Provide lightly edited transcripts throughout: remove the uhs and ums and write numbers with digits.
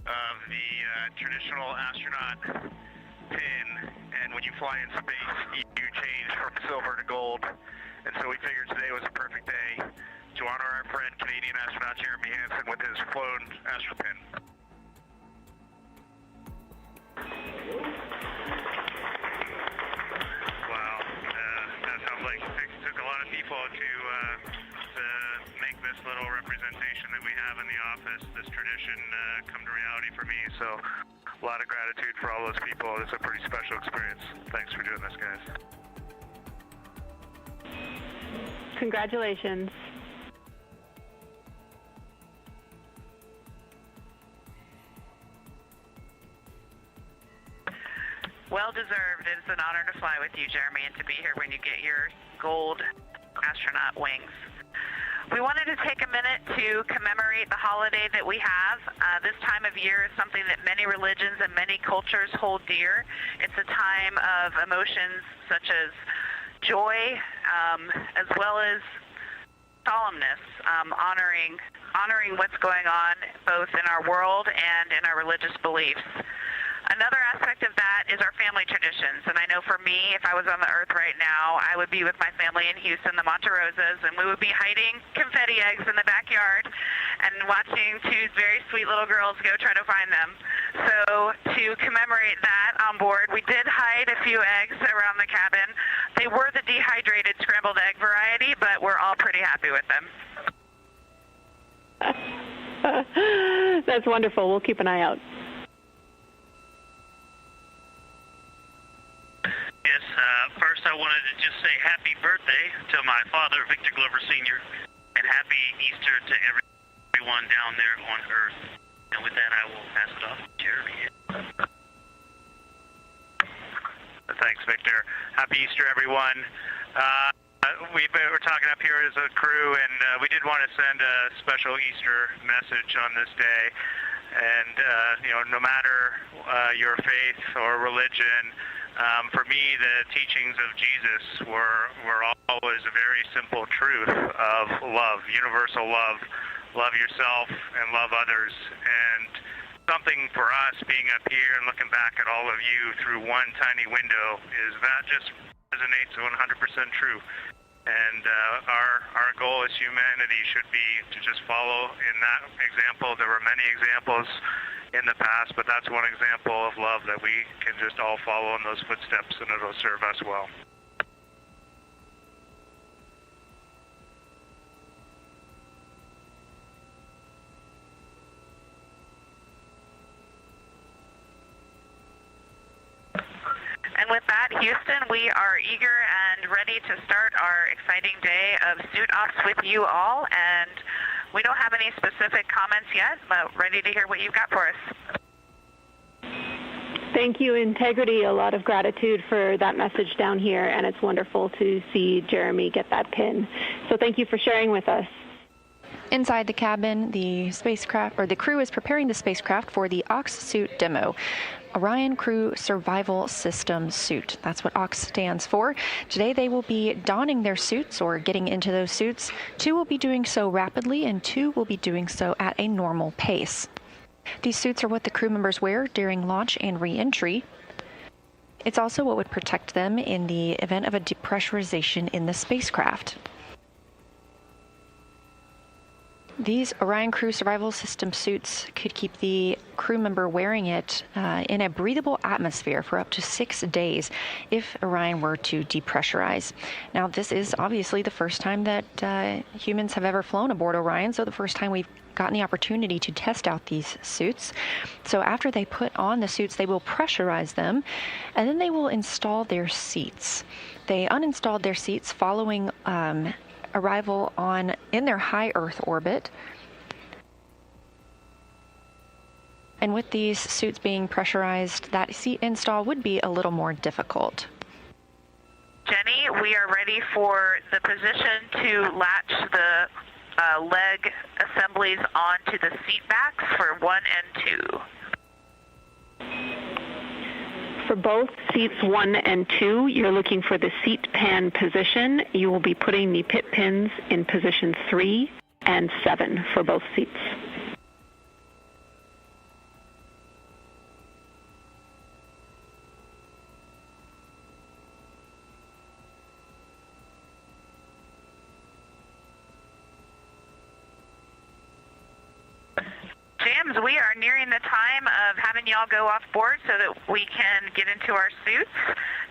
of the traditional astronaut pin, and when you fly in space, you change from silver to gold. And so we figured today was a perfect day to honor our friend Canadian astronaut Jeremy Hansen with his flown astro pin. Wow, that sounds like it took a lot of people to make this little representation that we have in the office, this tradition, come to reality for me. So a lot of gratitude for all those people. It's a pretty special experience. Thanks for doing this, guys. Congratulations. Well deserved. It's an honor to fly with you, Jeremy, and to be here when you get your gold astronaut wings. We wanted to take a minute to commemorate the holiday that we have. This time of year is something that many religions and many cultures hold dear. It's a time of emotions such as joy, as well as solemnness, honoring what's going on both in our world and in our religious beliefs. Another aspect of that is our family traditions, and I know for me, if I was on the Earth right now, I would be with my family in Houston, the Monte Rosas, and we would be hiding confetti eggs in the backyard and watching two very sweet little girls go try to find them. So to commemorate that on board, we did hide a few eggs around the cabin. They were the dehydrated scrambled egg variety, but we're all pretty happy with them. That's wonderful. We'll keep an eye out. Yes, first I wanted to just say happy birthday to my father, Victor Glover Sr., and happy Easter to everyone down there on Earth. And with that, I will pass it off to Jeremy. Thanks, Victor. Happy Easter, everyone. We're talking up here as a crew, and we did want to send a special Easter message on this day. And, no matter your faith or religion, for me, the teachings of Jesus were always a very simple truth of love, universal love. Love yourself and love others. And something for us being up here and looking back at all of you through one tiny window is that just resonates 100% true. And our goal as humanity should be to just follow in that example. There were many examples in the past, but that's one example of love that we can just all follow in those footsteps, and it'll serve us well. And with that, Houston, we are eager and ready to start our exciting day of suit ops with you all, and we don't have any specific comments yet, but ready to hear what you've got for us. Thank you, Integrity. A lot of gratitude for that message down here, and it's wonderful to see Jeremy get that pin. So thank you for sharing with us. Inside the cabin, the crew is preparing the spacecraft for the OX suit demo. Orion Crew Survival System Suit. That's what OX stands for. Today they will be donning their suits or getting into those suits. 2 will be doing so rapidly and 2 will be doing so at a normal pace. These suits are what the crew members wear during launch and re-entry. It's also what would protect them in the event of a depressurization in the spacecraft. These Orion Crew Survival System suits could keep the crew member wearing it in a breathable atmosphere for up to 6 days if Orion were to depressurize. Now, this is obviously the first time that humans have ever flown aboard Orion, so the first time we've gotten the opportunity to test out these suits. So after they put on the suits, they will pressurize them, and then they will install their seats. They uninstalled their seats following arrival in their high Earth orbit. And with these suits being pressurized, that seat install would be a little more difficult. Jenny, we are ready for the position to latch the leg assemblies onto the seat backs for 1 and 2. For both seats 1 and 2, you're looking for the seat pan position. You will be putting the pit pins in position 3 and 7 for both seats. LIVESTREAMs, we are nearing the time of having y'all go off board so that we can get into our suits.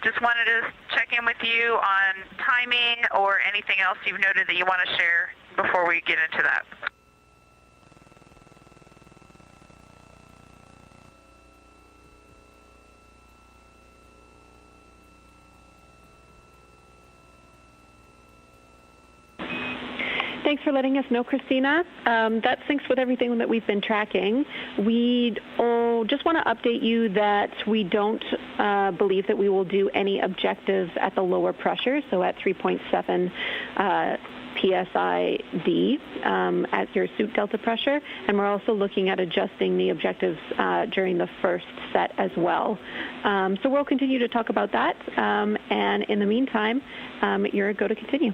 Just wanted to check in with you on timing or anything else you've noted that you want to share before we get into that. Thanks for letting us know, Christina. That syncs with everything that we've been tracking. We just want to update you that we don't believe that we will do any objectives at the lower pressure, so at 3.7 PSID at your suit delta pressure, and we're also looking at adjusting the objectives during the first set as well. So we'll continue to talk about that, and in the meantime, you're a go to continue.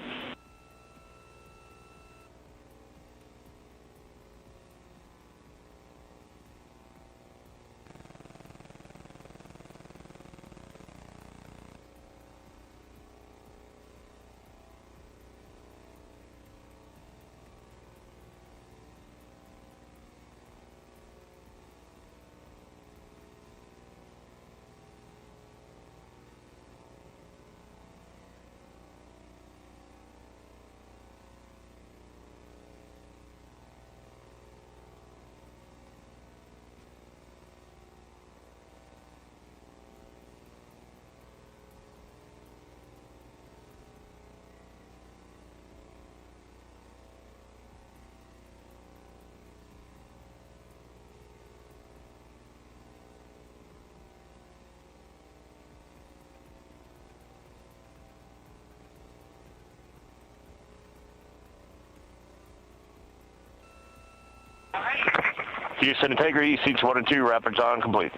Houston Integrity, seats 1 and 2, rapid dawn complete.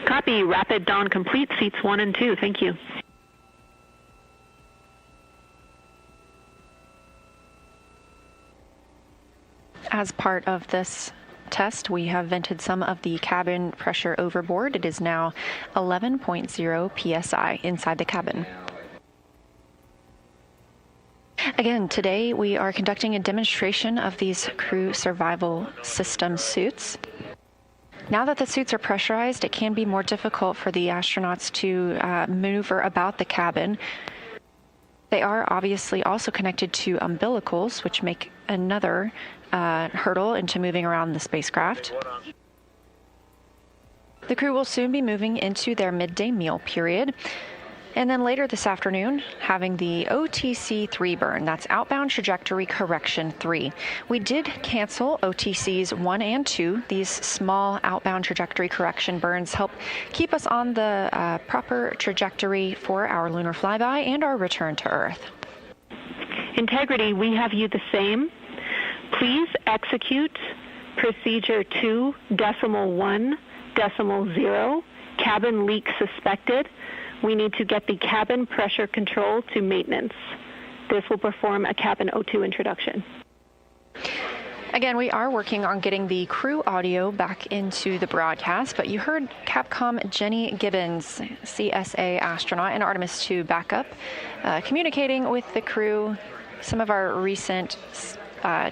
Copy, rapid dawn complete, seats 1 and 2, thank you. As part of this test, we have vented some of the cabin pressure overboard. It is now 11.0 psi inside the cabin. Again, today we are conducting a demonstration of these crew survival system suits. Now that the suits are pressurized, it can be more difficult for the astronauts to maneuver about the cabin. They are obviously also connected to umbilicals, which make another hurdle into moving around the spacecraft. The crew will soon be moving into their midday meal period. And then later this afternoon, having the OTC 3 burn, that's outbound trajectory correction 3. We did cancel OTCs 1 and 2. These small outbound trajectory correction burns help keep us on the proper trajectory for our lunar flyby and our return to Earth. Integrity, we have you the same. Please execute procedure 2.1.0, cabin leak suspected. We need to get the cabin pressure control to maintenance. This will perform a cabin O2 introduction. Again, we are working on getting the crew audio back into the broadcast, but you heard Capcom Jenny Gibbons, CSA astronaut and Artemis II backup, communicating with the crew some of our recent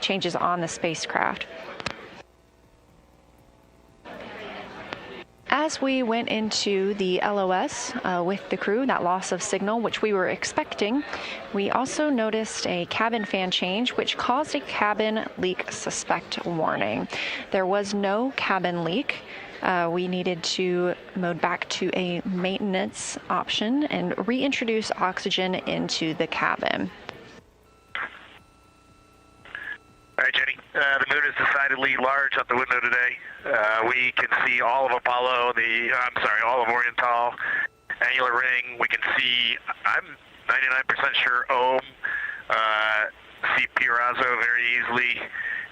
changes on the spacecraft. As we went into the LOS with the crew, that loss of signal, which we were expecting, we also noticed a cabin fan change, which caused a cabin leak suspect warning. There was no cabin leak. We needed to mode back to a maintenance option and reintroduce oxygen into the cabin. All right, Jenny. The moon is decidedly large out the window today. We can see all of Apollo, all of Orion, annular ring. We can see, I'm 99% sure, Ohm, see Pirazo very easily,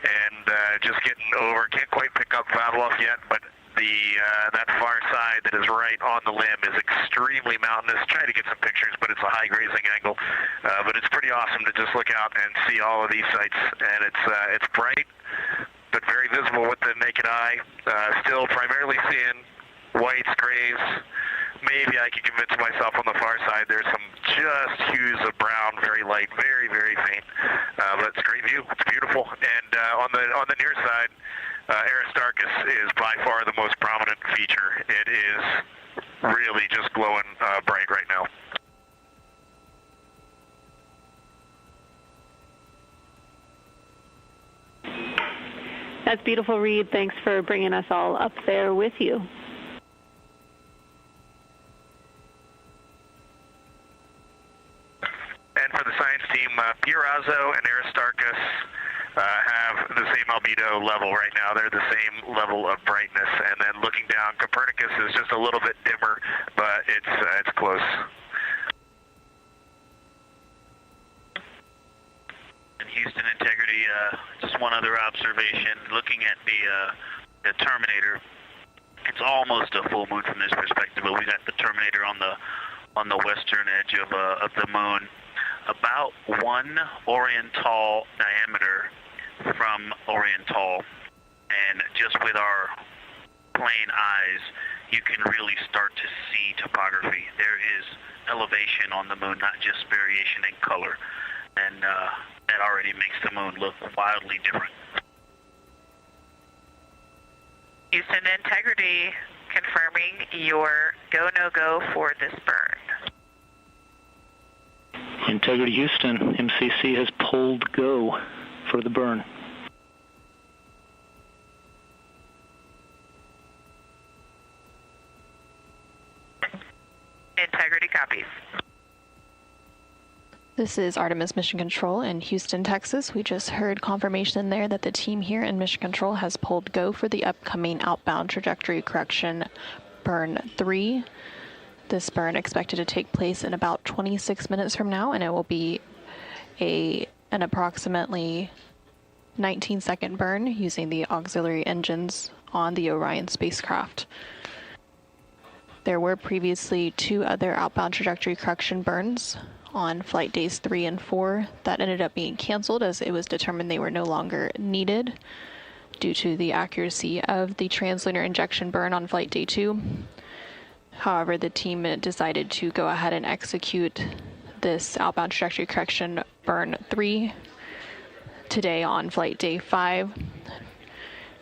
and just getting over. Can't quite pick up Vavilov yet, but that far side that is right on the limb is extremely mountainous. Try to get some pictures, but it's a high grazing angle. But it's pretty awesome to just look out and see all of these sites, and it's bright, but very visible with the naked eye. Still primarily seeing whites, grays. Maybe I can convince myself on the far side there's some just hues of brown, very light, very, very faint. But it's a great view. It's beautiful. And on the near side, by far the most prominent feature. It is really just glowing bright right now. That's beautiful, Reed. Thanks for bringing us all up there with you. And for the science team, Pirazzo and Aristarchus have the same albedo level right now. They're the same level of brightness. And then looking down, Copernicus is just a little bit dimmer, but it's close. Houston Integrity, just one other observation. Looking at the Terminator, it's almost a full moon from this perspective, but we got the Terminator on the western edge of the moon, about 1 Oriental diameter from Oriental, and just with our plain eyes, you can really start to see topography. There is elevation on the moon, not just variation in color, and that already makes the moon look wildly different. Houston Integrity confirming your go, no-go for this burn. Integrity Houston, MCC has pulled go for the burn. Integrity copies. This is Artemis Mission Control in Houston, Texas. We just heard confirmation there that the team here in Mission Control has pulled go for the upcoming outbound trajectory correction burn 3. This burn expected to take place in about 26 minutes from now, and it will be an approximately 19-second burn using the auxiliary engines on the Orion spacecraft. There were previously 2 other outbound trajectory correction burns on flight days 3 and 4 that ended up being canceled as it was determined they were no longer needed due to the accuracy of the translunar injection burn on flight day 2. However, the team decided to go ahead and execute this outbound trajectory correction burn 3 today on flight day 5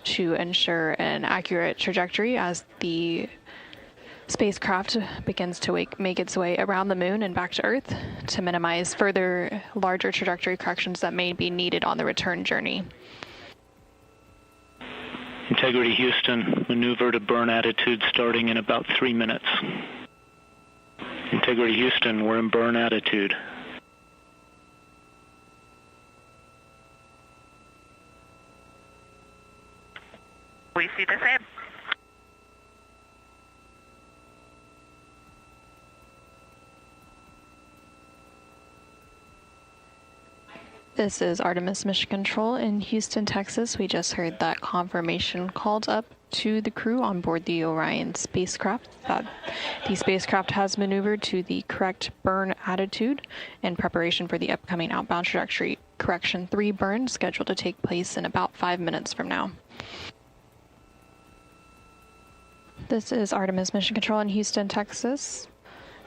to ensure an accurate trajectory as the spacecraft begins to make its way around the moon and back to Earth to minimize further larger trajectory corrections that may be needed on the return journey. Integrity Houston, maneuver to burn attitude starting in about 3 minutes. Integrity Houston, we're in burn attitude. We see the same. This is Artemis Mission Control in Houston, Texas. We just heard that confirmation called up to the crew on board the Orion spacecraft that the spacecraft has maneuvered to the correct burn attitude in preparation for the upcoming outbound trajectory correction 3 burn scheduled to take place in about 5 minutes from now. This is Artemis Mission Control in Houston, Texas.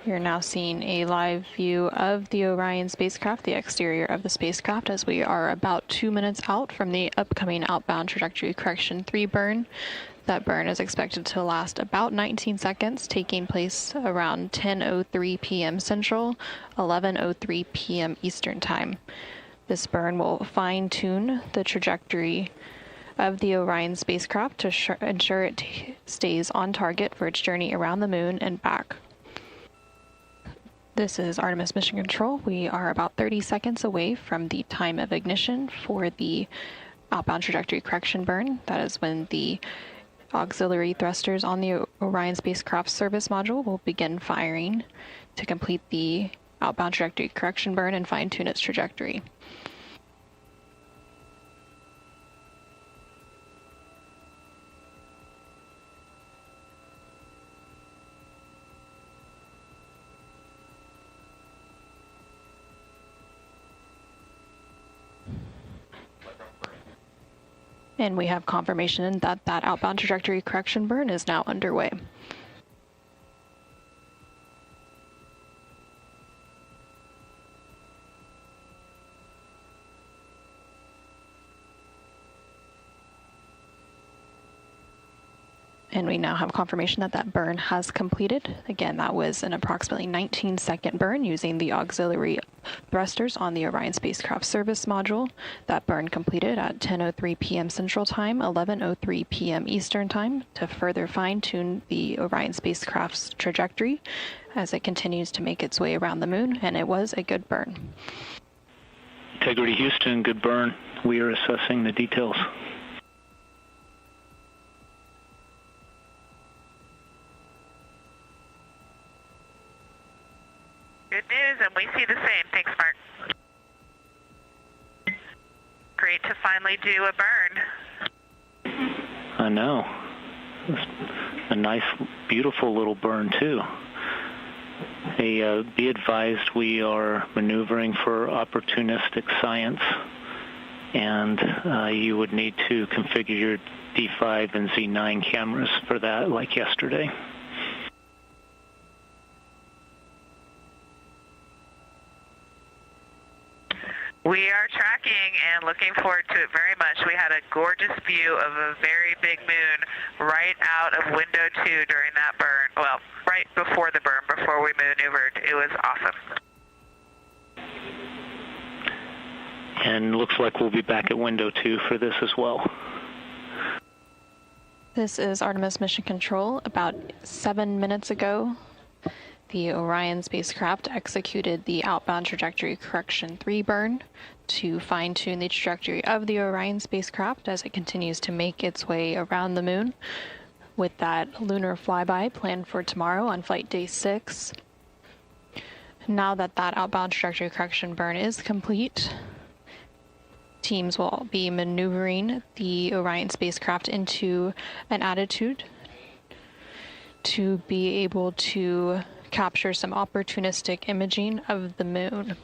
You're now seeing a live view of the Orion spacecraft, the exterior of the spacecraft, as we are about 2 minutes out from the upcoming outbound trajectory correction 3 burn. That burn is expected to last about 19 seconds, taking place around 10:03 p.m. Central, 11:03 p.m. Eastern Time. This burn will fine-tune the trajectory of the Orion spacecraft to ensure it stays on target for its journey around the moon and back. This is Artemis Mission Control. We are about 30 seconds away from the time of ignition for the outbound trajectory correction burn. That is when the auxiliary thrusters on the Orion spacecraft service module will begin firing to complete the outbound trajectory correction burn and fine-tune its trajectory. And we have confirmation that that outbound trajectory correction burn is now underway. And we now have confirmation that that burn has completed. Again, that was an approximately 19-second burn using the auxiliary thrusters on the Orion spacecraft service module. That burn completed at 10:03 p.m. Central Time, 11:03 p.m. Eastern Time, to further fine-tune the Orion spacecraft's trajectory as it continues to make its way around the moon, and it was a good burn. Integrity Houston, good burn. We are assessing the details. Good news, and we see the same. Thanks, Mark. Great to finally do a burn. I know. It's a nice, beautiful little burn, too. Hey, be advised we are maneuvering for opportunistic science, and you would need to configure your D5 and Z9 cameras for that, like yesterday. We are tracking and looking forward to it very much. We had a gorgeous view of a very big moon right out of window 2 during that burn. Well, right before the burn, before we maneuvered. It was awesome. And looks like we'll be back at window 2 for this as well. This is Artemis Mission Control. About 7 minutes ago, the Orion spacecraft executed the outbound trajectory correction 3 burn to fine-tune the trajectory of the Orion spacecraft as it continues to make its way around the moon, with that lunar flyby planned for tomorrow on flight day 6. Now that that outbound trajectory correction burn is complete, teams will be maneuvering the Orion spacecraft into an attitude to be able to capture some opportunistic imaging of the moon.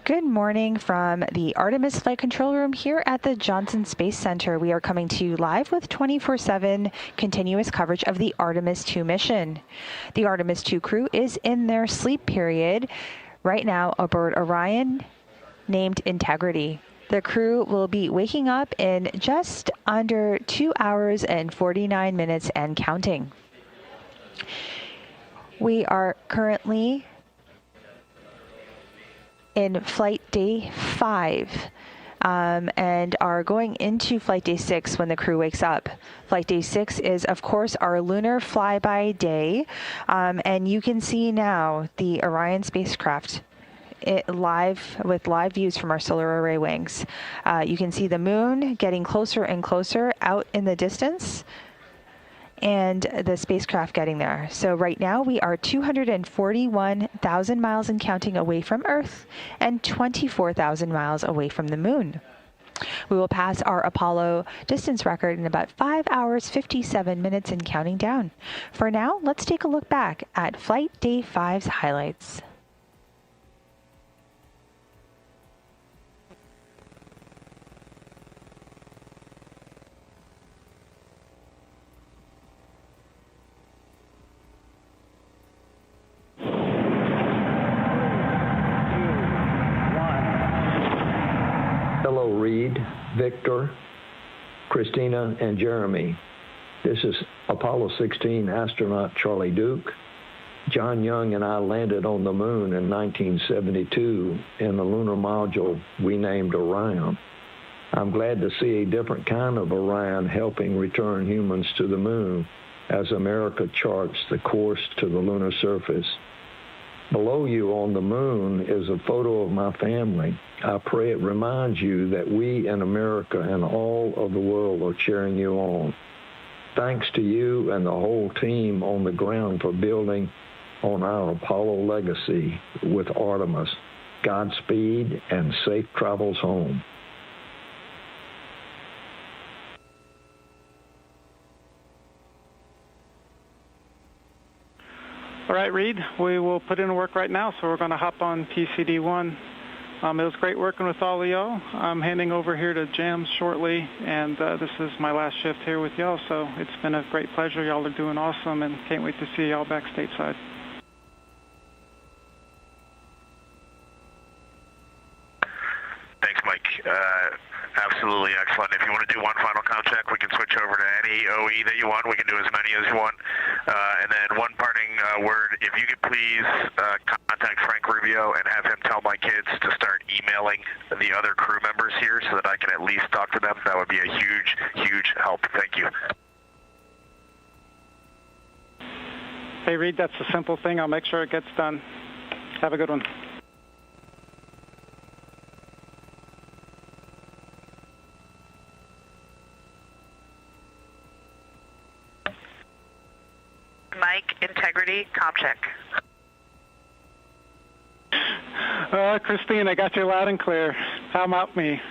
Good morning from the Artemis Flight Control Room here at the Johnson Space Center. We are coming to you live with 24/7 continuous coverage of the Artemis II mission. The Artemis II crew is in their sleep period right now aboard Orion, named Integrity. The crew will be waking up in just under 2 hours and 49 minutes and counting. We are currently in flight day 5 and are going into flight day 6 when the crew wakes up. Flight day 6 is, of course, our Lunar Flyby day, and you can see now the Orion spacecraft with live views from our solar array wings. You can see the moon getting closer and closer out in the distance, and the spacecraft getting there. So right now we are 241,000 miles and counting away from Earth and 24,000 miles away from the moon. We will pass our Apollo distance record in about 5 hours, 57 minutes and counting down. For now, let's take a look back at Flight Day 5's highlights. Hello, Reed, Victor, Christina, and Jeremy. This is Apollo 16 astronaut Charlie Duke. John Young and I landed on the moon in 1972 in the lunar module we named Orion. I'm glad to see a different kind of Orion helping return humans to the moon as America charts the course to the lunar surface. Below you on the moon is a photo of my family. I pray it reminds you that we in America and all of the world are cheering you on. Thanks to you and the whole team on the ground for building on our Apollo legacy with Artemis. Godspeed and safe travels home. All right, Reed, we will put in work right now, so we're going to hop on PCD-1. It was great working with all of y'all. I'm handing over here to Jams shortly, and this is my last shift here with y'all, so it's been a great pleasure. Y'all are doing awesome, and can't wait to see y'all back stateside. Thanks, Mike. Absolutely excellent. If you want to do one final count check, we can switch over to any OE that you want. We can do as many as you want. And then one parting word, if you could please contact Frank Rubio and have him tell my kids to start emailing the other crew members here so that I can at least talk to them. That would be a huge, huge help. Thank you. Hey, Reed, that's a simple thing. I'll make sure it gets done. Have a good one. Mike, Integrity, comm check. Christine, I got you loud and clear. How about me?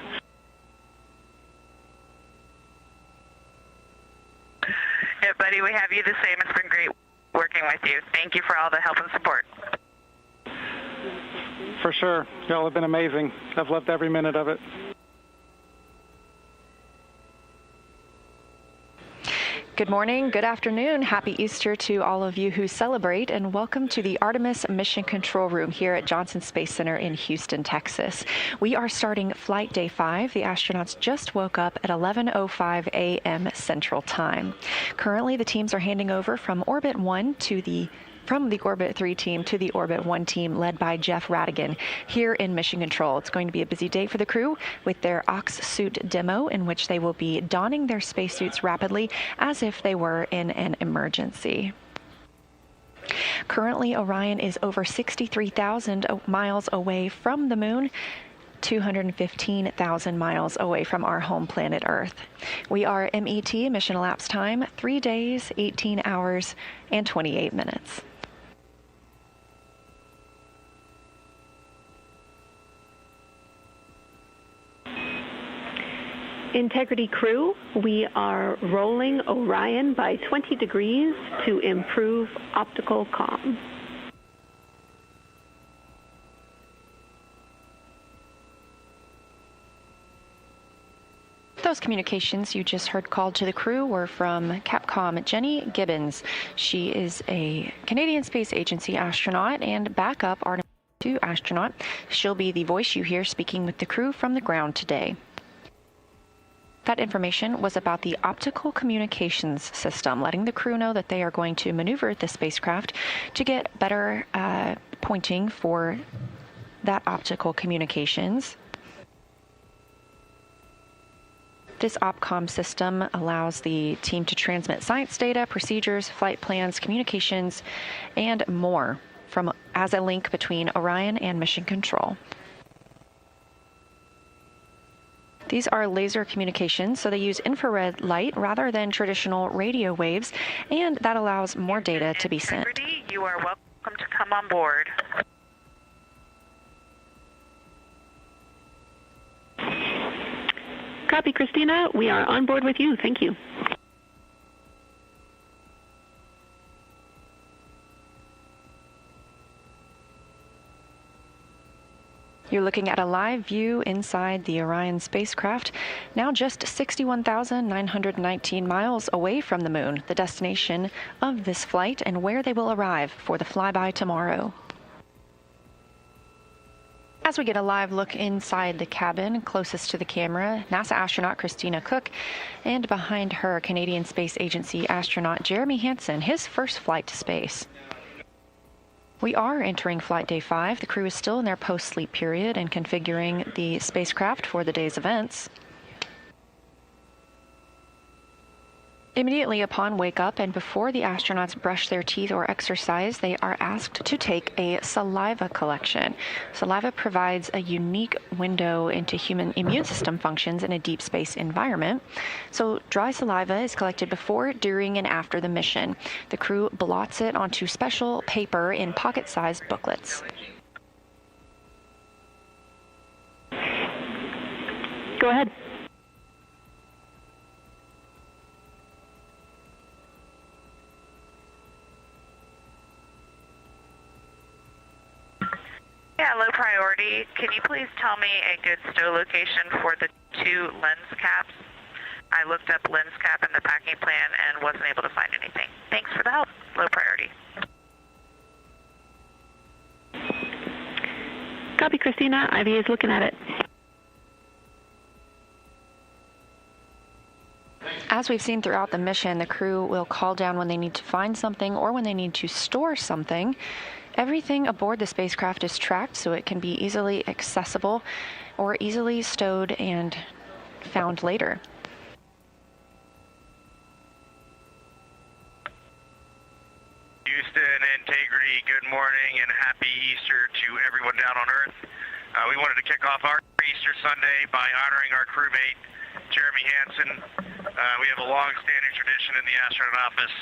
Yeah, buddy, we have you the same. It's been great working with you. Thank you for all the help and support. For sure. Y'all have been amazing. I've loved every minute of it. Good morning, good afternoon, happy Easter to all of you who celebrate, and welcome to the Artemis Mission Control Room here at Johnson Space Center in Houston, Texas. We are starting Flight Day 5. The astronauts just woke up at 11:05 a.m. Central Time. Currently, the teams are handing over from Orbit 1 from the Orbit 3 team to the Orbit 1 team led by Jeff Radigan here in Mission Control. It's going to be a busy day for the crew with their Ox suit demo in which they will be donning their spacesuits rapidly as if they were in an emergency. Currently, Orion is over 63,000 miles away from the moon, 215,000 miles away from our home planet Earth. We are MET, mission elapsed time, 3 days, 18 hours, and 28 minutes. Integrity crew, we are rolling Orion by 20 degrees to improve optical comm. Those communications you just heard called to the crew were from Capcom Jenny Gibbons. She is a Canadian Space Agency astronaut and backup Artemis II astronaut. She'll be the voice you hear speaking with the crew from the ground today. That information was about the optical communications system, letting the crew know that they are going to maneuver the spacecraft to get better pointing for that optical communications. This OPCOM system allows the team to transmit science data, procedures, flight plans, communications, and more as a link between Orion and Mission Control. These are laser communications, so they use infrared light rather than traditional radio waves, and that allows more data to be sent. You are welcome to come on board. Copy, Christina. We are on board with you. Thank you. You're looking at a live view inside the Orion spacecraft, now just 61,919 miles away from the moon, the destination of this flight and where they will arrive for the flyby tomorrow. As we get a live look inside the cabin closest to the camera, NASA astronaut Christina Cook, and behind her, Canadian Space Agency astronaut Jeremy Hansen, his first flight to space. We are entering flight day 5. The crew is still in their post-sleep period and configuring the spacecraft for the day's events. Immediately upon wake up and before the astronauts brush their teeth or exercise, they are asked to take a saliva collection. Saliva provides a unique window into human immune system functions in a deep space environment. So dry saliva is collected before, during, and after the mission. The crew blots it onto special paper in pocket-sized booklets. Go ahead. Yeah, low priority. Can you please tell me a good stow location for the 2 lens caps? I looked up lens cap in the packing plan and wasn't able to find anything. Thanks for the help. Low priority. Copy, Christina. Ivy is looking at it. As we've seen throughout the mission, the crew will call down when they need to find something or when they need to store something. Everything aboard the spacecraft is tracked so it can be easily accessible or easily stowed and found later. Houston, Integrity, good morning and happy Easter to everyone down on Earth. We wanted to kick off our Easter Sunday by honoring our crewmate, Jeremy Hansen. We have a long-standing tradition in the astronaut office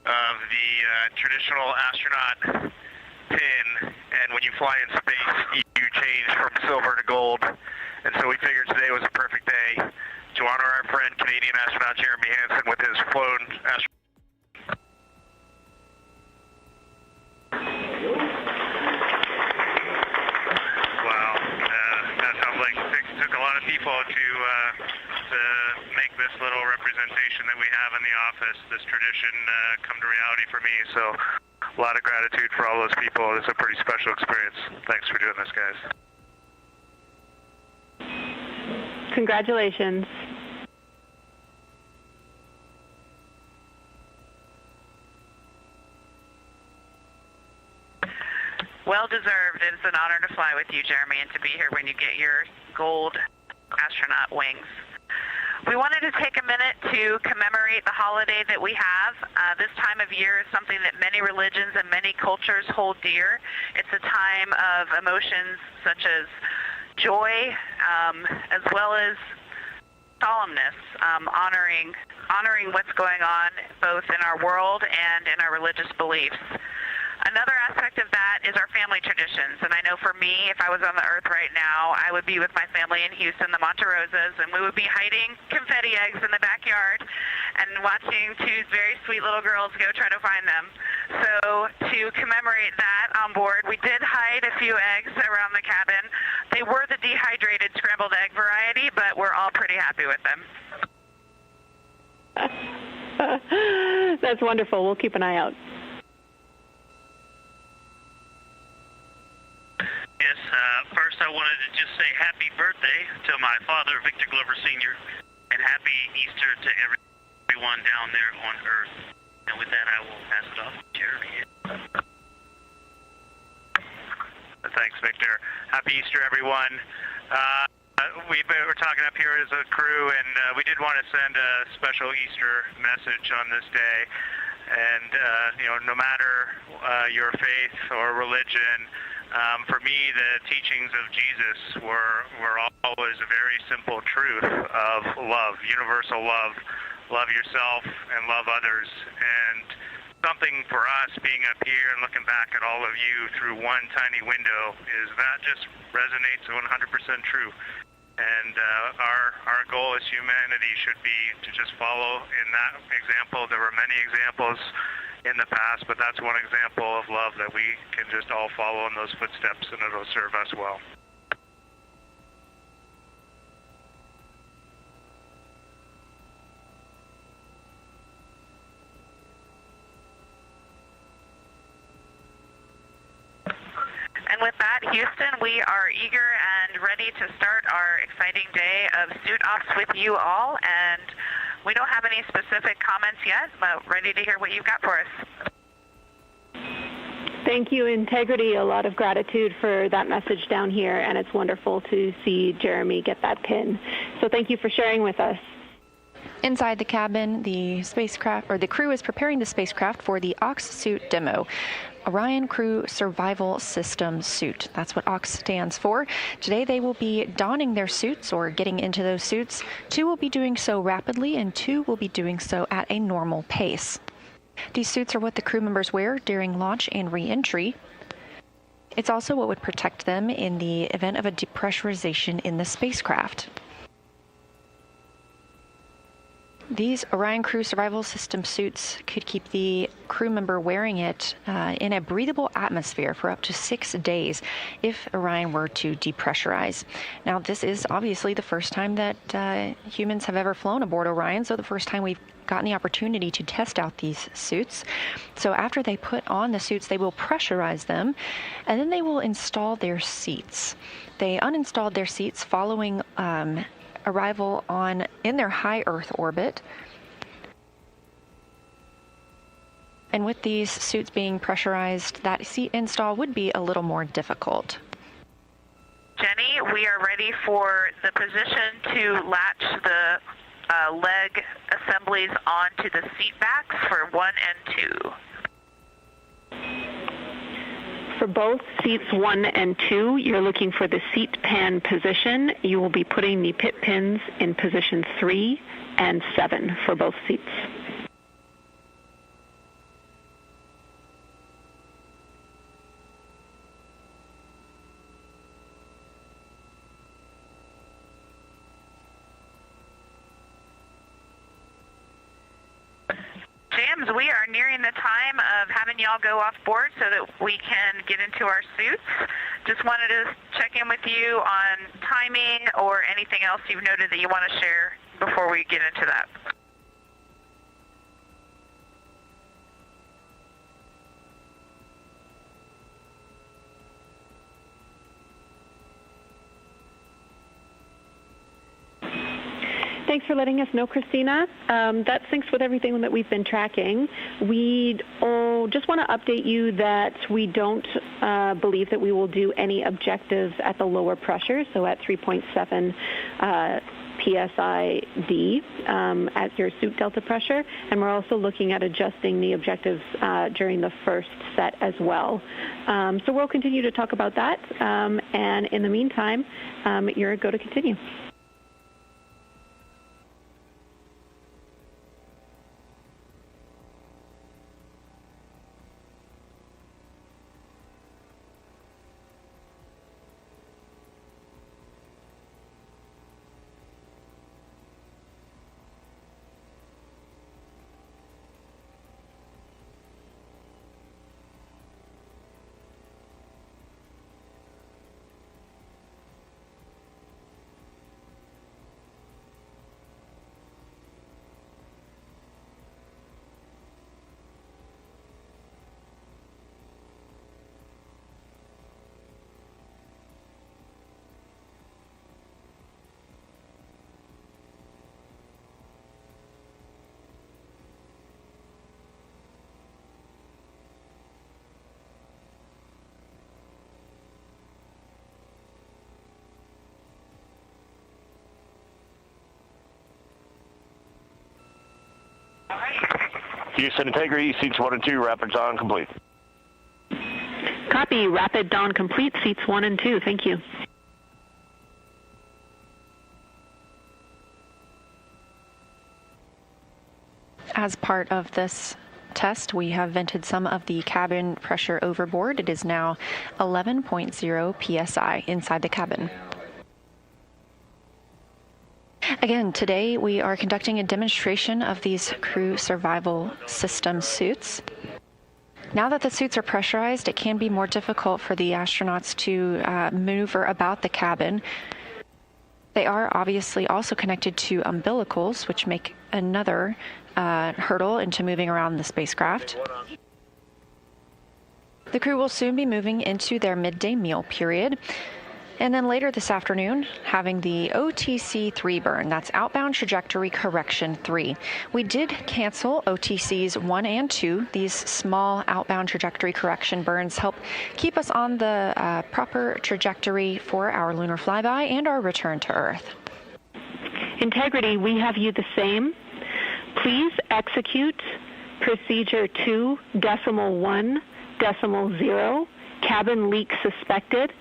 of the traditional astronaut pin, and when you fly in space, you change from silver to gold. And so we figured today was a perfect day to honor our friend, Canadian astronaut Jeremy Hansen, with his flown astronaut. Wow, that sounds like it took a lot of people to make this little representation that we have in the office, this tradition, come to reality for me. So a lot of gratitude for all those people. It's a pretty special experience. Thanks for doing this, guys. Congratulations. Well deserved. It's an honor to fly with you, Jeremy, and to be here when you get your gold astronaut wings. We wanted to take a minute to commemorate the holiday that we have. This time of year is something that many religions and many cultures hold dear. It's a time of emotions such as joy, as well as solemnness, honoring what's going on both in our world and in our religious beliefs. Another aspect of that is our family traditions, and I know for me, if I was on the Earth right now, I would be with my family in Houston, the Monte Rosas, and we would be hiding confetti eggs in the backyard and watching 2 very sweet little girls go try to find them. So to commemorate that on board, we did hide a few eggs around the cabin. They were the dehydrated scrambled egg variety, but we're all pretty happy happy with them. That's wonderful. We'll keep an eye out. Yes, first I wanted to just say happy birthday to my father, Victor Glover Sr., and happy Easter to everyone down there on Earth. And with that, I will pass it off to Jeremy. Thanks, Victor. Happy Easter, everyone. We're talking up here as a crew, and we did want to send a special Easter message on this day. And, no matter your faith or religion, for me, the teachings of Jesus were always a very simple truth of love, universal love. Love yourself and love others. And something for us being up here and looking back at all of you through one tiny window is that just resonates 100% true. And our goal as humanity should be to just follow in that example. There were many examples in the past, but that's one example of love that we can just all follow in those footsteps, and it'll serve us well. And with that, Houston, we are eager and ready to start our exciting day of suit offs with you all. And we don't have any specific comments yet, but ready to hear what you've got for us. Thank you, Integrity. A lot of gratitude for that message down here, and it's wonderful to see Jeremy get that pin. So thank you for sharing with us. Inside the cabin, the crew is preparing the spacecraft for the OX suit demo. Orion Crew Survival System Suit. That's what OX stands for. Today they will be donning their suits or getting into those suits. 2 will be doing so rapidly and 2 will be doing so at a normal pace. These suits are what the crew members wear during launch and re-entry. It's also what would protect them in the event of a depressurization in the spacecraft. These Orion Crew Survival System suits could keep the crew member wearing it in a breathable atmosphere for up to 6 days if Orion were to depressurize. Now, this is obviously the first time that humans have ever flown aboard Orion, so the first time we've gotten the opportunity to test out these suits. So after they put on the suits, they will pressurize them, and then they will install their seats. They uninstalled their seats following arrival in their high Earth orbit. And with these suits being pressurized, that seat install would be a little more difficult. Jenny, we are ready for the position to latch the leg assemblies onto the seat backs for 1 and 2. For both seats 1 and 2, you're looking for the seat pan position. You will be putting the pit pins in position 3 and 7 for both seats. James, we are nearing the time of having y'all go off board so that we can get into our suits. Just wanted to check in with you on timing or anything else you've noted that you want to share before we get into that. Thanks for letting us know, Christina. That syncs with everything that we've been tracking. We just want to update you that we don't believe that we will do any objectives at the lower pressure, so at 3.7 PSID at your suit delta pressure. And we're also looking at adjusting the objectives during the first set as well. So we'll continue to talk about that. And in the meantime, you're go to continue. Houston Integrity, seats 1 and 2, rapid dawn complete. Copy, rapid dawn complete, seats 1 and 2. Thank you. As part of this test, we have vented some of the cabin pressure overboard. It is now 11.0 psi inside the cabin. Again, today we are conducting a demonstration of these crew survival system suits. Now that the suits are pressurized, it can be more difficult for the astronauts to maneuver about the cabin. They are obviously also connected to umbilicals, which make another hurdle into moving around the spacecraft. The crew will soon be moving into their midday meal period. And then later this afternoon, having the OTC 3 burn, that's outbound trajectory correction 3. We did cancel OTCs 1 and 2. These small outbound trajectory correction burns help keep us on the proper trajectory for our lunar flyby and our return to Earth. Integrity, we have you the same. Please execute procedure 2.1.0, cabin leak suspected.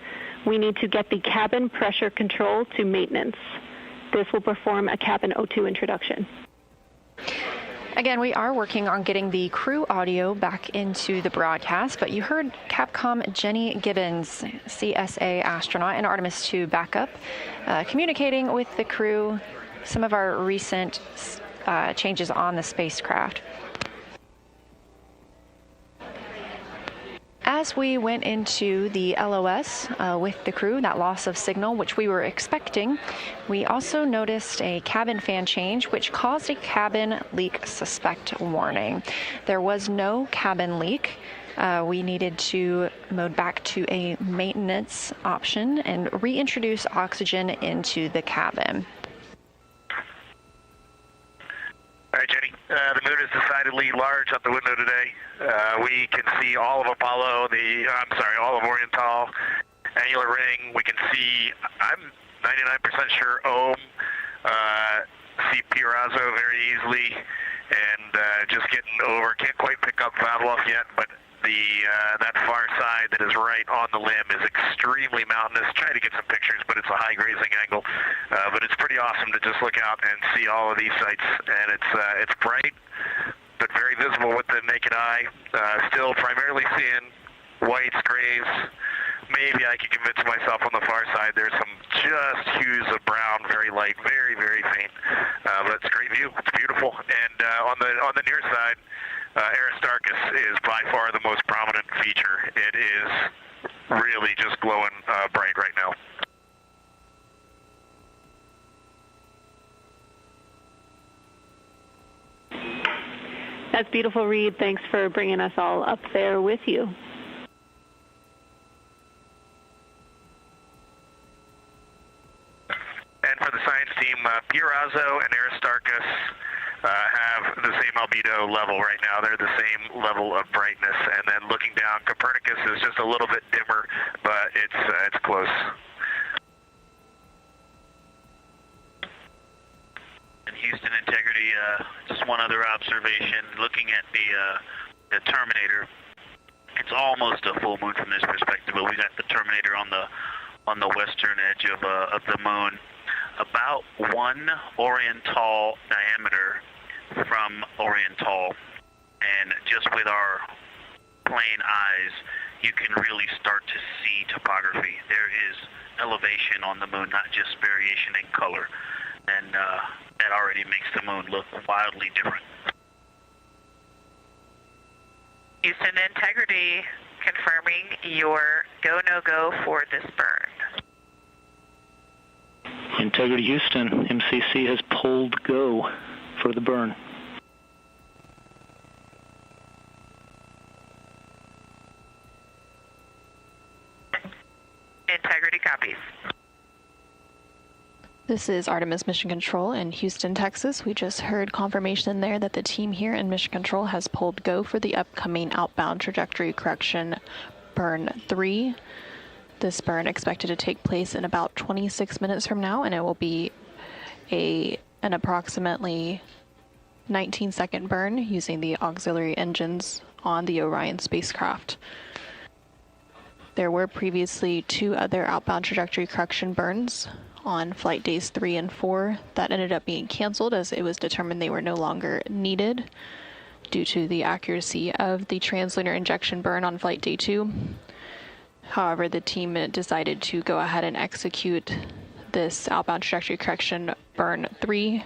We need to get the cabin pressure control to maintenance. This will perform a cabin O2 introduction. Again, we are working on getting the crew audio back into the broadcast, but you heard Capcom Jenny Gibbons, CSA astronaut and Artemis II backup, communicating with the crew some of our recent changes on the spacecraft. As we went into the LOS with the crew, that loss of signal, which we were expecting, we also noticed a cabin fan change, which caused a cabin leak suspect warning. There was no cabin leak. We needed to mode back to a maintenance option and reintroduce oxygen into the cabin. All right, Jenny. The moon is decidedly large out the window today. We can see all of Apollo, all of Orion, annular ring. We can see, I'm 99% sure, see Pirazo very easily, and just getting over. Can't quite pick up Vavilov yet, but that far side that is right on the limb is extremely mountainous. Try to get some pictures, but it's a high grazing angle. But it's pretty awesome to just look out and see all of these sites, and it's bright, but very visible with the naked eye. Still primarily seeing whites, grays. Maybe I can convince myself on the far side there's some just hues of brown, very light, very, very faint. But it's a great view. It's beautiful. And on the near side, Aristarchus is by far the most prominent feature. It is really just glowing bright right now. That's beautiful, Reed. Thanks for bringing us all up there with you. And for the science team, Pirazo and Aristarchus have the same albedo level right now. They're the same level of brightness. And then looking down, Copernicus is just a little bit dimmer, but it's close. And Houston Integrity, just one other observation. Looking at the Terminator, it's almost a full moon from this perspective, but we got the Terminator on the western edge of the moon. About 1 Oriental diameter from Oriental, and just with our plain eyes, you can really start to see topography. There is elevation on the moon, not just variation in color, and that already makes the moon look wildly different. Houston Integrity confirming your go-no-go for this burn. Integrity Houston, MCC has pulled go for the burn. Integrity copies. This is Artemis Mission Control in Houston, Texas. We just heard confirmation there that the team here in Mission Control has pulled go for the upcoming outbound trajectory correction burn 3. This burn expected to take place in about 26 minutes from now, and it will be an approximately 19-second burn using the auxiliary engines on the Orion spacecraft. There were previously 2 other outbound trajectory correction burns on flight days 3 and 4 that ended up being canceled as it was determined they were no longer needed due to the accuracy of the translunar injection burn on flight day 2. However, the team decided to go ahead and execute this outbound trajectory correction burn 3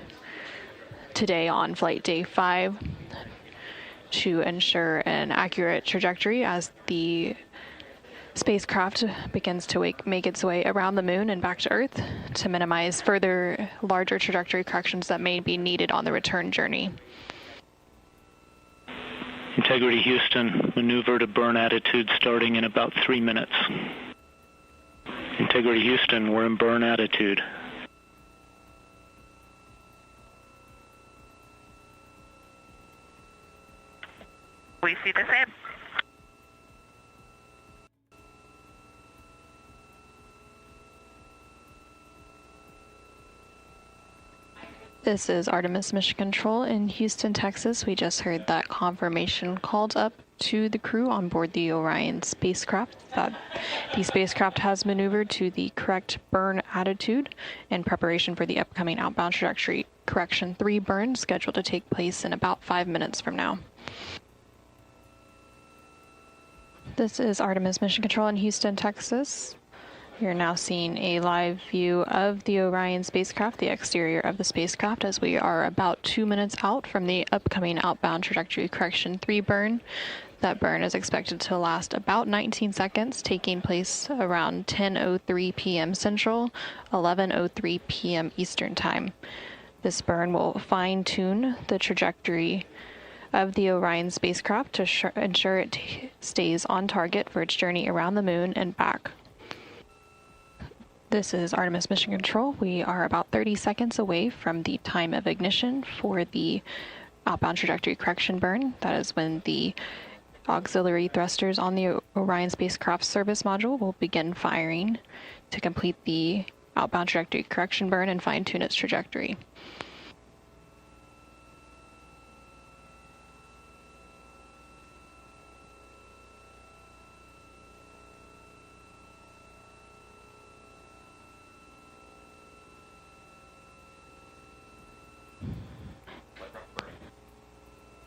today on flight day 5 to ensure an accurate trajectory as the spacecraft begins to make its way around the moon and back to Earth to minimize further larger trajectory corrections that may be needed on the return journey. Integrity Houston, maneuver to burn attitude starting in about 3 minutes. Integrity Houston, we're in burn attitude. We see the same. This is Artemis Mission Control in Houston, Texas. We just heard that confirmation called up to the crew on board the Orion spacecraft that the spacecraft has maneuvered to the correct burn attitude in preparation for the upcoming outbound trajectory correction 3 burn scheduled to take place in about 5 minutes from now. This is Artemis Mission Control in Houston, Texas. You're now seeing a live view of the Orion spacecraft, the exterior of the spacecraft, as we are about 2 minutes out from the upcoming outbound trajectory correction 3 burn. That burn is expected to last about 19 seconds, taking place around 10:03 p.m. Central, 11:03 p.m. Eastern Time. This burn will fine-tune the trajectory of the Orion spacecraft to ensure it stays on target for its journey around the moon and back. This is Artemis Mission Control. We are about 30 seconds away from the time of ignition for the outbound trajectory correction burn. That is when the auxiliary thrusters on the Orion spacecraft service module will begin firing to complete the outbound trajectory correction burn and fine-tune its trajectory.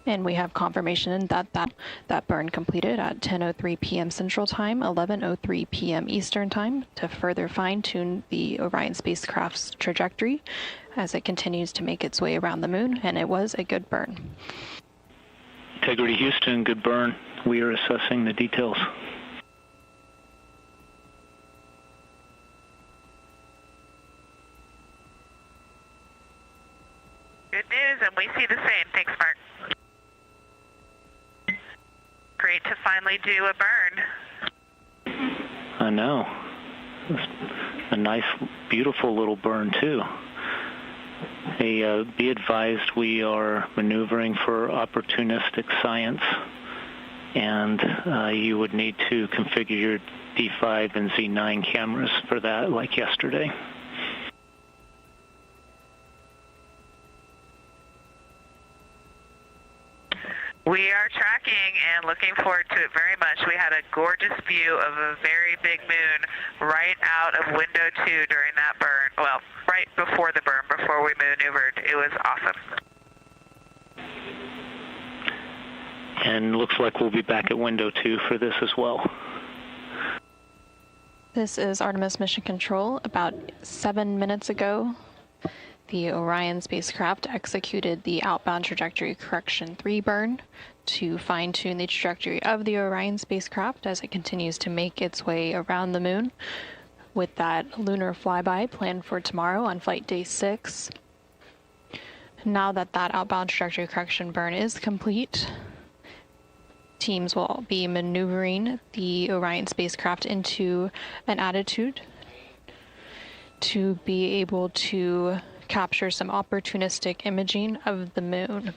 And we have confirmation that that burn completed at 10:03 p.m. Central Time, 11:03 p.m. Eastern Time, to further fine-tune the Orion spacecraft's trajectory as it continues to make its way around the moon, and it was a good burn. Integrity Houston, good burn. We are assessing the details. Good news, and we see the same. Thanks, Mark. Great to finally do a burn. I know. It's a nice, beautiful little burn, too. Be advised we are maneuvering for opportunistic science, and you would need to configure your D5 and Z9 cameras for that, like yesterday. We are tracking and looking forward to it very much. We had a gorgeous view of a very big moon right out of window 2 during that burn. Well, right before the burn, before we maneuvered. It was awesome. And looks like we'll be back at window 2 for this as well. This is Artemis Mission Control. About 7 minutes ago, the Orion spacecraft executed the outbound trajectory correction 3 burn to fine-tune the trajectory of the Orion spacecraft as it continues to make its way around the moon, with that lunar flyby planned for tomorrow on flight day 6. Now that outbound trajectory correction burn is complete, teams will be maneuvering the Orion spacecraft into an attitude to be able to capture some opportunistic imaging of the moon.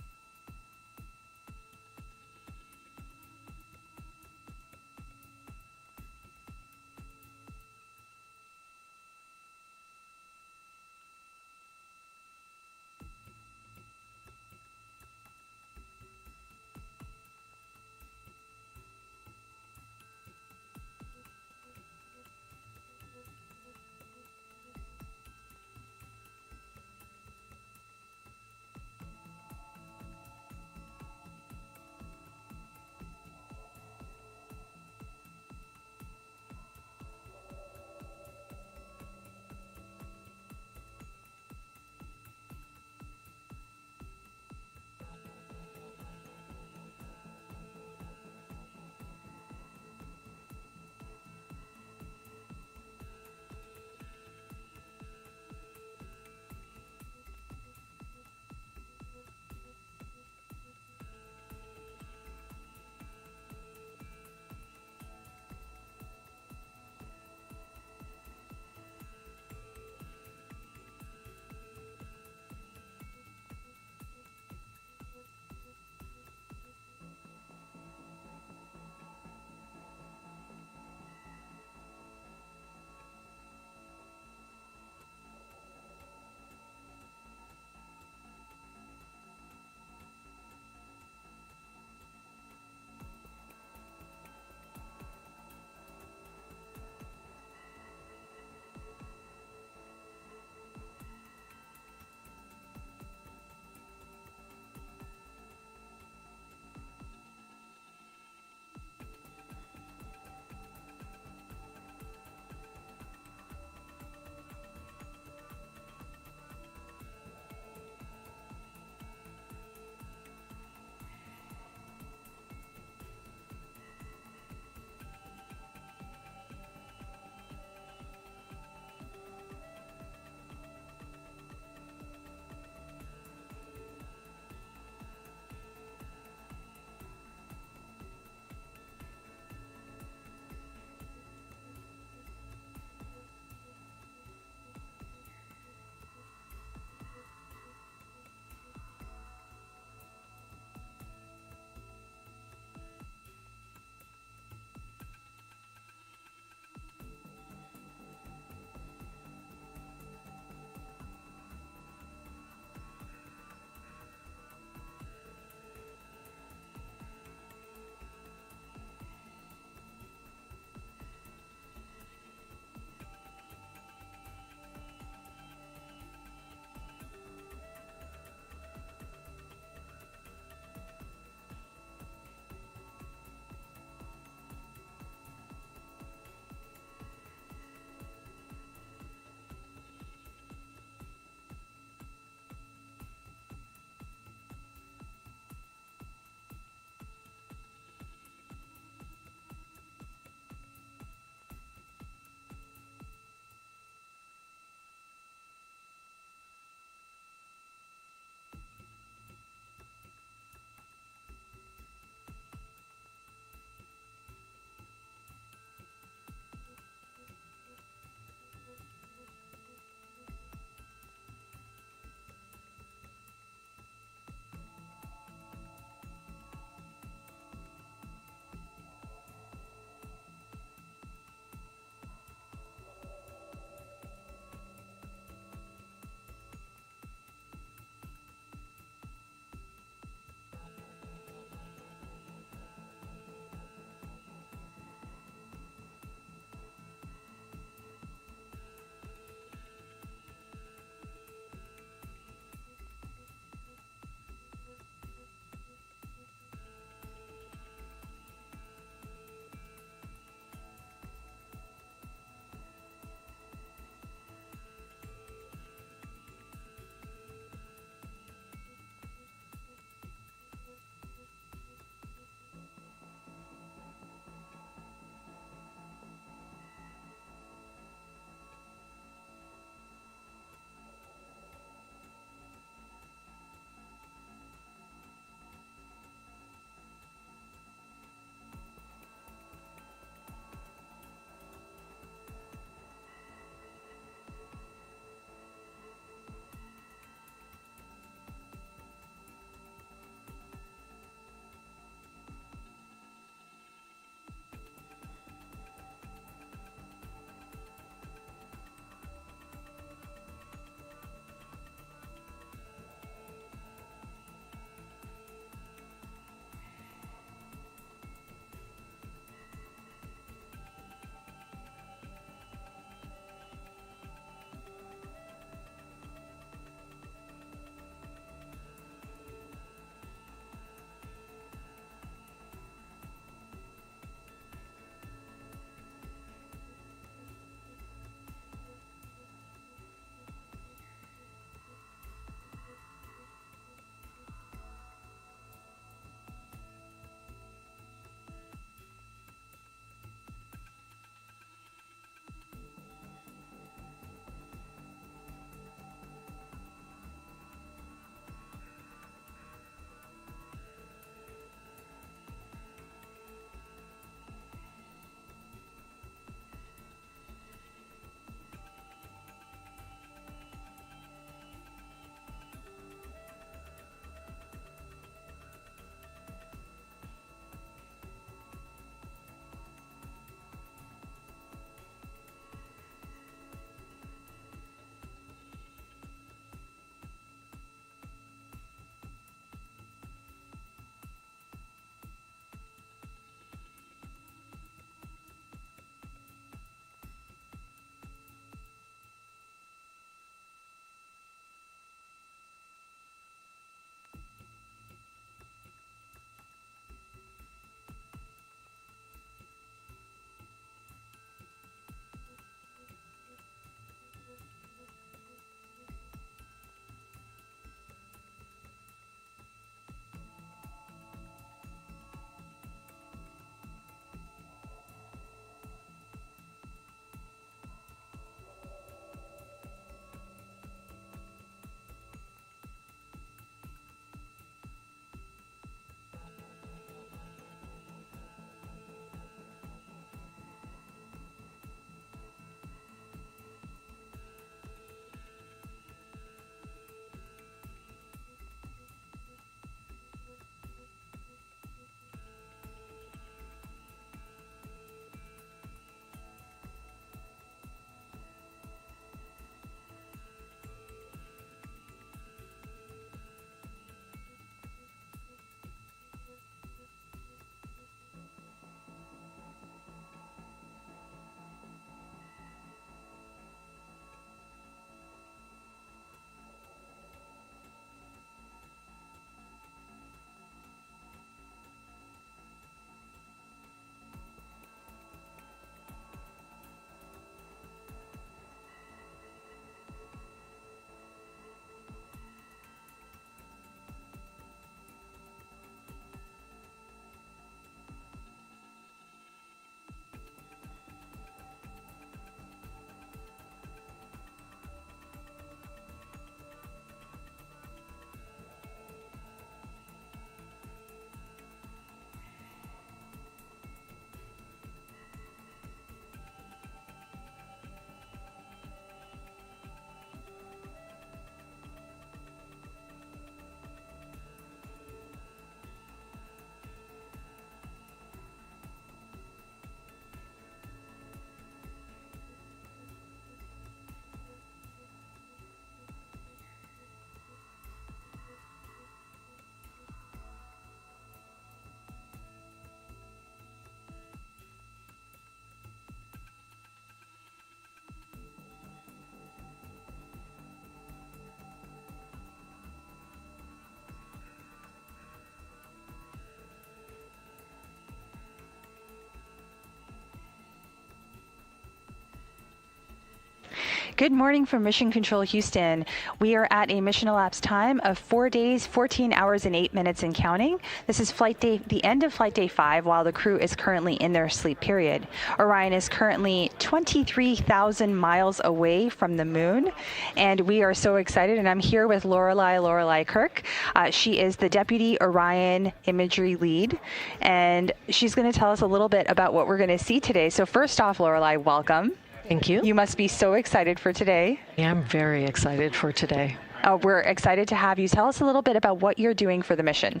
Good morning from Mission Control Houston. We are at a mission elapsed time of 4 days, 14 hours, and 8 minutes and counting. This is flight day, the end of flight day 5, while the crew is currently in their sleep period. Orion is currently 23,000 miles away from the moon, and we are so excited. And I'm here with Lorelei Kirk. She is the Deputy Orion Imagery Lead, and she's going to tell us a little bit about what we're going to see today. So first off, Lorelei, welcome. Thank you. You must be so excited for today. Yeah, I'm very excited for today. We're excited to have you. Tell us a little bit about what you're doing for the mission.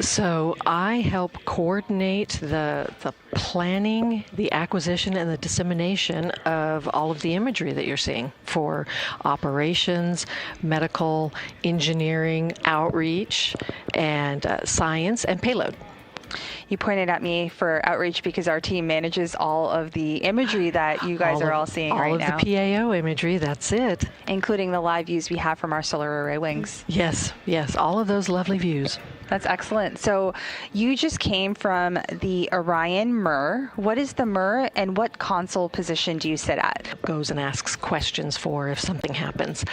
So I help coordinate the planning, the acquisition, and the dissemination of all of the imagery that you're seeing for operations, medical, engineering, outreach, and science and payload. You pointed at me for outreach because our team manages all of the imagery that you guys are all seeing right now. All of the PAO imagery, that's it. Including the live views we have from our solar array wings. Yes, all of those lovely views. That's excellent. So you just came from the Orion MIR. What is the MIR and what console position do you sit at? Goes and asks questions for if something happens.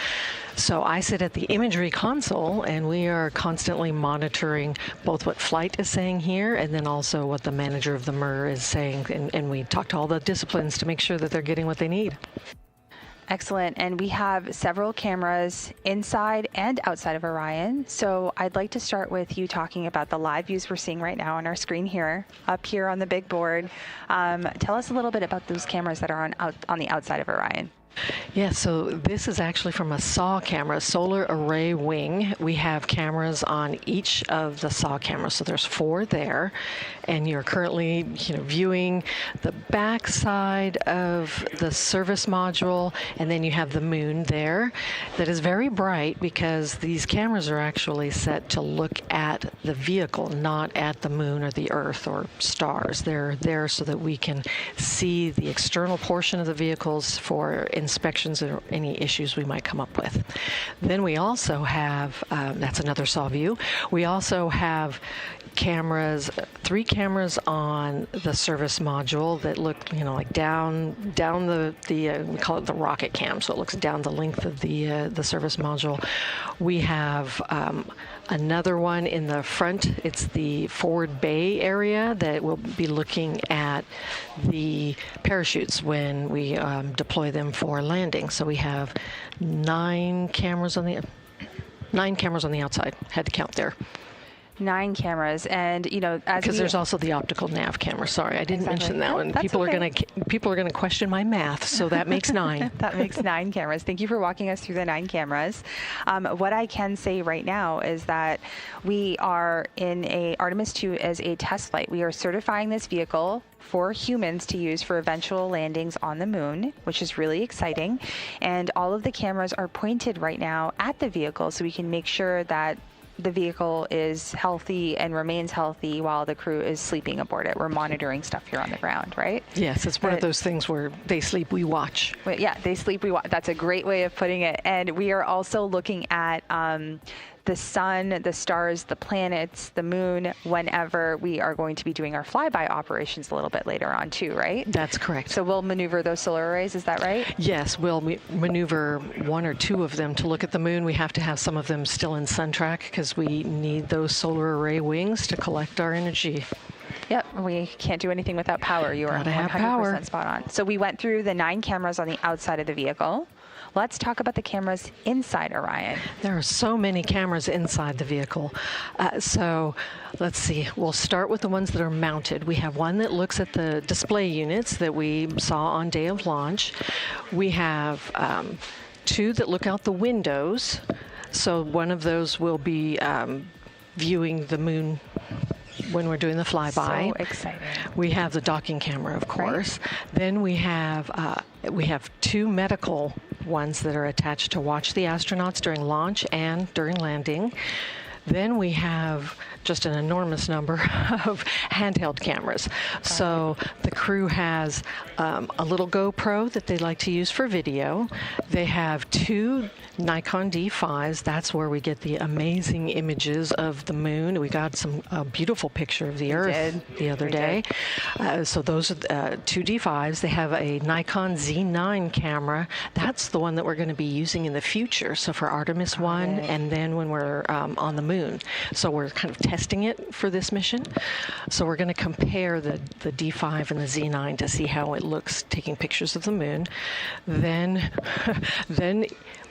So I sit at the imagery console, and we are constantly monitoring both what flight is saying here and then also what the manager of the MIR is saying. And we talk to all the disciplines to make sure that they're getting what they need. Excellent. And we have several cameras inside and outside of Orion. So I'd like to start with you talking about the live views we're seeing right now on our screen here, up here on the big board. Tell us a little bit about those cameras that are on the outside of Orion. Yeah, so this is actually from a SAW camera, Solar Array Wing. We have cameras on each of the SAW cameras, so there's 4 there, and you're currently, viewing the back side of the service module, and then you have the moon there. That is very bright because these cameras are actually set to look at the vehicle, not at the moon or the Earth or stars. They're there so that we can see the external portion of the vehicles for inspections or any issues we might come up with. Then we also have, that's another SAW view, we also have cameras, 3 cameras on the service module that look, like down the we call it the rocket cam, so it looks down the length of the service module. We have another one in the front. It's the forward bay area that will be looking at the parachutes when we deploy them for landing. So we have 9 cameras on the outside. Had to count there. 9 cameras, and because there's also the optical nav camera. Sorry, I didn't mention that one. People are gonna question my math, so that makes 9. That makes 9 cameras. Thank you for walking us through the 9 cameras. What I can say right now is that we are in a Artemis II as a test flight. We are certifying this vehicle for humans to use for eventual landings on the moon, which is really exciting. And all of the cameras are pointed right now at the vehicle, so we can make sure that the vehicle is healthy and remains healthy while the crew is sleeping aboard it. We're monitoring stuff here on the ground, right? Yes, it's one of those things where they sleep, we watch. Yeah, they sleep, we watch. That's a great way of putting it. And we are also looking at the sun, the stars, the planets, the moon, whenever we are going to be doing our flyby operations a little bit later on too, right? That's correct. So we'll maneuver those solar arrays, is that right? Yes, we'll maneuver 1 or 2 of them to look at the moon. We have to have some of them still in sun track because we need those solar array wings to collect our energy. Yep, we can't do anything without power. You are 100% spot on. So we went through the 9 cameras on the outside of the vehicle. Let's talk about the cameras inside Orion. There are so many cameras inside the vehicle. So let's see. We'll start with the ones that are mounted. We have one that looks at the display units that we saw on day of launch. We have 2 that look out the windows. So one of those will be viewing the moon when we're doing the flyby. So exciting. We have the docking camera, of course. Right. Then we have 2 medical ones that are attached to watch the astronauts during launch and during landing. Then we have just an enormous number of handheld cameras. So the crew has a little GoPro that they like to use for video. They have 2 Nikon D5s. That's where we get the amazing images of the moon. We got a beautiful picture of the Earth the other day. So those are 2 D5s. They have a Nikon Z9 camera. That's the one that we're going to be using in the future. So for Artemis 1 and then when we're on the moon. So we're kind of testing it for this mission. So we're going to compare the D5 and the Z9 to see how it looks taking pictures of the moon. Then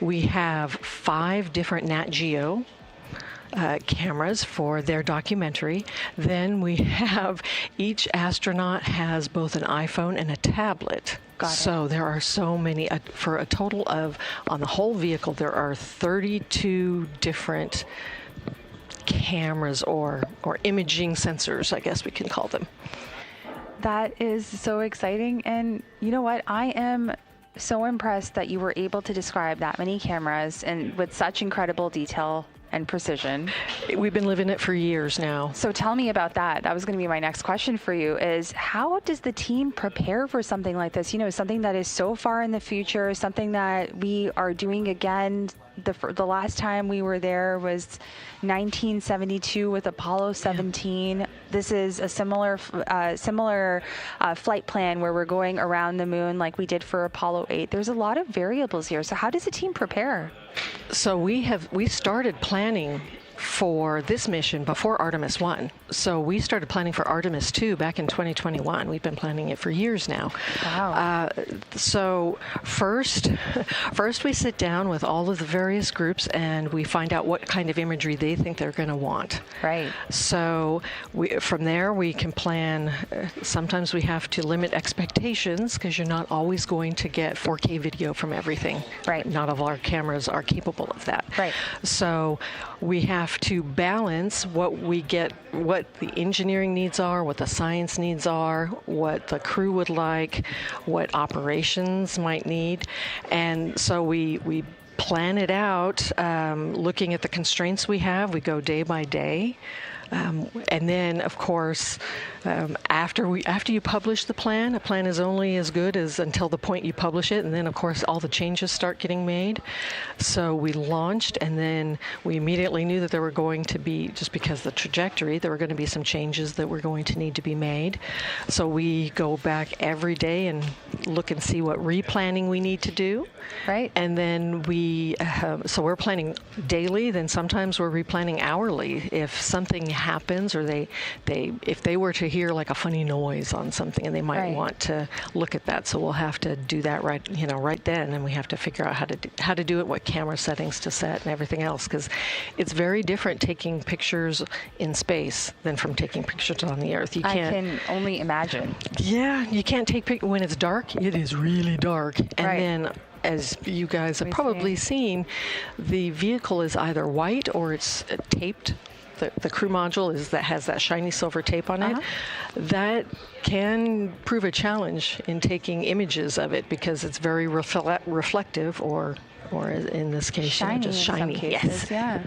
we have 5 different Nat Geo cameras for their documentary. Then we have each astronaut has both an iPhone and a tablet. So there are so many, for a total of, on the whole vehicle, there are 32 different cameras or imaging sensors, I guess we can call them. That is so exciting. And you know what? I am so impressed that you were able to describe that many cameras and with such incredible detail and precision. We've been living it for years now. So tell me about that. That was going to be my next question for you, is how does the team prepare for something like this? You know, something that is so far in the future, something that we are doing again. The last time we were there was 1972 with Apollo 17. This is a similar flight plan where we're going around the moon like we did for Apollo 8. There's a lot of variables here. So how does the team prepare? So we started planning for this mission before Artemis 1. So we started planning for Artemis 2 back in 2021. We've been planning it for years now. Wow. So first we sit down with all of the various groups and we find out what kind of imagery they think they're going to want. Right. So from there we can plan. Sometimes we have to limit expectations because you're not always going to get 4K video from everything. Right. Not all our cameras are capable of that. Right. So we have to balance what we get, what the engineering needs are, what the science needs are, what the crew would like, what operations might need. And so we plan it out, looking at the constraints we have. We go day by day. And then, of course, after you publish the plan, a plan is only as good as until the point you publish it. And then, of course, all the changes start getting made. So we launched, and then we immediately knew that there were going to be, just because of the trajectory, there were going to be some changes that were going to need to be made. So we go back every day and look and see what replanning we need to do. Right. And then so we're planning daily. Then sometimes we're replanning hourly. If something happens, or if they were to hear like a funny noise on something, and they might want to look at that, so we'll have to do that right then, and we have to figure out how to do it, what camera settings to set, and everything else, because it's very different taking pictures in space than from taking pictures on the Earth. I can only imagine. Yeah, you can't take pictures when it's dark. It is really dark, and then, as you guys have probably seen, the vehicle is either white or it's taped. The crew module has that shiny silver tape on it. That can prove a challenge in taking images of it because it's very reflective, or in this case, shiny, just shiny. In some cases, yeah.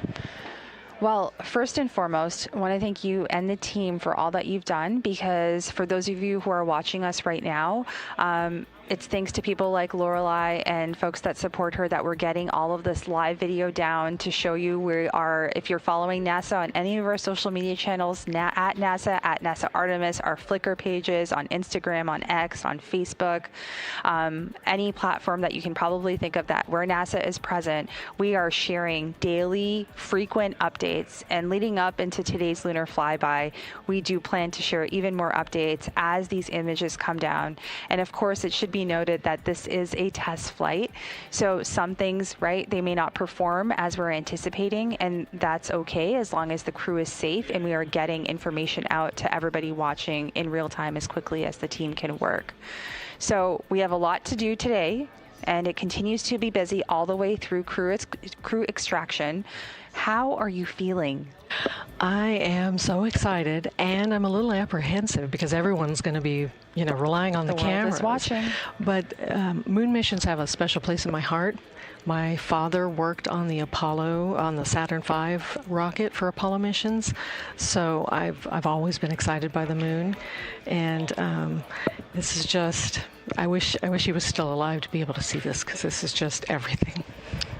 Well, first and foremost, I want to thank you and the team for all that you've done, because for those of you who are watching us right now, it's thanks to people like Lorelei and folks that support her that we're getting all of this live video down to show you. We are, if you're following NASA on any of our social media channels, at NASA Artemis, our Flickr pages, on Instagram, on X, on Facebook, any platform that you can probably think of that where NASA is present, we are sharing daily, frequent updates. And leading up into today's Lunar Flyby, we do plan to share even more updates as these images come down. And of course, it should be noted that this is a test flight, so some things, they may not perform as we're anticipating, and that's okay as long as the crew is safe and we are getting information out to everybody watching in real time as quickly as the team can work. So we have a lot to do today, and it continues to be busy all the way through crew extraction. How are you feeling? I am so excited, and I'm a little apprehensive because everyone's going to be, relying on the cameras. The world is watching. But moon missions have a special place in my heart. My father worked on the Saturn V rocket for Apollo missions, so I've always been excited by the moon, and this is just, I wish he was still alive to be able to see this, because this is just everything.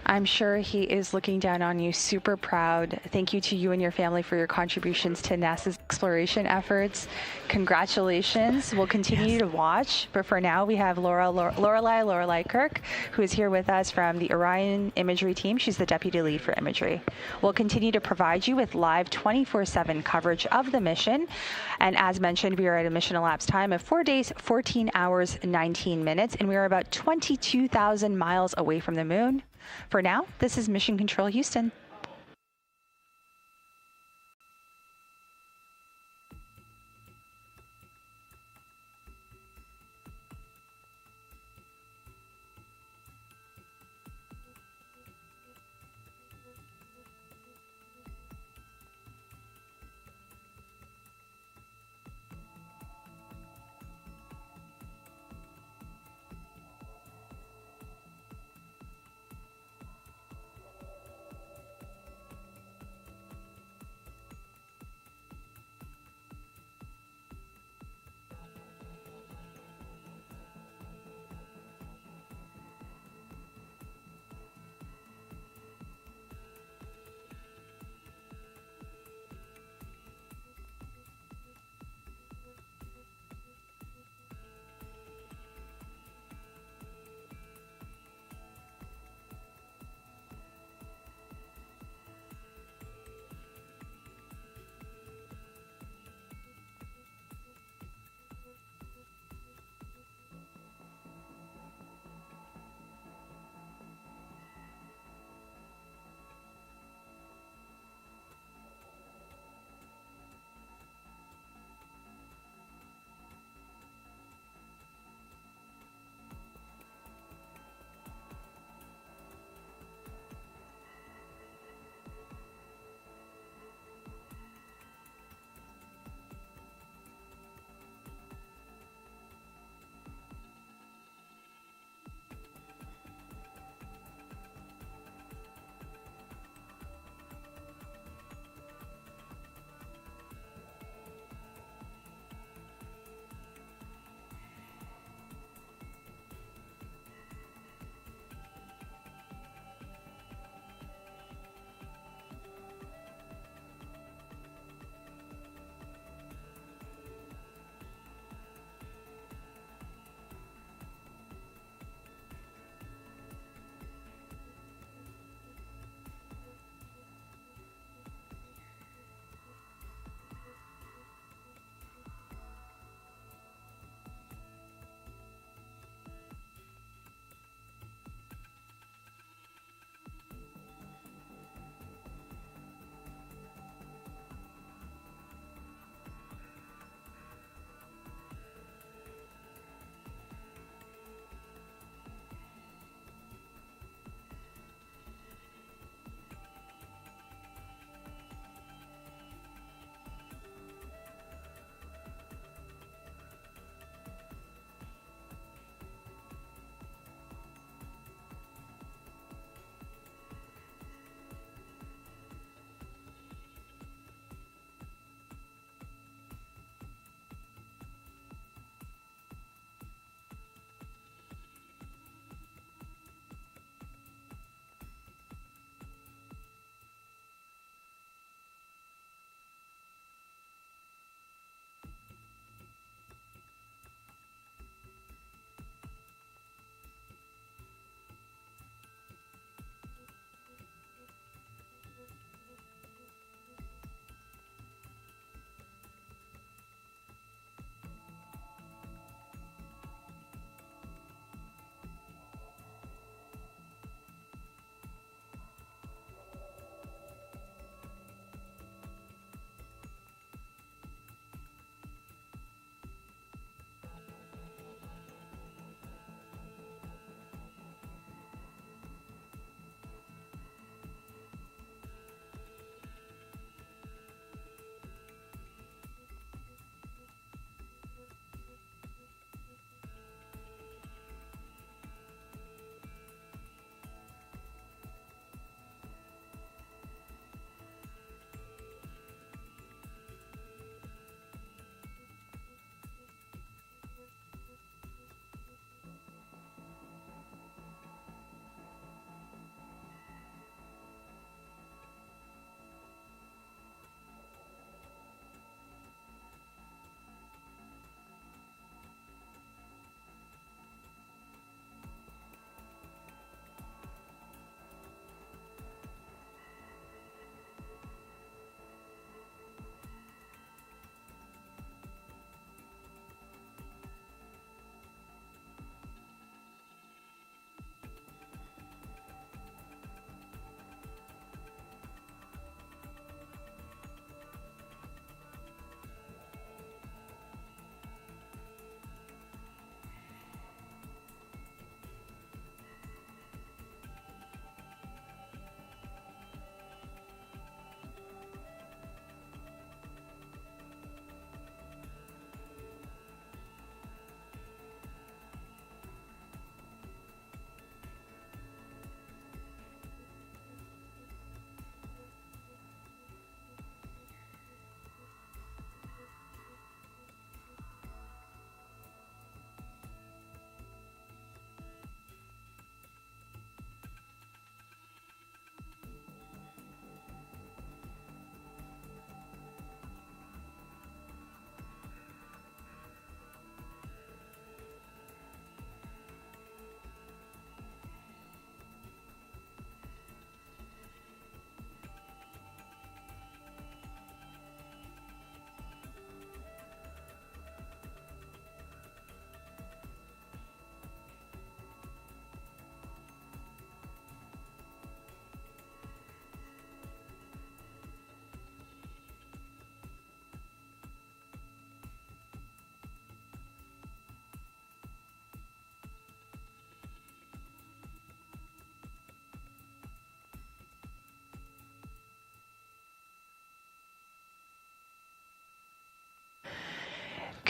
I'm sure he is looking down on you, super proud. Thank you to you and your family for your contributions to NASA's exploration efforts. Congratulations. We'll continue to watch, but for now we have Lorelei Kirk, who is here with us from the Orion Imagery team. She's the deputy lead for Imagery. We'll continue to provide you with live 24/7 coverage of the mission. And as mentioned, we are at a mission elapsed time of 4 days, 14 hours, 19 minutes, and we are about 22,000 miles away from the moon. For now, this is Mission Control Houston.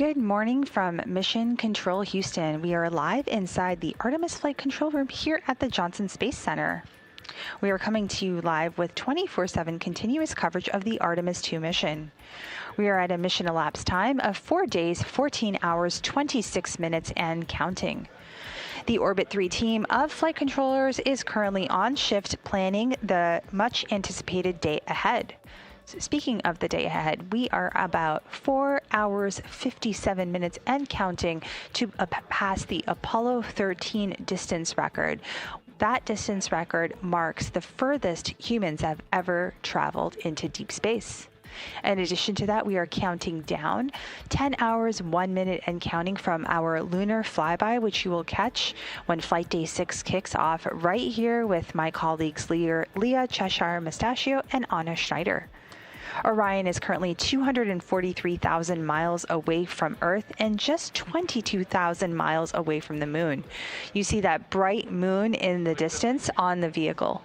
Good morning from Mission Control Houston. We are live inside the Artemis Flight Control Room here at the Johnson Space Center. We are coming to you live with 24/7 continuous coverage of the Artemis II mission. We are at a mission elapsed time of 4 days, 14 hours, 26 minutes, and counting. The Orbit 3 team of flight controllers is currently on shift planning the much anticipated day ahead. Speaking of the day ahead, we are about 4 hours, 57 minutes and counting to pass the Apollo 13 distance record. That distance record marks the furthest humans have ever traveled into deep space. In addition to that, we are counting down 10 hours, 1 minute and counting from our Lunar Flyby, which you will catch when Flight Day 6 kicks off right here with my colleagues Leah Cheshire Mustachio and Anna Schneider. Orion is currently 243,000 miles away from Earth and just 22,000 miles away from the moon. You see that bright moon in the distance on the vehicle.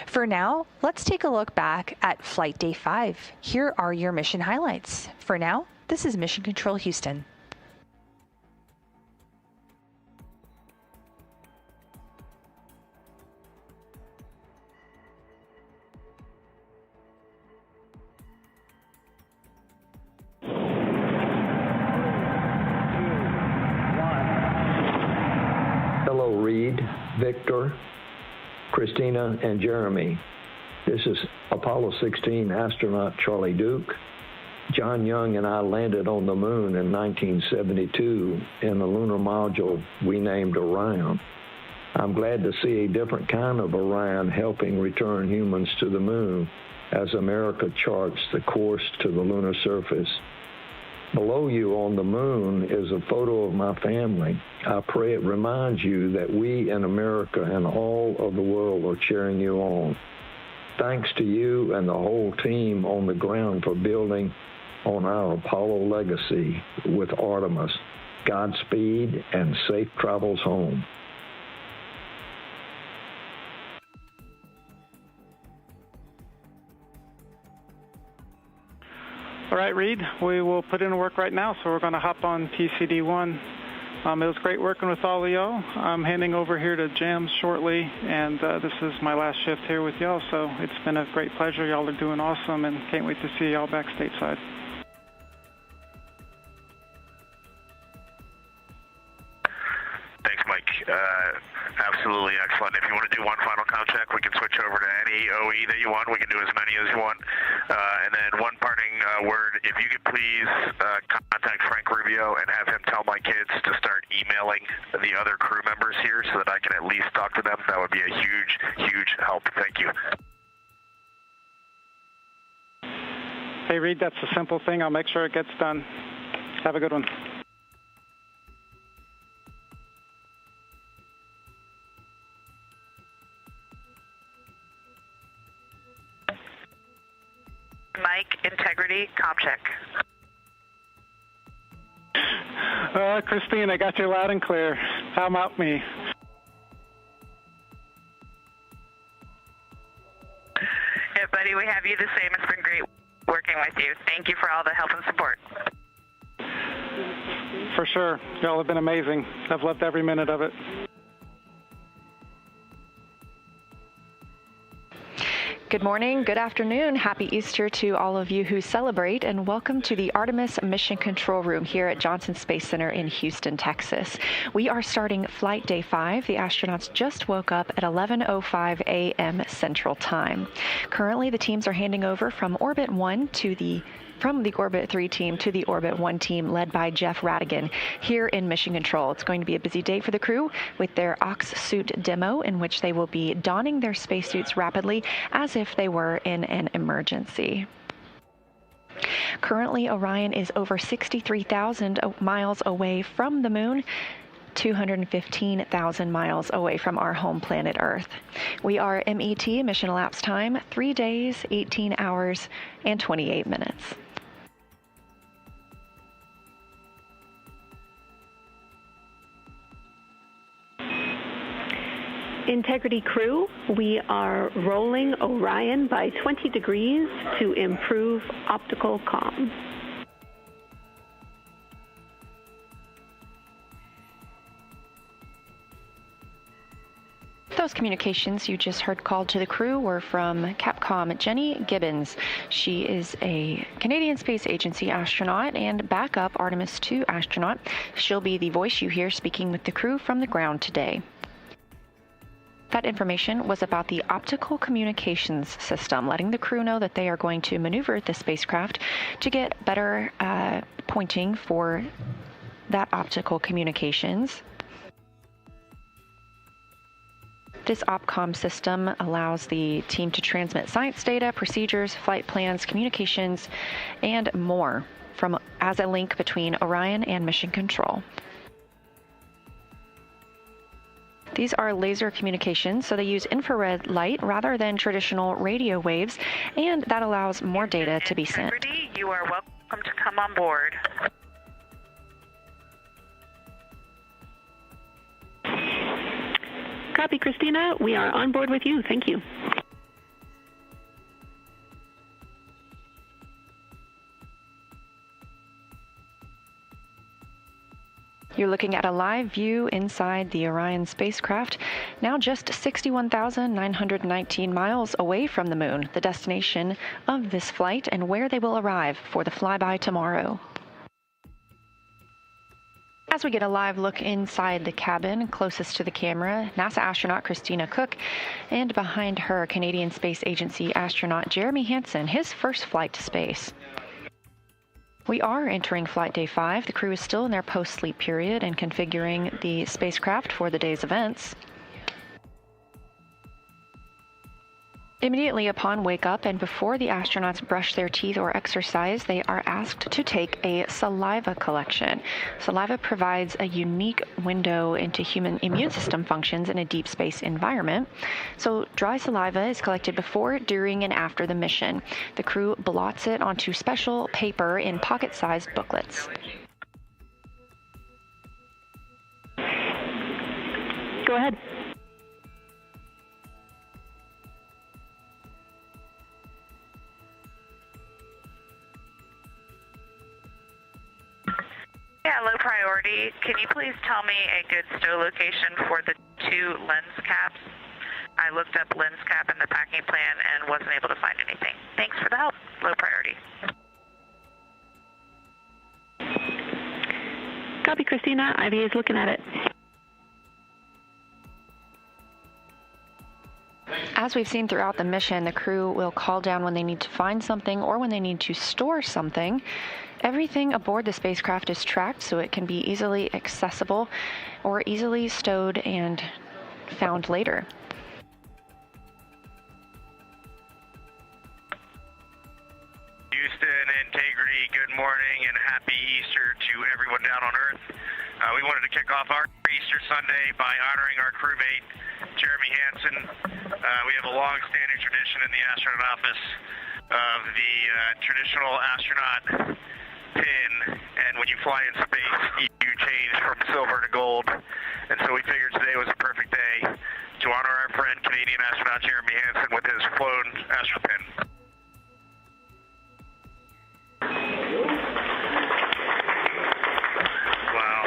For now, let's take a look back at Flight Day 5. Here are your mission highlights. For now, this is Mission Control Houston. Hello, Reed, Victor, Christina, and Jeremy. This is Apollo 16 astronaut Charlie Duke. John Young and I landed on the moon in 1972 in a lunar module we named Orion. I'm glad to see a different kind of Orion helping return humans to the moon as America charts the course to the lunar surface. Below you on the moon is a photo of my family. I pray it reminds you that we in America and all of the world are cheering you on. Thanks to you and the whole team on the ground for building on our Apollo legacy with Artemis. Godspeed and safe travels home. All right, Reed, we will put in work right now, so we're going to hop on PCD-1. It was great working with all of y'all. I'm handing over here to Jams shortly, and this is my last shift here with y'all, so it's been a great pleasure. Y'all are doing awesome, and can't wait to see y'all back stateside. Thanks, Mike. Absolutely excellent. If you want to do one final count check, we can switch over to any OE that you want. We can do as many as you want. And then one parting word, if you could please contact Frank Rubio and have him tell my kids to start emailing the other crew members here so that I can at least talk to them. That would be a huge, huge help. Thank you. Hey, Reed, that's a simple thing. I'll make sure it gets done. Have a good one. Mike, integrity, comp check. Christine, I got you loud and clear. How about me? Yeah, buddy, we have you the same. It's been great working with you. Thank you for all the help and support. For sure. Y'all have been amazing. I've loved every minute of it. Good morning, good afternoon, happy Easter to all of you who celebrate, and welcome to the Artemis Mission Control Room here at Johnson Space Center in Houston, Texas. We are starting Flight Day 5. The astronauts just woke up at 11:05 a.m. Central Time. Currently, the teams are handing over from Orbit 1 from the Orbit 3 team to the Orbit 1 team led by Jeff Radigan here in Mission Control. It's going to be a busy day for the crew with their Ox suit demo in which they will be donning their spacesuits rapidly as if they were in an emergency. Currently, Orion is over 63,000 miles away from the moon, 215,000 miles away from our home planet Earth. We are MET, mission elapsed time, 3 days, 18 hours, and 28 minutes. Integrity crew, we are rolling Orion by 20 degrees to improve optical comm. Those communications you just heard called to the crew were from Capcom Jenny Gibbons. She is a Canadian Space Agency astronaut and backup Artemis II astronaut. She'll be the voice you hear speaking with the crew from the ground today. That information was about the optical communications system, letting the crew know that they are going to maneuver the spacecraft to get better pointing for that optical communications. This OPCOM system allows the team to transmit science data, procedures, flight plans, communications, and more as a link between Orion and Mission Control. These are laser communications, so they use infrared light rather than traditional radio waves, and that allows more data to be sent. You are welcome to come on board. Copy, Christina. We are on board with you. Thank you. You're looking at a live view inside the Orion spacecraft, now just 61,919 miles away from the moon, the destination of this flight and where they will arrive for the flyby tomorrow. As we get a live look inside the cabin closest to the camera, NASA astronaut Christina Cook, and behind her, Canadian Space Agency astronaut Jeremy Hansen, his first flight to space. We are entering Flight Day 5. The crew is still in their post-sleep period and configuring the spacecraft for the day's events. Immediately upon wake up and before the astronauts brush their teeth or exercise, they are asked to take a saliva collection. Saliva provides a unique window into human immune system functions in a deep space environment. So dry saliva is collected before, during, and after the mission. The crew blots it onto special paper in pocket-sized booklets. Go ahead. Yeah, low priority. Can you please tell me a good stow location for the 2 lens caps? I looked up lens cap in the packing plan and wasn't able to find anything. Thanks for the help. Low priority. Copy, Christina. IVA is looking at it. As we've seen throughout the mission, the crew will call down when they need to find something or when they need to store something. Everything aboard the spacecraft is tracked so it can be easily accessible or easily stowed and found later. Houston, Integrity, good morning and happy Easter to everyone down on Earth. We wanted to kick off our Easter Sunday by honoring our crewmate, Jeremy Hansen. We have a long-standing tradition in the astronaut office of the traditional astronaut pin, and when you fly in space, you change from silver to gold. And so we figured today was a perfect day to honor our friend, Canadian astronaut Jeremy Hansen, with his flown astro pin. Wow,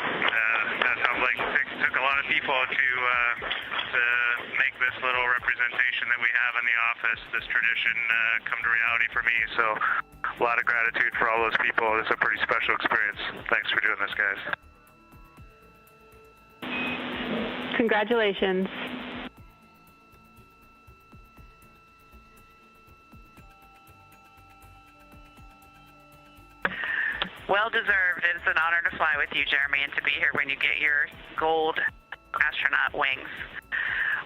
that sounds like it took a lot of people to make this little representation that we have in the office, this tradition, come to reality for me. So a lot of gratitude for all those people. It's a pretty special experience. Thanks for doing this, guys. Congratulations. Well deserved. It's an honor to fly with you, Jeremy, and to be here when you get your gold astronaut wings.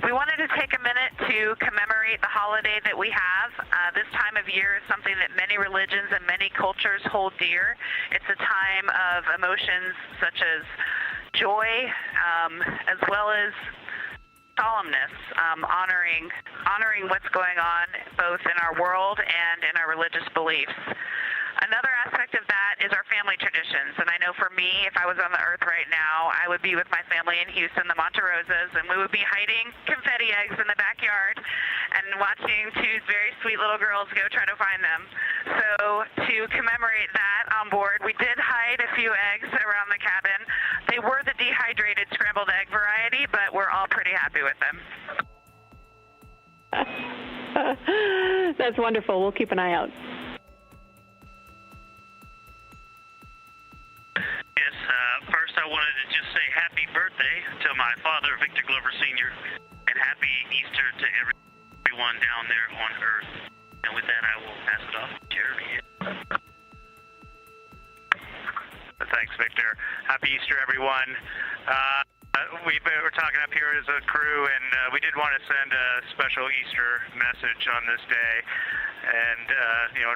We wanted to take a minute to commemorate the holiday that we have. This time of year is something that many religions and many cultures hold dear. It's a time of emotions such as joy, as well as solemnness, honoring what's going on both in our world and in our religious beliefs. Another aspect of that is our family traditions, and I know for me, if I was on the Earth right now, I would be with my family in Houston, the Monte Rosas, and we would be hiding confetti eggs in the backyard and watching 2 very sweet little girls go try to find them. So to commemorate that on board, we did hide a few eggs around the cabin. They were the dehydrated scrambled egg variety, but we're all pretty happy with them. That's wonderful. We'll keep an eye out. Yes, first I wanted to just say happy birthday to my father, Victor Glover Sr., and happy Easter to everyone down there on Earth. And with that, I will pass it off to Jeremy. Thanks, Victor. Happy Easter, everyone. We're talking up here as a crew, and we did want to send a special Easter message on this day. And,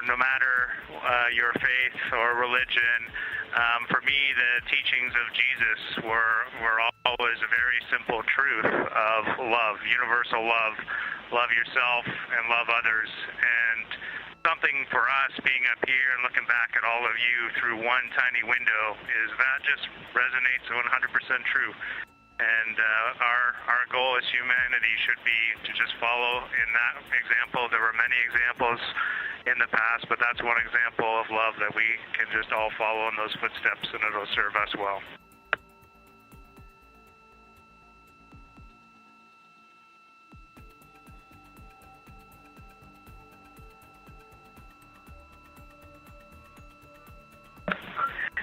no matter your faith or religion, for me, the teachings of Jesus were always a very simple truth of love, universal love. Love yourself and love others. And something for us being up here and looking back at all of you through one tiny window is that just resonates 100% true. And our goal as humanity should be to just follow in that example. There were many examples in the past, but that's one example of love that we can just all follow in those footsteps, and it'll serve us well.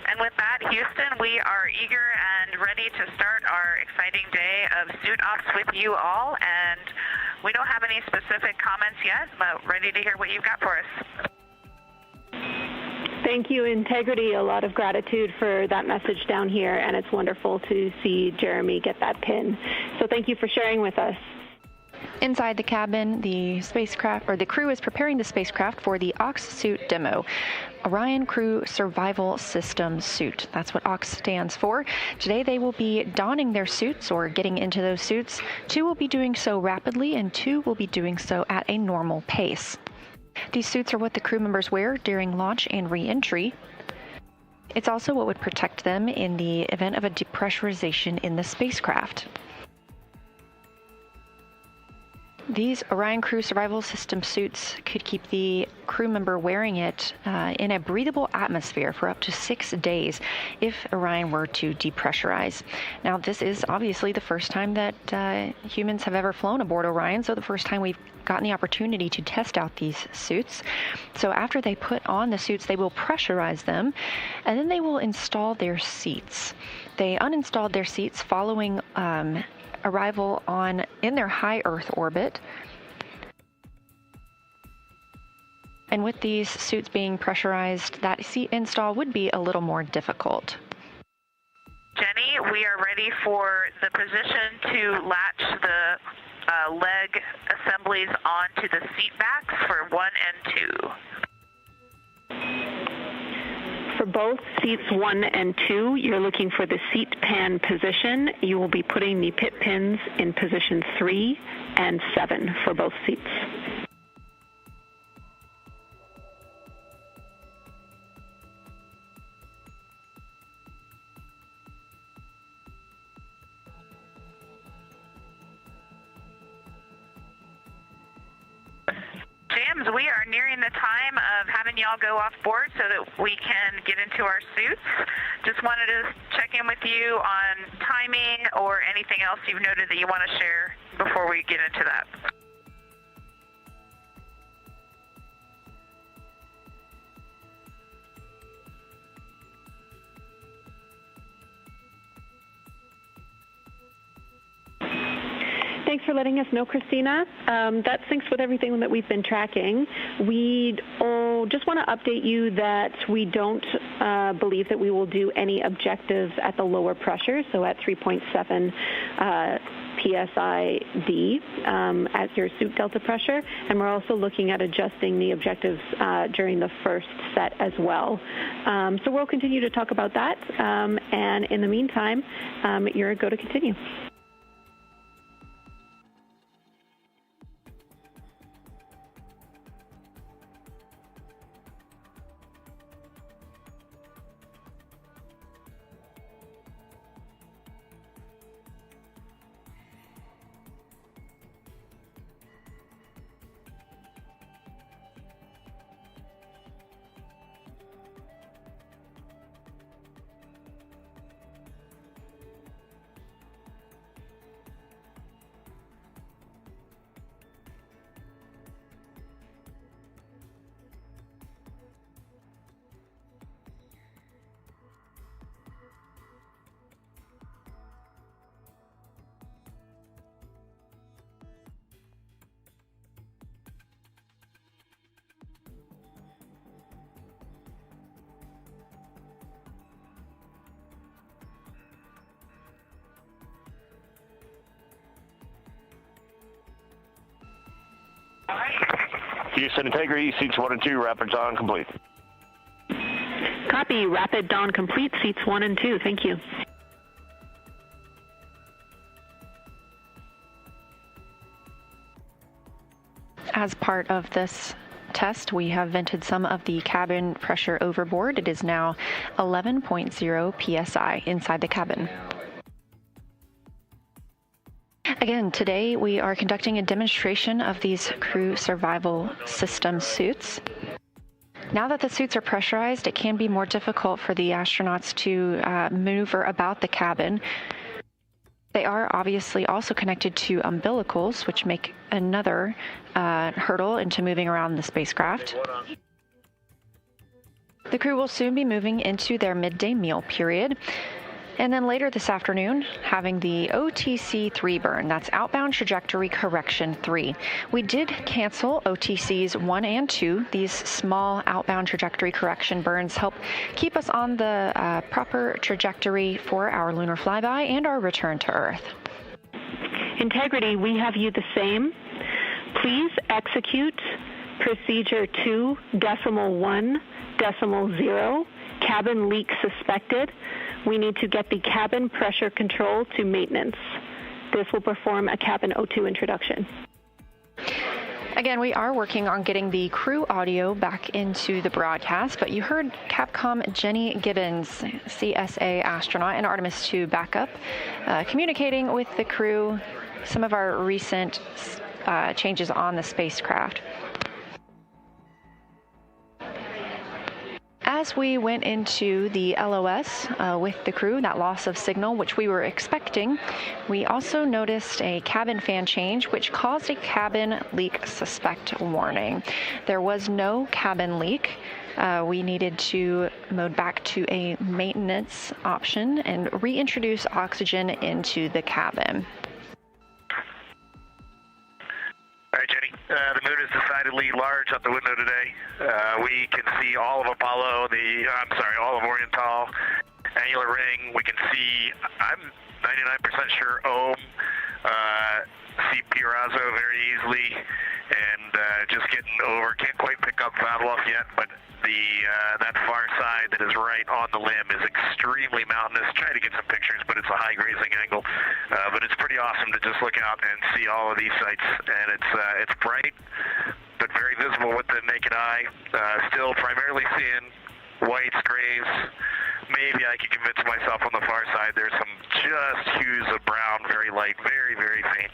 And with that, Houston, we are eager and ready to start our exciting day of suit ops with you all. And we don't have any specific comments yet, but ready to hear what you've got for us. Thank you, Integrity. A lot of gratitude for that message down here, and it's wonderful to see Jeremy get that pin. So thank you for sharing with us. Inside the cabin, the crew is preparing the spacecraft for the OX suit demo. Orion Crew Survival System Suit. That's what OX stands for. Today they will be donning their suits or getting into those suits. 2 will be doing so rapidly and 2 will be doing so at a normal pace. These suits are what the crew members wear during launch and re-entry. It's also what would protect them in the event of a depressurization in the spacecraft. These Orion Crew Survival System suits could keep the crew member wearing it in a breathable atmosphere for up to 6 days if Orion were to depressurize. Now, this is obviously the first time that humans have ever flown aboard Orion, so the first time we've gotten the opportunity to test out these suits. So after they put on the suits, they will pressurize them, and then they will install their seats. They uninstalled their seats following arrival in their high Earth orbit. And with these suits being pressurized, that seat install would be a little more difficult. Jenny, we are ready for the position to latch the leg assemblies onto the seat backs for 1 and 2. For both seats 1 and 2, you're looking for the seat pan position. You will be putting the pit pins in position 3 and 7 for both seats. Jams, we are nearing the time of having y'all go off board so that we can get into our suits. Just wanted to check in with you on timing or anything else you've noted that you want to share before we get into that. Thanks for letting us know, Christina. That syncs with everything that we've been tracking. We just want to update you that we don't believe that we will do any objectives at the lower pressure, so at 3.7 PSID at your suit delta pressure. And we're also looking at adjusting the objectives during the first set as well. So we'll continue to talk about that. And in the meantime, you're a go to continue. Houston, Integrity, seats 1 and 2, rapid on complete. Copy. Rapid dawn complete. Seats 1 and 2. Thank you. As part of this test, we have vented some of the cabin pressure overboard. It is now 11.0 psi inside the cabin. Again, today we are conducting a demonstration of these crew survival system suits. Now that the suits are pressurized, it can be more difficult for the astronauts to maneuver about the cabin. They are obviously also connected to umbilicals, which make another hurdle into moving around the spacecraft. The crew will soon be moving into their midday meal period. And then later this afternoon, having the OTC 3 burn, that's outbound trajectory correction 3. We did cancel OTCs 1 and 2. These small outbound trajectory correction burns help keep us on the proper trajectory for our lunar flyby and our return to Earth. Integrity, we have you the same. Please execute procedure 2.1.0, cabin leak suspected. We need to get the cabin pressure control to maintenance. This will perform a cabin O2 introduction. Again, we are working on getting the crew audio back into the broadcast, but you heard Capcom Jenny Gibbons, CSA astronaut and Artemis II backup, communicating with the crew some of our recent changes on the spacecraft. As we went into the LOS with the crew, that loss of signal, which we were expecting, we also noticed a cabin fan change, which caused a cabin leak suspect warning. There was no cabin leak. We needed to mode back to a maintenance option and reintroduce oxygen into the cabin. All right, Jenny. The moon is decidedly large out the window today. We can see all of Apollo, all of Orion, annular ring. We can see, I'm 99% sure, Ohm, see Pirazo very easily, and just getting over. Can't quite pick up Vavilov yet, but that far side that is right on the limb is extremely mountainous. Try to get some pictures, but it's a high grazing angle. But it's pretty awesome to just look out and see all of these sites, and it's bright, but very visible with the naked eye. Still primarily seeing whites, grays. Maybe I can convince myself on the far side there's some just hues of brown, very light, very, very faint.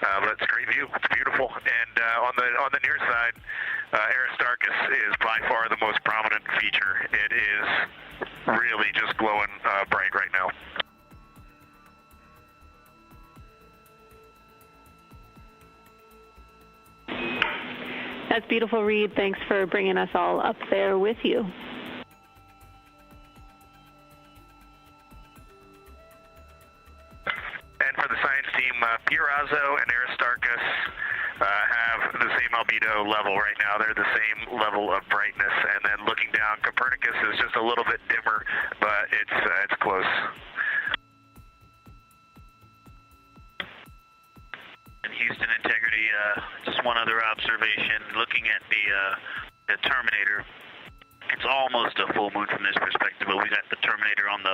But it's a great view. It's beautiful. And on the near side, Aristarchus is by far the most prominent feature. It is really just glowing bright right now. That's beautiful, Reed. Thanks for bringing us all up there with you. And for the science team, Pirazo and Aristarchus have the same albedo level right now. They're the same level of brightness. And then looking down, Copernicus is just a little bit dimmer, but it's close. And Houston, Integrity, just one other observation. Looking at the Terminator, it's almost a full moon from this perspective, but we got the Terminator on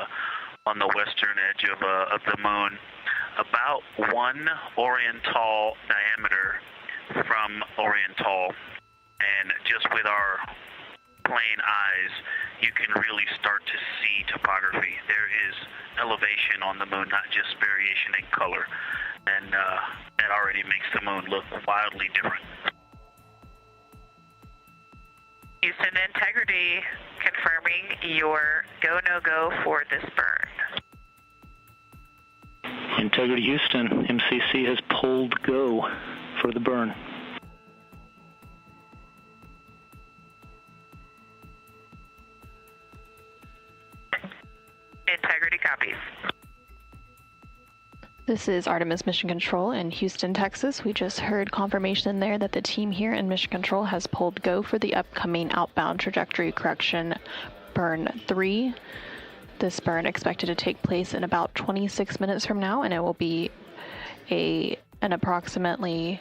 the western edge of the moon, about 1 Oriental diameter from Oriental, and just with our plain eyes, you can really start to see topography. There is elevation on the moon, not just variation in color, and that already makes the moon look wildly different. Houston, Integrity confirming your go-no-go for this burn. Integrity Houston, MCC has pulled go for the burn. Integrity copies. This is Artemis Mission Control in Houston, Texas. We just heard confirmation there that the team here in Mission Control has pulled go for the upcoming outbound trajectory correction burn 3. This burn expected to take place in about 26 minutes from now, and it will be an approximately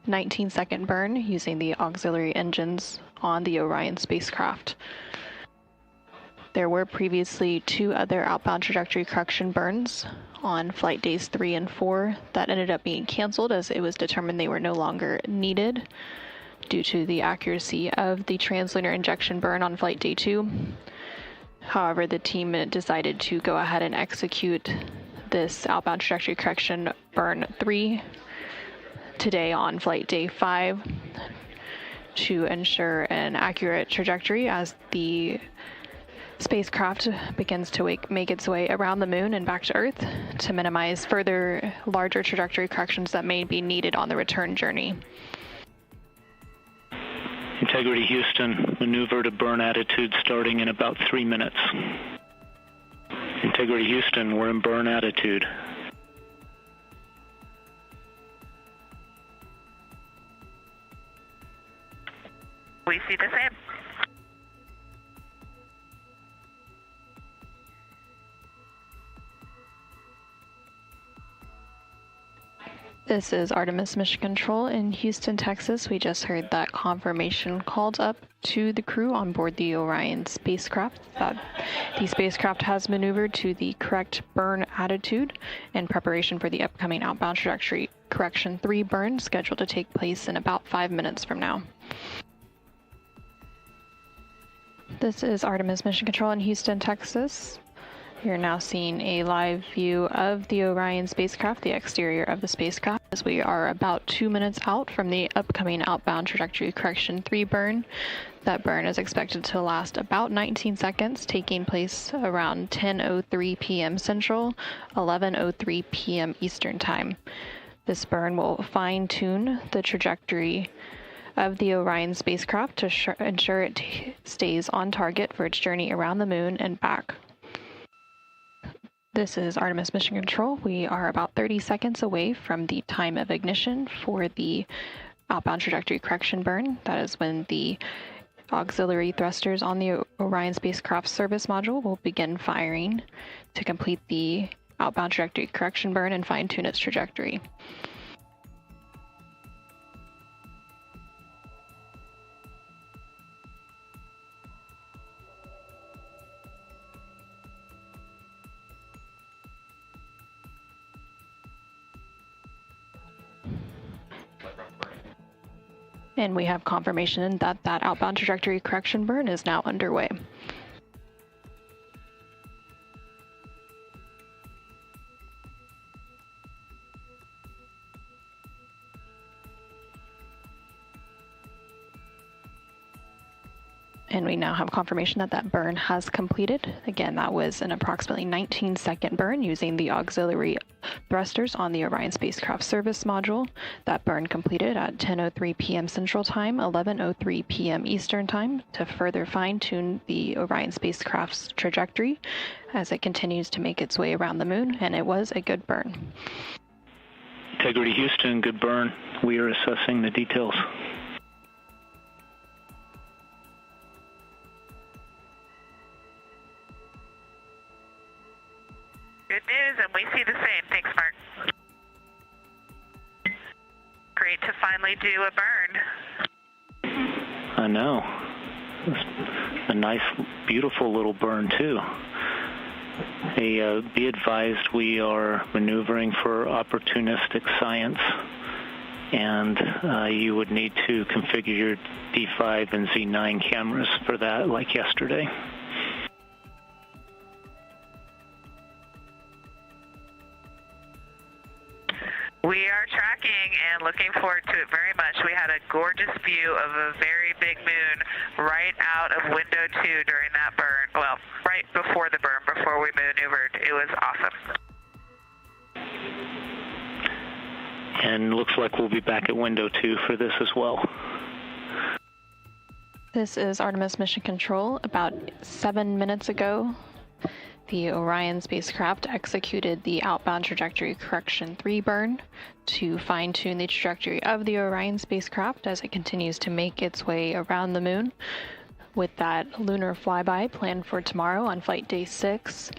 19-second burn using the auxiliary engines on the Orion spacecraft. There were previously 2 other outbound trajectory correction burns on flight days 3 and 4 that ended up being canceled as it was determined they were no longer needed due to the accuracy of the translunar injection burn on flight day 2. However, the team decided to go ahead and execute this outbound trajectory correction burn 3 today on flight day 5 to ensure an accurate trajectory as the spacecraft begins to make its way around the moon and back to Earth to minimize further larger trajectory corrections that may be needed on the return journey. Integrity Houston, maneuver to burn attitude starting in about 3 minutes. Integrity Houston, we're in burn attitude. We see the same. This is Artemis Mission Control in Houston, Texas. We just heard that confirmation called up to the crew on board the Orion spacecraft that the spacecraft has maneuvered to the correct burn attitude in preparation for the upcoming outbound trajectory correction 3 burn scheduled to take place in about 5 minutes from now. This is Artemis Mission Control in Houston, Texas. You're now seeing a live view of the Orion spacecraft, the exterior of the spacecraft, as we are about 2 minutes out from the upcoming outbound trajectory correction 3 burn. That burn is expected to last about 19 seconds, taking place around 10:03 p.m. Central, 11:03 p.m. Eastern Time. This burn will fine-tune the trajectory of the Orion spacecraft to ensure it stays on target for its journey around the moon and back. This is Artemis Mission Control. We are about 30 seconds away from the time of ignition for the outbound trajectory correction burn. That is when the auxiliary thrusters on the Orion spacecraft service module will begin firing to complete the outbound trajectory correction burn and fine-tune its trajectory. And we have confirmation that that outbound trajectory correction burn is now underway. And we now have confirmation that that burn has completed. Again, that was an approximately 19-second burn using the auxiliary thrusters on the Orion spacecraft service module. That burn completed at 10:03 p.m. Central Time, 11:03 p.m. Eastern Time to further fine-tune the Orion spacecraft's trajectory as it continues to make its way around the moon, and it was a good burn. Integrity Houston, good burn. We are assessing the details. Good news, and we see the same. Thanks, Mark. Great to finally do a burn. I know. A nice, beautiful little burn, too. Be advised we are maneuvering for opportunistic science, and you would need to configure your D5 and Z9 cameras for that, like yesterday. We are tracking and looking forward to it very much. We had a gorgeous view of a very big moon right out of window 2 during that burn. Well, right before the burn, before we maneuvered. It was awesome. And looks like we'll be back at window 2 for this as well. This is Artemis Mission Control. About 7 minutes ago, the Orion spacecraft executed the outbound trajectory correction 3 burn to fine-tune the trajectory of the Orion spacecraft as it continues to make its way around the moon, with that lunar flyby planned for tomorrow on flight day 6.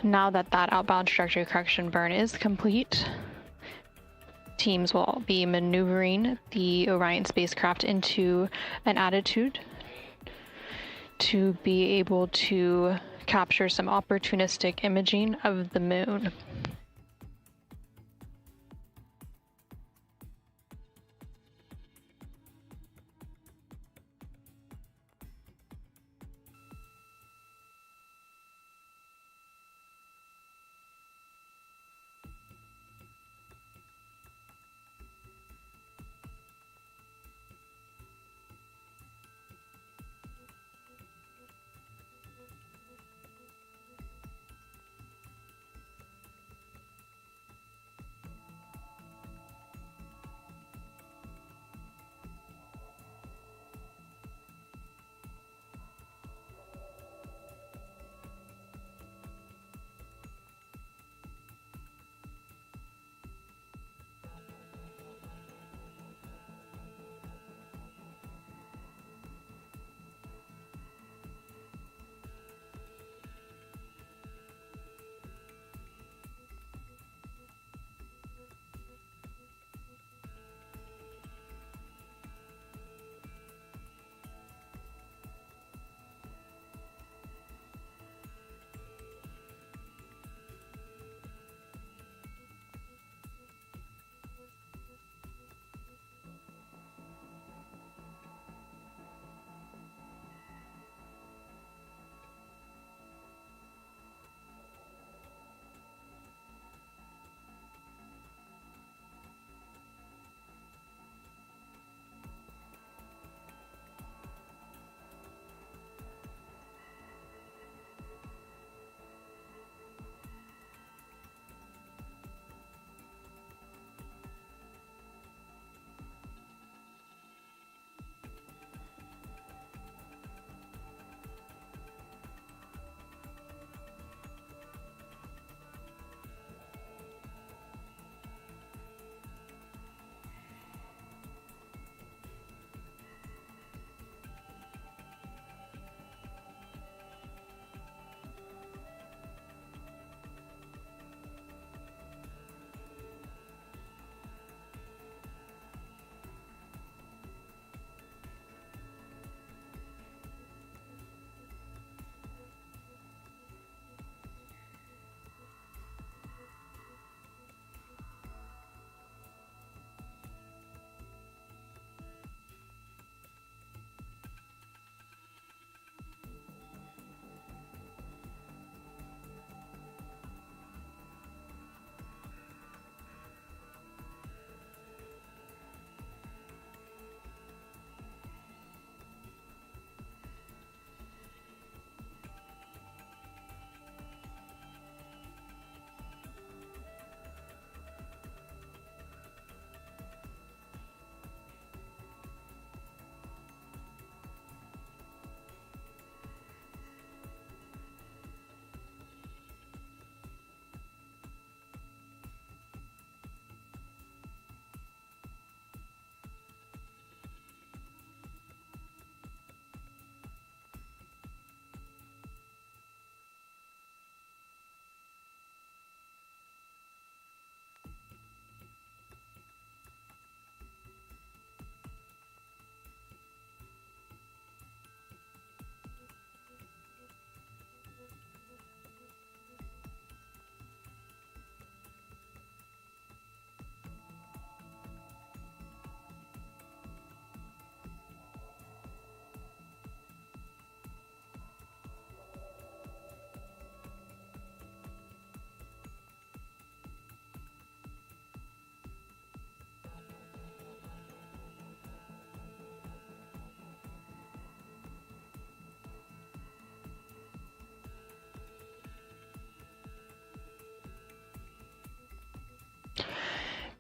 Now that that outbound trajectory correction burn is complete, teams will be maneuvering the Orion spacecraft into an attitude to be able to capture some opportunistic imaging of the moon.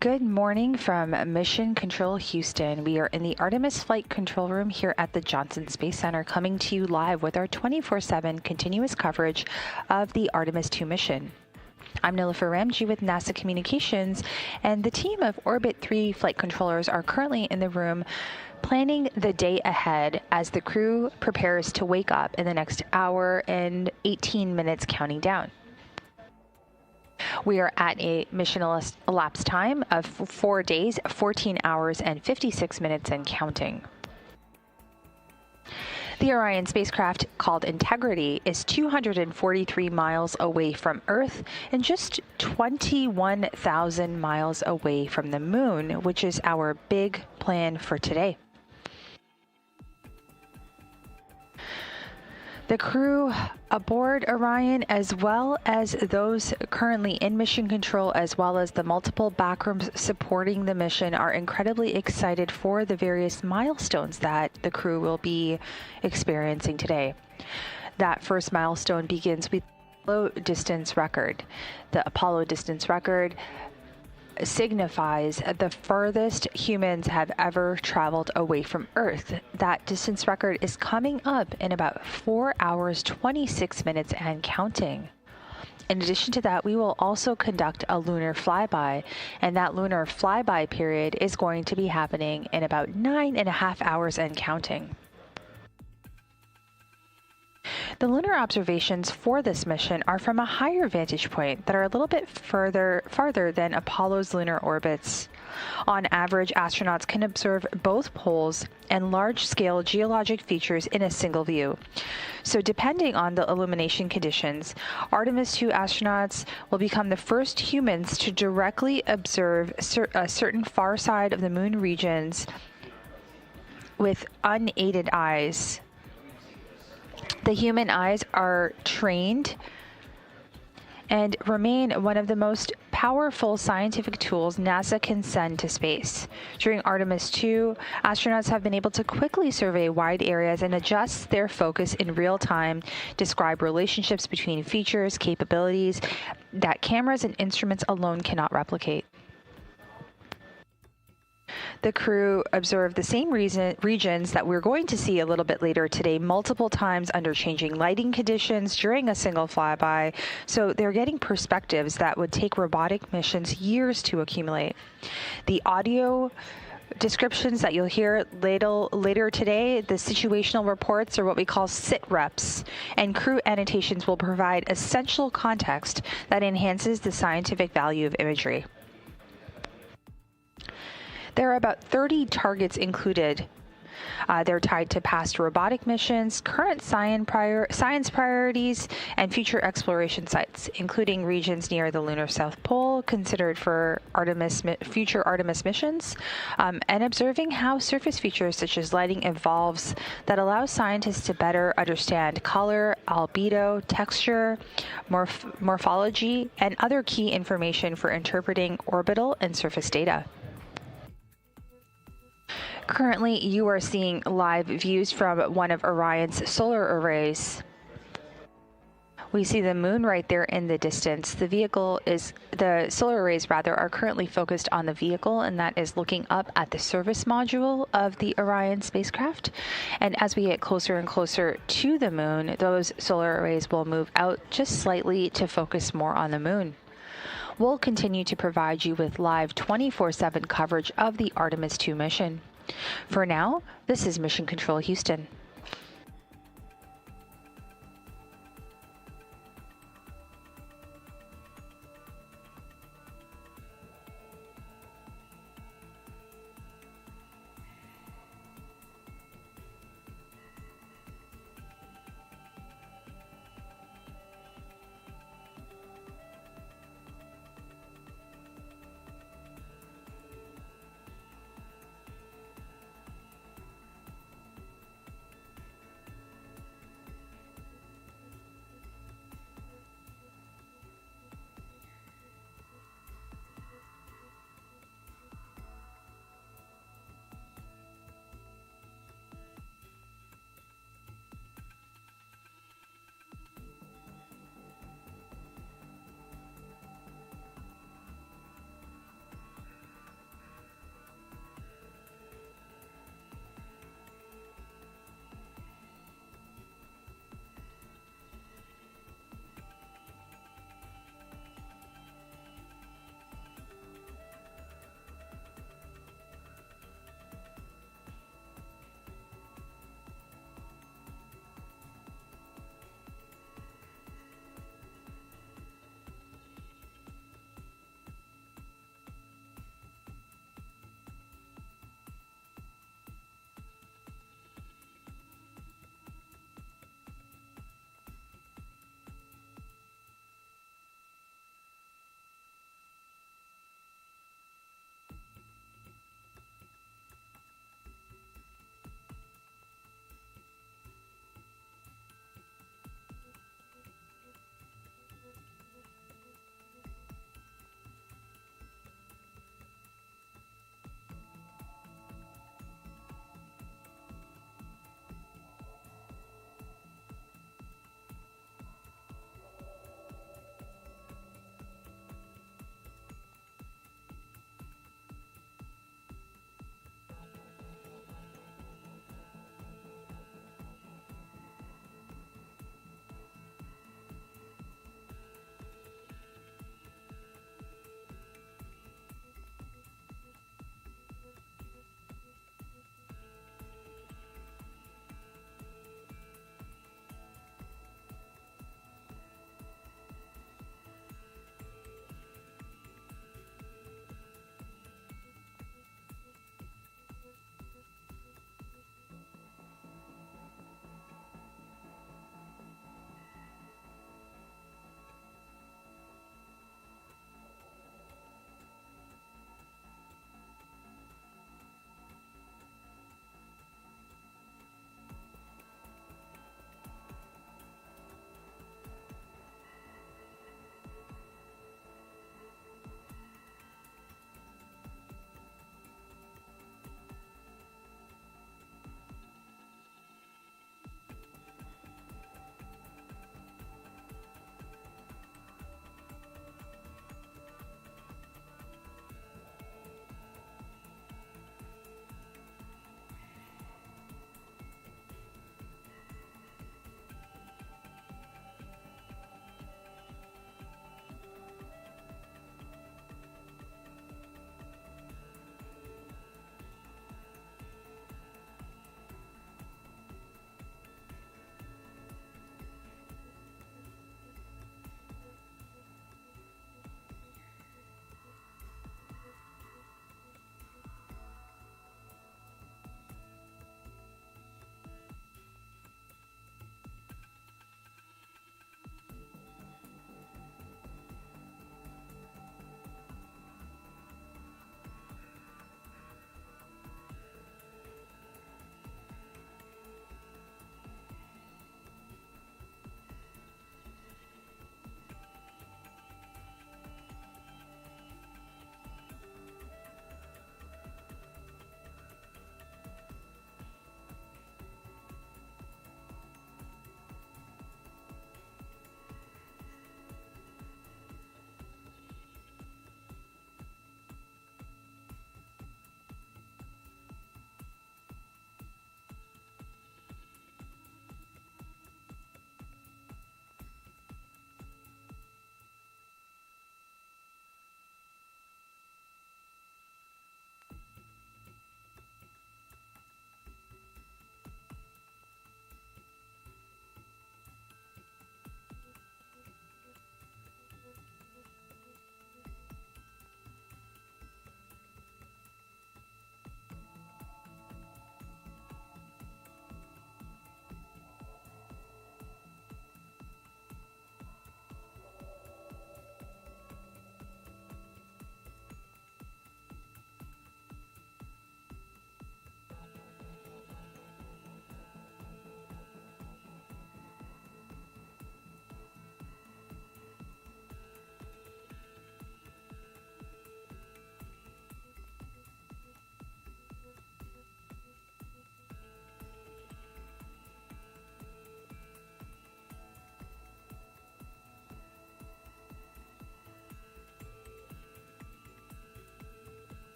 Good morning from Mission Control Houston. We are in the Artemis Flight Control Room here at the Johnson Space Center, coming to you live with our 24/7 continuous coverage of the Artemis II mission. I'm Nilofer Ramji with NASA Communications, and the team of Orbit 3 flight controllers are currently in the room planning the day ahead as the crew prepares to wake up in the next hour and 18 minutes counting down. We are at a mission elapsed time of 4 days, 14 hours, and 56 minutes and counting. The Orion spacecraft, called Integrity, is 243 miles away from Earth and just 21,000 miles away from the Moon, which is our big plan for today. The crew aboard Orion, as well as those currently in mission control, as well as the multiple backrooms supporting the mission, are incredibly excited for the various milestones that the crew will be experiencing today. That first milestone begins with the Apollo distance record. The Apollo distance record signifies the furthest humans have ever traveled away from Earth. That distance record is coming up in about 4 hours, 26 minutes and counting. In addition to that, we will also conduct a lunar flyby, and that lunar flyby period is going to be happening in about 9.5 hours and counting. The lunar observations for this mission are from a higher vantage point that are a little bit farther than Apollo's lunar orbits. On average, astronauts can observe both poles and large-scale geologic features in a single view. So depending on the illumination conditions, Artemis II astronauts will become the first humans to directly observe a certain far side of the moon regions with unaided eyes. The human eyes are trained and remain one of the most powerful scientific tools NASA can send to space. During Artemis II, astronauts have been able to quickly survey wide areas and adjust their focus in real time, describe relationships between features, capabilities that cameras and instruments alone cannot replicate. The crew observed the same regions that we're going to see a little bit later today multiple times under changing lighting conditions during a single flyby, so they're getting perspectives that would take robotic missions years to accumulate. The audio descriptions that you'll hear later today, the situational reports, are what we call sit reps, and crew annotations will provide essential context that enhances the scientific value of imagery. There are about 30 targets included. They're tied to past robotic missions, current science priorities, and future exploration sites, including regions near the lunar South Pole considered for future Artemis missions, and observing how surface features such as lighting evolves that allows scientists to better understand color, albedo, texture, morphology, and other key information for interpreting orbital and surface data. Currently, you are seeing live views from one of Orion's solar arrays. We see the moon right there in the distance. The solar arrays are currently focused on the vehicle, and that is looking up at the service module of the Orion spacecraft. And as we get closer and closer to the moon, those solar arrays will move out just slightly to focus more on the moon. We'll continue to provide you with live 24/7 coverage of the Artemis II mission. For now, this is Mission Control Houston.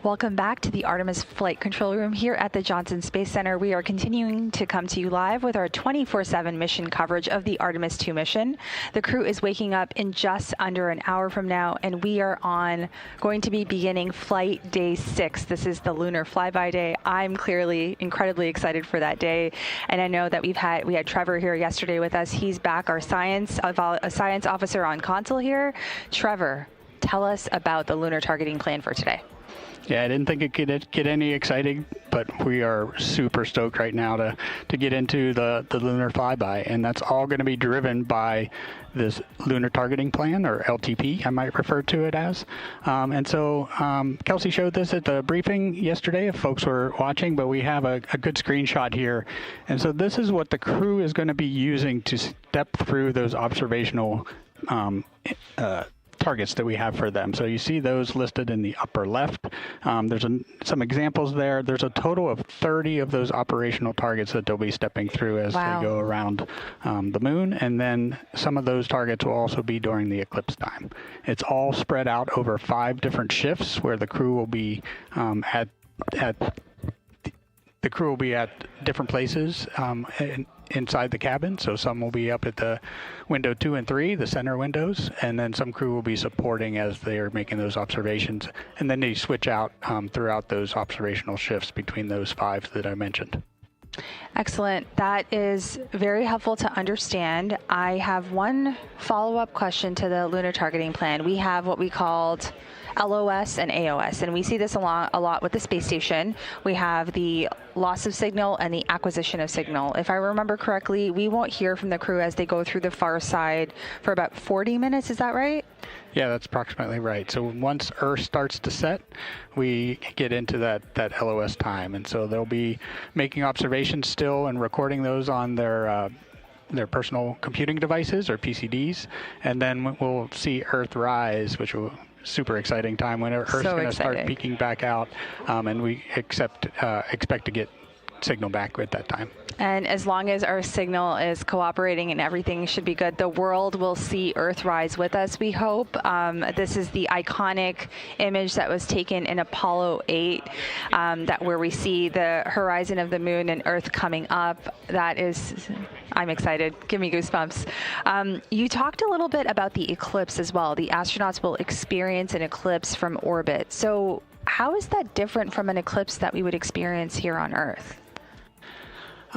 Welcome back to the Artemis Flight Control Room here at the Johnson Space Center. We are continuing to come to you live with our 24/7 mission coverage of the Artemis II mission. The crew is waking up in just under an hour from now, and we are going to be beginning flight day 6. This is the Lunar Flyby day. I'm clearly incredibly excited for that day, and I know that we had Trevor here yesterday with us. He's back, our science officer on console here. Trevor, tell us about the lunar targeting plan for today. Yeah, I didn't think it could get any exciting, but we are super stoked right now to get into the lunar flyby, and that's all going to be driven by this lunar targeting plan, or LTP, I might refer to it as. And so Kelsey showed this at the briefing yesterday, if folks were watching, but we have a good screenshot here. And so this is what the crew is going to be using to step through those observational targets that we have for them. So you see those listed in the upper left. There's some examples there. There's a total of 30 of those operational targets that they'll be stepping through as they go around the moon. And then some of those targets will also be during the eclipse time. It's all spread out over 5 different shifts where the crew will be at different places inside the cabin. So some will be up at the window 2 and 3, the center windows, and then some crew will be supporting as they are making those observations. And then they switch out throughout those observational shifts between those 5 that I mentioned. Excellent. That is very helpful to understand. I have one follow-up question to the lunar targeting plan. We have what we called LOS and AOS, and we see this a lot with the space station. We have the loss of signal and the acquisition of signal. If I remember correctly, we won't hear from the crew as they go through the far side for about 40 minutes. Is that right? Yeah, that's approximately right. So once Earth starts to set, we get into that LOS time. And so they'll be making observations still and recording those on their personal computing devices, or PCDs. And then we'll see Earth rise, which will super exciting time when Earth's going to start peeking back out, and we expect to get signal back at that time. And as long as our signal is cooperating and everything should be good, the world will see Earth rise with us, we hope. This is the iconic image that was taken in Apollo 8, where we see the horizon of the moon and Earth coming up. I'm excited. Give me goosebumps. You talked a little bit about the eclipse as well. The astronauts will experience an eclipse from orbit. So how is that different from an eclipse that we would experience here on Earth?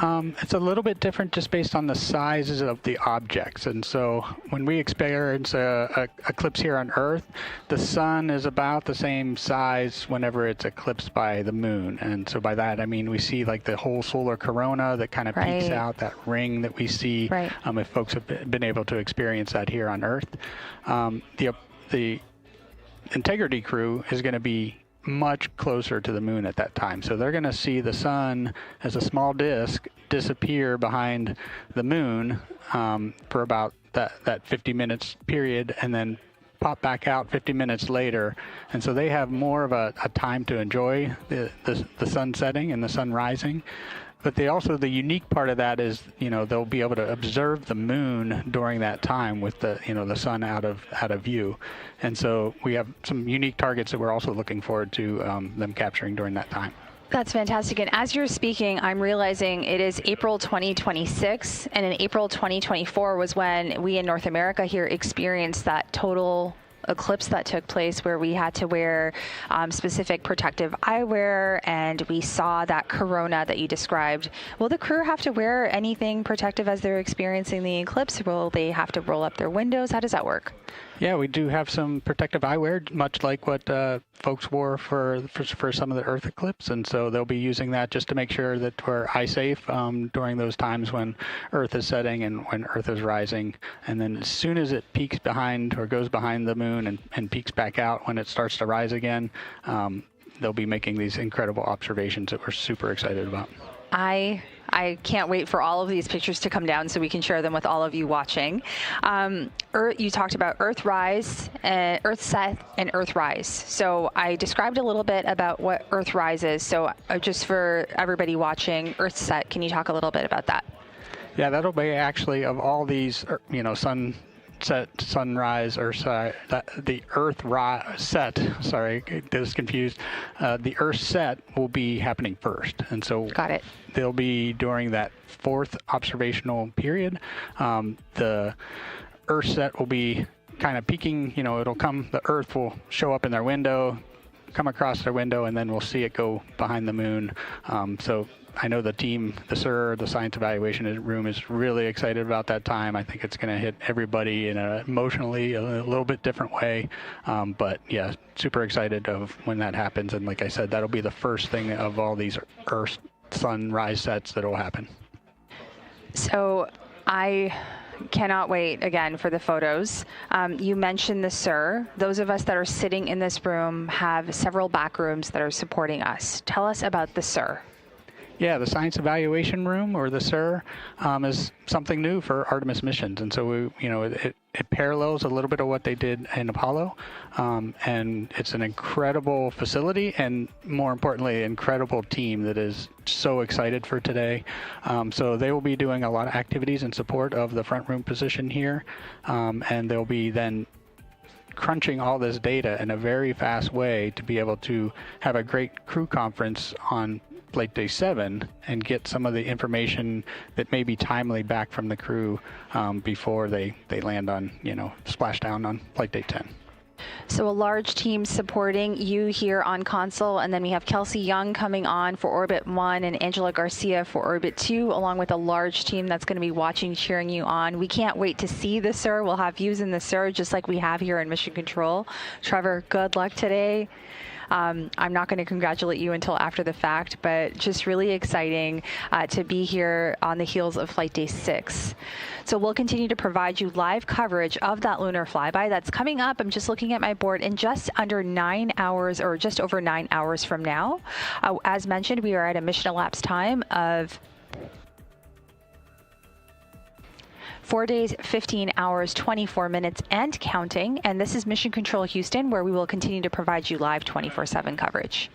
It's a little bit different just based on the sizes of the objects. And so when we experience a eclipse here on Earth, the sun is about the same size whenever it's eclipsed by the moon. And so by that, I mean, we see like the whole solar corona that kind of peeks out, that ring that we see, if folks have been able to experience that here on Earth. The Integrity crew is going to be much closer to the moon at that time. So they're going to see the sun as a small disk disappear behind the moon for about that 50 minutes period, and then pop back out 50 minutes later. And so they have more of a time to enjoy the sun setting and the sun rising. But the unique part of that is, they'll be able to observe the moon during that time with the sun out of view. And so we have some unique targets that we're also looking forward to them capturing during that time. That's fantastic. And as you're speaking, I'm realizing it is April 2026, and in April 2024 was when we in North America here experienced that total eclipse that took place, where we had to wear specific protective eyewear, and we saw that corona that you described. Will the crew have to wear anything protective as they're experiencing the eclipse? Will they have to roll up their windows? How does that work? Yeah, we do have some protective eyewear, much like what folks wore for some of the Earth eclipse, and so they'll be using that just to make sure that we're eye safe during those times when Earth is setting and when Earth is rising. And then as soon as it peaks behind or goes behind the moon and peaks back out when it starts to rise again, they'll be making these incredible observations that we're super excited about. I can't wait for all of these pictures to come down so we can share them with all of you watching. You talked about Earth rise, Earth set, and Earth rise. So I described a little bit about what Earth rise is. So just for everybody watching, Earth set, can you talk a little bit about that? Yeah, that'll be actually, of all these, sun set sunrise, or sorry, the Earth set, sorry, this confused, the Earth set will be happening first. And so got it. They'll be during that 4th observational period. The Earth set will be kind of peeking, it'll come, the Earth will show up in their window, come across their window, and then we'll see it go behind the moon. So I know the team, the SIR, the science evaluation room, is really excited about that time. I think it's going to hit everybody in a emotionally a little bit different way. But yeah, super excited of when that happens. And like I said, that'll be the first thing of all these Earth sunrise sets that will happen. So I cannot wait again for the photos. You mentioned the SIR. Those of us that are sitting in this room have several back rooms that are supporting us. Tell us about the SIR. Yeah, the Science Evaluation Room, or the SIR, is something new for Artemis missions, and so it parallels a little bit of what they did in Apollo, and it's an incredible facility, and more importantly, an incredible team that is so excited for today. So they will be doing a lot of activities in support of the front room position here, and they'll be then crunching all this data in a very fast way to be able to have a great crew conference on Flight Day 7 and get some of the information that may be timely back from the crew before they land on, splash down on Flight Day 10. So a large team supporting you here on console, and then we have Kelsey Young coming on for Orbit 1 and Angela Garcia for Orbit 2, along with a large team that's going to be watching, cheering you on. We can't wait to see the SIR. We'll have views in the SIR just like we have here in Mission Control. Trevor, good luck today. I'm not going to congratulate you until after the fact, but just really exciting to be here on the heels of Flight Day 6. So we'll continue to provide you live coverage of that lunar flyby that's coming up. I'm just looking at my board in just under 9 hours, or just over 9 hours from now. As mentioned, we are at a mission elapsed time of 4 days, 15 hours, 24 minutes, and counting. And this is Mission Control Houston, where we will continue to provide you live 24/7 coverage.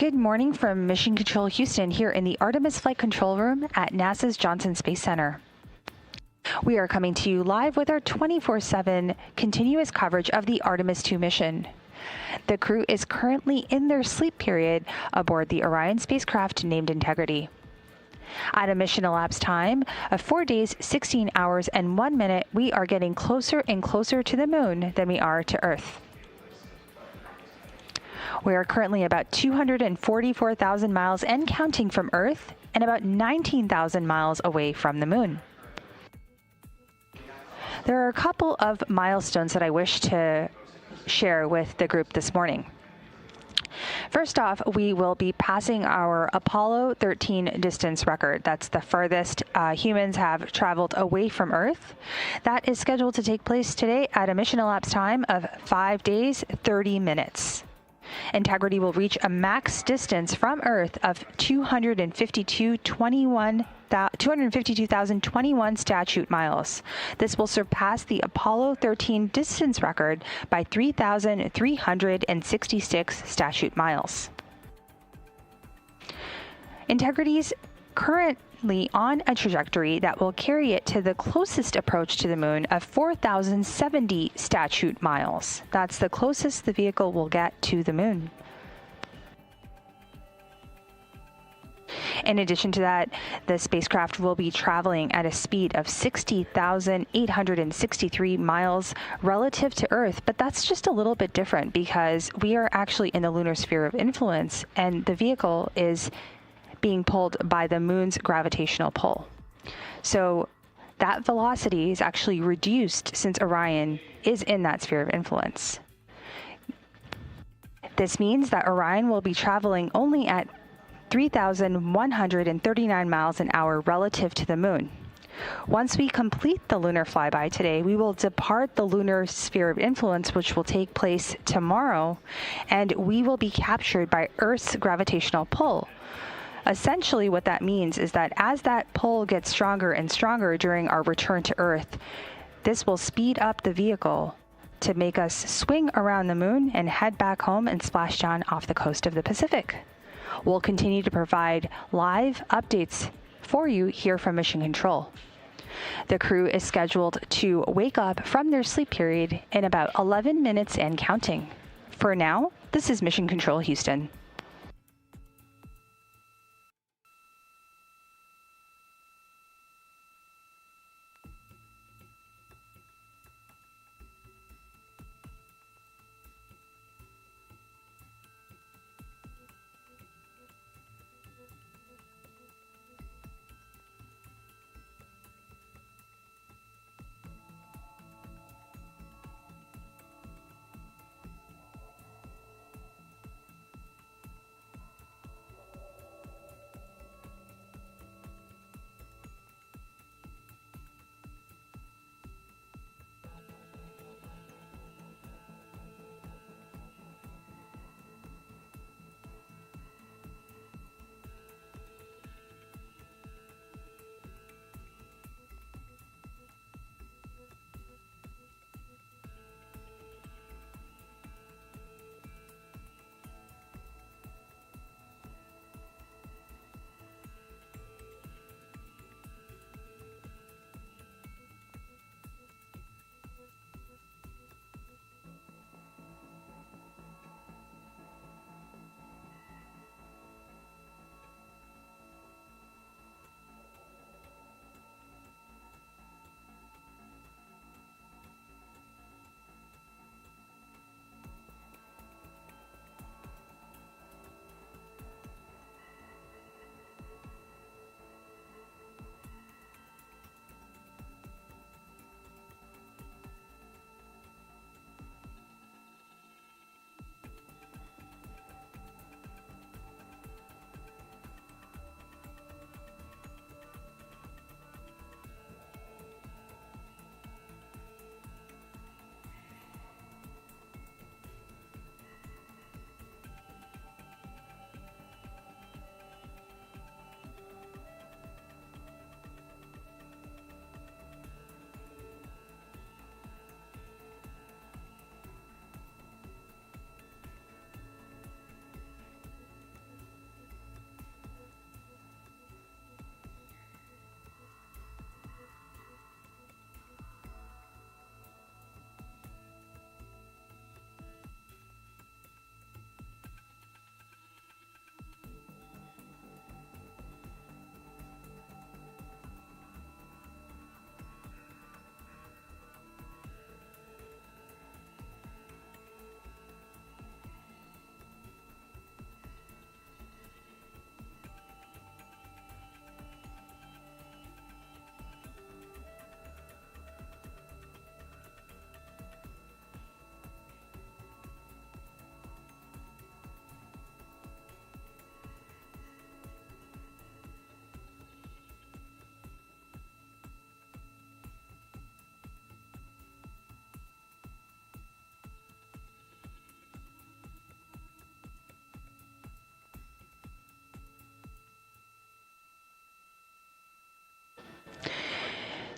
Good morning from Mission Control Houston here in the Artemis Flight Control Room at NASA's Johnson Space Center. We are coming to you live with our 24/7 continuous coverage of the Artemis II mission. The crew is currently in their sleep period aboard the Orion spacecraft named Integrity. At a mission elapsed time of 4 days, 16 hours, and 1 minute, we are getting closer and closer to the moon than we are to Earth. We are currently about 244,000 miles and counting from Earth and about 19,000 miles away from the moon. There are a couple of milestones that I wish to share with the group this morning. First off, we will be passing our Apollo 13 distance record. That's the furthest humans have traveled away from Earth. That is scheduled to take place today at a mission elapsed time of 5 days, 30 minutes. Integrity will reach a max distance from Earth of 252,021 statute miles. This will surpass the Apollo 13 distance record by 3,366 statute miles. Integrity's currently on a trajectory that will carry it to the closest approach to the moon of 4,070 statute miles. That's the closest the vehicle will get to the moon. In addition to that, the spacecraft will be traveling at a speed of 60,863 miles relative to Earth, but that's just a little bit different because we are actually in the lunar sphere of influence and the vehicle is being pulled by the moon's gravitational pull. So that velocity is actually reduced since Orion is in that sphere of influence. This means that Orion will be traveling only at 3,139 miles an hour relative to the moon. Once we complete the lunar flyby today, we will depart the lunar sphere of influence, which will take place tomorrow, and we will be captured by Earth's gravitational pull. Essentially, what that means is that as that pull gets stronger and stronger during our return to Earth, this will speed up the vehicle to make us swing around the moon and head back home and splash down off the coast of the Pacific. We'll continue to provide live updates for you here from Mission Control. The crew is scheduled to wake up from their sleep period in about 11 minutes and counting. For now, this is Mission Control Houston.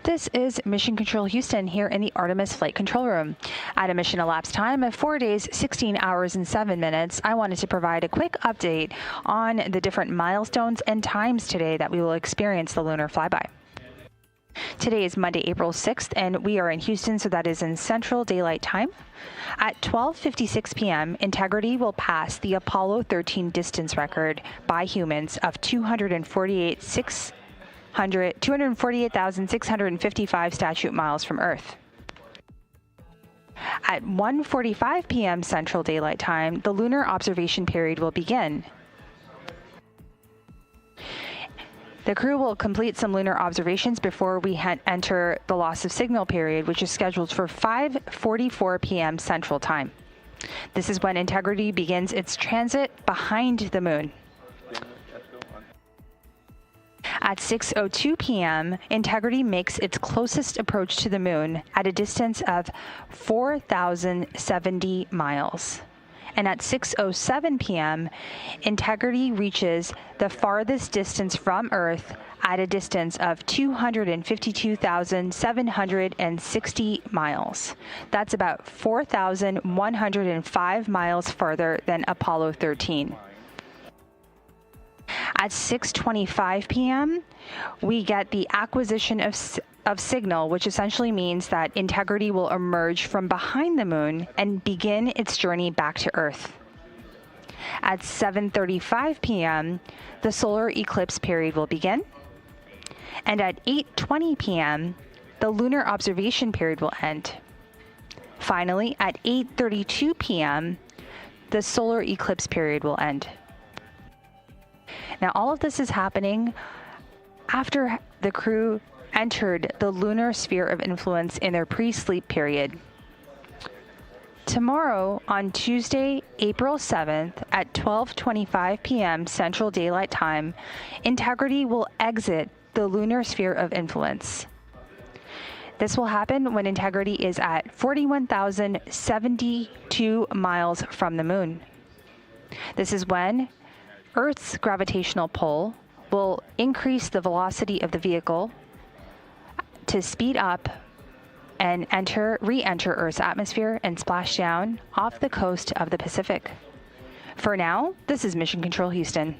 This is Mission Control Houston here in the Artemis Flight Control Room. At a mission elapsed time of 4 days, 16 hours, and 7 minutes, I wanted to provide a quick update on the different milestones and times today that we will experience the lunar flyby. Today is Monday, April 6th, and we are in Houston, so that is in Central Daylight Time. At 12:56 p.m., Integrity will pass the Apollo 13 distance record by humans of 248,655 statute miles from Earth. At 1:45 p.m. Central Daylight Time, the lunar observation period will begin. The crew will complete some lunar observations before we enter the loss of signal period, which is scheduled for 5:44 p.m. Central Time. This is when Integrity begins its transit behind the moon. At 6:02 p.m., Integrity makes its closest approach to the moon at a distance of 4,070 miles. And at 6:07 p.m., Integrity reaches the farthest distance from Earth at a distance of 252,760 miles. That's about 4,105 miles farther than Apollo 13. At 6:25 p.m., we get the acquisition of signal, which essentially means that Integrity will emerge from behind the moon and begin its journey back to Earth. At 7:35 p.m., the solar eclipse period will begin. And at 8:20 p.m., the lunar observation period will end. Finally, at 8:32 p.m., the solar eclipse period will end. Now, all of this is happening after the crew entered the lunar sphere of influence in their pre-sleep period. Tomorrow, on Tuesday, April 7th at 12:25 p.m. Central Daylight Time, Integrity will exit the lunar sphere of influence. This will happen when Integrity is at 41,072 miles from the moon. This is when Earth's gravitational pull will increase the velocity of the vehicle to speed up and re-enter Earth's atmosphere and splash down off the coast of the Pacific. For now, this is Mission Control Houston.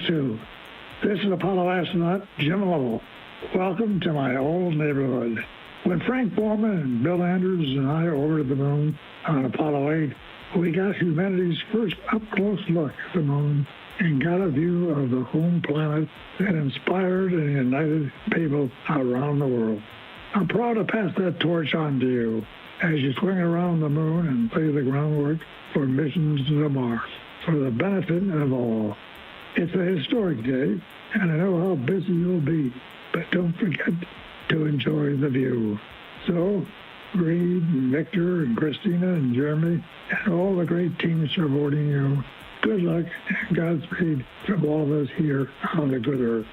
2. This is Apollo astronaut Jim Lovell. Welcome to my old neighborhood. When Frank Borman and Bill Andrews and I orbited the moon on Apollo 8, we got humanity's first up-close look at the moon and got a view of the home planet that inspired and united people around the world. I'm proud to pass that torch on to you as you swing around the moon and lay the groundwork for missions to Mars for the benefit of all. It's a historic day, and I know how busy you'll be, but don't forget to enjoy the view. So, Reed, and Victor, and Christina, and Jeremy, and all the great teams supporting you, good luck and Godspeed from all of us here on the good earth.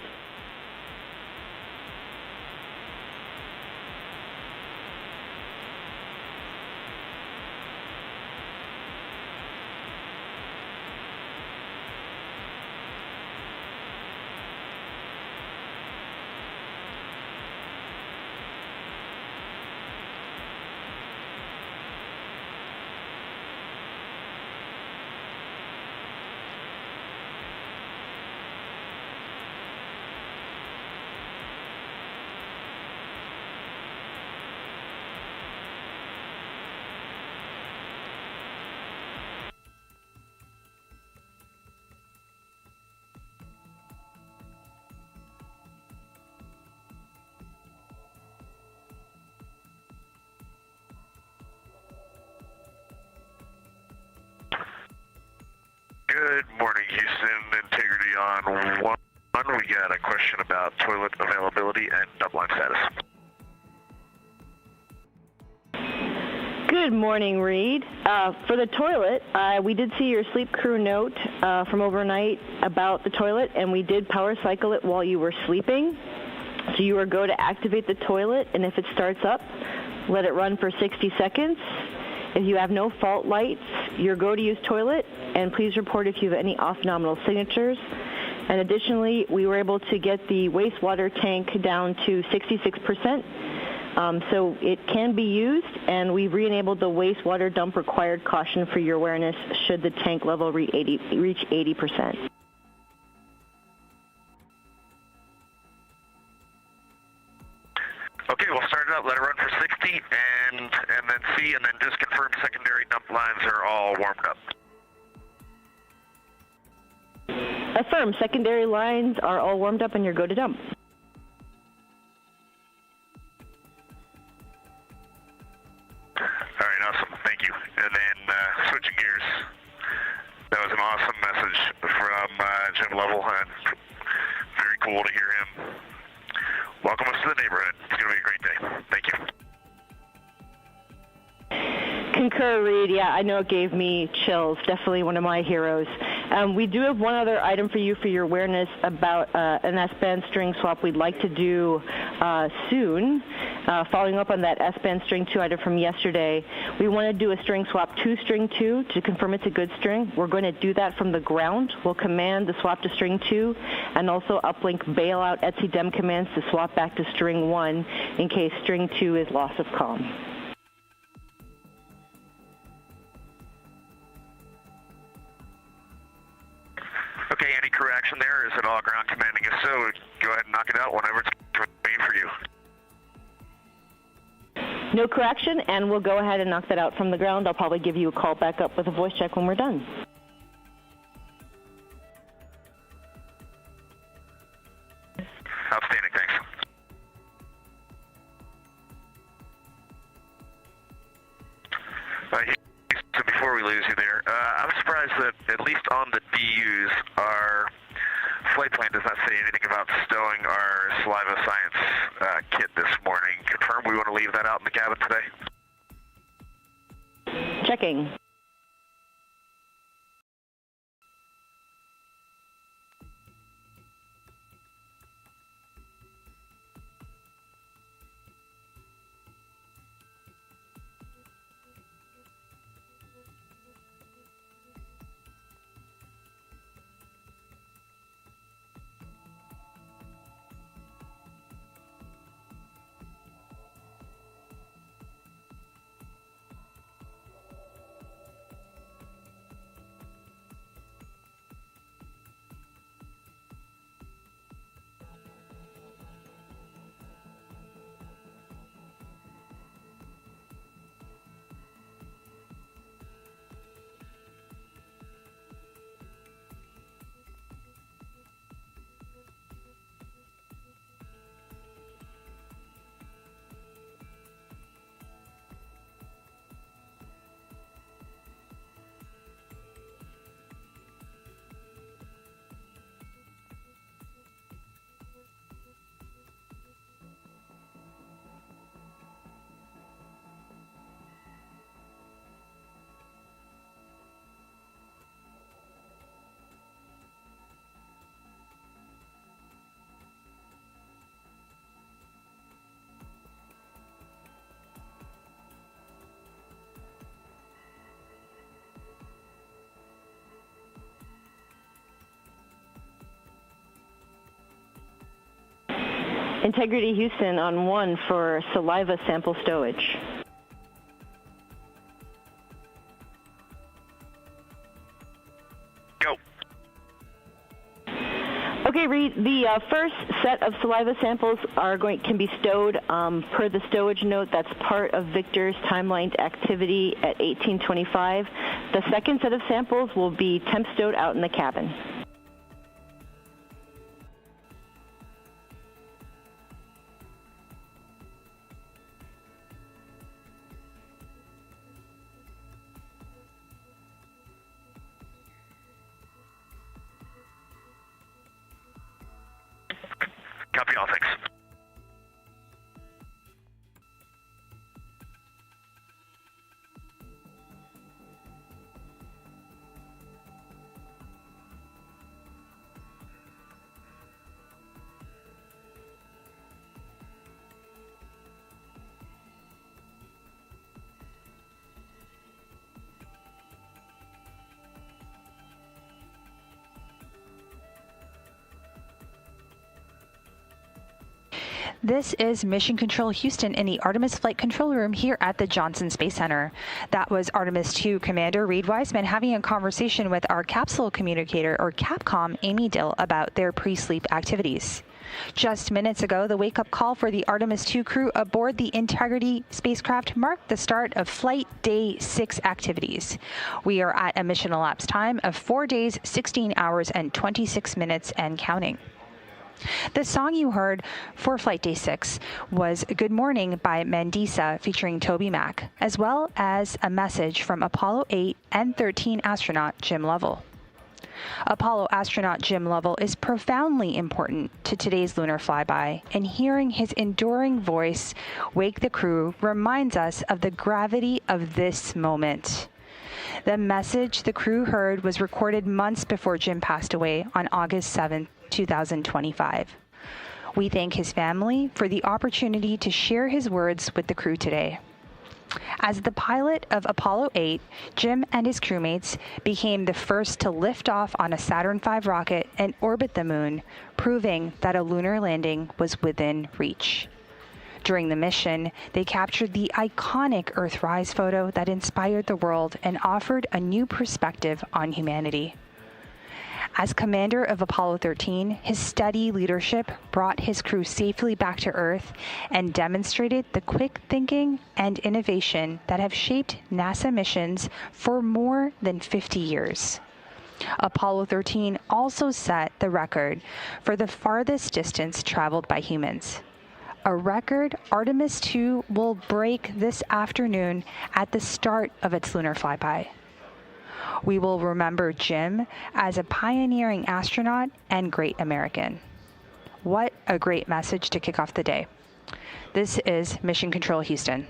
Good morning, Houston. Integrity on 1. We got a question about toilet availability and dump line status. Good morning, Reed. For the toilet, we did see your sleep crew note from overnight about the toilet, and we did power cycle it while you were sleeping. So you are go to activate the toilet, and if it starts up, let it run for 60 seconds. If you have no fault lights, you're go to use toilet, and please report if you have any off-nominal signatures. And additionally, we were able to get the wastewater tank down to 66%. So it can be used, and we've re-enabled the wastewater dump required caution for your awareness should the tank level reach 80%. Okay, we'll start it up, let it run for 60, and then see, and then just confirm secondary dump lines are all warmed up. Affirm, secondary lines are all warmed up and you're go to dump. All right, awesome, thank you. And then switching gears, that was an awesome message from Jim Lovell, and very cool to hear him. Welcome us to the neighborhood. It's going to be a great day. Thank you. Concur, Reed. Yeah, I know it gave me chills. Definitely one of my heroes. We do have one other item for you for your awareness about an S-band string swap we'd like to do soon. Following up on that S-band string 2 item from yesterday, we want to do a string swap to string 2 to confirm it's a good string. We're going to do that from the ground. We'll command the swap to string 2 and also uplink bailout etc dem commands to swap back to string 1 in case string 2 is loss of comm. Okay, any crew action there? Is it all ground commanding? If so, go ahead and knock it out whenever it's waiting for you. No correction, and we'll go ahead and knock that out from the ground. I'll probably give you a call back up with a voice check when we're done. Outstanding, thanks. So before we lose you there, I'm surprised that at least on the DUs, our flight plan does not say anything about stowing our saliva science kit this morning. Confirm we want to leave that out in the cabin today? Checking. Integrity Houston on 1 for saliva sample stowage. Go. Okay, Reed, the first set of saliva samples can be stowed per the stowage note. That's part of Victor's timelined activity at 1825. The second set of samples will be temp stowed out in the cabin. Copy all, thanks. This is Mission Control Houston in the Artemis Flight Control Room here at the Johnson Space Center. That was Artemis II Commander Reed Wiseman having a conversation with our capsule communicator, or Capcom, Amy Dill, about their pre-sleep activities. Just minutes ago, the wake-up call for the Artemis II crew aboard the Integrity spacecraft marked the start of Flight Day 6 activities. We are at a mission elapsed time of 4 days, 16 hours, and 26 minutes and counting. The song you heard for Flight Day 6 was Good Morning by Mandisa featuring Toby Mac, as well as a message from Apollo 8 N18G astronaut Jim Lovell. Apollo astronaut Jim Lovell is profoundly important to today's lunar flyby, and hearing his enduring voice wake the crew reminds us of the gravity of this moment. The message the crew heard was recorded months before Jim passed away on August 7th, 2025. We thank his family for the opportunity to share his words with the crew today. As the pilot of Apollo 8, Jim and his crewmates became the first to lift off on a Saturn V rocket and orbit the moon, proving that a lunar landing was within reach. During the mission, they captured the iconic Earthrise photo that inspired the world and offered a new perspective on humanity. As commander of Apollo 13, his steady leadership brought his crew safely back to Earth and demonstrated the quick thinking and innovation that have shaped NASA missions for more than 50 years. Apollo 13 also set the record for the farthest distance traveled by humans. A record Artemis II will break this afternoon at the start of its lunar flyby. We will remember Jim as a pioneering astronaut and great American. What a great message to kick off the day. This is Mission Control Houston.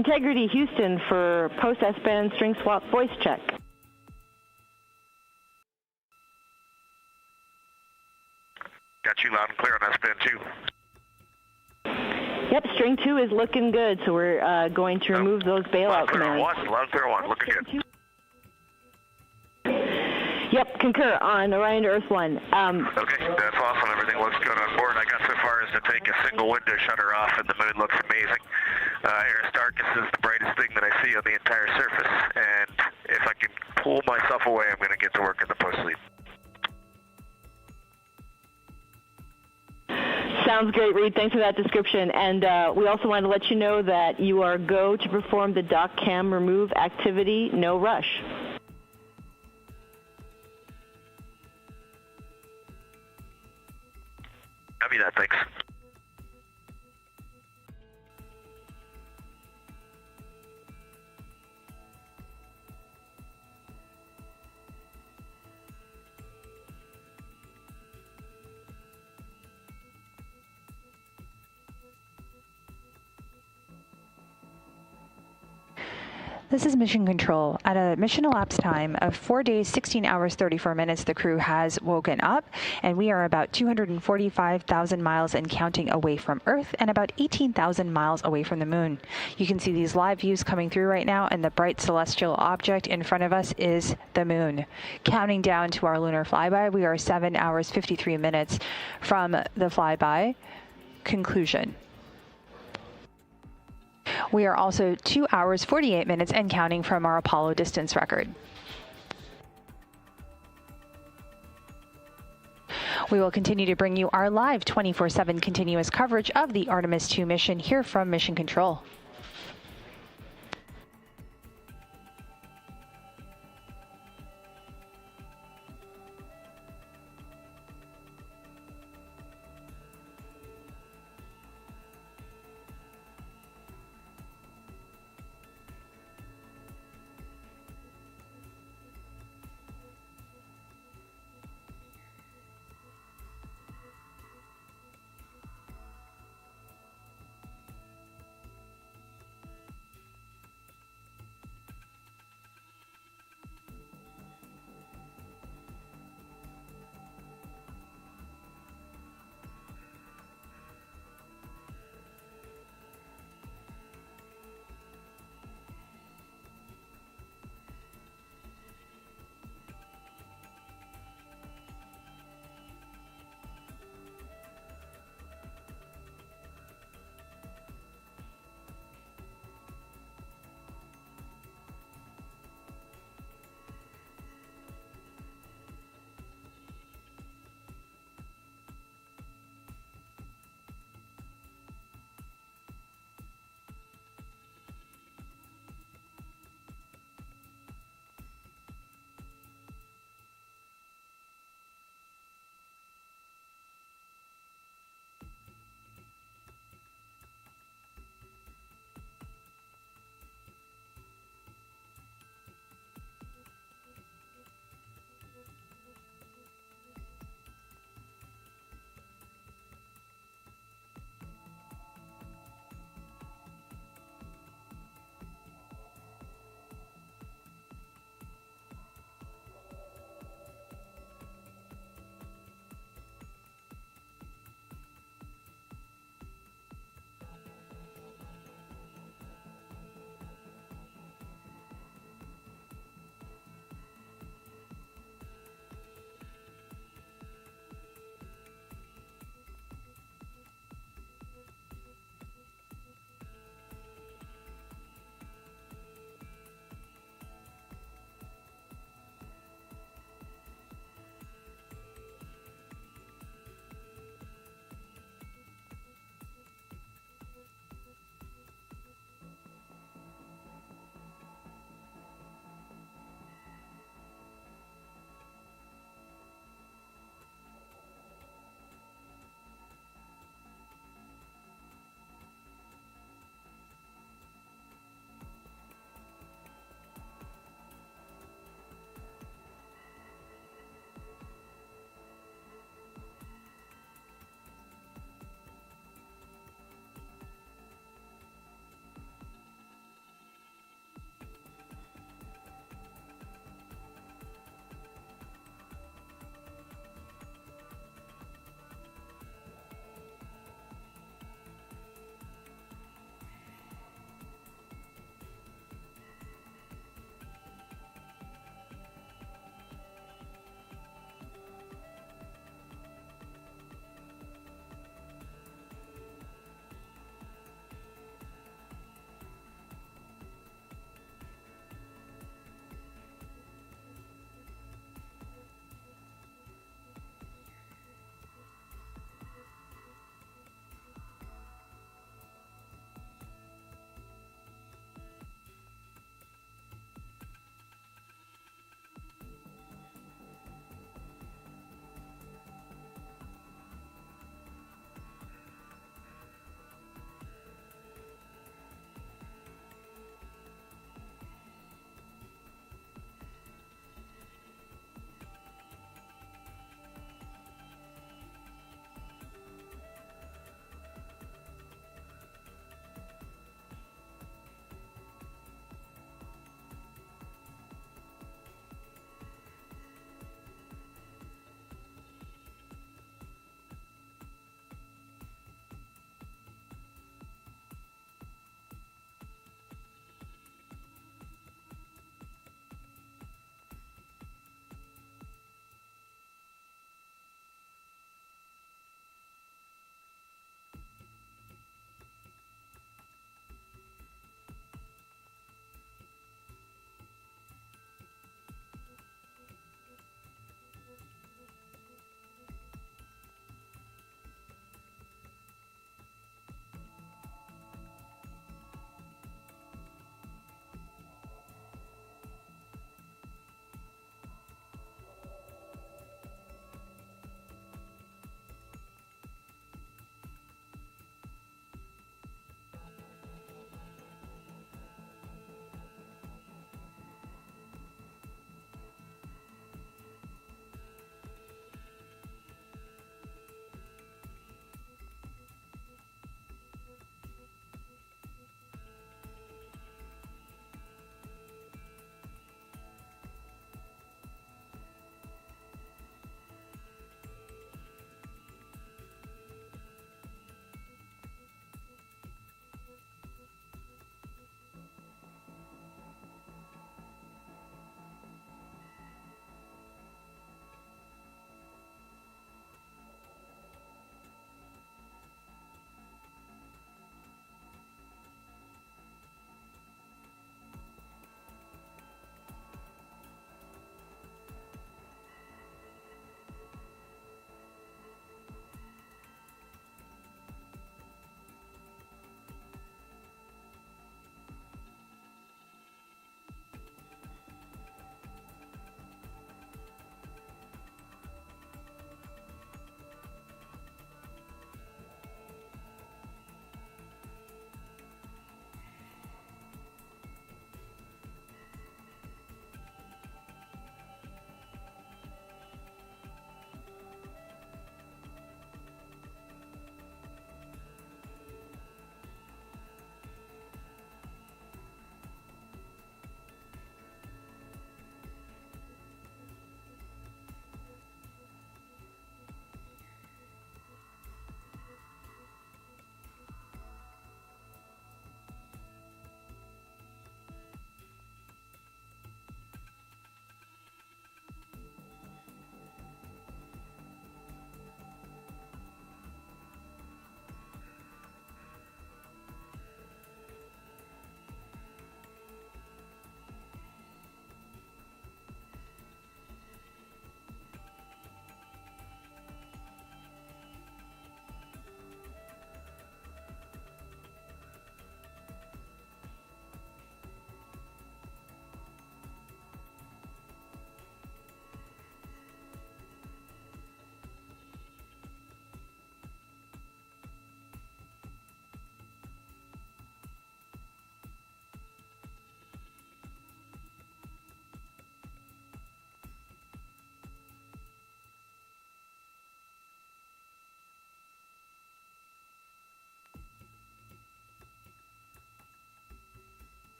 Integrity Houston for post S-band string swap voice check. Got you loud and clear on S-band 2. Yep, string 2 is looking good, so we're going to remove those bailout commands. Loud and clear 1, looking good. Yep, concur on Orion to Earth 1. Okay, that's awesome. Everything looks good on board. I got so far as to take a single window shutter off, and the moon looks amazing. Aristarchus is the brightest thing that I see on the entire surface, and if I can pull myself away, I'm going to get to work in the post-sleep. Sounds great, Reed. Thanks for that description. And we also wanted to let you know that you are go to perform the dock cam remove activity, no rush. Copy that, thanks. This is Mission Control. At a mission elapsed time of 4 days, 16 hours, 34 minutes, the crew has woken up, and we are about 245,000 miles and counting away from Earth and about 18,000 miles away from the moon. You can see these live views coming through right now, and the bright celestial object in front of us is the moon. Counting down to our lunar flyby, we are 7 hours, 53 minutes from the flyby conclusion. We are also 2 hours, 48 minutes and counting from our Apollo distance record. We will continue to bring you our live 24/7 continuous coverage of the Artemis II mission here from Mission Control.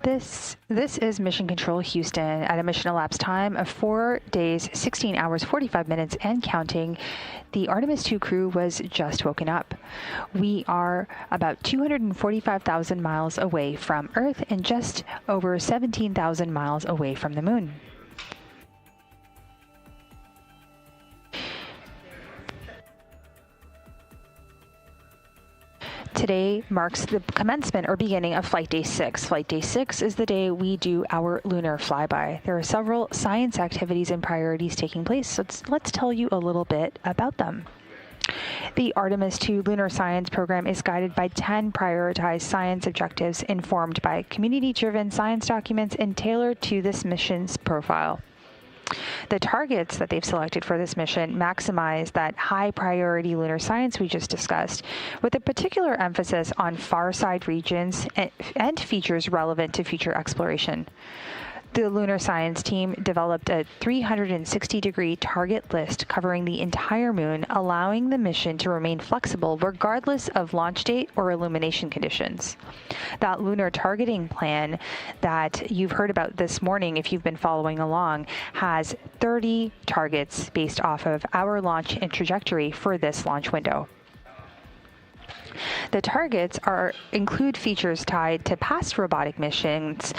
This is Mission Control Houston at a mission elapsed time of 4 days, 16 hours, 45 minutes, and counting. The Artemis II crew was just woken up. We are about 245,000 miles away from Earth and just over 17,000 miles away from the Moon. Today marks the commencement or beginning of Flight Day 6. Flight Day 6 is the day we do our lunar flyby. There are several science activities and priorities taking place, so let's tell you a little bit about them. The Artemis II Lunar Science Program is guided by 10 prioritized science objectives informed by community-driven science documents and tailored to this mission's profile. The targets that they've selected for this mission maximize that high priority lunar science we just discussed, with a particular emphasis on far side regions and features relevant to future exploration. The lunar science team developed a 360-degree target list covering the entire moon, allowing the mission to remain flexible regardless of launch date or illumination conditions. That lunar targeting plan that you've heard about this morning, if you've been following along, has 30 targets based off of our launch and trajectory for this launch window. The targets include features tied to past robotic missions,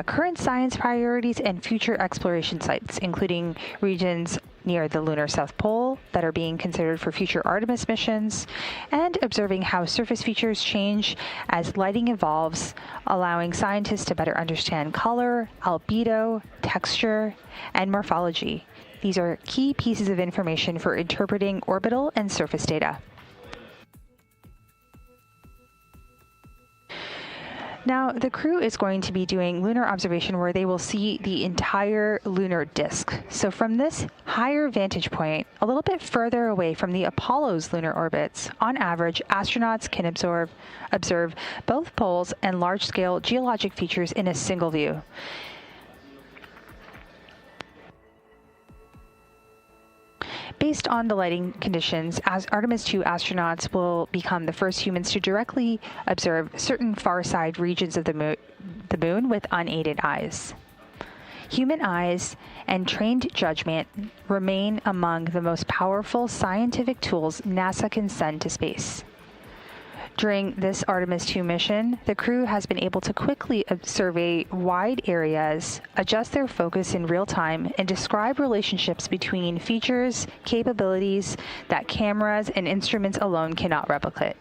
current science priorities, and future exploration sites, including regions near the lunar South Pole that are being considered for future Artemis missions, and observing how surface features change as lighting evolves, allowing scientists to better understand color, albedo, texture, and morphology. These are key pieces of information for interpreting orbital and surface data. Now, the crew is going to be doing lunar observation where they will see the entire lunar disk. So from this higher vantage point, a little bit further away from the Apollo's lunar orbits, on average, astronauts can observe both poles and large-scale geologic features in a single view. Based on the lighting conditions, as Artemis II astronauts will become the first humans to directly observe certain far-side regions of the moon with unaided eyes. Human eyes and trained judgment remain among the most powerful scientific tools NASA can send to space. During this Artemis II mission, the crew has been able to quickly survey wide areas, adjust their focus in real time, and describe relationships between features, capabilities that cameras and instruments alone cannot replicate.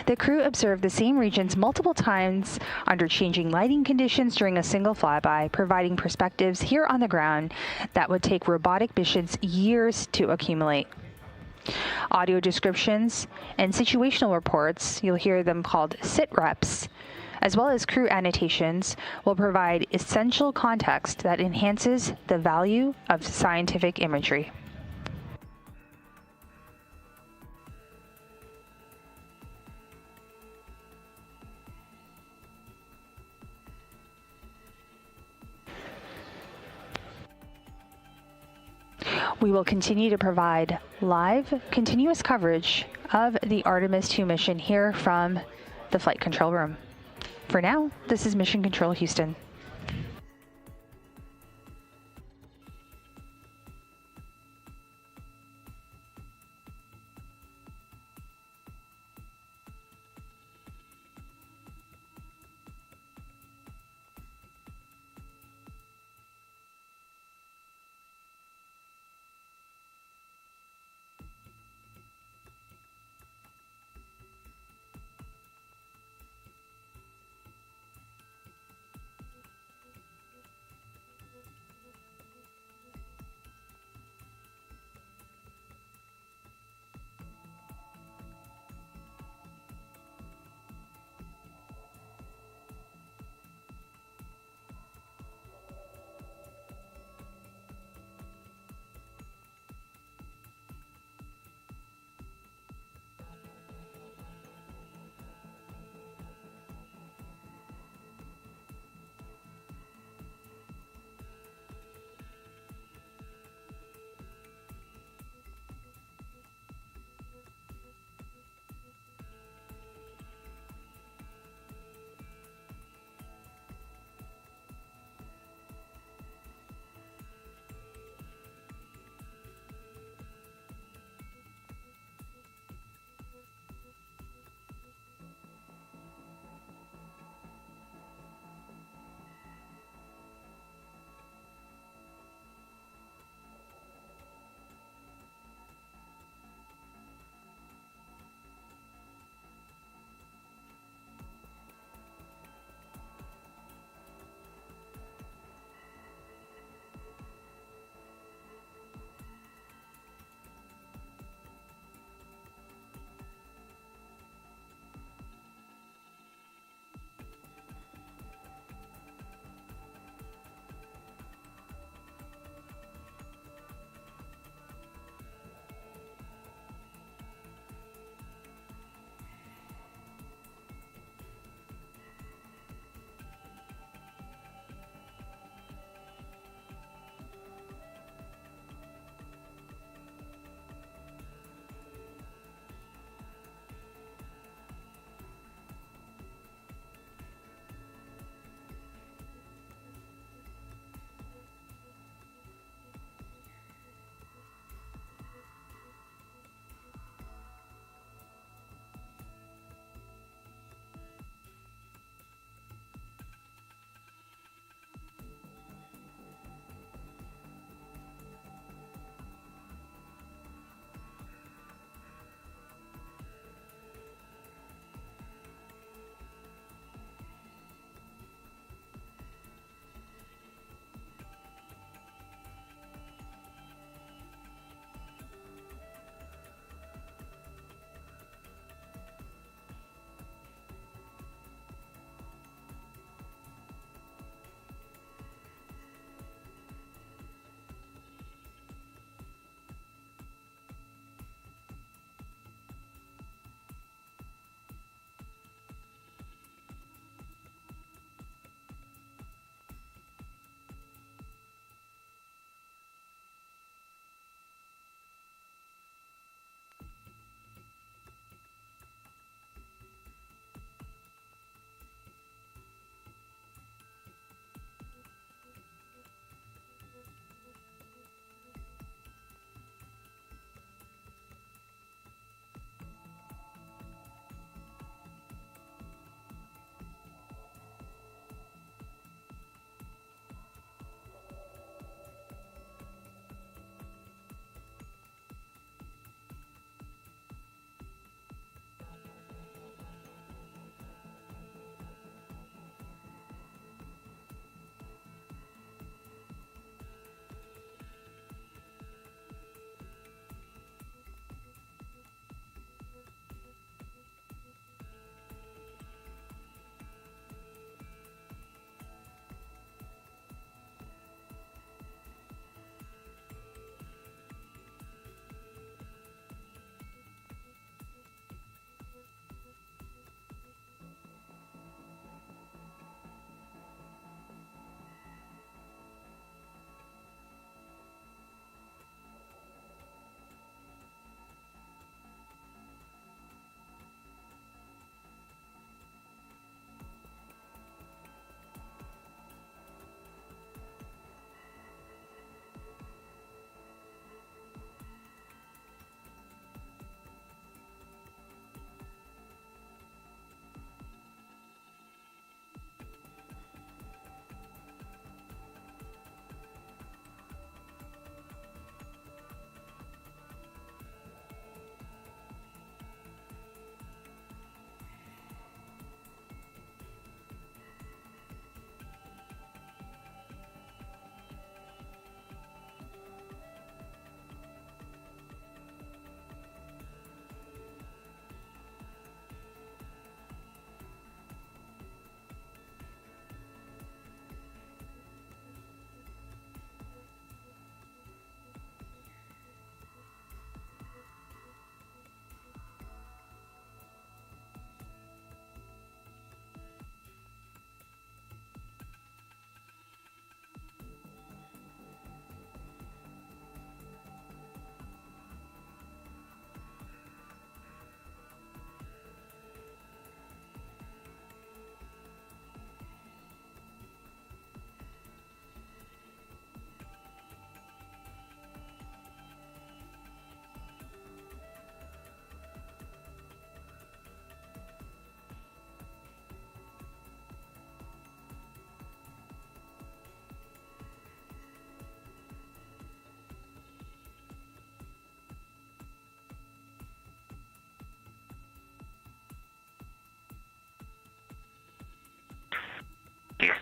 The crew observed the same regions multiple times under changing lighting conditions during a single flyby, providing perspectives here on the ground that would take robotic missions years to accumulate. Audio descriptions and situational reports, you'll hear them called sit reps, as well as crew annotations, will provide essential context that enhances the value of scientific imagery. We will continue to provide live, continuous coverage of the Artemis II mission here from the Flight Control Room. For now, this is Mission Control Houston.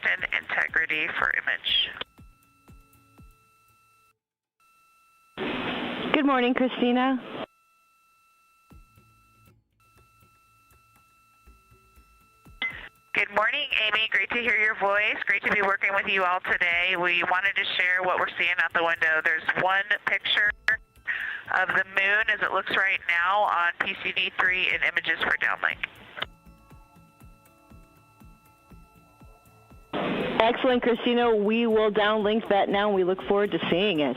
Houston, integrity for image. Good morning, Christina. Good morning, Amy. Great to hear your voice. Great to be working with you all today. We wanted to share what we're seeing out the window. There's one picture of the moon as it looks right now on PCD3 in images for downlink. Excellent, Christina. We will downlink that now, and we look forward to seeing it.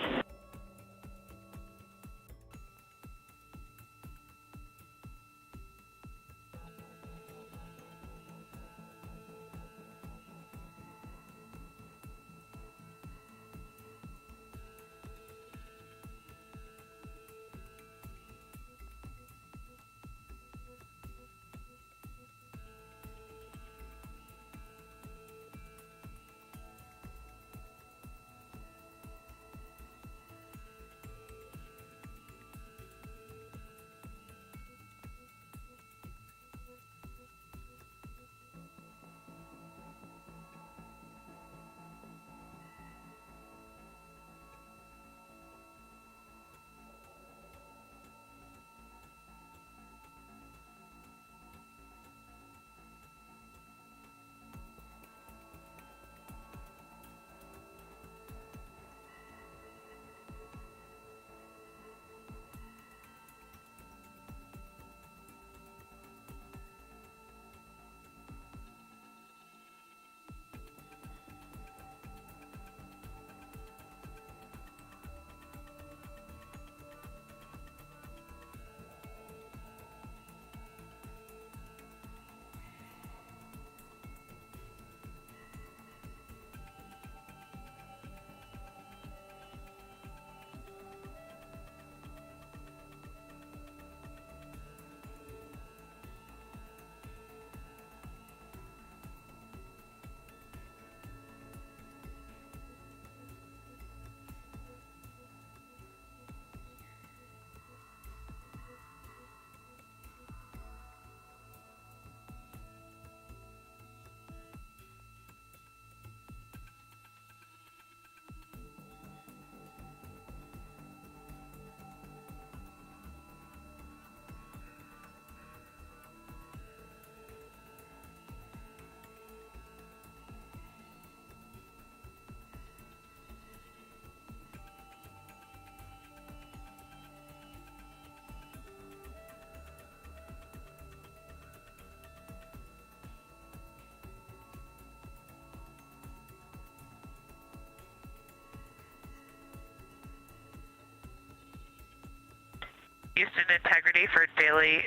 Houston, integrity for daily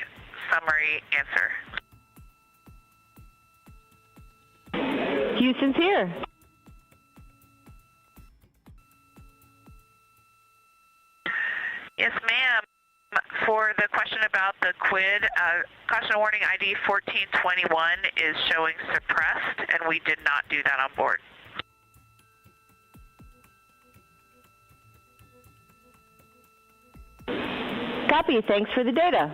summary answer. Houston's here. Yes, ma'am. For the question about the quid, caution warning ID 1421 is showing suppressed, and we did not do that on board. Copy. Thanks for the data.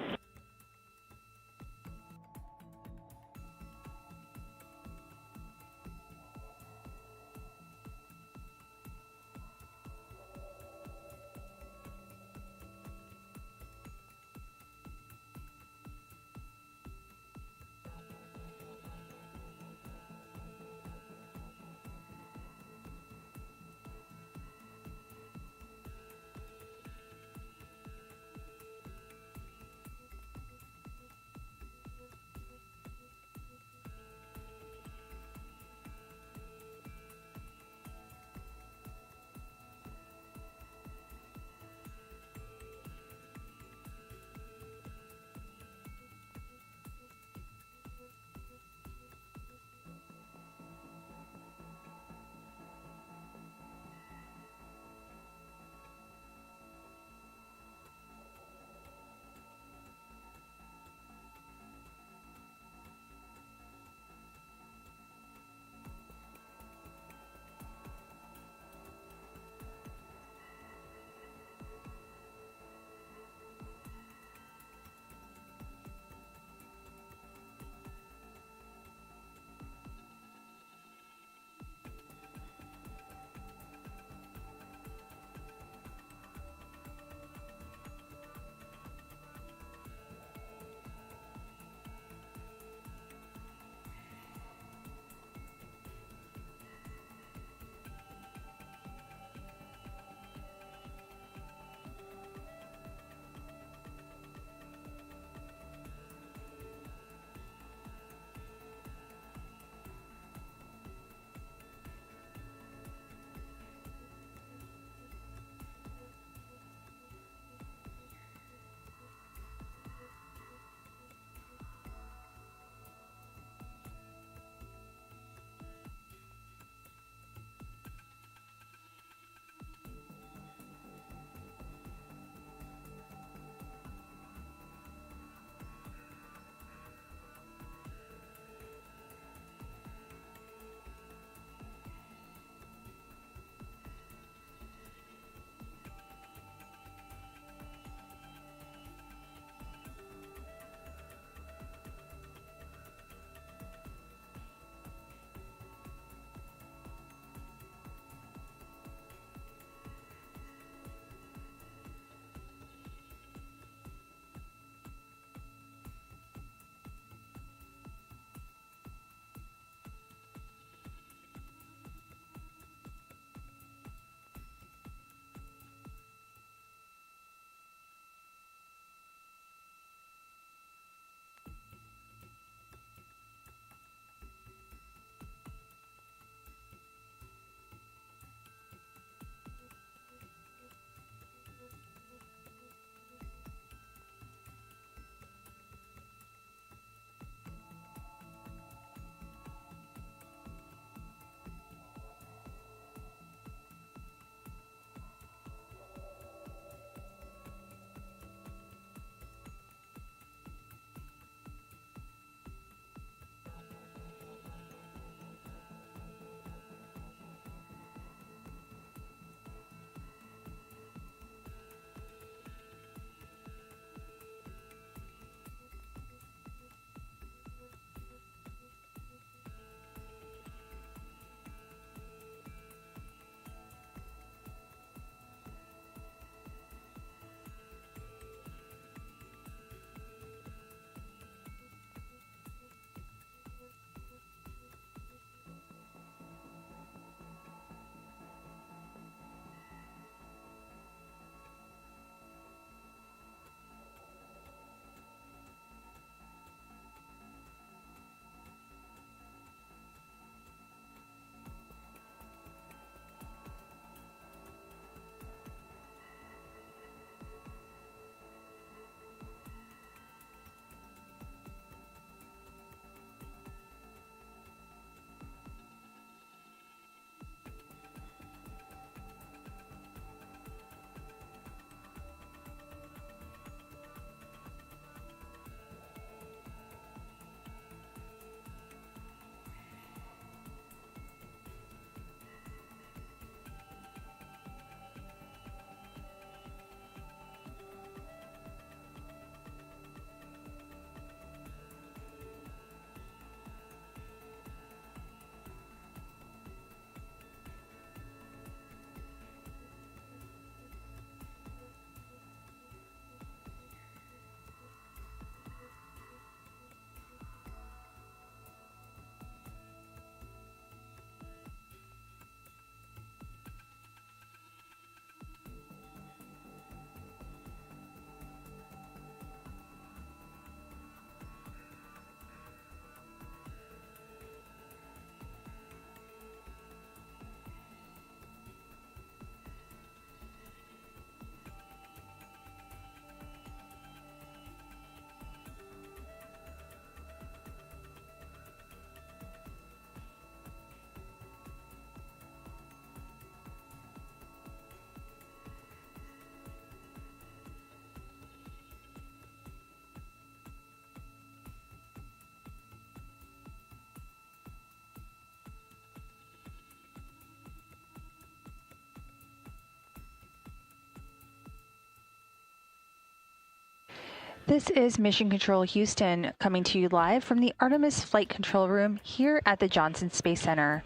This is Mission Control Houston coming to you live from the Artemis Flight Control Room here at the Johnson Space Center.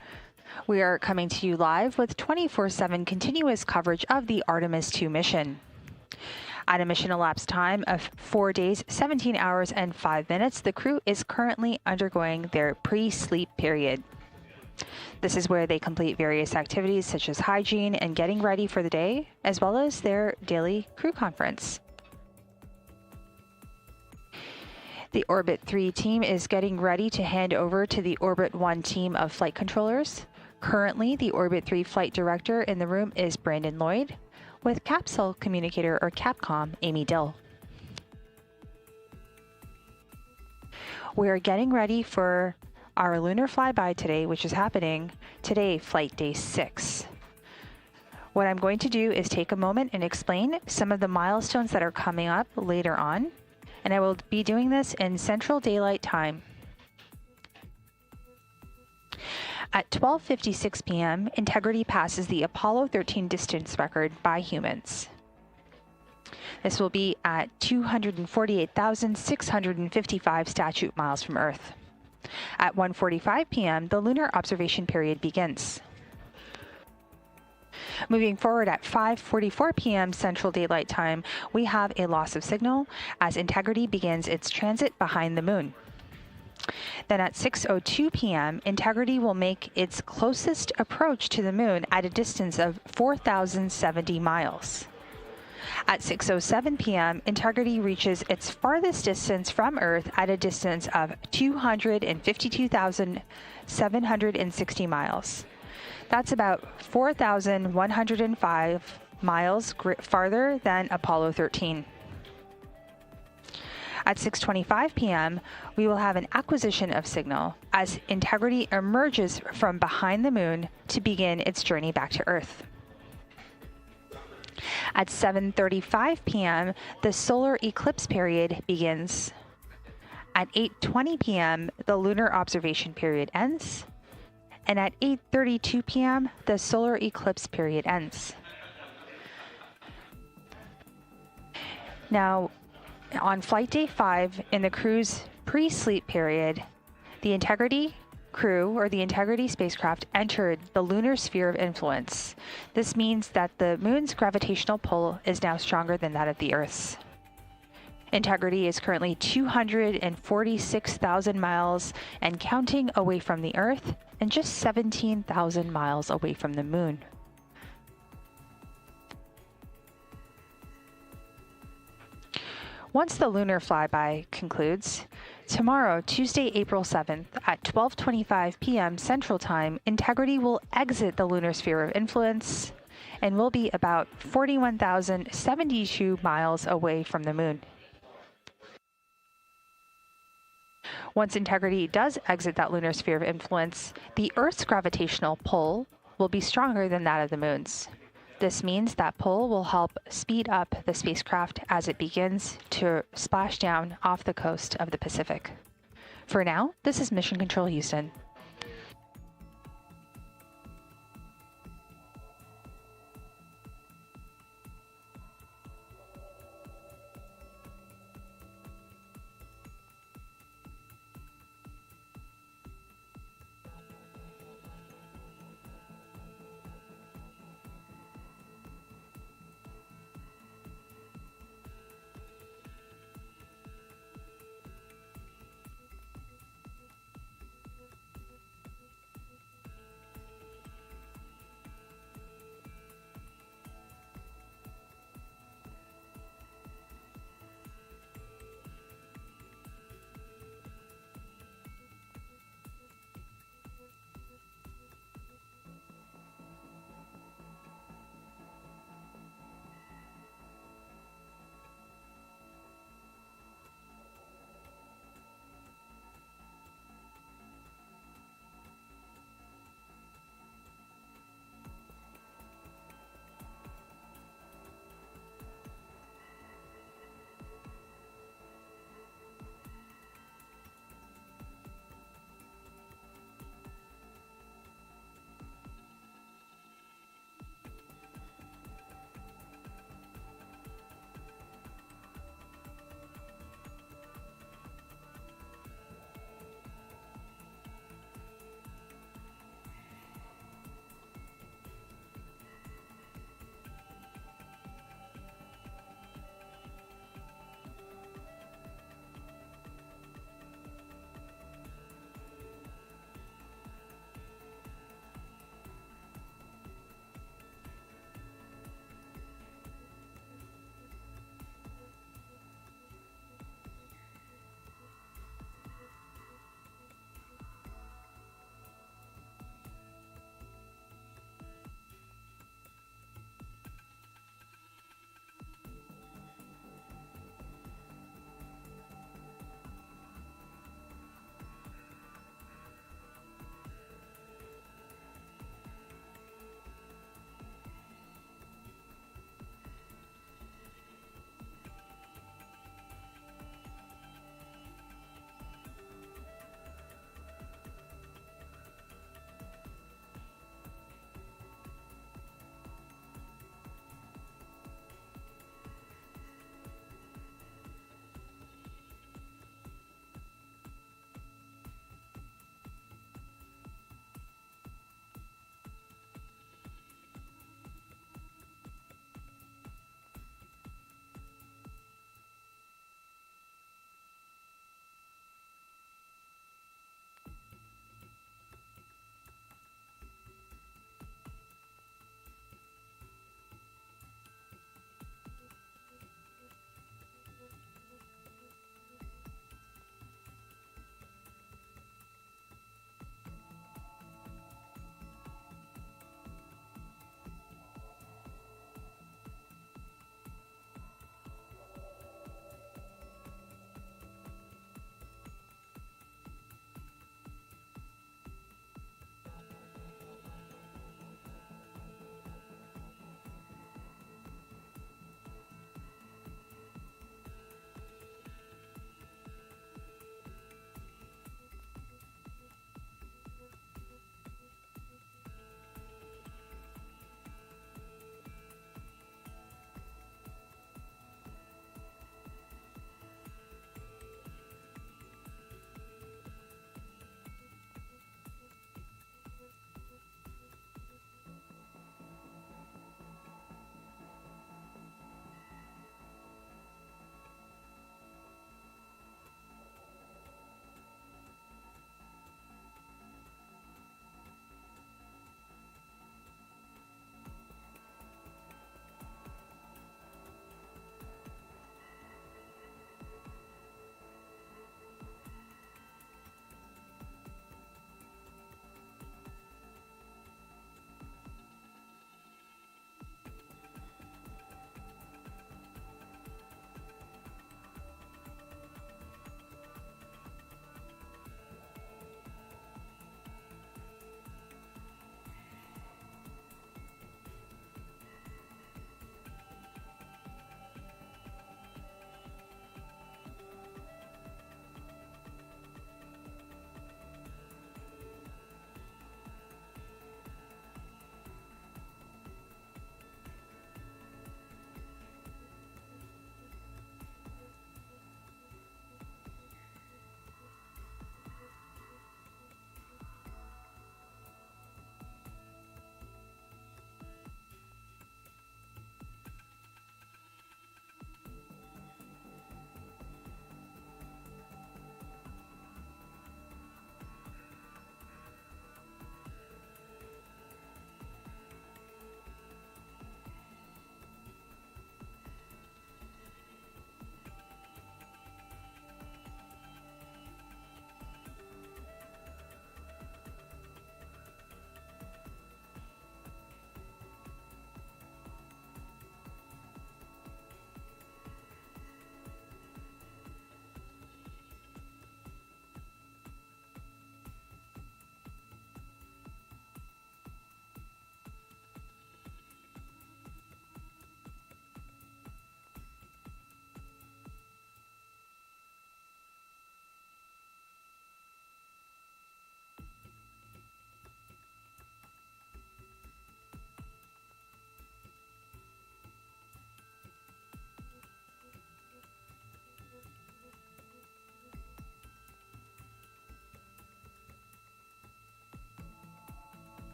We are coming to you live with 24/7 continuous coverage of the Artemis II mission. At a mission elapsed time of 4 days, 17 hours, and 5 minutes, the crew is currently undergoing their pre-sleep period. This is where they complete various activities such as hygiene and getting ready for the day, as well as their daily crew conference. The Orbit 3 team is getting ready to hand over to the Orbit 1 team of flight controllers. Currently, the Orbit 3 flight director in the room is Brandon Lloyd, with Capsule Communicator or Capcom Amy Dill. We are getting ready for our lunar flyby today, which is happening today, flight day 6. What I'm going to do is take a moment and explain some of the milestones that are coming up later on, and I will be doing this in Central Daylight Time. At 12:56 p.m., Integrity passes the Apollo 13 distance record by humans. This will be at 248,655 statute miles from Earth. At 1:45 p.m., the lunar observation period begins. Moving forward at 5:44 p.m. Central Daylight Time, we have a loss of signal as Integrity begins its transit behind the moon. Then at 6:02 p.m., Integrity will make its closest approach to the moon at a distance of 4,070 miles. At 6:07 p.m., Integrity reaches its farthest distance from Earth at a distance of 252,760 miles. That's about 4,105 miles farther than Apollo 13. At 6:25 p.m., we will have an acquisition of signal as Integrity emerges from behind the moon to begin its journey back to Earth. At 7:35 p.m., the solar eclipse period begins. At 8:20 p.m., the lunar observation period ends. And at 8:32 p.m., the solar eclipse period ends. Now, on flight day 5 in the crew's pre-sleep period, the Integrity crew or the Integrity spacecraft entered the lunar sphere of influence. This means that the moon's gravitational pull is now stronger than that of the Earth's. Integrity is currently 246,000 miles and counting away from the Earth and just 17,000 miles away from the moon. Once the lunar flyby concludes, tomorrow, Tuesday, April 7th, at 12:25 p.m. Central Time, Integrity will exit the lunar sphere of influence and will be about 41,072 miles away from the moon. Once Integrity does exit that lunar sphere of influence, the Earth's gravitational pull will be stronger than that of the moon's. This means that pull will help speed up the spacecraft as it begins to splash down off the coast of the Pacific. For now, this is Mission Control Houston.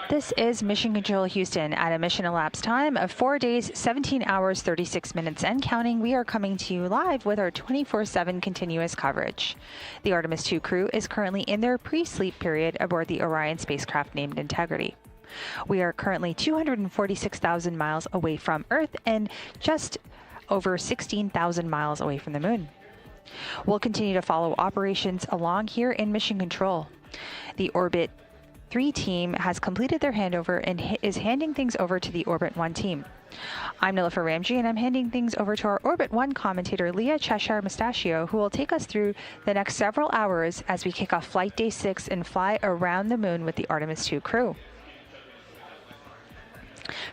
This is Mission Control Houston at a mission elapsed time of 4 days, 17 hours, 36 minutes and counting. We are coming to you live with our 24/7 continuous coverage. The Artemis II crew is currently in their pre-sleep period aboard the Orion spacecraft named Integrity. We are currently 246,000 miles away from Earth and just over 16,000 miles away from the Moon. We'll continue to follow operations along here in Mission Control. The Orbit 3 team has completed their handover and is handing things over to the Orbit 1 team. I'm Nilofer Ramji, and I'm handing things over to our Orbit 1 commentator, Leah Cheshire Mustachio, who will take us through the next several hours as we kick off Flight Day 6 and fly around the Moon with the Artemis II crew.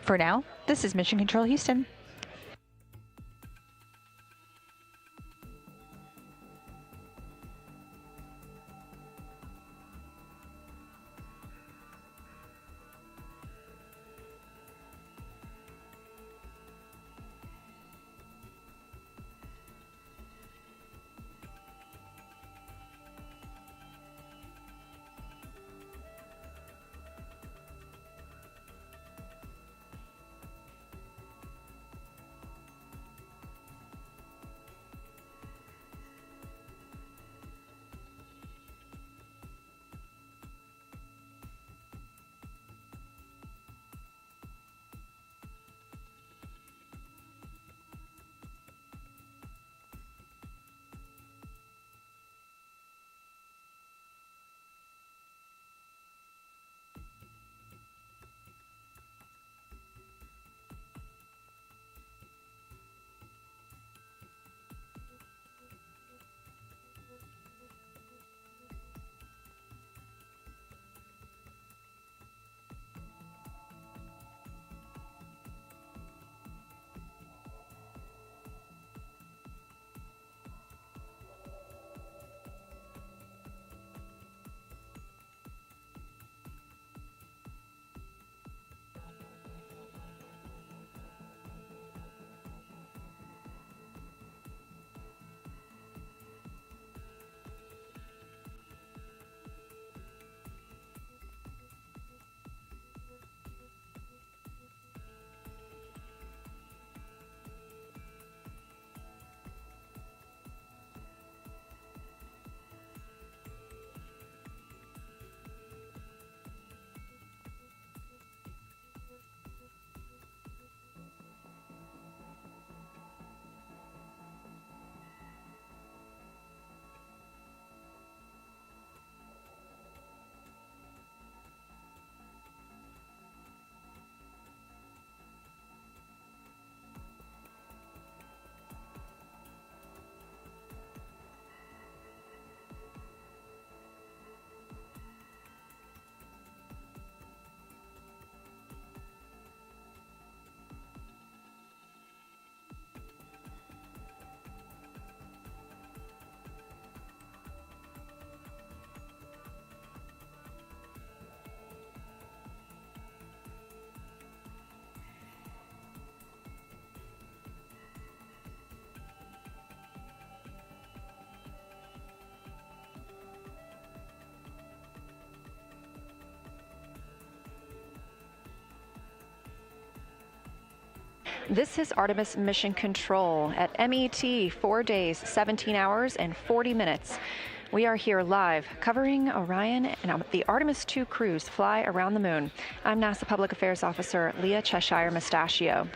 For now, this is Mission Control Houston. This is Artemis Mission Control at MET, 4 days, 17 hours, and 40 minutes. We are here live covering Orion and the Artemis II crews fly around the Moon. I'm NASA Public Affairs Officer Leah Cheshire Mustachio.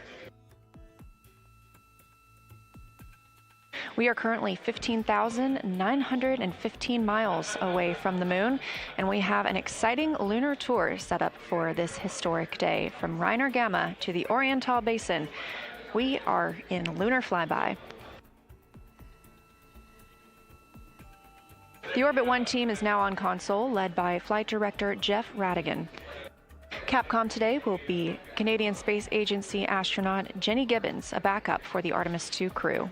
We are currently 15,915 miles away from the Moon, and we have an exciting lunar tour set up for this historic day. From Reiner Gamma to the Oriental Basin, we are in Lunar Flyby. The Orbit 1 team is now on console, led by Flight Director Jeff Radigan. Capcom today will be Canadian Space Agency astronaut Jenny Gibbons, a backup for the Artemis II crew.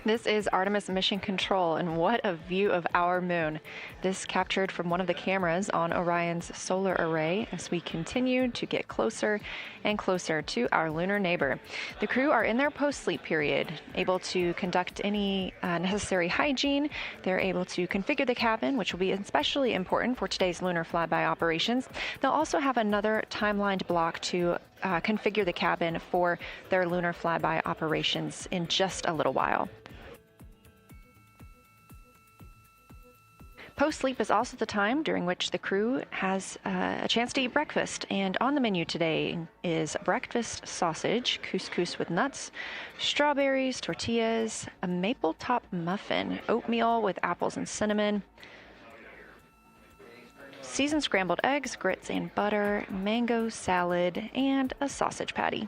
This is Artemis Mission Control, and what a view of our moon. This captured from one of the cameras on Orion's solar array as we continue to get closer and closer to our lunar neighbor. The crew are in their post-sleep period, able to conduct any necessary hygiene. They're able to configure the cabin, which will be especially important for today's lunar flyby operations. They'll also have another timelined block to configure the cabin for their lunar flyby operations in just a little while. Post-sleep is also the time during which the crew has a chance to eat breakfast. And on the menu today is breakfast sausage, couscous with nuts, strawberries, tortillas, a maple top muffin, oatmeal with apples and cinnamon, seasoned scrambled eggs, grits and butter, mango salad, and a sausage patty.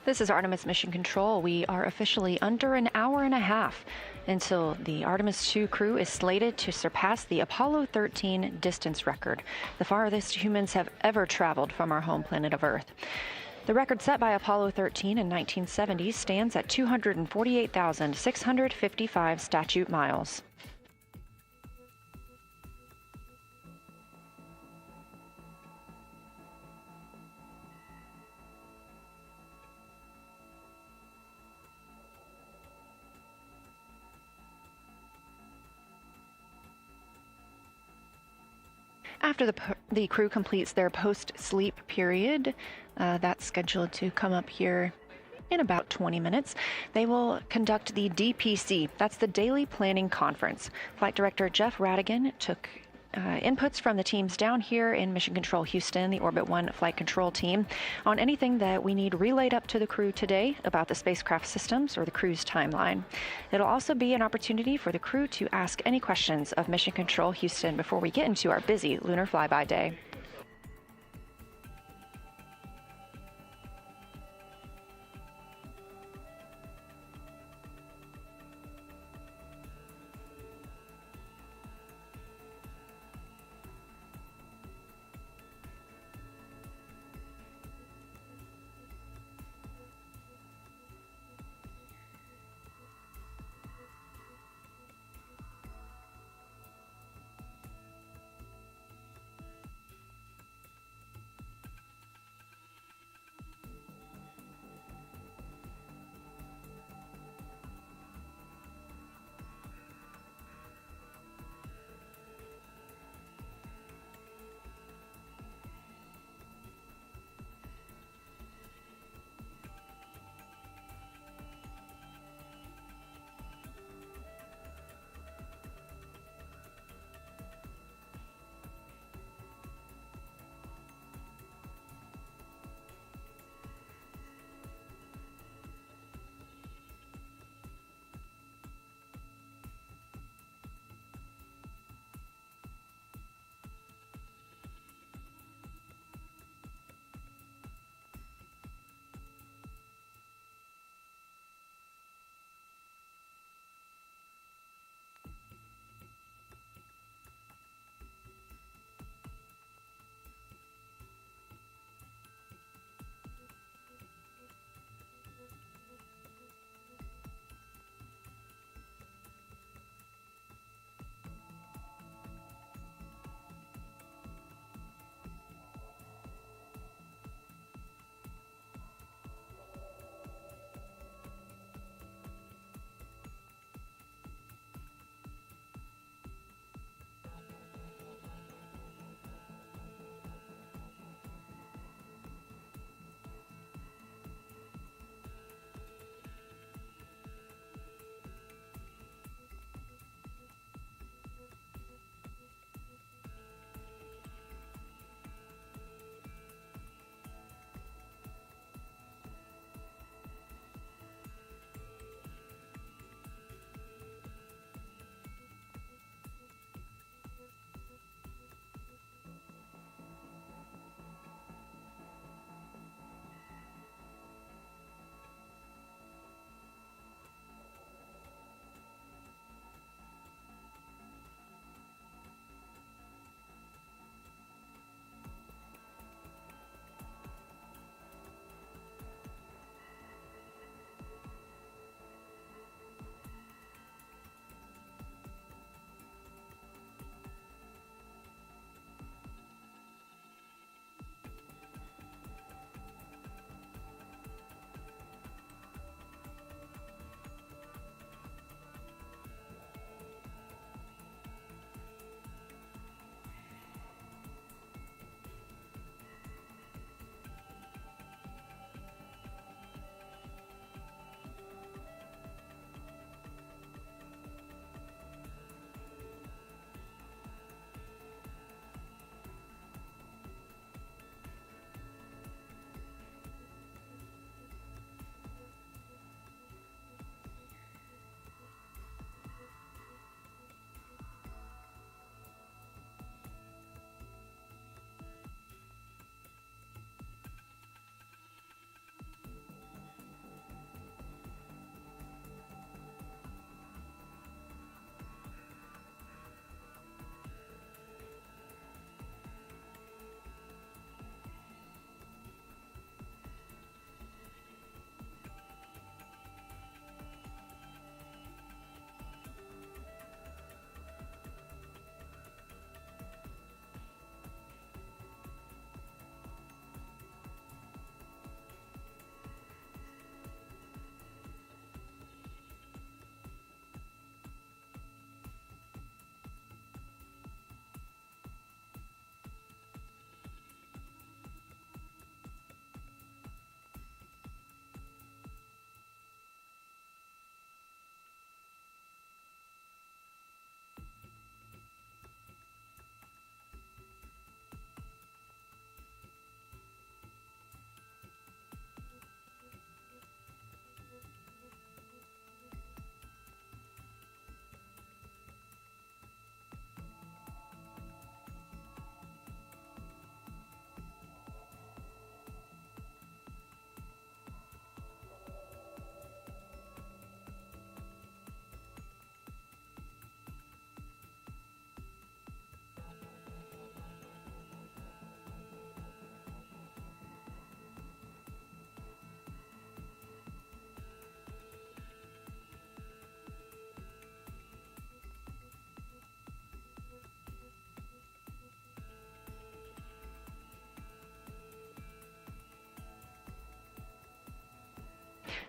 This is Artemis Mission Control. We are officially under an hour and a half until the Artemis II crew is slated to surpass the Apollo 13 distance record, the farthest humans have ever traveled from our home planet of Earth. The record set by Apollo 13 in 1970 stands at 248,655 statute miles. After the crew completes their post-sleep period, that's scheduled to come up here in about 20 minutes, they will conduct the DPC. That's the Daily Planning Conference. Flight Director Jeff Radigan took inputs from the teams down here in Mission Control Houston, the Orbit 1 Flight Control team, on anything that we need relayed up to the crew today about the spacecraft systems or the crew's timeline. It'll also be an opportunity for the crew to ask any questions of Mission Control Houston before we get into our busy Lunar Flyby day.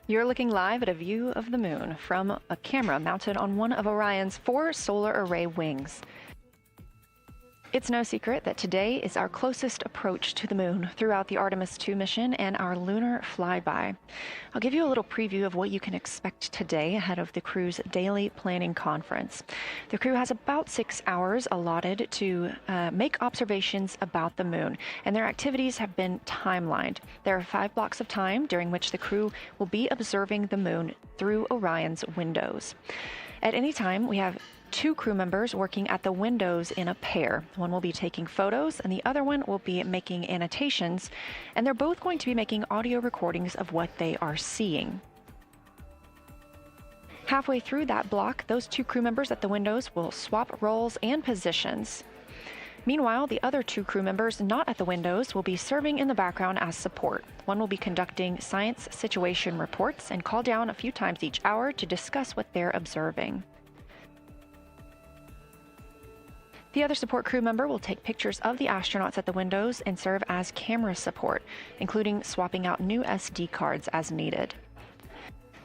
You're looking live at a view of the moon from a camera mounted on one of Orion's 4 solar array wings. It's no secret that today is our closest approach to the moon throughout the Artemis II mission and our lunar flyby. I'll give you a little preview of what you can expect today ahead of the crew's daily planning conference. The crew has about 6 hours allotted to make observations about the moon, and their activities have been timelined. There are 5 blocks of time during which the crew will be observing the moon through Orion's windows. At any time, we have 2 crew members working at the windows in a pair. One will be taking photos and the other one will be making annotations, and they're both going to be making audio recordings of what they are seeing. Halfway through that block, those 2 crew members at the windows will swap roles and positions. Meanwhile, the other 2 crew members not at the windows will be serving in the background as support. One will be conducting science situation reports and call down a few times each hour to discuss what they're observing. The other support crew member will take pictures of the astronauts at the windows and serve as camera support, including swapping out new SD cards as needed.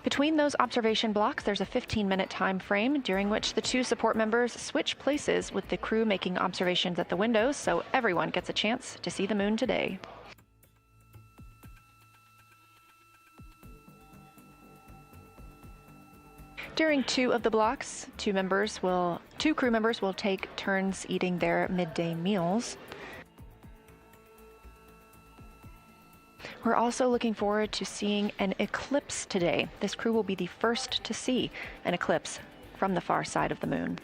Between those observation blocks, there's a 15-minute time frame during which the 2 support members switch places with the crew making observations at the windows, so everyone gets a chance to see the moon today. During 2 of the blocks, 2 crew members will take turns eating their midday meals. We're also looking forward to seeing an eclipse today. This crew will be the first to see an eclipse from the far side of the moon.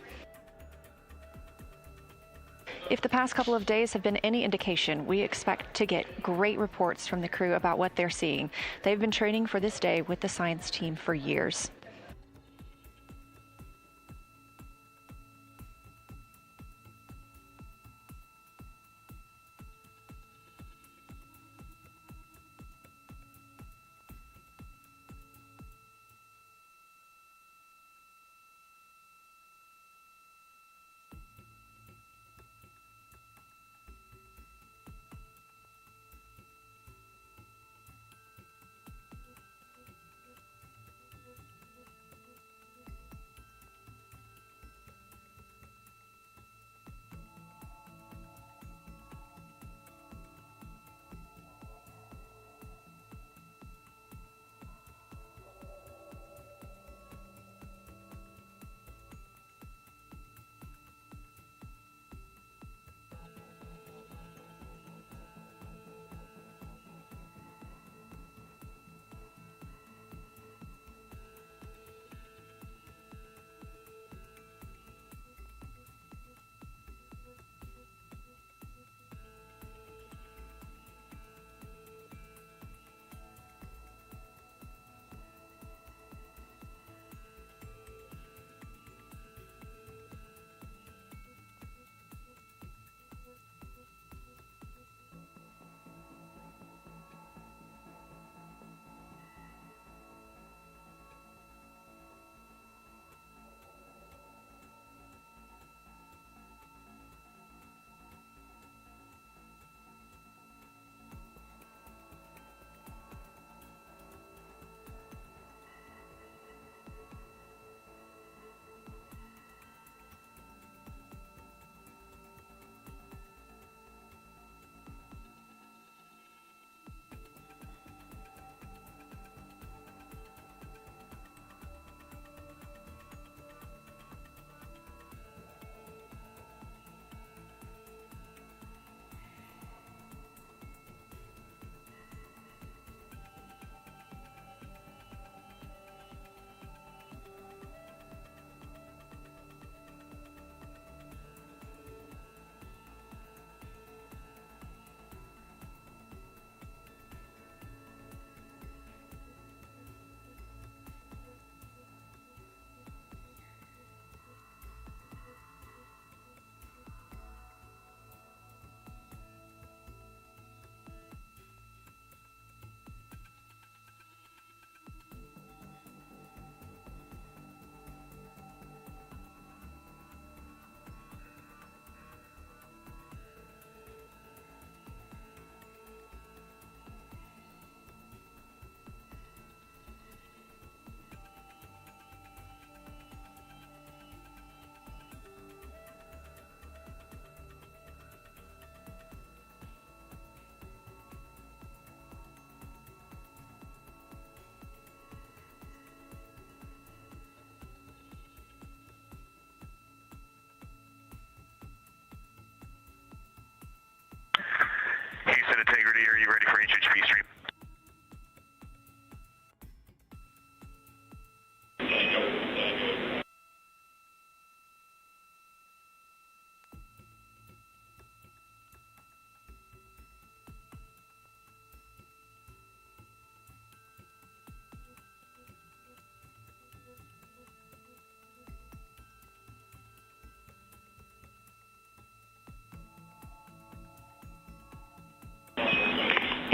If the past couple of days have been any indication, we expect to get great reports from the crew about what they're seeing. They've been training for this day with the science team for years.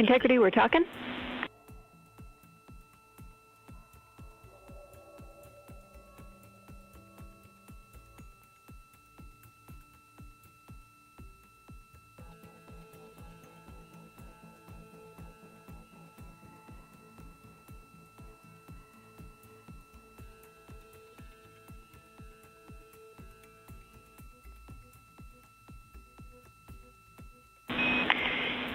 Integrity, we're talking.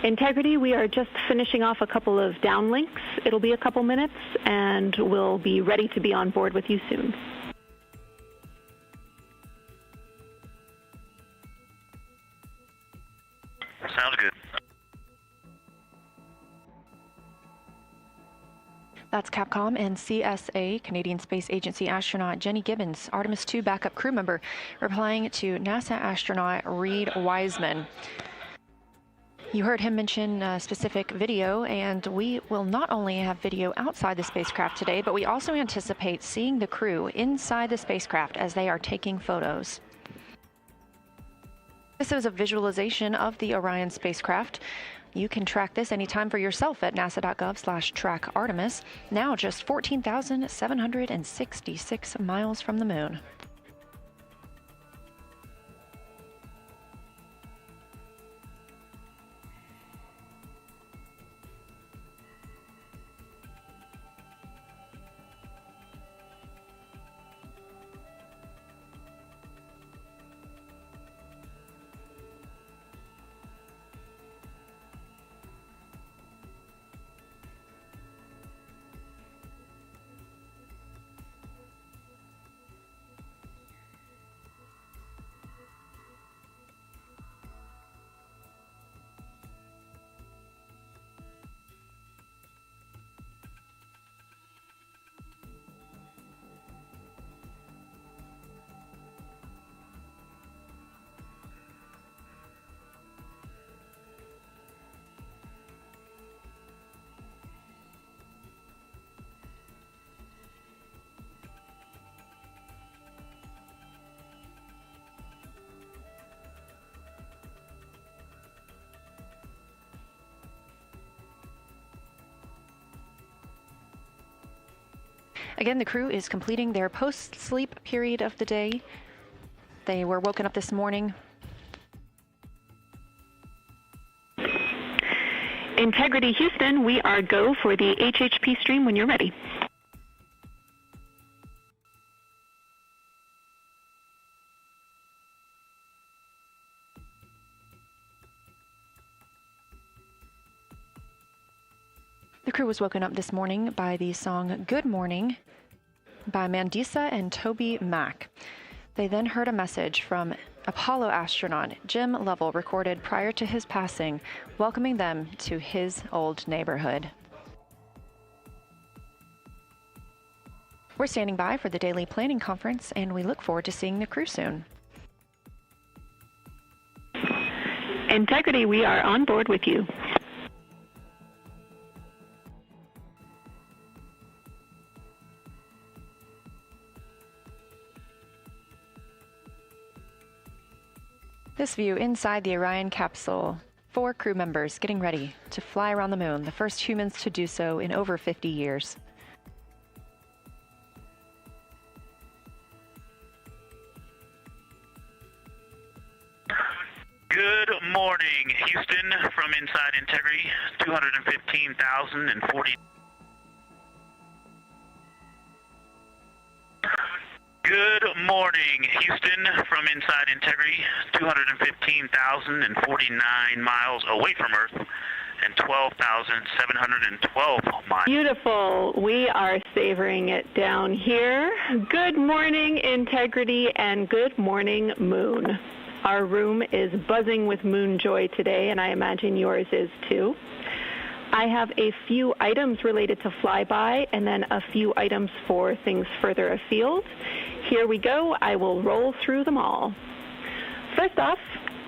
Integrity, we are just finishing off a couple of downlinks. It'll be a couple minutes, and we'll be ready to be on board with you soon. Sounds good. That's Capcom and CSA, Canadian Space Agency astronaut Jenny Gibbons, Artemis II backup crew member, replying to NASA astronaut Reed Wiseman. You heard him mention a specific video, and we will not only have video outside the spacecraft today, but we also anticipate seeing the crew inside the spacecraft as they are taking photos. This is a visualization of the Orion spacecraft. You can track this anytime for yourself at nasa.gov/trackartemis, now just 14,766 miles from the moon. Again, the crew is completing their post-sleep period of the day. They were woken up this morning. Integrity Houston, we are go for the HHP stream when you're ready. The crew was woken up this morning by the song Good Morning by Mandisa and Toby Mack. They then heard a message from Apollo astronaut Jim Lovell, recorded prior to his passing, welcoming them to his old neighborhood. We're standing by for the daily planning conference, and we look forward to seeing the crew soon. Integrity, we are on board with you. This view inside the Orion capsule, 4 crew members getting ready to fly around the moon, the first humans to do so in over 50 years. Good morning, Houston, from inside Integrity, 215,040. Good morning, Houston, from inside Integrity, 215,049 miles away from Earth and 12,712 miles. Beautiful. We are savoring it down here. Good morning, Integrity, and good morning, Moon. Our room is buzzing with moon joy today, and I imagine yours is too. I have a few items related to flyby and then a few items for things further afield. Here we go. I will roll through them all. First off,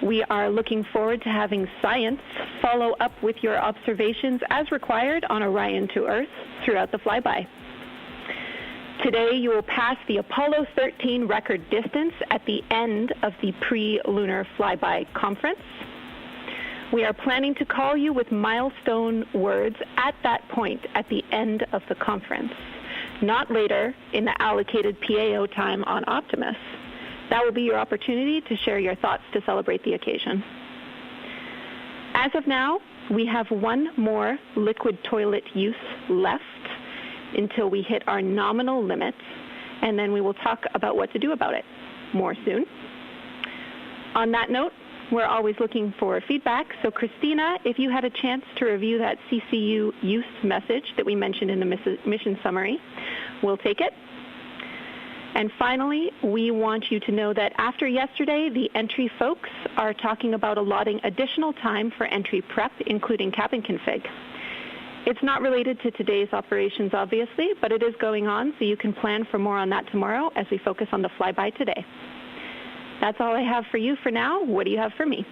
we are looking forward to having science follow up with your observations as required on Orion to Earth throughout the flyby. Today, you will pass the Apollo 13 record distance at the end of the pre-Lunar Flyby conference. We are planning to call you with milestone words at that point at the end of the conference, not later in the allocated PAO time on Optimus. That will be your opportunity to share your thoughts to celebrate the occasion. As of now, we have one more liquid toilet use left until we hit our nominal limits, and then we will talk about what to do about it more soon. On that note, we're always looking for feedback, so Christina, if you had a chance to review that CCU use message that we mentioned in the mission summary, we'll take it. And finally, we want you to know that after yesterday, the entry folks are talking about allotting additional time for entry prep, including cabin config. It's not related to today's operations, obviously, but it is going on, so you can plan for more on that tomorrow as we focus on the flyby today. That's all I have for you for now. What do you have for me?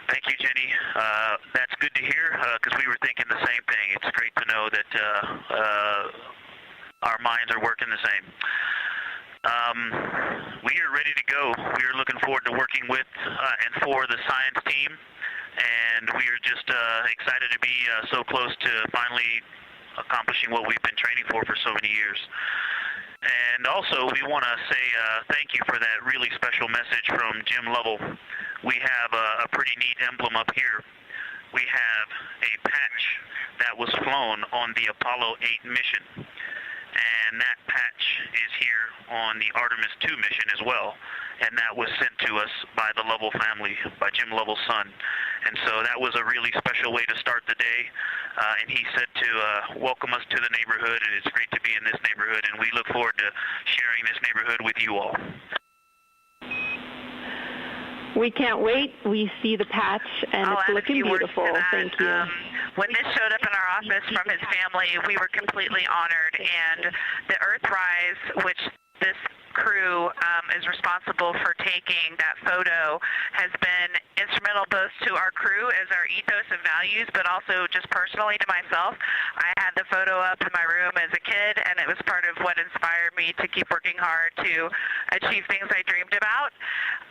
Thank you, Jenny. That's good to hear because we were thinking the same thing. It's great to know that our minds are working the same. We are ready to go. We are looking forward to working with and for the science team, and we are just excited to be so close to finally accomplishing what we've been training for so many years. And also, we want to say thank you for that really special message from Jim Lovell. We have a pretty neat emblem up here. We have a patch that was flown on the Apollo 8 mission. And that patch is here on the Artemis II mission as well. And that was sent to us by the Lovell family, by Jim Lovell's son. And so that was a really special way to start the day. And he said to welcome us to the neighborhood, and it's great to be in this neighborhood, and we look forward to sharing this neighborhood with you all. We can't wait. We see the patch, and it's looking beautiful. Thank you. When this showed up in our office from his family, we were completely honored, and the Earthrise, which this crew is responsible for taking that photo, has been instrumental both to our crew as our ethos and values, but also just personally to myself. I had the photo up in my room as a kid, and it was part of what inspired me to keep working hard to achieve things I dreamed about.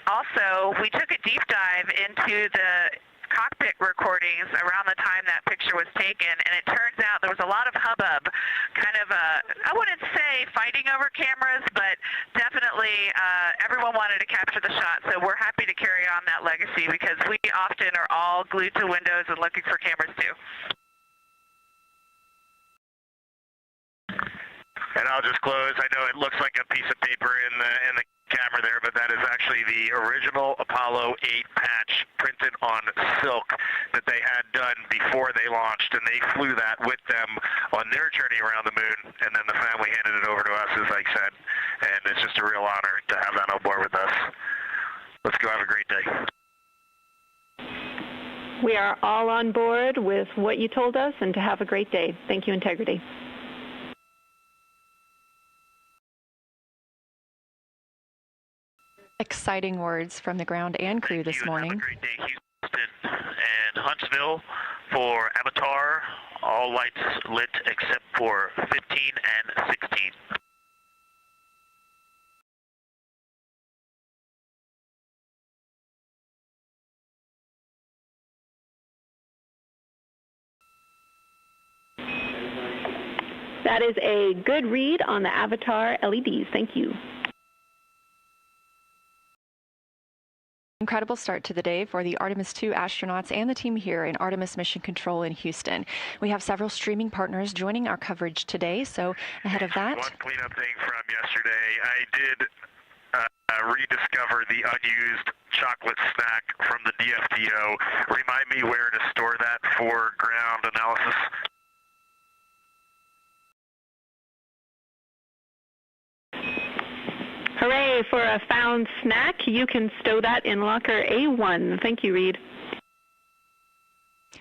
Also, we took a deep dive into the cockpit recordings around the time that picture was taken, and it turns out there was a lot of hubbub, kind of I wouldn't say fighting over cameras, but definitely everyone wanted to capture the shot, so we're happy to carry on that legacy because we often are all glued to windows and looking for cameras too. And I'll just close. I know it looks like a piece of paper in the camera there, but that is actually the original Apollo 8 patch printed on silk that they had done before they launched, and they flew that with them on their journey around the moon, and then the family handed it over to us, as I said, and it's just a real honor to have that on board with us. Let's go have a great day. We are all on board with what you told us, and to have a great day. Thank you, Integrity. Exciting words from the ground and crew this morning. Have a great day, Houston and Huntsville. For Avatar, all lights lit except for 15 and 16. That is a good read on the Avatar LEDs. Thank you. Incredible start to the day for the Artemis II astronauts and the team here in Artemis Mission Control in Houston. We have several streaming partners joining our coverage today, so ahead of that... One cleanup thing from yesterday, I did rediscover the unused chocolate snack from the DFDO. Remind me where to store that for ground analysis. Hooray for a found snack. You can stow that in locker A1. Thank you, Reed.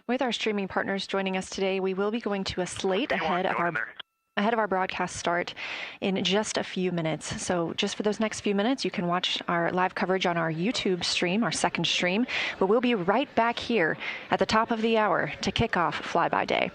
With our streaming partners joining us today, we will be going to a slate ahead of our broadcast start in just a few minutes. So just for those next few minutes, you can watch our live coverage on our YouTube stream, our second stream. But we'll be right back here at the top of the hour to kick off Flyby Day.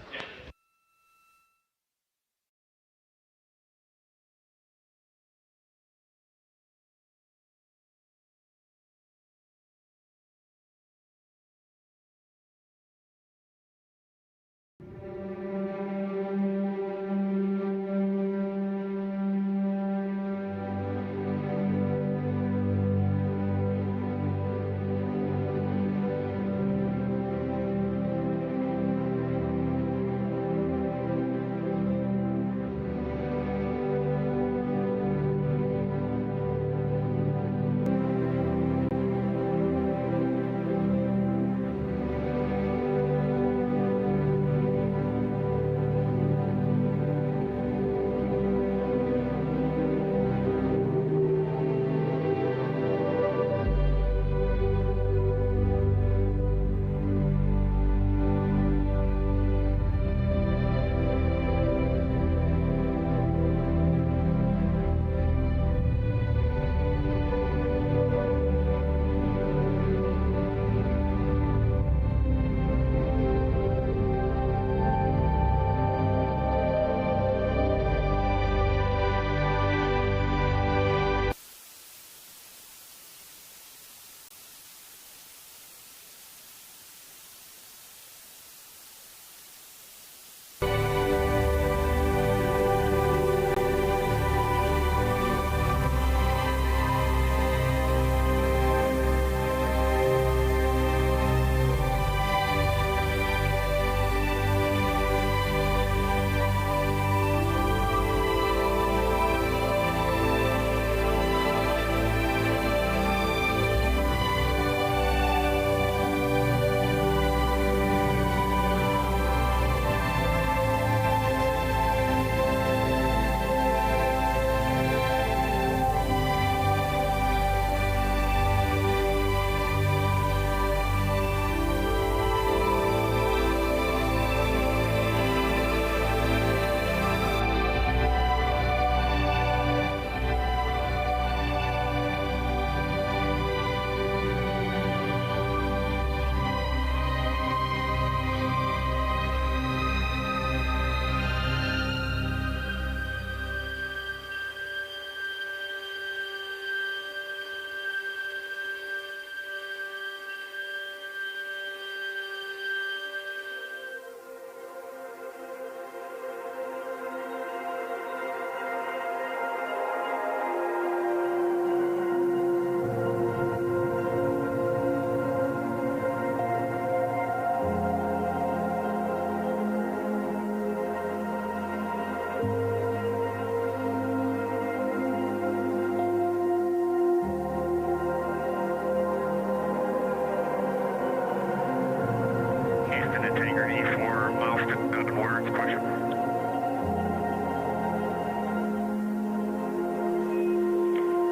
integrity for milestone words question.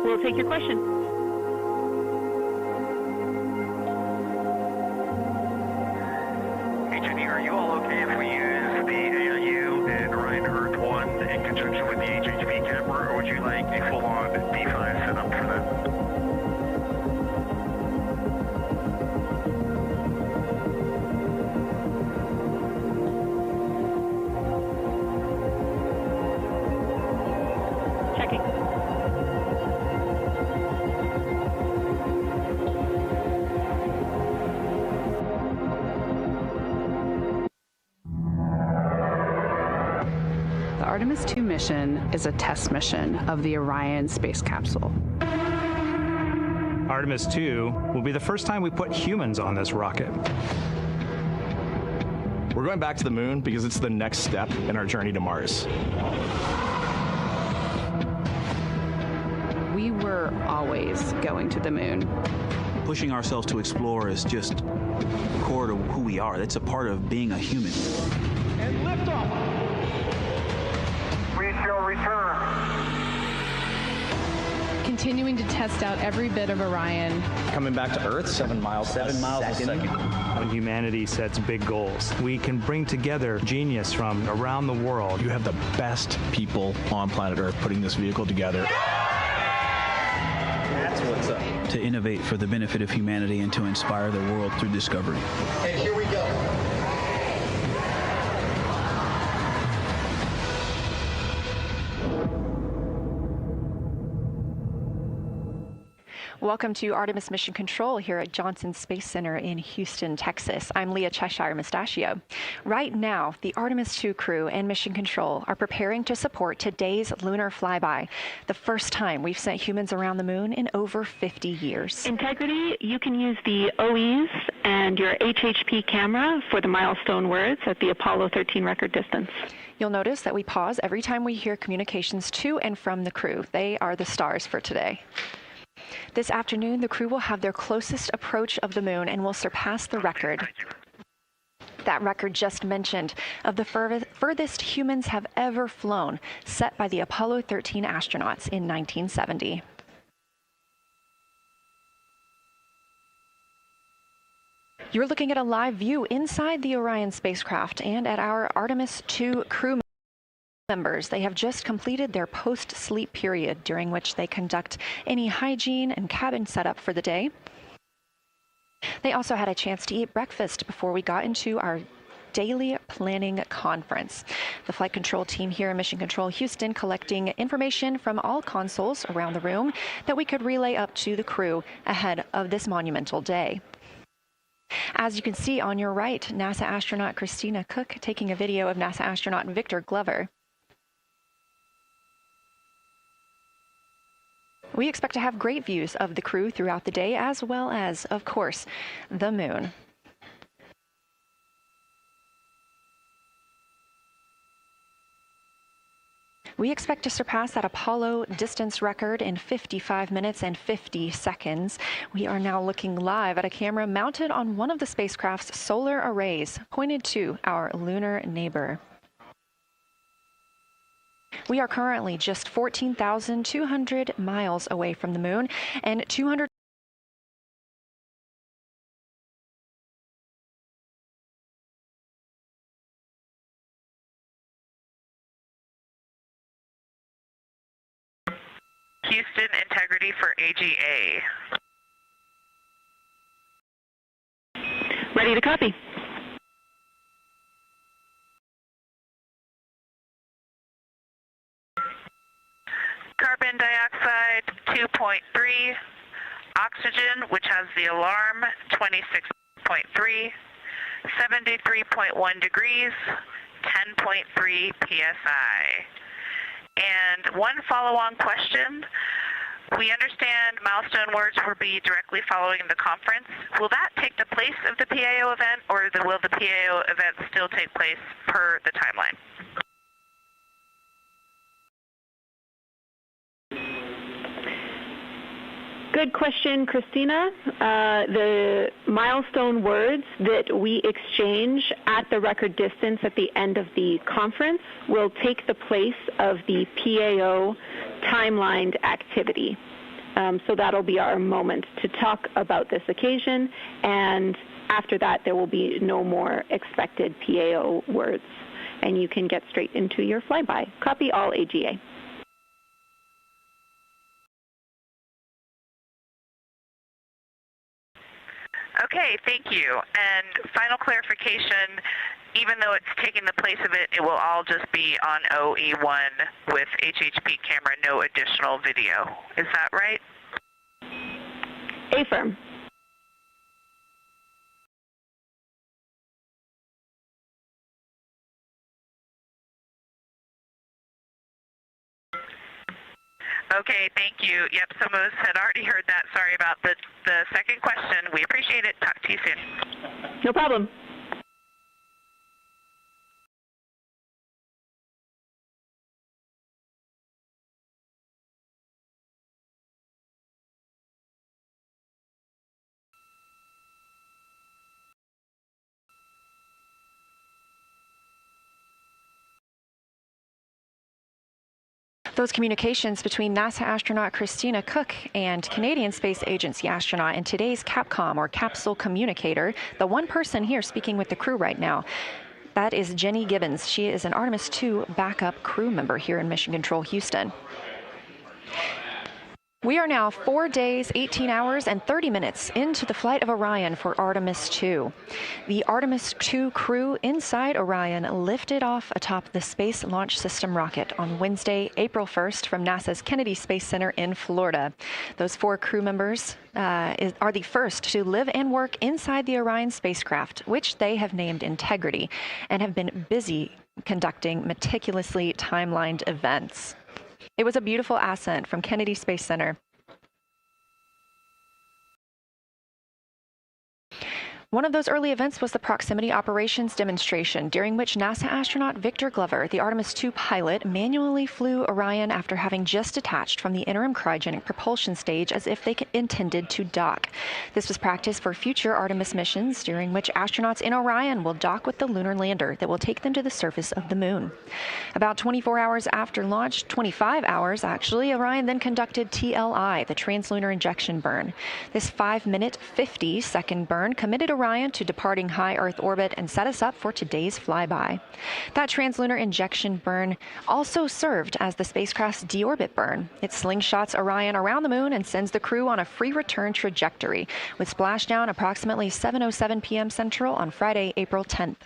We'll take your question. Hey Jenny, are you all okay if we use the AIU and Orion Earth 1 in conjunction with the HHP camera, or would you like a full-on D5 setup for that? The Artemis II mission is a test mission of the Orion space capsule. Artemis II will be the first time we put humans on this rocket. We're going back to the moon because it's the next step in our journey to Mars. We were always going to the moon. Pushing ourselves to explore is just core to who we are. That's a part of being a human. And liftoff! We shall return. Continuing to test out every bit of Orion. Coming back to Earth, 7 miles a second. When humanity sets big goals, we can bring together genius from around the world. You have the best people on planet Earth putting this vehicle together. That's what's up. To innovate for the benefit of humanity and to inspire the world through discovery. And here we go. Welcome to Artemis Mission Control here at Johnson Space Center in Houston, Texas. I'm Leah Cheshire Mustachio. Right now, the Artemis II crew and Mission Control are preparing to support today's lunar flyby, the first time we've sent humans around the moon in over 50 years. Integrity, you can use the OEs and your HHP camera for the milestone words at the Apollo 13 record distance. You'll notice that we pause every time we hear communications to and from the crew. They are the stars for today. This afternoon, the crew will have their closest approach of the moon and will surpass the record. That record just mentioned of the furthest humans have ever flown, set by the Apollo 13 astronauts in 1970. You're looking at a live view inside the Orion spacecraft and at our Artemis II crew members. They have just completed their post-sleep period, during which they conduct any hygiene and cabin setup for the day. They also had a chance to eat breakfast before we got into our daily planning conference. The flight control team here in Mission Control Houston collecting information from all consoles around the room that we could relay up to the crew ahead of this monumental day. As you can see on your right, NASA astronaut Christina Cook taking a video of NASA astronaut Victor Glover. We expect to have great views of the crew throughout the day, as well as, of course, the moon. We expect to surpass that Apollo distance record in 55 minutes and 50 seconds. We are now looking live at a camera mounted on one of the spacecraft's solar arrays, pointed to our lunar neighbor. We are currently just 14,200 miles away from the moon and 200 Houston, integrity for AGA. Ready to copy. Carbon dioxide 2.3, oxygen, which has the alarm 26.3, 73.1 degrees, 10.3 psi. And one follow-on question. We understand milestone words will be directly following the conference. Will that take the place of the PAO event, or will the PAO event still take place per the timeline? Good question, Christina. The milestone words that we exchange at the record distance at the end of the conference will take the place of the PAO timelined activity. So that'll be our moment to talk about this occasion, and after that there will be no more expected PAO words, and you can get straight into your flyby. Copy all, AGA. Okay, thank you. And final clarification, even though it's taking the place of it, it will all just be on OE1 with HHP camera, no additional video. Is that right? Affirm. Okay, thank you. Yep, some of us had already heard that. Sorry about the second question. We appreciate it. Talk to you soon. No problem. Those communications between NASA astronaut Christina Cook and Canadian Space Agency astronaut and today's Capcom, or capsule communicator, the one person here speaking with the crew right now, that is Jenny Gibbons. She is an Artemis II backup crew member here in Mission Control Houston. We are now 4 days, 18 hours, and 30 minutes into the flight of Orion for Artemis II. The Artemis II crew inside Orion lifted off atop the Space Launch System rocket on Wednesday, April 1st from NASA's Kennedy Space Center in Florida. Those 4 crew members are the first to live and work inside the Orion spacecraft, which they have named Integrity, and have been busy conducting meticulously timelined events. It was a beautiful ascent from Kennedy Space Center. One of those early events was the proximity operations demonstration, during which NASA astronaut Victor Glover, the Artemis II pilot, manually flew Orion after having just detached from the interim cryogenic propulsion stage as if they intended to dock. This was practice for future Artemis missions, during which astronauts in Orion will dock with the lunar lander that will take them to the surface of the moon. About 24 hours after launch, 25 hours actually, Orion then conducted TLI, the translunar injection burn. This 5-minute, 50-second burn committed Orion to departing high Earth orbit and set us up for today's flyby. That translunar injection burn also served as the spacecraft's deorbit burn. It slingshots Orion around the moon and sends the crew on a free return trajectory, with splashdown approximately 7:07 p.m. Central on Friday, April 10th.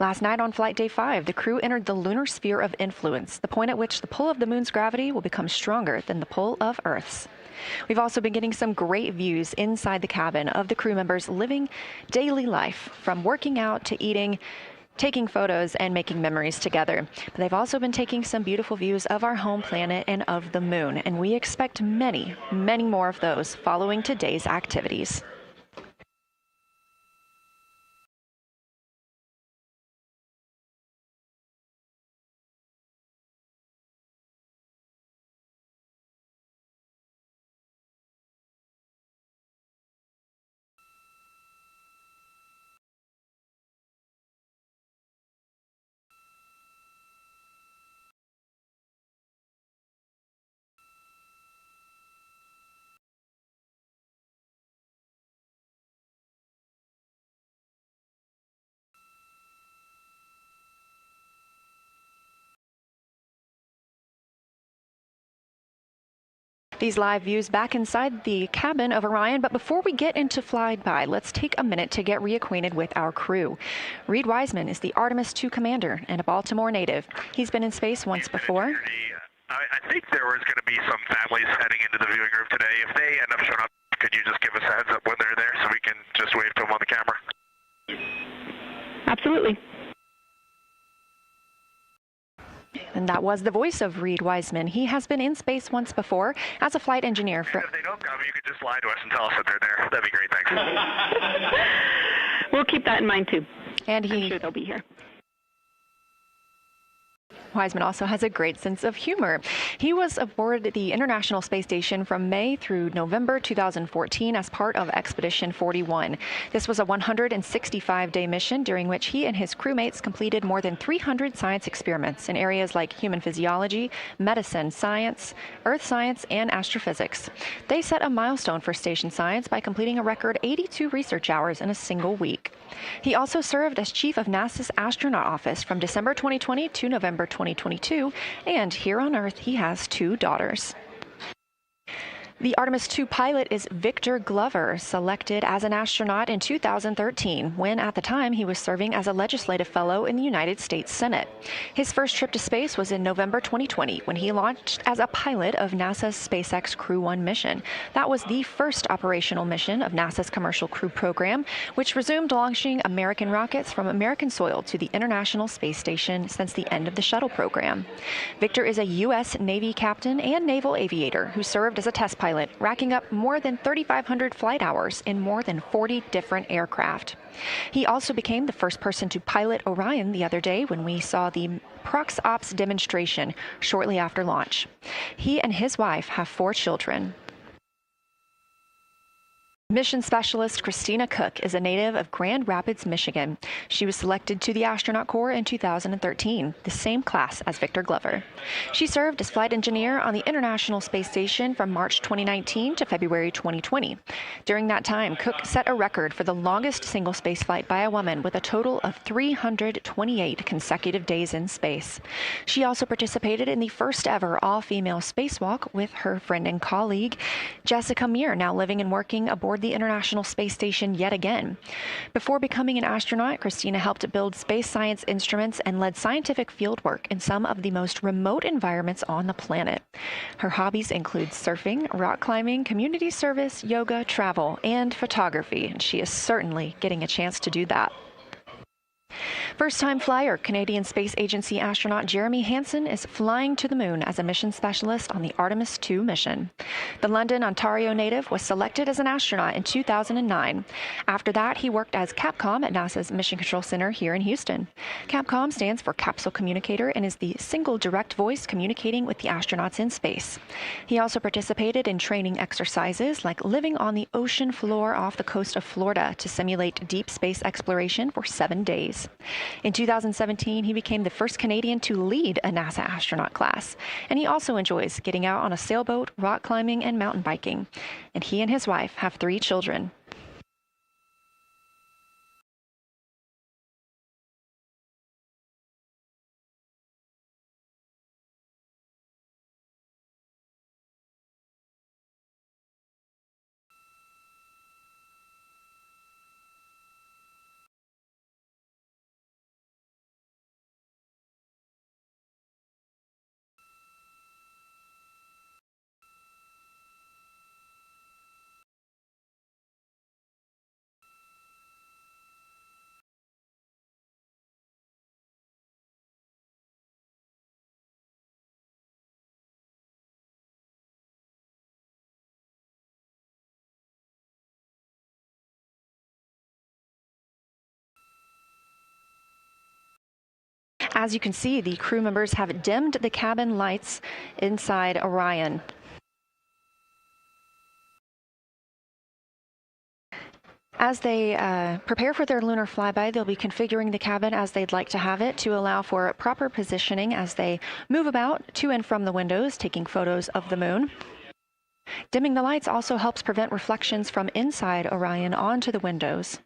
Last night on Flight Day 5, the crew entered the lunar sphere of influence, the point at which the pull of the moon's gravity will become stronger than the pull of Earth's. We've also been getting some great views inside the cabin of the crew members living daily life, from working out to eating, taking photos, and making memories together. But they've also been taking some beautiful views of our home planet and of the moon, and we expect many, many more of those following today's activities. These live views back inside the cabin of Orion, but before we get into flyby, let's take a minute to get reacquainted with our crew. Reed Wiseman is the Artemis II commander and a Baltimore native. He's been in space once before. I think there was going to be some families heading into the viewing room today. If they end up showing up, could you just give us a heads up when they're there so we can just wave to them on the camera? Absolutely. And that was the voice of Reed Wiseman. He has been in space once before as a flight engineer. And if they don't come, you could just lie to us and tell us that they're there. That'd be great, thanks. We'll keep that in mind, too. And I'm sure they'll be here. Wiseman also has a great sense of humor. He was aboard the International Space Station from May through November 2014 as part of Expedition 41. This was a 165-day mission during which he and his crewmates completed more than 300 science experiments in areas like human physiology, medicine, science, earth science, and astrophysics. They set a milestone for station science by completing a record 82 research hours in a single week. He also served as chief of NASA's astronaut office from December 2020 to November 2022, and here on Earth he has 2 daughters. The Artemis II pilot is Victor Glover, selected as an astronaut in 2013, when at the time he was serving as a legislative fellow in the United States Senate. His first trip to space was in November 2020, when he launched as a pilot of NASA's SpaceX Crew 1 mission. That was the first operational mission of NASA's Commercial Crew program, which resumed launching American rockets from American soil to the International Space Station since the end of the shuttle program. Victor is a U.S. Navy captain and naval aviator who served as a test pilot, racking up more than 3,500 flight hours in more than 40 different aircraft. He also became the first person to pilot Orion the other day when we saw the Prox Ops demonstration shortly after launch. He and his wife have 4 children. Mission specialist Christina Cook is a native of Grand Rapids, Michigan. She was selected to the Astronaut Corps in 2013, the same class as Victor Glover. She served as flight engineer on the International Space Station from March 2019 to February 2020. During that time, Cook set a record for the longest single spaceflight by a woman with a total of 328 consecutive days in space. She also participated in the first ever all-female spacewalk with her friend and colleague, Jessica Meir, now living and working aboard the International Space Station yet again. Before becoming an astronaut, Christina helped build space science instruments and led scientific fieldwork in some of the most remote environments on the planet. Her hobbies include surfing, rock climbing, community service, yoga, travel, and photography, and she is certainly getting a chance to do that. First-time flyer, Canadian Space Agency astronaut Jeremy Hansen is flying to the moon as a mission specialist on the Artemis II mission. The London, Ontario native was selected as an astronaut in 2009. After that, he worked as Capcom at NASA's Mission Control Center here in Houston. Capcom stands for Capsule Communicator and is the single direct voice communicating with the astronauts in space. He also participated in training exercises like living on the ocean floor off the coast of Florida to simulate deep space exploration for 7 days. In 2017, he became the first Canadian to lead a NASA astronaut class, and he also enjoys getting out on a sailboat, rock climbing, and mountain biking. And he and his wife have 3 children. As you can see, the crew members have dimmed the cabin lights inside Orion. As they prepare for their lunar flyby, they'll be configuring the cabin as they'd like to have it to allow for proper positioning as they move about to and from the windows, taking photos of the moon. Dimming the lights also helps prevent reflections from inside Orion onto the windows.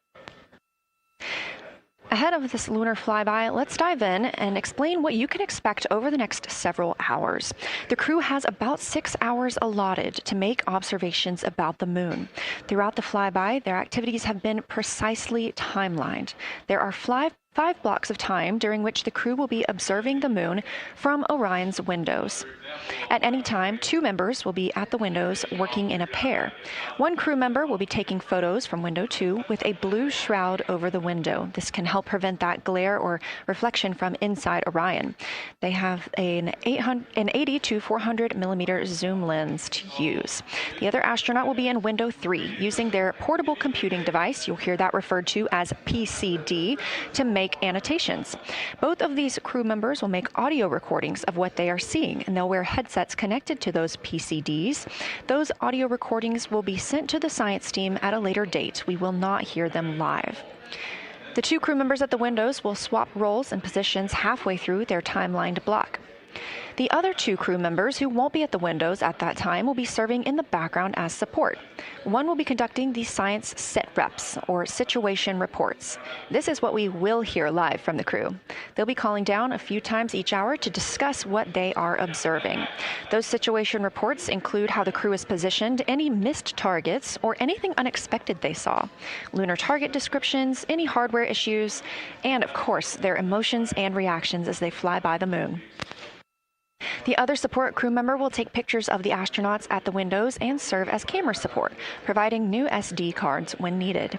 Ahead of this lunar flyby, let's dive in and explain what you can expect over the next several hours. The crew has about 6 hours allotted to make observations about the moon. Throughout the flyby, their activities have been precisely timelined. There are five blocks of time during which the crew will be observing the moon from Orion's windows. At any time, 2 members will be at the windows working in a pair. One crew member will be taking photos from window 2 with a blue shroud over the window. This can help prevent that glare or reflection from inside Orion. They have an 80 to 400 millimeter zoom lens to use. The other astronaut will be in window 3 using their portable computing device, you'll hear that referred to as PCD, to make annotations. Both of these crew members will make audio recordings of what they are seeing, and they'll wear headsets connected to those PCDs. Those audio recordings will be sent to the science team at a later date. We will not hear them live. The 2 crew members at the windows will swap roles and positions halfway through their timelined block. The other 2 crew members who won't be at the windows at that time will be serving in the background as support. One will be conducting the science sit reps, or situation reports. This is what we will hear live from the crew. They'll be calling down a few times each hour to discuss what they are observing. Those situation reports include how the crew is positioned, any missed targets, or anything unexpected they saw, lunar target descriptions, any hardware issues, and of course, their emotions and reactions as they fly by the moon. The other support crew member will take pictures of the astronauts at the windows and serve as camera support, providing new SD cards when needed.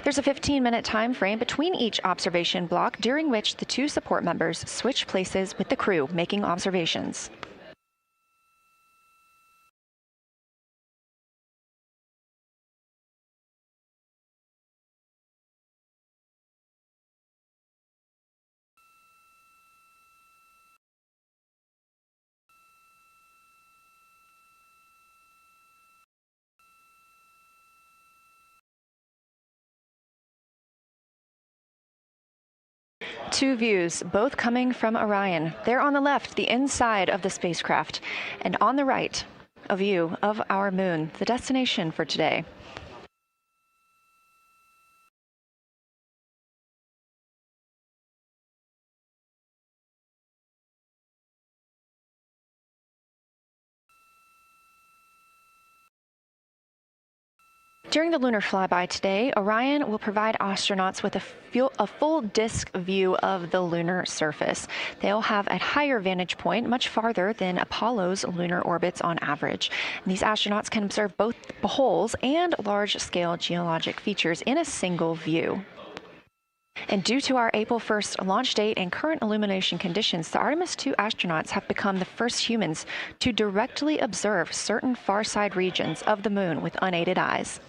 There's a 15-minute time frame between each observation block, during which the 2 support members switch places with the crew making observations. Two views, both coming from Orion. There on the left, the inside of the spacecraft, and on the right, a view of our moon, the destination for today. During the lunar flyby today, Orion will provide astronauts with a full disk view of the lunar surface. They'll have a higher vantage point, much farther than Apollo's lunar orbits on average. And these astronauts can observe both holes and large-scale geologic features in a single view. And due to our April 1st launch date and current illumination conditions, the Artemis II astronauts have become the first humans to directly observe certain far-side regions of the moon with unaided eyes.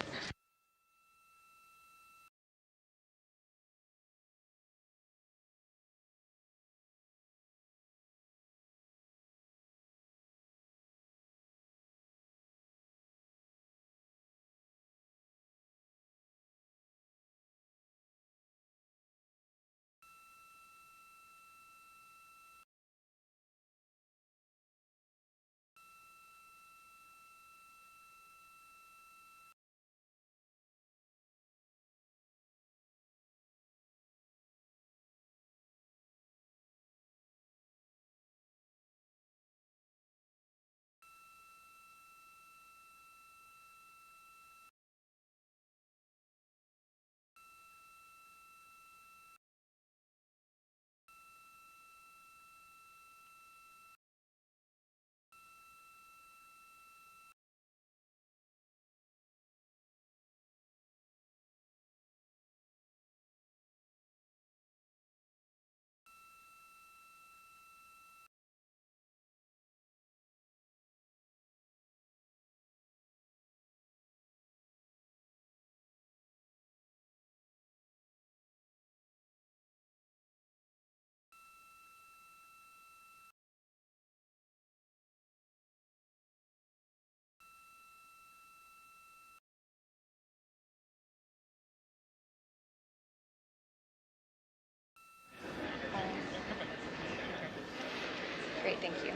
Great, thank you.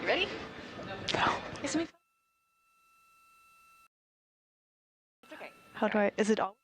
You ready? No. It's okay. How do I, is it all?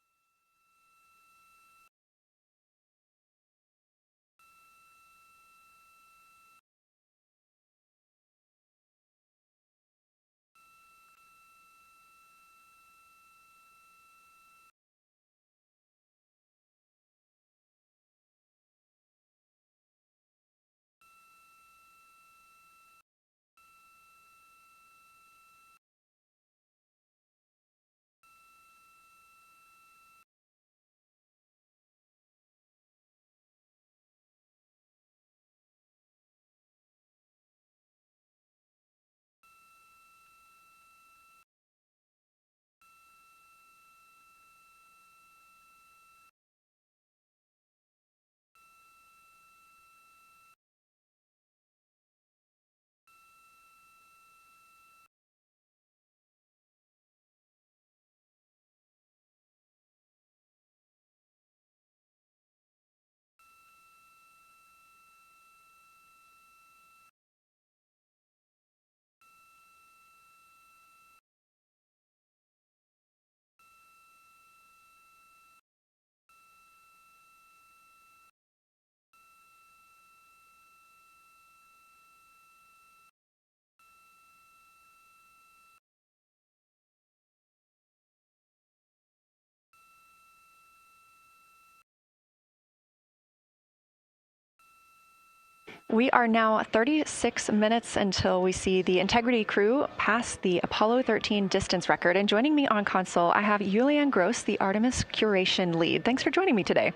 We are now 36 minutes until we see the Integrity crew pass the Apollo 13 distance record. And joining me on console, I have Julian Gross, the Artemis curation lead. Thanks for joining me today.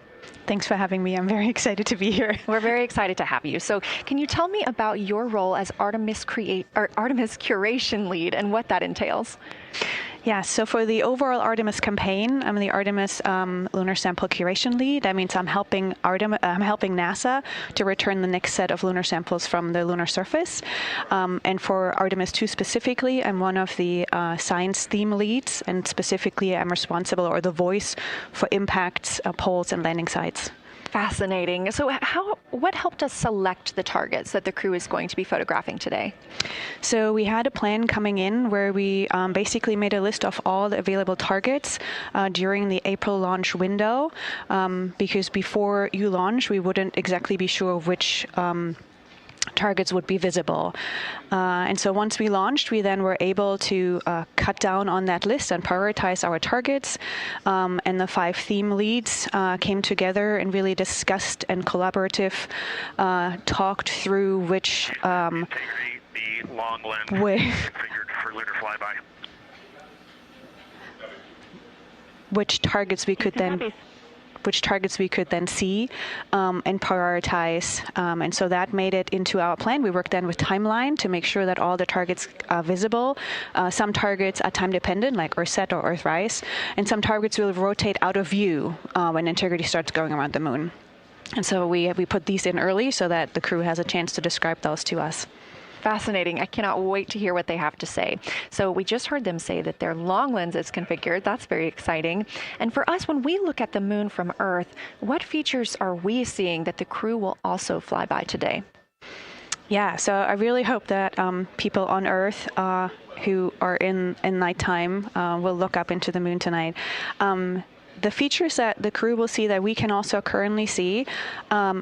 Thanks for having me. I'm very excited to be here. We're very excited to have you. So can you tell me about your role as Artemis curation lead and what that entails? Yeah, so for the overall Artemis campaign, I'm the Artemis lunar sample curation lead. That means I'm helping NASA to return the next set of lunar samples from the lunar surface. And for Artemis II specifically, I'm one of the science theme leads, and specifically I'm responsible, or the voice, for impacts, poles, and landing sites. Fascinating. So what helped us select the targets that the crew is going to be photographing today? So we had a plan coming in where we basically made a list of all the available targets during the April launch window, because before you launch, we wouldn't exactly be sure which targets would be visible. And so once we launched, we then were able to cut down on that list and prioritize our targets. And the 5 theme leads came together and really discussed and talked through which the long lens configured for Lunar Flyby. Which targets we could then see and prioritize. And so that made it into our plan. We worked then with timeline to make sure that all the targets are visible. Some targets are time dependent, like Earthset or Earthrise, and some targets will rotate out of view when Integrity starts going around the moon. And so we put these in early so that the crew has a chance to describe those to us. Fascinating. I cannot wait to hear what they have to say. So we just heard them say that their long lens is configured. That's very exciting. And for us, when we look at the moon from Earth, what features are we seeing that the crew will also fly by today? Yeah, so I really hope that people on Earth who are in nighttime will look up into the moon tonight. The features that the crew will see that we can also currently see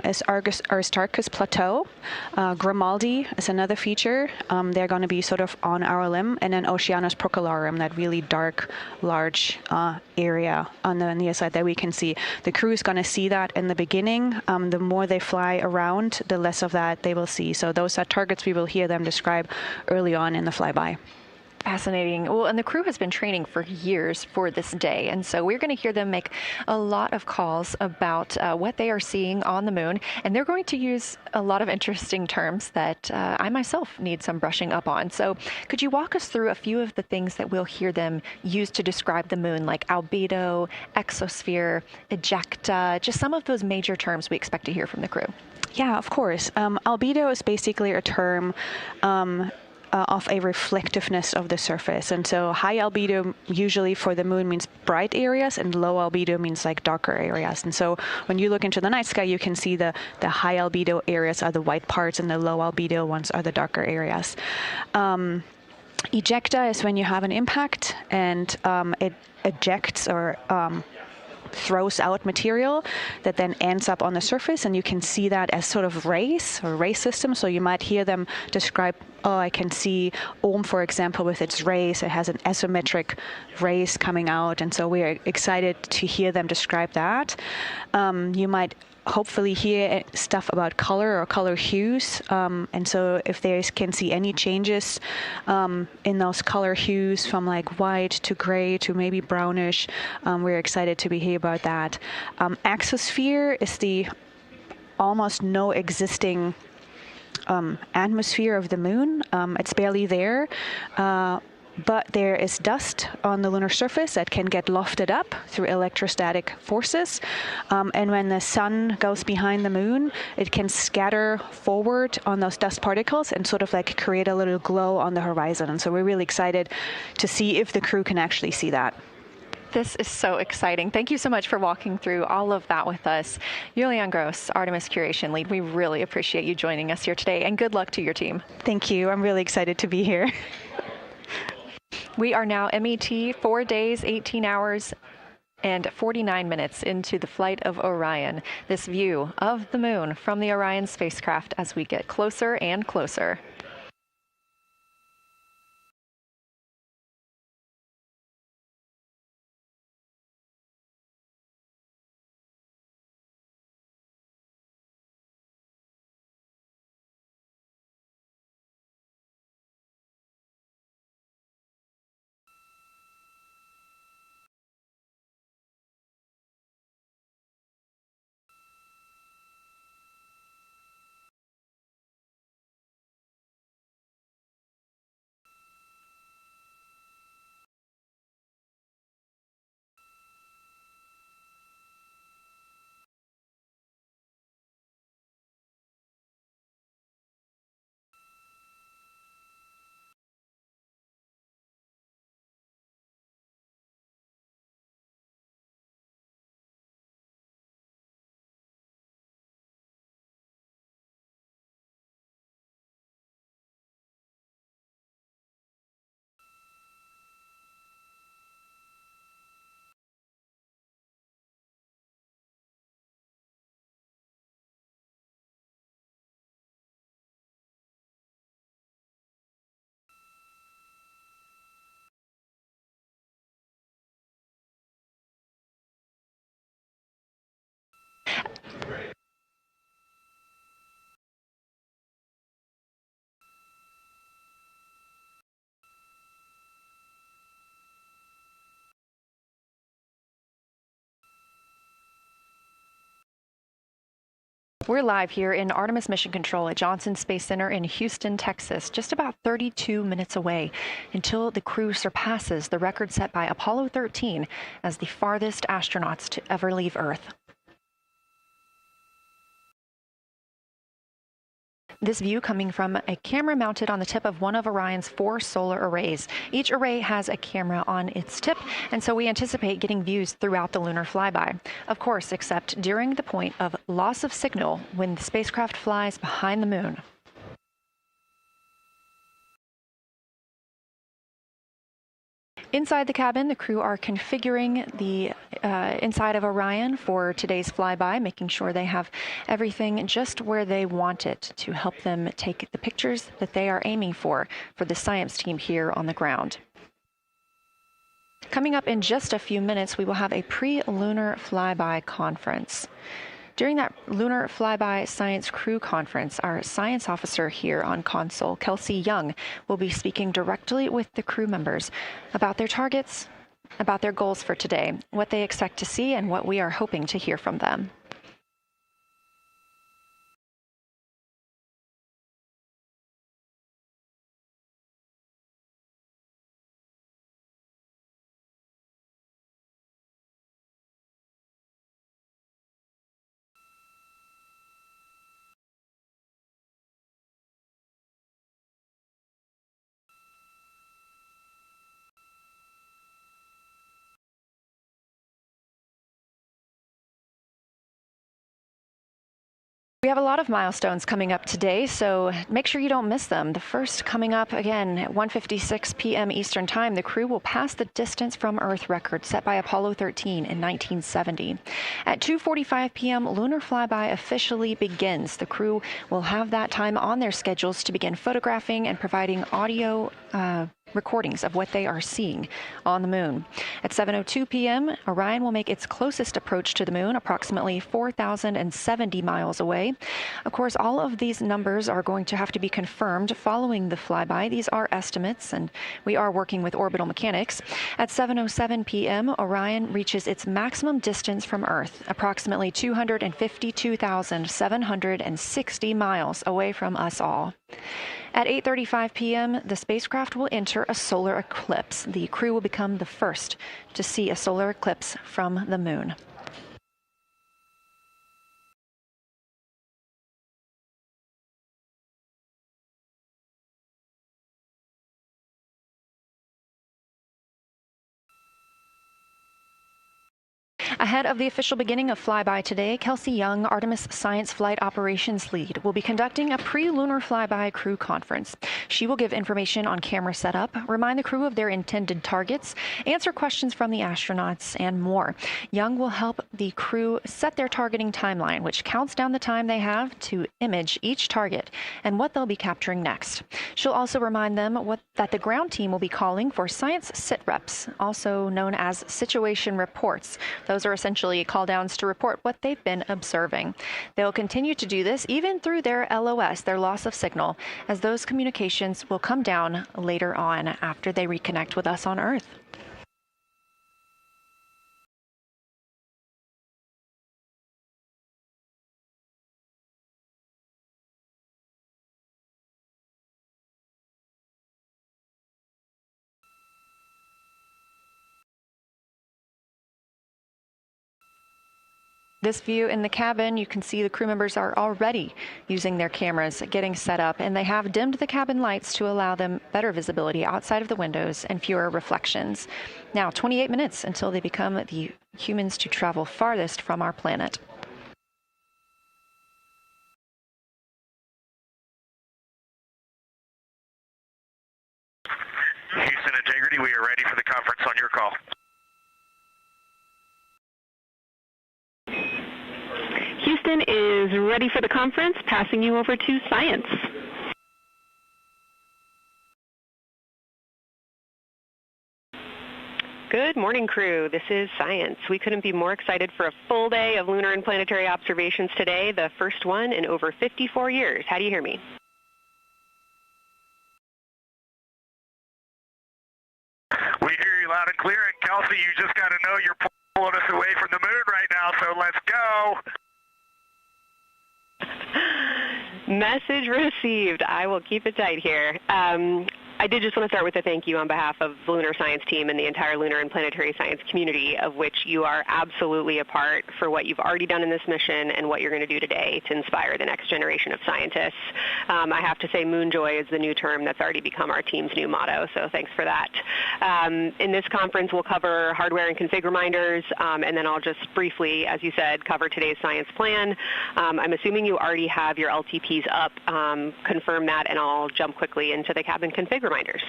is Aristarchus Plateau. Grimaldi is another feature. They're going to be sort of on our limb. And then Oceanus Procellarum, that really dark, large area on the near side that we can see. The crew is going to see that in the beginning. The more they fly around, the less of that they will see. So those are targets we will hear them describe early on in the flyby. Fascinating. Well, and the crew has been training for years for this day. And so we're going to hear them make a lot of calls about what they are seeing on the moon. And they're going to use a lot of interesting terms that I myself need some brushing up on. So could you walk us through a few of the things that we'll hear them use to describe the moon, like albedo, exosphere, ejecta, just some of those major terms we expect to hear from the crew? Yeah, of course. Albedo is basically a term of a reflectiveness of the surface. And so high albedo usually for the moon means bright areas, and low albedo means like darker areas. And so when you look into the night sky, you can see the high albedo areas are the white parts and the low albedo ones are the darker areas. Ejecta is when you have an impact and it ejects or throws out material that then ends up on the surface, and you can see that as sort of rays or ray systems. So you might hear them describe, I can see Ohm, for example, with its rays. It has an isometric rays coming out, and so we are excited to hear them describe that. You might hopefully hear stuff about color or color hues, and so if they can see any changes in those color hues from like white to gray to maybe brownish, we're excited to hear about that. Exosphere is the almost no existing atmosphere of the moon. It's barely there. But there is dust on the lunar surface that can get lofted up through electrostatic forces. And when the sun goes behind the moon, it can scatter forward on those dust particles and sort of like create a little glow on the horizon. And so we're really excited to see if the crew can actually see that. This is so exciting. Thank you so much for walking through all of that with us. Julian Gross, Artemis Curation Lead, we really appreciate you joining us here today, and good luck to your team. Thank you. I'm really excited to be here. We are now MET 4 days, 18 hours, and 49 minutes into the flight of Orion. This view of the moon from the Orion spacecraft as we get closer and closer. We're live here in Artemis Mission Control at Johnson Space Center in Houston, Texas, just about 32 minutes away until the crew surpasses the record set by Apollo 13 as the farthest astronauts to ever leave Earth. This view coming from a camera mounted on the tip of one of Orion's 4 solar arrays. Each array has a camera on its tip, and so we anticipate getting views throughout the lunar flyby. Of course, except during the point of loss of signal when the spacecraft flies behind the moon. Inside the cabin, the crew are configuring the inside of Orion for today's flyby, making sure they have everything just where they want it to help them take the pictures that they are aiming for the science team here on the ground. Coming up in just a few minutes, we will have a pre-lunar flyby conference. During that Lunar Flyby Science Crew Conference, our science officer here on console, Kelsey Young, will be speaking directly with the crew members about their targets, about their goals for today, what they expect to see, and what we are hoping to hear from them. We have a lot of milestones coming up today, so make sure you don't miss them. The first coming up, again, at 1:56 p.m. Eastern Time, the crew will pass the distance from Earth record set by Apollo 13 in 1970. At 2:45 p.m., Lunar Flyby officially begins. The crew will have that time on their schedules to begin photographing and providing audio recordings of what they are seeing on the moon. At 7:02 p.m., Orion will make its closest approach to the moon, approximately 4,070 miles away. Of course, all of these numbers are going to have to be confirmed following the flyby. These are estimates, and we are working with orbital mechanics. At 7:07 p.m., Orion reaches its maximum distance from Earth, approximately 252,760 miles away from us all. At 8:35 p.m., the spacecraft will enter a solar eclipse. The crew will become the first to see a solar eclipse from the moon. Ahead of the official beginning of flyby today, Kelsey Young, Artemis Science Flight Operations Lead, will be conducting a pre-lunar flyby crew conference. She will give information on camera setup, remind the crew of their intended targets, answer questions from the astronauts, and more. Young will help the crew set their targeting timeline, which counts down the time they have to image each target and what they'll be capturing next. She'll also remind them that the ground team will be calling for science sit reps, also known as situation reports. Those are essentially call-downs to report what they've been observing. They'll continue to do this even through their LOS, their loss of signal, as those communications will come down later on after they reconnect with us on Earth. This view in the cabin, you can see the crew members are already using their cameras, getting set up, and they have dimmed the cabin lights to allow them better visibility outside of the windows and fewer reflections. Now, 28 minutes until they become the humans to travel farthest from our planet. Houston Integrity, we are ready for the conference on your call. Houston is ready for the conference, passing you over to Science. Good morning, crew. This is Science. We couldn't be more excited for a full day of lunar and planetary observations today, the first one in over 54 years. How do you hear me? We hear you loud and clear, and Kelsey, you just got to know you're pulling us away from the moon right now, so let's go. Message received. I will keep it tight here. I did just want to start with a thank you on behalf of the Lunar Science team and the entire lunar and planetary science community, of which you are absolutely a part, for what you've already done in this mission and what you're going to do today to inspire the next generation of scientists. I have to say Moonjoy is the new term that's already become our team's new motto, so thanks for that. In this conference, we'll cover hardware and config reminders, and then I'll just briefly, as you said, cover today's science plan. I'm assuming you already have your LTPs up. Confirm that, and I'll jump quickly into the cabin config reminders.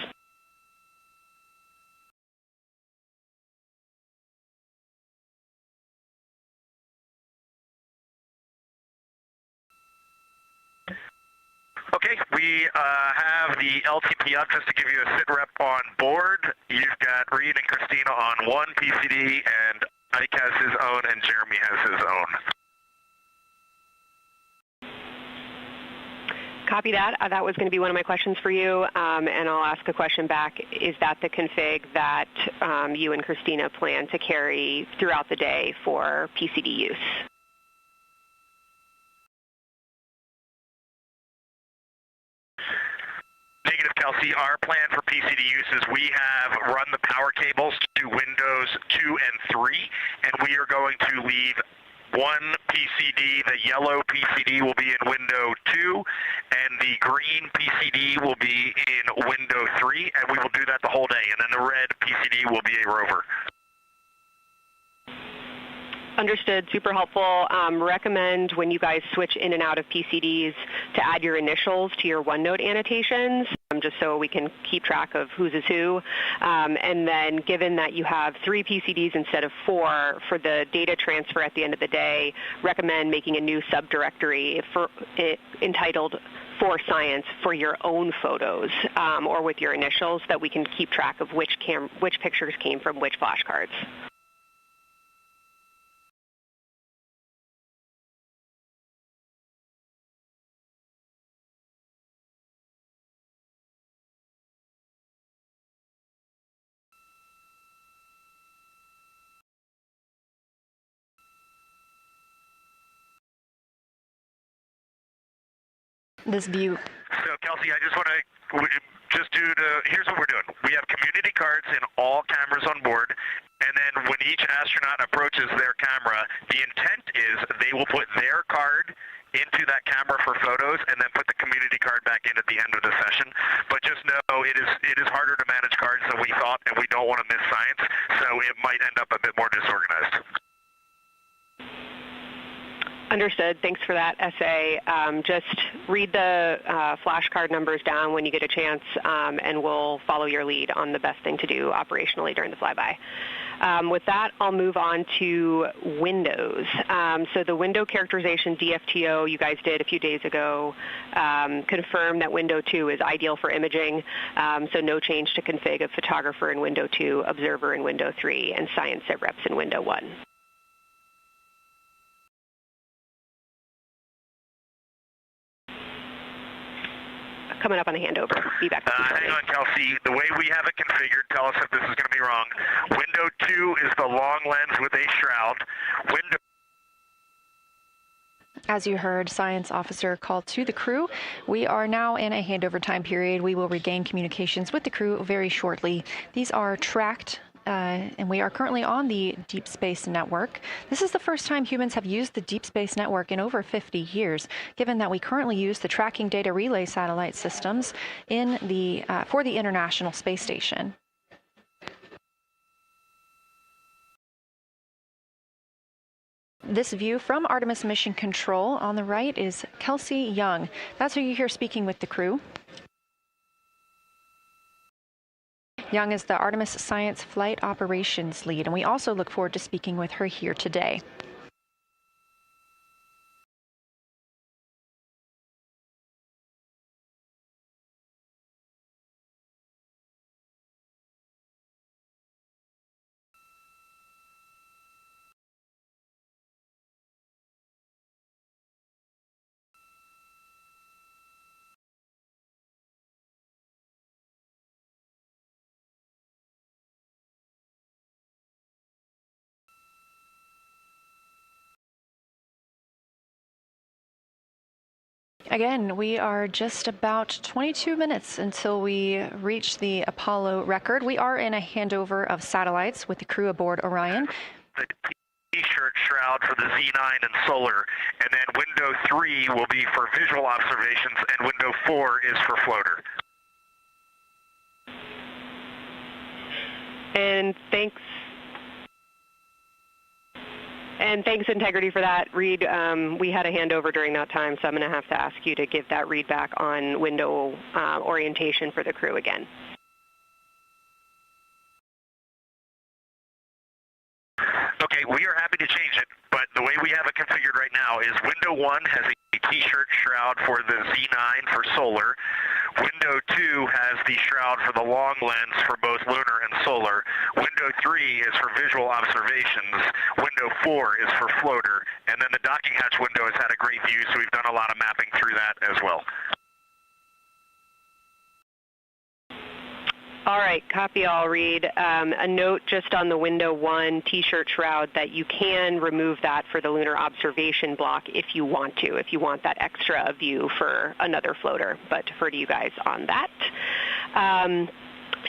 Okay, we have the LTP up just to give you a sit rep on board. You've got Reed and Christina on one PCD, and Ike has his own, and Jeremy has his own. Copy that. That was going to be one of my questions for you, and I'll ask a question back. Is that the config that you and Christina plan to carry throughout the day for PCD use? Negative, Kelsey. Our plan for PCD use is we have run the power cables to Windows 2 and 3, and we are going to leave one PCD. The yellow PCD will be in window 2, and the green PCD will be in window 3, and we will do that the whole day. And then the red PCD will be a rover. Understood. Super helpful. Recommend when you guys switch in and out of PCDs to add your initials to your OneNote annotations, just so we can keep track of whose is who. And then given that you have 3 PCDs instead of 4 for the data transfer at the end of the day, recommend making a new subdirectory entitled For Science for your own photos, or with your initials, that we can keep track of which pictures came from which flashcards. This view. So, Kelsey, I just want to here's what we're doing. We have community cards in all cameras on board, and then when each astronaut approaches their camera, the intent is they will put their card into that camera for photos and then put the community card back in at the end of the session. But just know it is harder to manage cards than we thought, and we don't want to miss science, so it might end up a bit more disorganized. Understood. Thanks for that essay. Just read the flashcard numbers down when you get a chance, and we'll follow your lead on the best thing to do operationally during the flyby. With that, I'll move on to Windows. So the window characterization DFTO you guys did a few days ago confirmed that window 2 is ideal for imaging, so no change to config of photographer in window 2, observer in window 3, and science sit reps in window 1. Coming up on the handover. Be back. Hang on, Kelsey. The way we have it configured, tell us if this is going to be wrong. Window 2 is the long lens with a shroud. Window. As you heard, Science Officer called to the crew. We are now in a handover time period. We will regain communications with the crew very shortly. These are tracked. And we are currently on the Deep Space Network. This is the first time humans have used the Deep Space Network in over 50 years, given that we currently use the tracking data relay satellite systems for the International Space Station. This view from Artemis Mission Control on the right is Kelsey Young. That's who you hear speaking with the crew. Young is the Artemis Science Flight Operations Lead, and we also look forward to speaking with her here today. Again, we are just about 22 minutes until we reach the Apollo record. We are in a handover of satellites with the crew aboard Orion. The T-shirt shroud for the Z9 and solar, and then window 3 will be for visual observations, and window 4 is for floater. And thanks, Integrity, for that. Reed, we had a handover during that time, so I'm going to have to ask you to give that read back on window orientation for the crew again. Okay, we are happy to change it, but the way we have it configured right now is window 1 has a T-shirt shroud for the Z9 for solar. Window 2 has the shroud for the long lens for both lunar and solar. Window 3 is for visual observations. Window 4 is for floater. And then the docking hatch window has had a great view, so we've done a lot of mapping through that as well. All right, copy all, Reed. A note just on the window 1 T-shirt shroud that you can remove that for the lunar observation block if you want that extra view for another floater, but defer to you guys on that.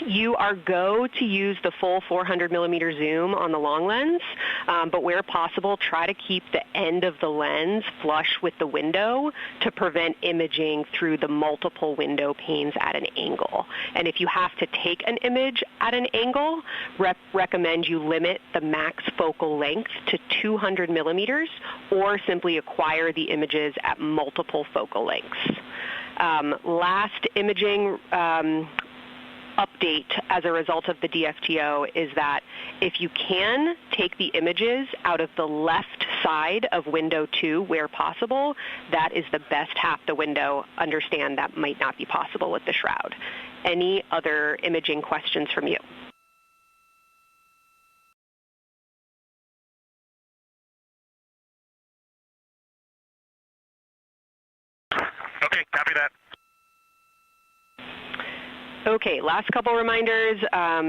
You are go to use the full 400 millimeter zoom on the long lens, but where possible, try to keep the end of the lens flush with the window to prevent imaging through the multiple window panes at an angle. And if you have to take an image at an angle, recommend you limit the max focal length to 200 millimeters or simply acquire the images at multiple focal lengths. Last imaging update as a result of the DFTO is that if you can take the images out of the left side of window 2 where possible, that is the best half the window. Understand that might not be possible with the shroud. Any other imaging questions from you? Okay, copy that. Okay, last couple reminders.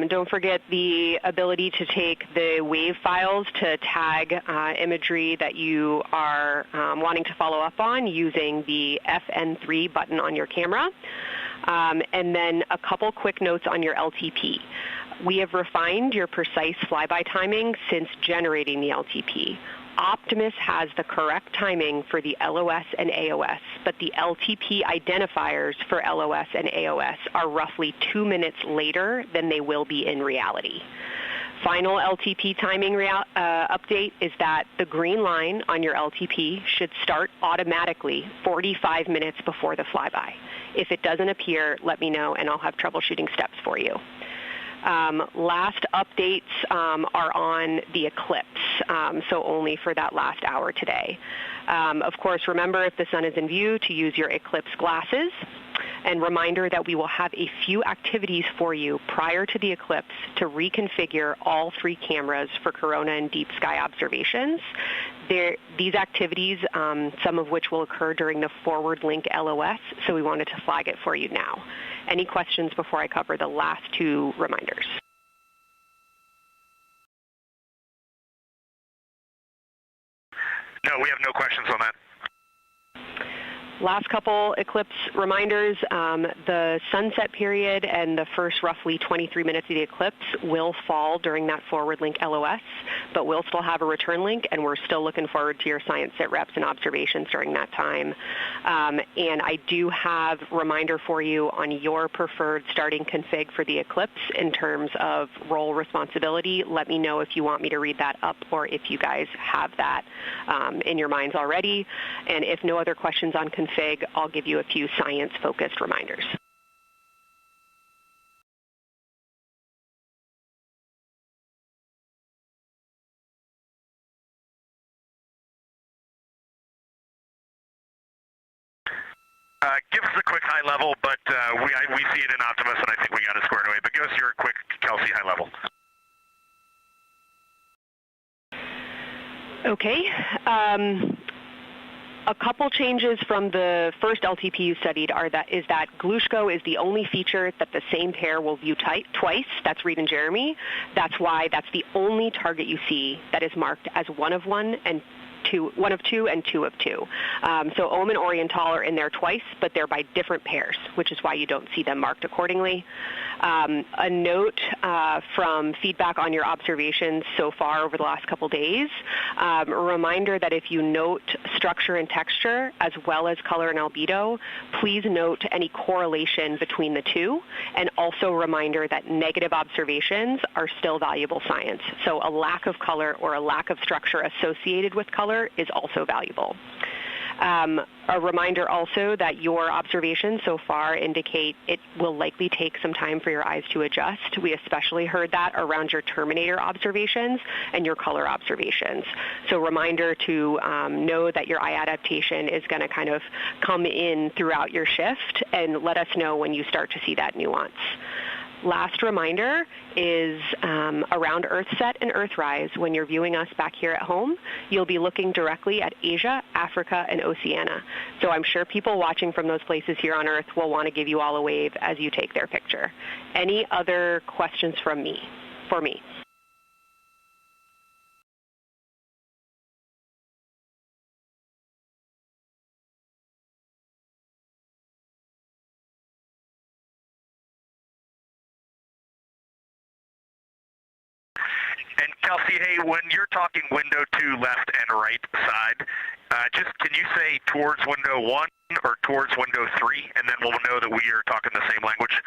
Don't forget the ability to take the wave files to tag imagery that you are wanting to follow up on using the FN3 button on your camera. And then a couple quick notes on your LTP. We have refined your precise flyby timing since generating the LTP. Optimus has the correct timing for the LOS and AOS, but the LTP identifiers for LOS and AOS are roughly 2 minutes later than they will be in reality. Final LTP timing update is that the green line on your LTP should start automatically 45 minutes before the flyby. If it doesn't appear, let me know and I'll have troubleshooting steps for you. Last updates are on the eclipse, so only for that last hour today. Of course, remember if the sun is in view to use your eclipse glasses. And reminder that we will have a few activities for you prior to the eclipse to reconfigure all 3 cameras for corona and deep sky observations. These activities, some of which will occur during the forward link LOS, so we wanted to flag it for you now. Any questions before I cover the last 2 reminders? No, we have no questions on that. Last couple eclipse reminders, the sunset period and the first roughly 23 minutes of the eclipse will fall during that forward link LOS, but we'll still have a return link, and we're still looking forward to your science sit reps and observations during that time. And I do have a reminder for you on your preferred starting config for the eclipse in terms of role responsibility. Let me know if you want me to read that up or if you guys have that in your minds already. And if no other questions on config, I'll give you a few science-focused reminders. Give us a quick high level, but we see it in Optimus, and I think we got it squared away. But give us your quick Kelsey high level. Okay. A couple changes from the first LTP you studied is that Glushko is the only feature that the same pair will view twice. That's Reed and Jeremy. That's why that's the only target you see that is marked as one of two and two of two. So Ohm and Oriental are in there twice, but they're by different pairs, which is why you don't see them marked accordingly. A note from feedback on your observations so far over the last couple days, a reminder that if you note structure and texture as well as color and albedo, please note any correlation between the two, and also a reminder that negative observations are still valuable science. So a lack of color or a lack of structure associated with color is also valuable. A reminder also that your observations so far indicate it will likely take some time for your eyes to adjust. We especially heard that around your terminator observations and your color observations. So reminder to know that your eye adaptation is going to kind of come in throughout your shift, and let us know when you start to see that nuance. Last reminder is around Earthset and Earthrise. When you're viewing us back here at home, you'll be looking directly at Asia, Africa, and Oceania. So I'm sure people watching from those places here on Earth will want to give you all a wave as you take their picture. Any other questions for me? And Kelsey, hey, when you're talking window 2 left and right side, just can you say towards window 1 or towards window 3, and then we'll know that we are talking the same language?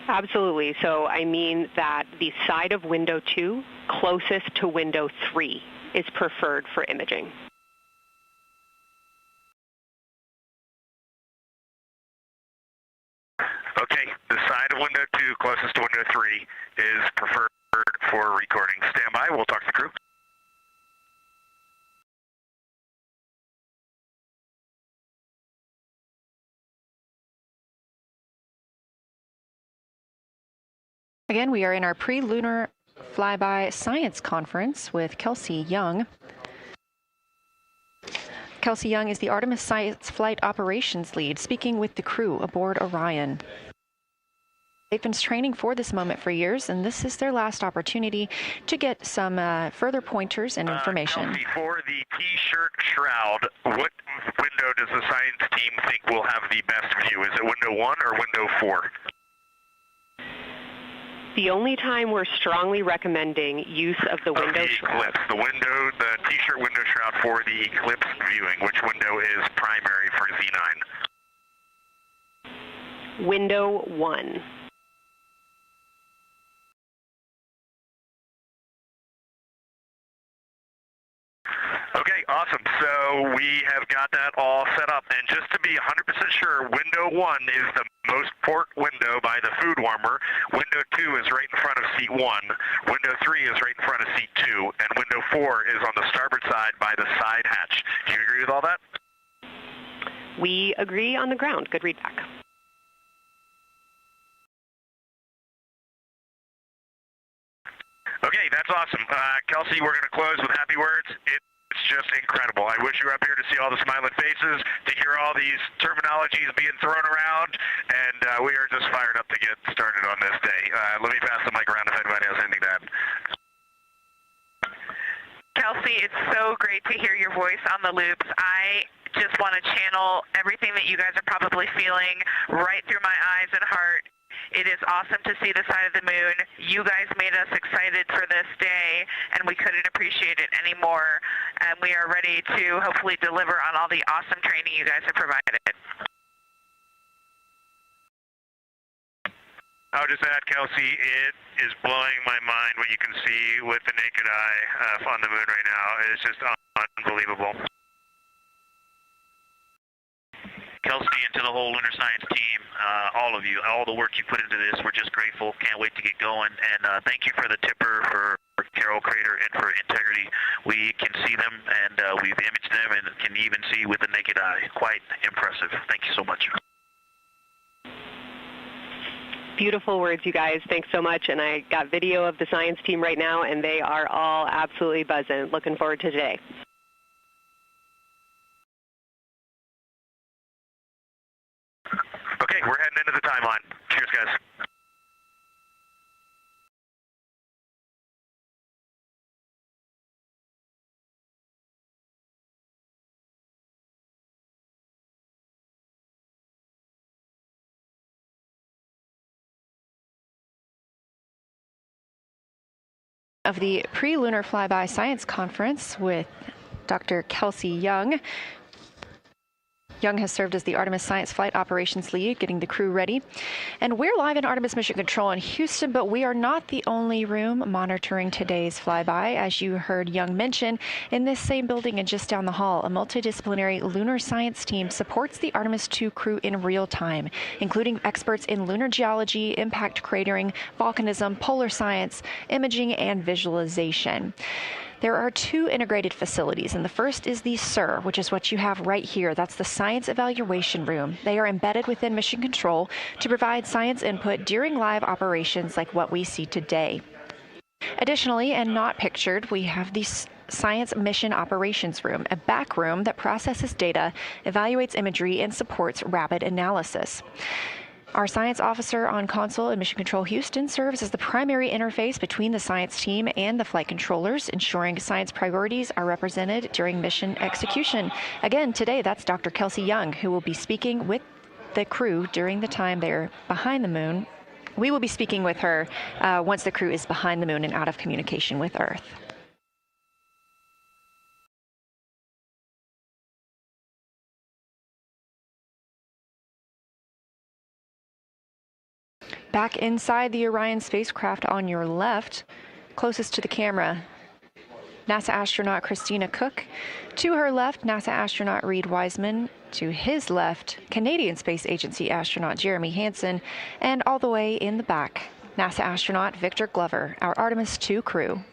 Absolutely. So I mean that the side of window 2 closest to window 3 is preferred for imaging. Okay, the side of window 2 closest to window 3 is preferred for recording. Stand by, we'll talk to the crew. Again, we are in our pre-Lunar Flyby Science Conference with Kelsey Young. Kelsey Young is the Artemis Science Flight Operations Lead, speaking with the crew aboard Orion. They've been training for this moment for years, and this is their last opportunity to get some further pointers and information. Kelsey, for the T-shirt shroud, what window does the science team think will have the best view? Is it window 1 or window 4? The only time we're strongly recommending use of the window shroud. The T-shirt window shroud for the eclipse viewing, which window is primary for Z9? Window 1. Okay, awesome. So we have got that all set up. And just to be 100% sure, window 1 is the most port window by the food warmer. Window 2 is right in front of seat 1. Window 3 is right in front of seat 2. And window 4 is on the starboard side by the side hatch. Do you agree with all that? We agree on the ground. Good readback. Okay, that's awesome. Kelsey, we're going to close with happy words. It's just incredible. I wish you were up here to see all the smiling faces, to hear all these terminologies being thrown around, and we are just fired up to get started on this day. Let me pass the mic around if anybody has anything to add. Kelsey, it's so great to hear your voice on the loops. I just want to channel everything that you guys are probably feeling right through my eyes and heart. It is awesome to see the side of the moon. You guys made us excited for this day, and we couldn't appreciate it anymore. And we are ready to hopefully deliver on all the awesome training you guys have provided. I'll just add, Kelsey, it is blowing my mind what you can see with the naked eye on the moon right now. It's just unbelievable. Kelsey, and to the whole Lunar Science team, all of you, all the work you put into this, we're just grateful. Can't wait to get going. And thank you for the tipper, for Carol Crater, and for Integrity. We can see them, and we've imaged them, and can even see with the naked eye. Quite impressive. Thank you so much. Beautiful words, you guys. Thanks so much. And I got video of the science team right now, and they are all absolutely buzzing. Looking forward to today. end of the timeline. Cheers, guys. Of the pre-Lunar Flyby Science Conference with Dr. Kelsey Young. Young has served as the Artemis Science Flight Operations Lead, getting the crew ready. And we're live in Artemis Mission Control in Houston, but we are not the only room monitoring today's flyby. As you heard Young mention, in this same building and just down the hall, a multidisciplinary lunar science team supports the Artemis II crew in real time, including experts in lunar geology, impact cratering, volcanism, polar science, imaging, and visualization. There are two integrated facilities, and the first is the SIR, which is what you have right here. That's the Science Evaluation Room. They are embedded within Mission Control to provide science input during live operations like what we see today. Additionally, and not pictured, we have the Science Mission Operations Room, a back room that processes data, evaluates imagery, and supports rapid analysis. Our science officer on console in Mission Control Houston serves as the primary interface between the science team and the flight controllers, ensuring science priorities are represented during mission execution. Again, today, that's Dr. Kelsey Young, who will be speaking with the crew during the time they're behind the moon. We will be speaking with her once the crew is behind the moon and out of communication with Earth. Back inside the Orion spacecraft on your left, closest to the camera, NASA astronaut Christina Cook. To her left, NASA astronaut Reid Wiseman. To his left, Canadian Space Agency astronaut Jeremy Hansen. And all the way in the back, NASA astronaut Victor Glover, our Artemis II crew.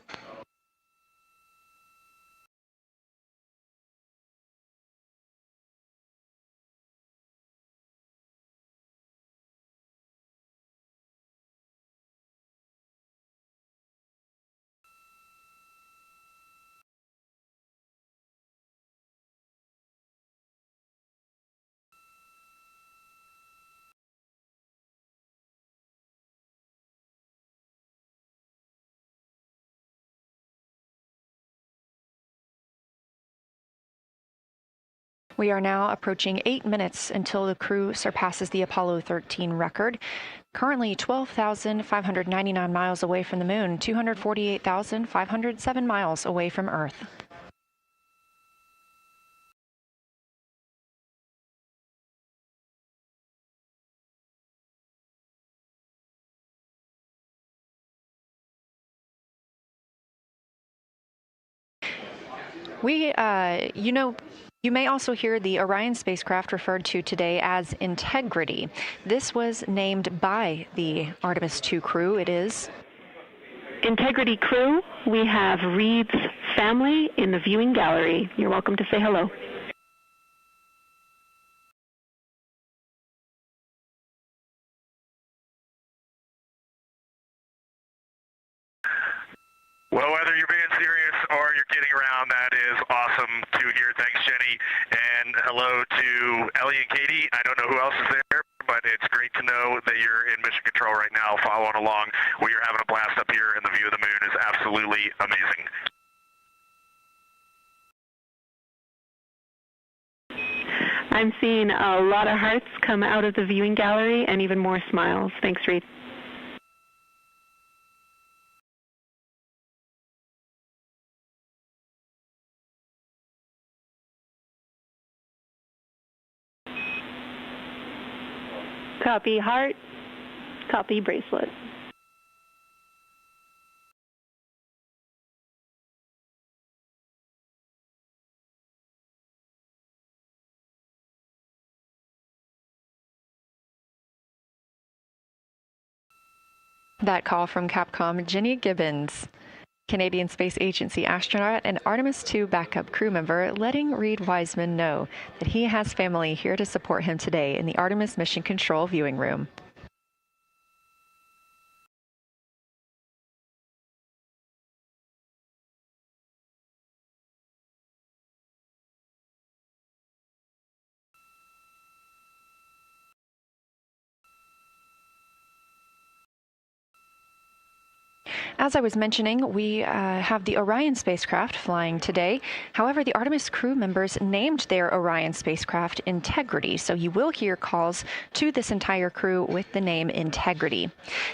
We are now approaching 8 minutes until the crew surpasses the Apollo 13 record. Currently 12,599 miles away from the moon, 248,507 miles away from Earth. You may also hear the Orion spacecraft referred to today as Integrity. This was named by the Artemis II crew. It is Integrity crew. We have Reid's family in the viewing gallery. You're welcome to say hello. Well, whether you're being serious or you're kidding around, that is awesome to hear. Thanks, Jenny. And hello to Ellie and Katie. I don't know who else is there, but it's great to know that you're in mission control right now, following along. We are having a blast up here, and the view of the moon is absolutely amazing. I'm seeing a lot of hearts come out of the viewing gallery and even more smiles. Thanks, Reid. Copy heart, copy bracelet. That call from Capcom Jenny Gibbons, Canadian Space Agency astronaut and Artemis II backup crew member, letting Reid Wiseman know that he has family here to support him today in the Artemis Mission Control viewing room. As I was mentioning, we have the Orion spacecraft flying today. However, the Artemis crew members named their Orion spacecraft Integrity, so you will hear calls to this entire crew with the name Integrity.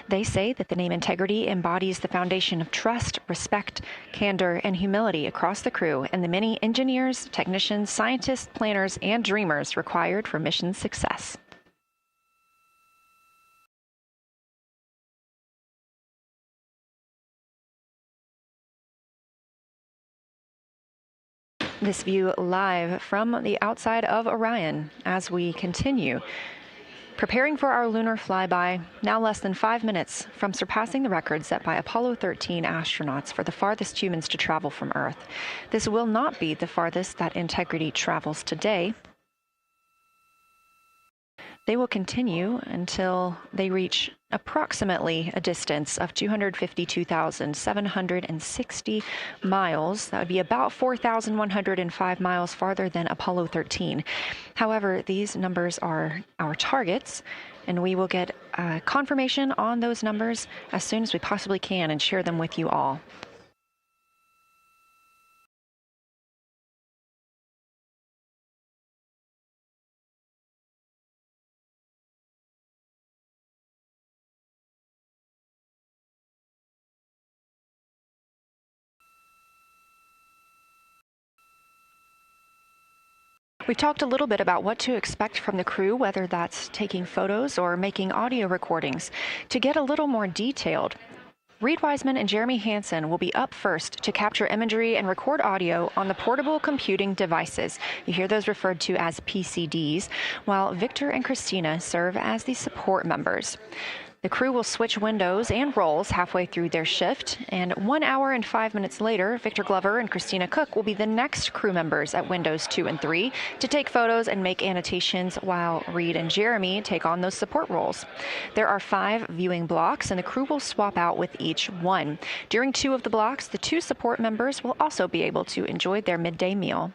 They say that the name Integrity embodies the foundation of trust, respect, candor, and humility across the crew and the many engineers, technicians, scientists, planners, and dreamers required for mission success. This view live from the outside of Orion as we continue. Preparing for our lunar flyby, now less than 5 minutes from surpassing the record set by Apollo 13 astronauts for the farthest humans to travel from Earth. This will not be the farthest that Integrity travels today. They will continue until they reach approximately a distance of 252,760 miles. That would be about 4,105 miles farther than Apollo 13. However, these numbers are our targets, and we will get confirmation on those numbers as soon as we possibly can and share them with you all. We talked a little bit about what to expect from the crew, whether that's taking photos or making audio recordings. To get a little more detailed, Reed Wiseman and Jeremy Hansen will be up first to capture imagery and record audio on the portable computing devices. You hear those referred to as PCDs, while Victor and Christina serve as the support members. The crew will switch windows and roles halfway through their shift, and 1 hour and 5 minutes later, Victor Glover and Christina Cook will be the next crew members at windows 2 and 3 to take photos and make annotations, while Reed and Jeremy take on those support roles. There are 5 viewing blocks, and the crew will swap out with each one. During 2 of the blocks, the 2 support members will also be able to enjoy their midday meal.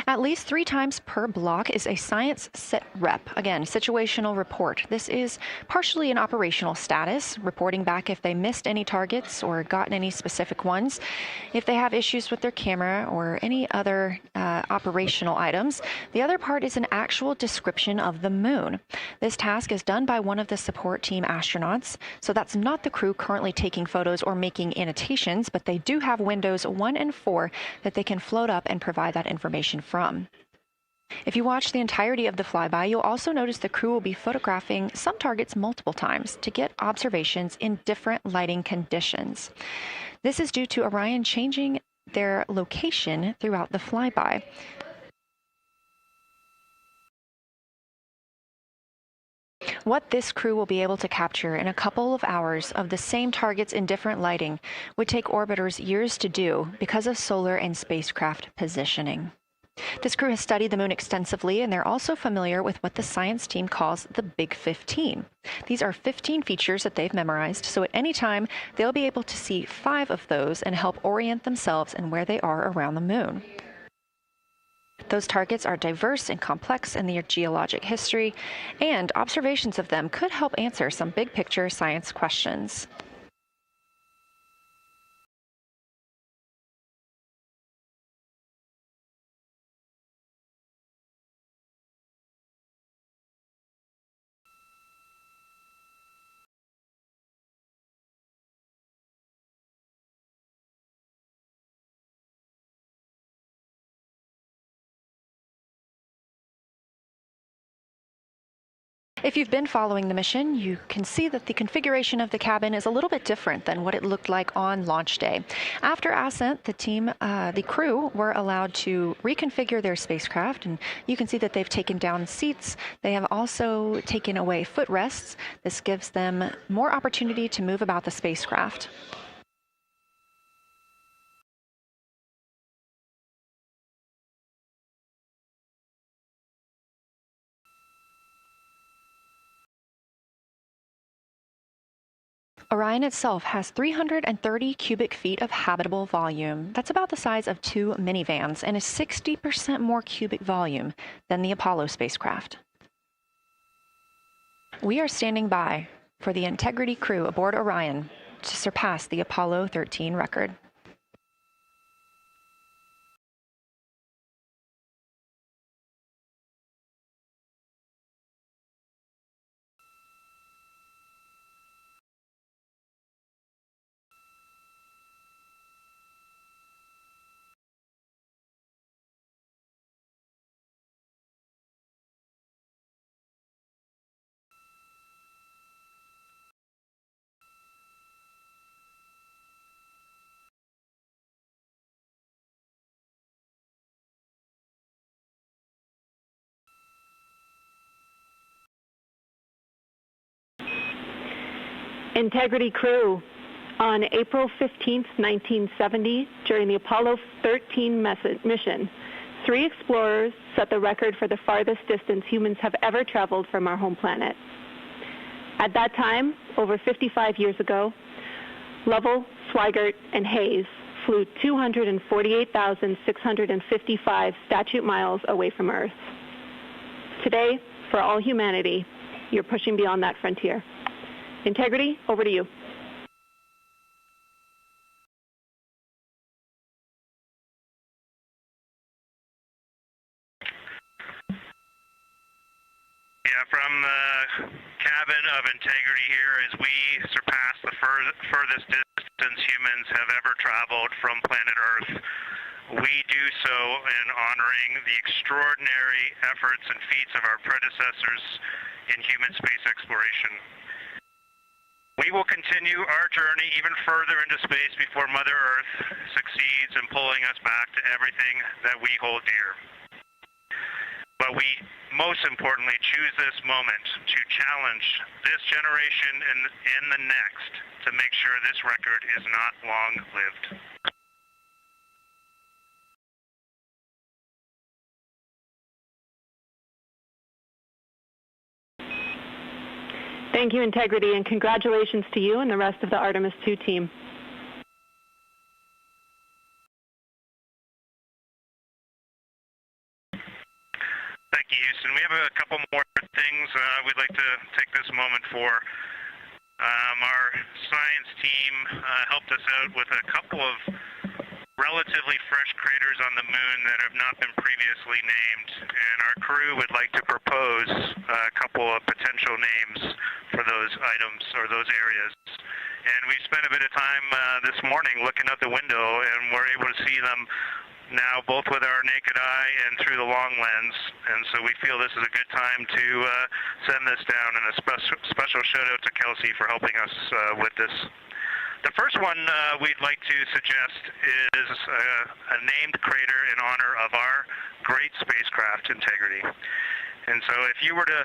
At least 3 times per block is a science sit rep. Again, situational report. This is partially an operational status, reporting back if they missed any targets or gotten any specific ones, if they have issues with their camera or any other operational items. The other part is an actual description of the moon. This task is done by one of the support team astronauts, so that's not the crew currently taking photos or making annotations, but they do have windows 1 and 4 that they can float up and provide that information from. If you watch the entirety of the flyby, you'll also notice the crew will be photographing some targets multiple times to get observations in different lighting conditions. This is due to Orion changing their location throughout the flyby. What this crew will be able to capture in a couple of hours of the same targets in different lighting would take orbiters years to do because of solar and spacecraft positioning. This crew has studied the moon extensively, and they're also familiar with what the science team calls the Big 15. These are 15 features that they've memorized, so at any time, they'll be able to see 5 of those and help orient themselves and where they are around the moon. Those targets are diverse and complex in their geologic history, and observations of them could help answer some big-picture science questions. If you've been following the mission, you can see that the configuration of the cabin is a little bit different than what it looked like on launch day. After ascent, the crew were allowed to reconfigure their spacecraft, and you can see that they've taken down seats. They have also taken away footrests. This gives them more opportunity to move about the spacecraft. Orion itself has 330 cubic feet of habitable volume. That's about the size of 2 minivans and is 60% more cubic volume than the Apollo spacecraft. We are standing by for the Integrity crew aboard Orion to surpass the Apollo 13 record. Integrity crew, on April 15, 1970, during the Apollo 13 mission, 3 explorers set the record for the farthest distance humans have ever traveled from our home planet. At that time, over 55 years ago, Lovell, Swigert, and Hayes flew 248,655 statute miles away from Earth. Today, for all humanity, you're pushing beyond that frontier. Integrity, over to you. Yeah, from the cabin of Integrity here, as we surpass the furthest distance humans have ever traveled from planet Earth, we do so in honoring the extraordinary efforts and feats of our predecessors in human space exploration. We will continue our journey even further into space before Mother Earth succeeds in pulling us back to everything that we hold dear. But we, most importantly, choose this moment to challenge this generation and the next to make sure this record is not long-lived. Thank you, Integrity, and congratulations to you and the rest of the Artemis II team. Thank you, Houston. We have a couple more things we'd like to take this moment for. Our science team helped us out with a couple of relatively fresh craters on the moon that have not been previously named, and our crew would like to propose a couple of potential names for those items or those areas. And we spent a bit of time this morning looking out the window, and we're able to see them now both with our naked eye and through the long lens, and so we feel this is a good time to send this down, and a special shout out to Kelsey for helping us with this. The first one we'd like to suggest is a named crater in honor of our great spacecraft, Integrity. And so if you were to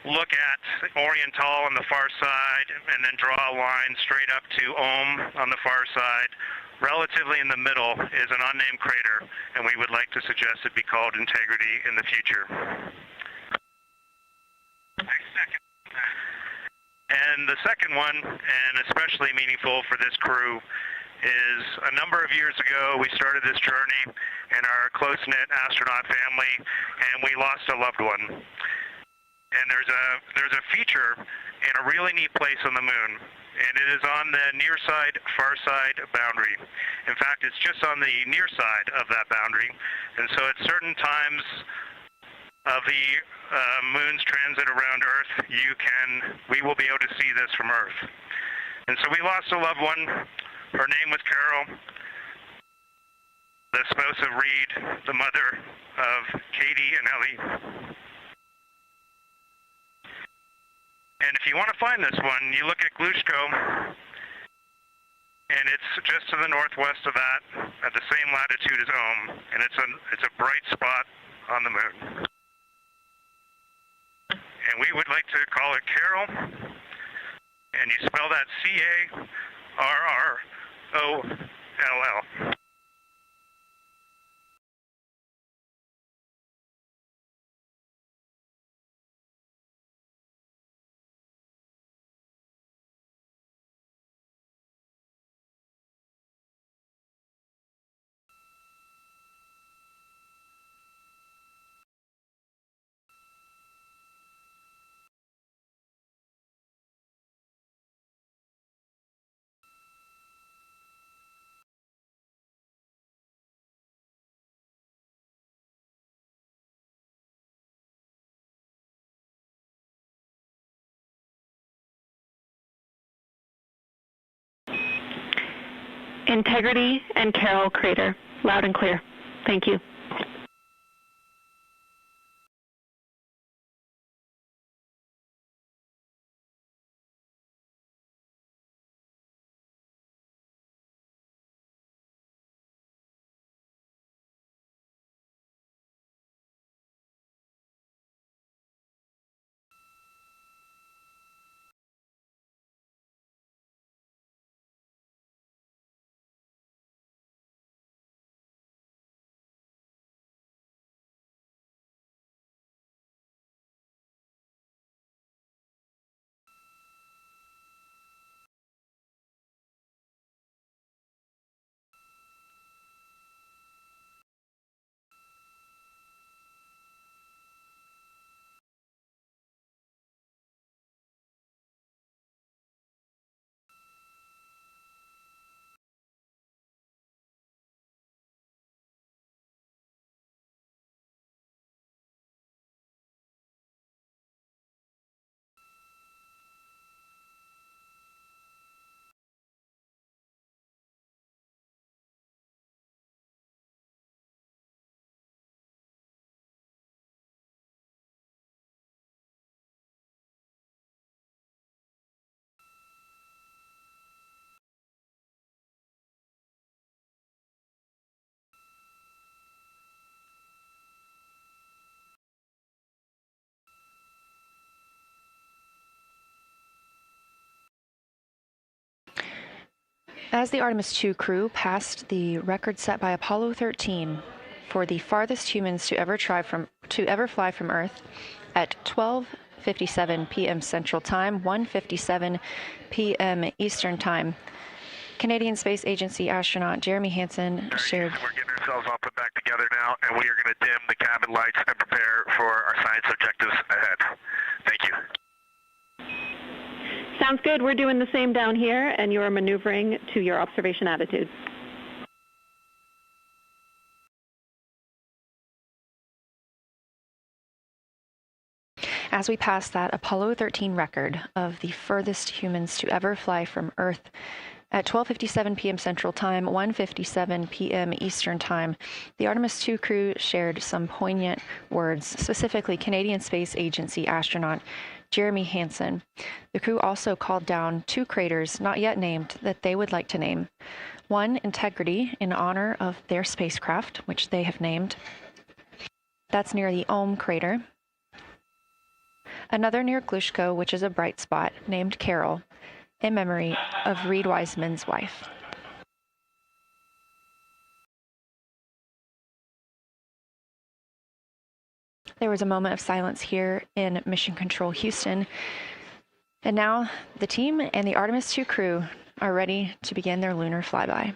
look at Orion on the far side and then draw a line straight up to Ohm on the far side, relatively in the middle is an unnamed crater, and we would like to suggest it be called Integrity in the future. And the second one, and especially meaningful for this crew, is a number of years ago we started this journey in our close-knit astronaut family, and we lost a loved one. And there's a feature in a really neat place on the moon, and it is on the near side, far side boundary. In fact, it's just on the near side of that boundary, and so at certain times of the moon's transit around Earth, we will be able to see this from Earth. And so we lost a loved one. Her name was Carol, the spouse of Reed, the mother of Katie and Ellie. And if you want to find this one, you look at Glushko, and it's just to the northwest of that, at the same latitude as Ohm, and it's a bright spot on the moon. And we would like to call it Carol, and you spell that C-A-R-R-O-L-L. Integrity and Carroll Crater. Loud and clear. Thank you. As the Artemis II crew passed the record set by Apollo 13 for the farthest humans to ever fly from Earth at 12:57 p.m. Central Time, 1:57 p.m. Eastern Time, Canadian Space Agency astronaut Jeremy Hansen shared. We're getting ourselves all put back together now, and we are going to dim the cabin lights and prepare for our science objectives ahead. Thank you. Sounds good. We're doing the same down here, and you are maneuvering to your observation attitude. As we pass that Apollo 13 record of the furthest humans to ever fly from Earth at 12:57 p.m. Central Time, 1:57 p.m. Eastern Time, the Artemis II crew shared some poignant words, specifically Canadian Space Agency astronaut Jeremy Hansen. The crew also called down 2 craters not yet named that they would like to name. One, Integrity, in honor of their spacecraft, which they have named. That's near the Ohm crater. Another near Glushko, which is a bright spot, named Carroll, in memory of Reed Wiseman's wife. There was a moment of silence here in Mission Control Houston. And now the team and the Artemis II crew are ready to begin their lunar flyby.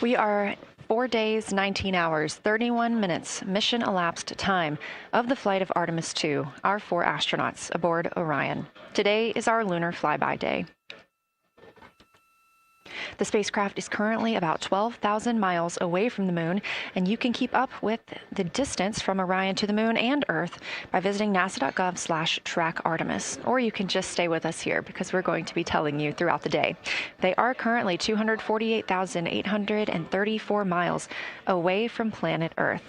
We are 4 days, 19 hours, 31 minutes mission elapsed time of the flight of Artemis II, our 4 astronauts aboard Orion. Today is our lunar flyby day. The spacecraft is currently about 12,000 miles away from the moon, and you can keep up with the distance from Orion to the moon and Earth by visiting nasa.gov/track-Artemis. Or you can just stay with us here because we're going to be telling you throughout the day. They are currently 248,834 miles away from planet Earth.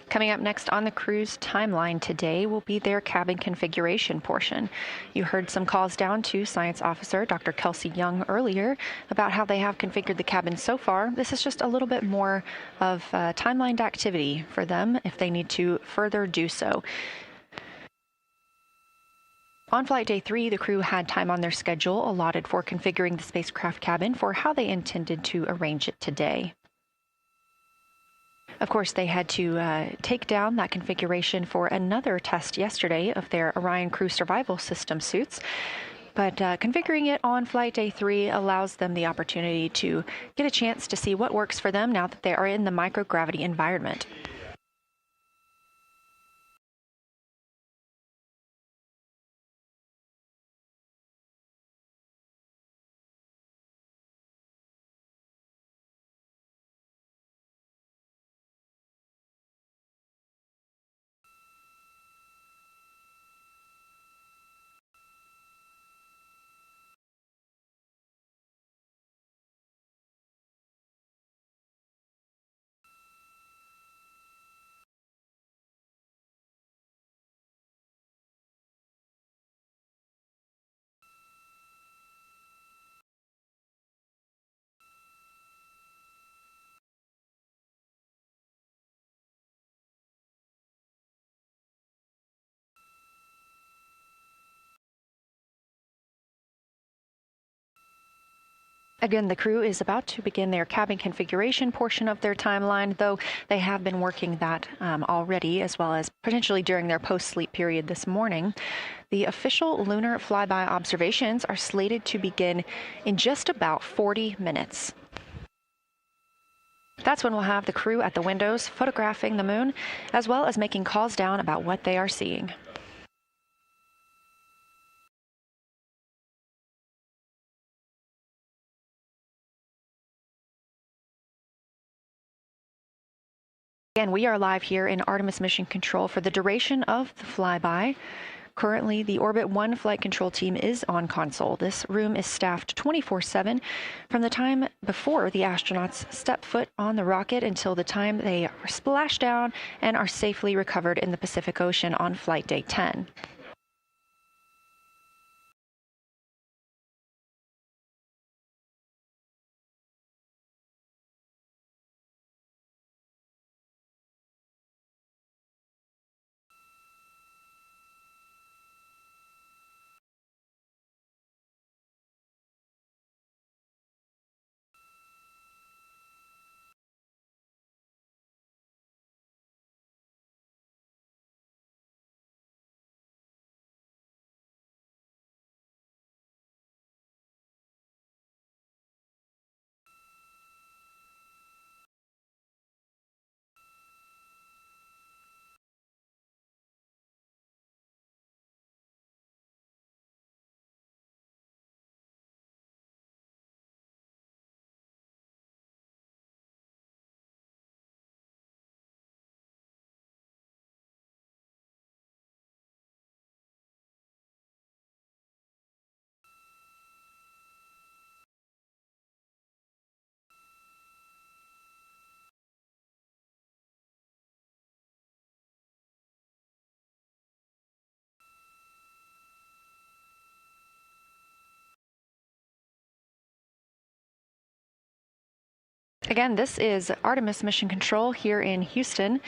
Coming up next on the crew's timeline today will be their cabin configuration portion. You heard some calls down to Science Officer Dr. Kelsey Young earlier about how they have configured the cabin so far. This is just a little bit more of timelined activity for them if they need to further do so. On flight day 3, the crew had time on their schedule allotted for configuring the spacecraft cabin for how they intended to arrange it today. Of course, they had to take down that configuration for another test yesterday of their Orion crew survival system suits. But configuring it on flight day 3 allows them the opportunity to get a chance to see what works for them now that they are in the microgravity environment. Again, the crew is about to begin their cabin configuration portion of their timeline, though they have been working that already, as well as potentially during their post-sleep period this morning. The official lunar flyby observations are slated to begin in just about 40 minutes. That's when we'll have the crew at the windows photographing the moon, as well as making calls down about what they are seeing. Again, we are live here in Artemis Mission Control for the duration of the flyby. Currently, the Orbit 1 flight control team is on console. This room is staffed 24/7 from the time before the astronauts step foot on the rocket until the time they are splashed down and are safely recovered in the Pacific Ocean on flight day 10. Again, this is Artemis Mission Control here in Houston.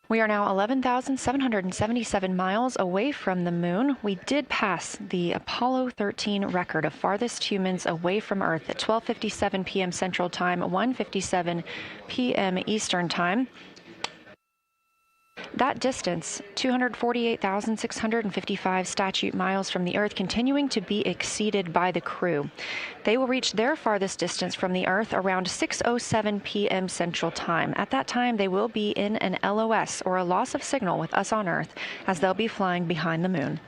We are now 11,777 miles away from the moon. We did pass the Apollo 13 record of farthest humans away from Earth at 12:57 p.m. Central Time, 1:57 p.m. Eastern Time. That distance, 248,655 statute miles from the Earth, continuing to be exceeded by the crew. They will reach their farthest distance from the Earth around 6:07 p.m. Central Time. At that time, they will be in an LOS, or a loss of signal, with us on Earth, as they'll be flying behind the moon.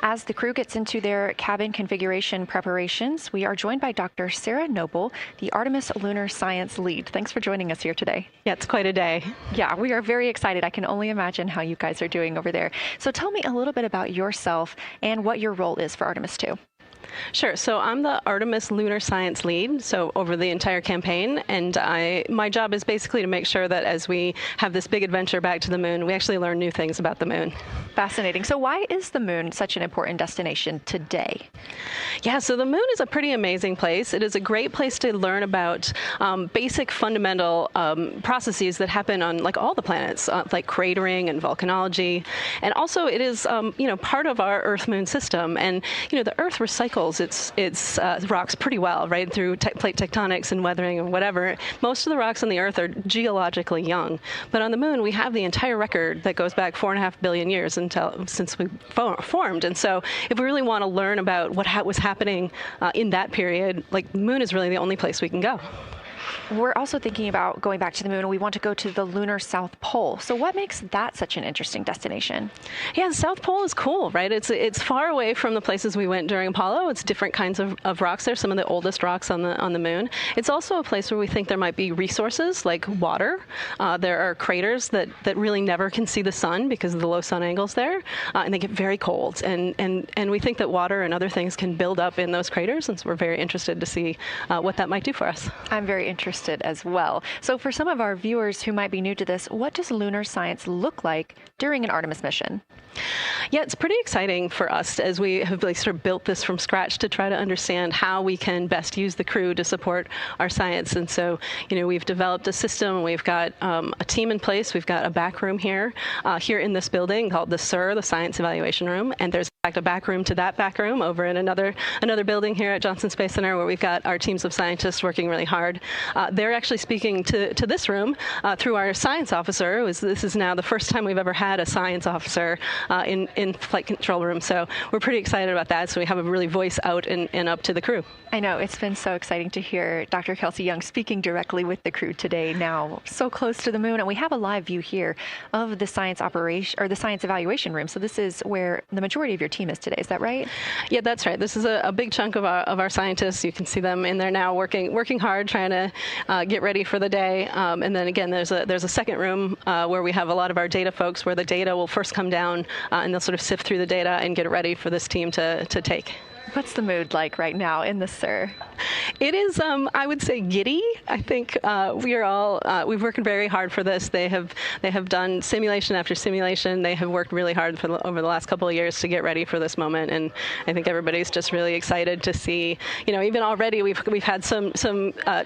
As the crew gets into their cabin configuration preparations, we are joined by Dr. Sarah Noble, the Artemis Lunar Science Lead. Thanks for joining us here today. Yeah, it's quite a day. Yeah, we are very excited. I can only imagine how you guys are doing over there. So tell me a little bit about yourself and what your role is for Artemis II. Sure. So I'm the Artemis Lunar Science Lead, so over the entire campaign, and my job is basically to make sure that as we have this big adventure back to the moon, we actually learn new things about the moon. Fascinating. So why is the moon such an important destination today? Yeah, so the moon is a pretty amazing place. It is a great place to learn about basic fundamental processes that happen on like all the planets, like cratering and volcanology, and also it is part of our Earth-Moon system, and the Earth recycles its rocks pretty well, right, through plate tectonics and weathering and whatever. Most of the rocks on the Earth are geologically young, but on the moon we have the entire record that goes back 4.5 billion years since we formed. And so if we really want to learn about what was happening in that period, like the moon is really the only place we can go. We're also thinking about going back to the moon, and we want to go to the lunar South Pole. So what makes that such an interesting destination? Yeah, the South Pole is cool, right? It's far away from the places we went during Apollo. It's different kinds of rocks there, some of the oldest rocks on the moon. It's also a place where we think there might be resources like water. There are craters that really never can see the sun because of the low sun angles there, and they get very cold. And we think that water and other things can build up in those craters, and so we're very interested to see what that might do for us. I'm very interested as well. So for some of our viewers who might be new to this, what does lunar science look like during an Artemis mission? Yeah, it's pretty exciting for us as we have sort of built this from scratch to try to understand how we can best use the crew to support our science. And so, we've developed a system. We've got a team in place. We've got a back room here in this building called the SIR, the Science Evaluation Room. And there's in fact a back room to that back room over in another building here at Johnson Space Center, where we've got our teams of scientists working really hard. They're actually speaking to this room through our science officer. This is now the first time we've ever had a science officer in in flight control room. So we're pretty excited about that. So we have a really voice out and up to the crew. I know, it's been so exciting to hear Dr. Kelsey Young speaking directly with the crew today, now so close to the moon. And we have a live view here of the science operation, or the science evaluation room. So this is where the majority of your team is today. Is that right? Yeah, that's right. This is a big chunk of our scientists. You can see them in there now working hard, trying to get ready for the day. And then again, there's a second room where we have a lot of our data folks, where the data will first come down and they'll sort of sift through the data and get it ready for this team to take. What's the mood like right now in the SIR? It is, I would say, giddy. I think we've worked very hard for this. They have done simulation after simulation. They have worked really hard over the last couple of years to get ready for this moment. And I think everybody's just really excited to see, even already we've had some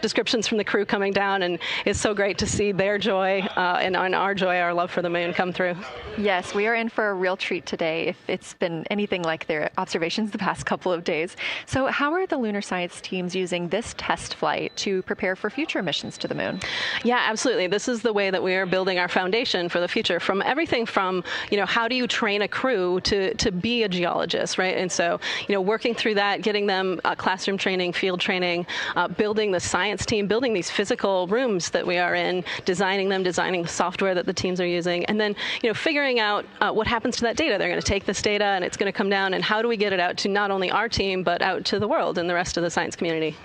descriptions from the crew coming down, and it's so great to see their joy and our joy, our love for the moon come through. Yes, we are in for a real treat today if it's been anything like their observations the past couple of days. So how are the lunar science teams using this test flight to prepare for future missions to the moon? Yeah, absolutely. This is the way that we are building our foundation for the future, from everything from, how do you train a crew to be a geologist, right? And so, working through that, getting them classroom training, field training, building the science team, building these physical rooms that we are in, designing the software that the teams are using, and then, figuring out what happens to that data. They're going to take this data and it's going to come down, and how do we get it out to not only our team, but out to the world and the rest of the science community.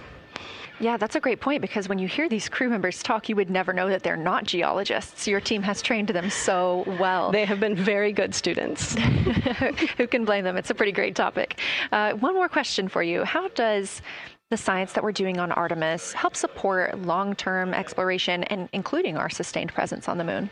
Yeah, that's a great point, because when you hear these crew members talk, you would never know that they're not geologists. Your team has trained them so well. They have been very good students. Who can blame them? It's a pretty great topic. One more question for you. How does the science that we're doing on Artemis help support long-term exploration, and including our sustained presence on the moon?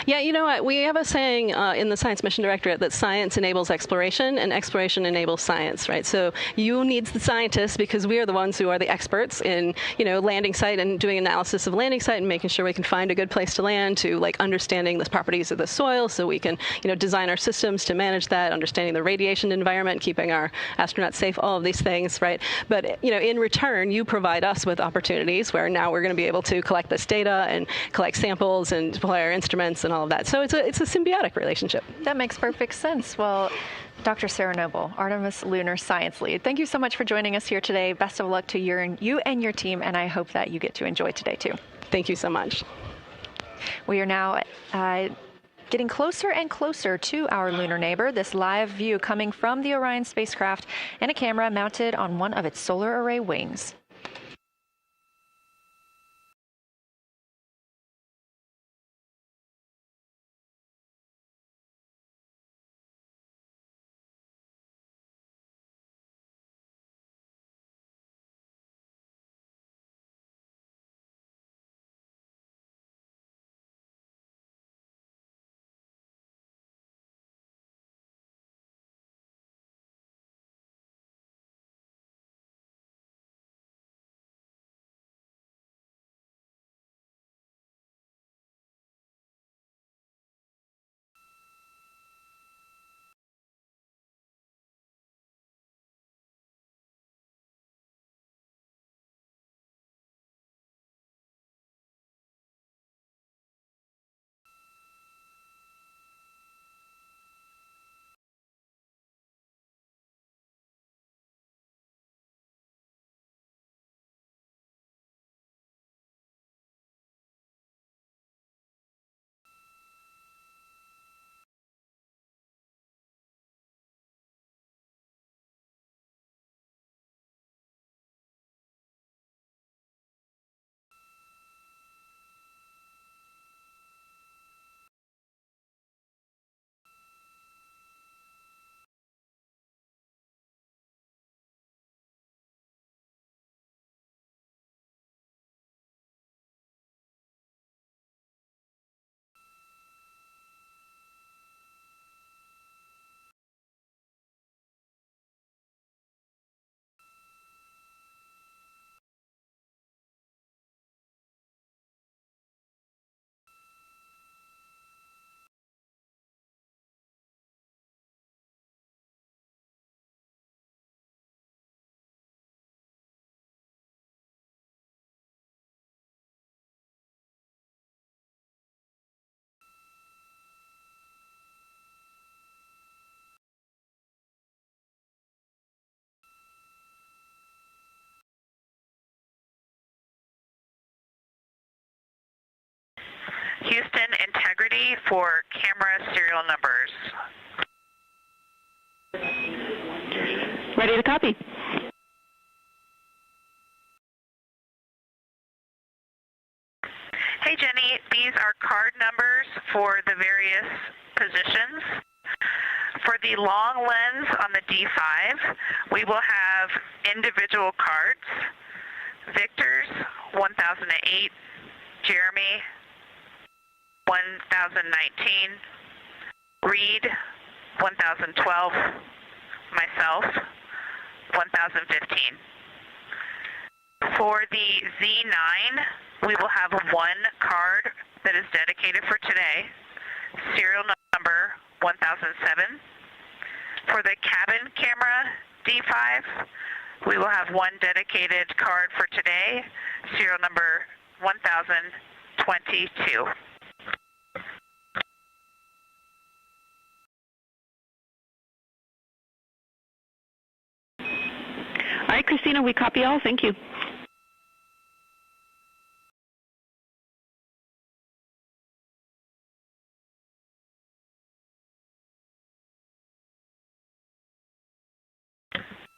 Yeah, you know what? We have a saying in the Science Mission Directorate that science enables exploration and exploration enables science, right? So you need the scientists, because we are the ones who are the experts in, landing site and doing analysis of landing site and making sure we can find a good place to land, to understanding the properties of the soil so we can, design our systems to manage that, understanding the radiation environment, keeping our astronauts safe, all of these things, right? But, in return, you provide us with opportunities where now we're going to be able to collect this data and collect samples and deploy our instruments and all of that. So it's a symbiotic relationship. That makes perfect sense. Well, Dr. Sarah Noble, Artemis Lunar Science Lead, thank you so much for joining us here today. Best of luck to you and your team, and I hope that you get to enjoy today too. Thank you so much. We are now getting closer and closer to our lunar neighbor. This live view coming from the Orion spacecraft and a camera mounted on one of its solar array wings. integrity for camera serial numbers. Ready to copy. Hey Jenny, these are card numbers for the various positions. For the long lens on the D5, we will have individual cards. Victor's 1008, Jeremy 1019, Reed 1012, myself 1015. For the Z9, we will have one card that is dedicated for today, serial number 1007. For the cabin camera D5, we will have one dedicated card for today, serial number 1022. All right, Christina, we copy all. Thank you.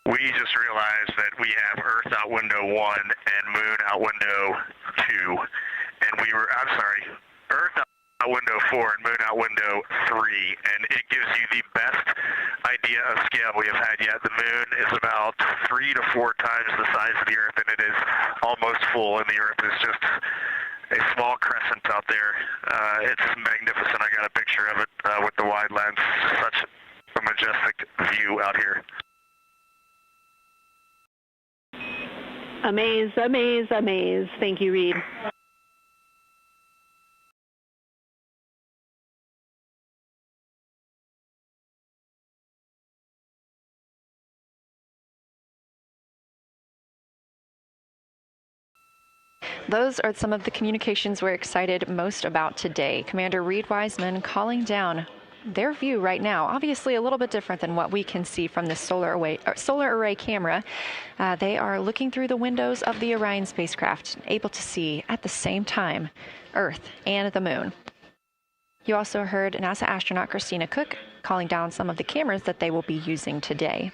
We just realized that we have Earth out window 1 and Moon out window 2, and Earth out window 4 and Moon out window 3, and it gives you the best idea of scale we have had yet. The Moon is about 3 to 4 times the size of the Earth, and it is almost full, and the Earth is just a small crescent out there. It's magnificent. I got a picture of it with the wide lens. Such a majestic view out here. Amaze, amaze, amaze. Thank you, Reed. Those are some of the communications we're excited most about today. Commander Reed Wiseman calling down their view right now, obviously a little bit different than what we can see from the solar array camera. They are looking through the windows of the Orion spacecraft, able to see at the same time Earth and the Moon. You also heard NASA astronaut Christina Cook calling down some of the cameras that they will be using today.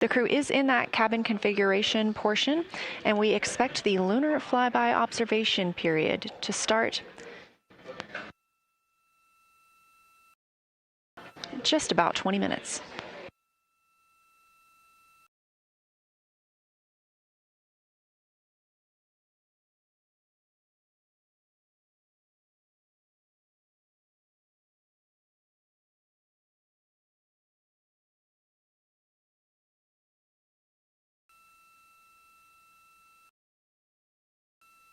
The crew is in that cabin configuration portion, and we expect the lunar flyby observation period to start just about 20 minutes.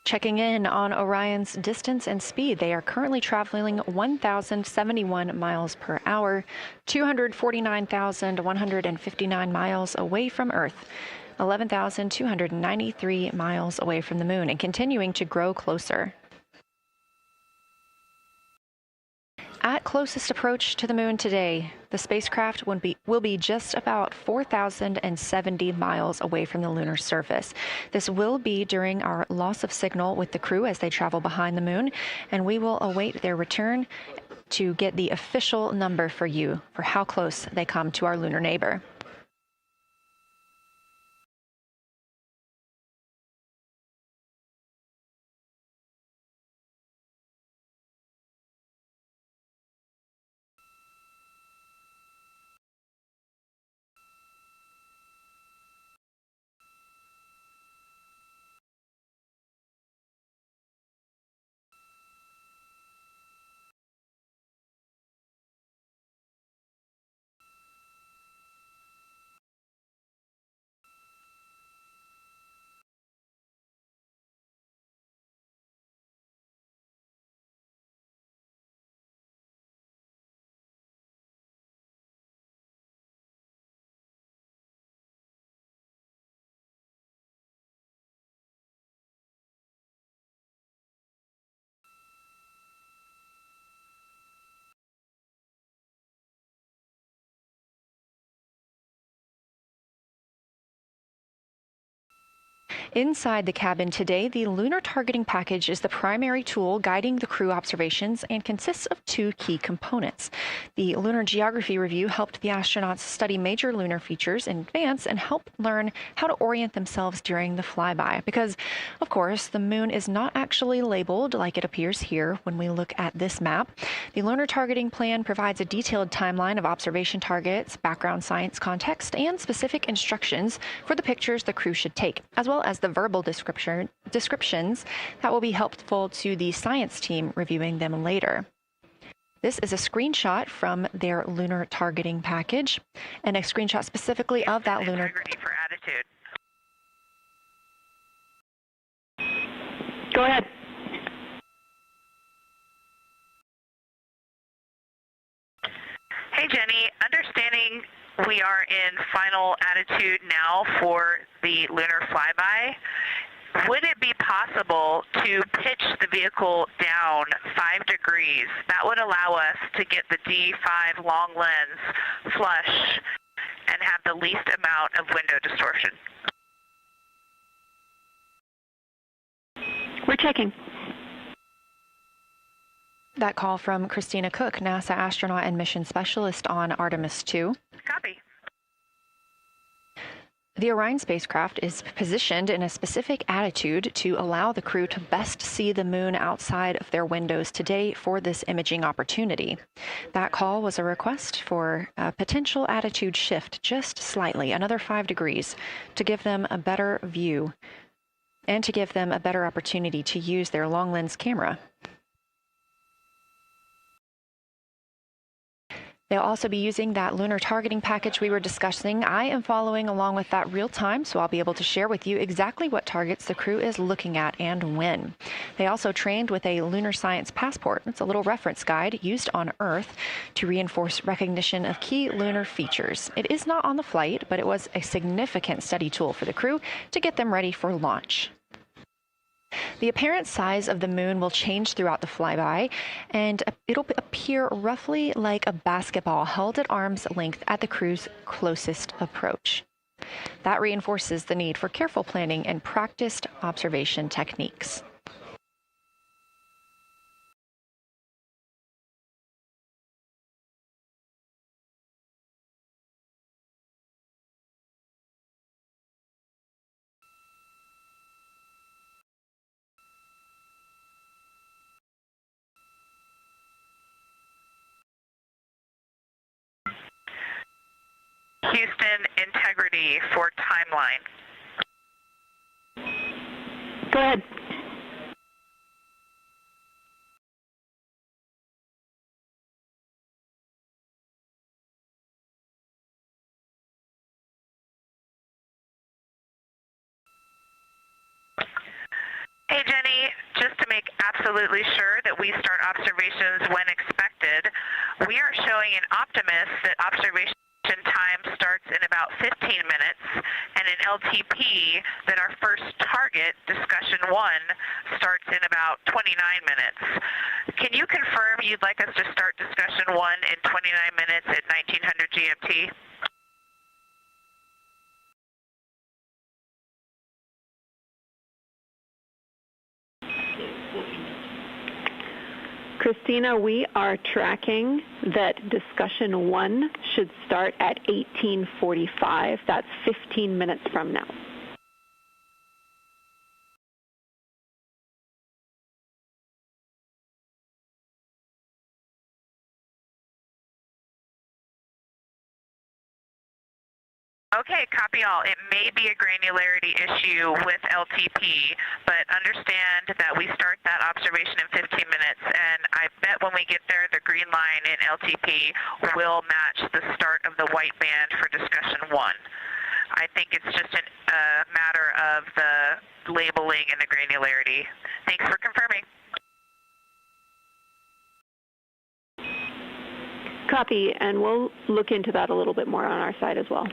Checking in on Orion's distance and speed, they are currently traveling 1,071 miles per hour, 249,159 miles away from Earth, 11,293 miles away from the Moon, and continuing to grow closer. At closest approach to the Moon today, the spacecraft will be just about 4,070 miles away from the lunar surface. This will be during our loss of signal with the crew as they travel behind the Moon, and we will await their return to get the official number for you for how close they come to our lunar neighbor. Inside the cabin today, the lunar targeting package is the primary tool guiding the crew observations and consists of two key components. The lunar geography review helped the astronauts study major lunar features in advance and help learn how to orient themselves during the flyby. Because, of course, the moon is not actually labeled like it appears here when we look at this map. The lunar targeting plan provides a detailed timeline of observation targets, background science context, and specific instructions for the pictures the crew should take, as well as the verbal descriptions that will be helpful to the science team reviewing them later. This is a screenshot from their lunar targeting package, and a screenshot specifically of that lunar. For attitude. Go ahead. Hey, Jenny. Understanding we are in final attitude now for the lunar flyby, would it be possible to pitch the vehicle down 5 degrees? That would allow us to get the D5 long lens flush and have the least amount of window distortion. We're checking. That call from Christina Cook, NASA astronaut and mission specialist on Artemis II. Copy. The Orion spacecraft is positioned in a specific attitude to allow the crew to best see the moon outside of their windows today for this imaging opportunity. That call was a request for a potential attitude shift just slightly, another 5 degrees, to give them a better view and to give them a better opportunity to use their long lens camera. They'll also be using that lunar targeting package we were discussing. I am following along with that real time, so I'll be able to share with you exactly what targets the crew is looking at and when. They also trained with a lunar science passport. It's a little reference guide used on Earth to reinforce recognition of key lunar features. It is not on the flight, but it was a significant study tool for the crew to get them ready for launch. The apparent size of the moon will change throughout the flyby, and it'll appear roughly like a basketball held at arm's length at the crew's closest approach. That reinforces the need for careful planning and practiced observation techniques. Houston, integrity for timeline. Go ahead. Hey, Jenny, just to make absolutely sure that we start observations when expected, we are showing in Optimus that observation time starts in about 15 minutes, and in LTP that our first target, discussion 1, starts in about 29 minutes. Can you confirm you'd like us to start discussion 1 in 29 minutes at 1900 GMT? Christina, we are tracking that discussion 1 should start at 18:45. That's 15 minutes from now. Okay, copy all. It may be a granularity issue with LTP, but understand that we start that observation in 15 minutes, and I bet when we get there, the green line in LTP will match the start of the white band for discussion 1. I think it's just a matter of the labeling and the granularity. Thanks for confirming. Copy, and we'll look into that a little bit more on our side as well.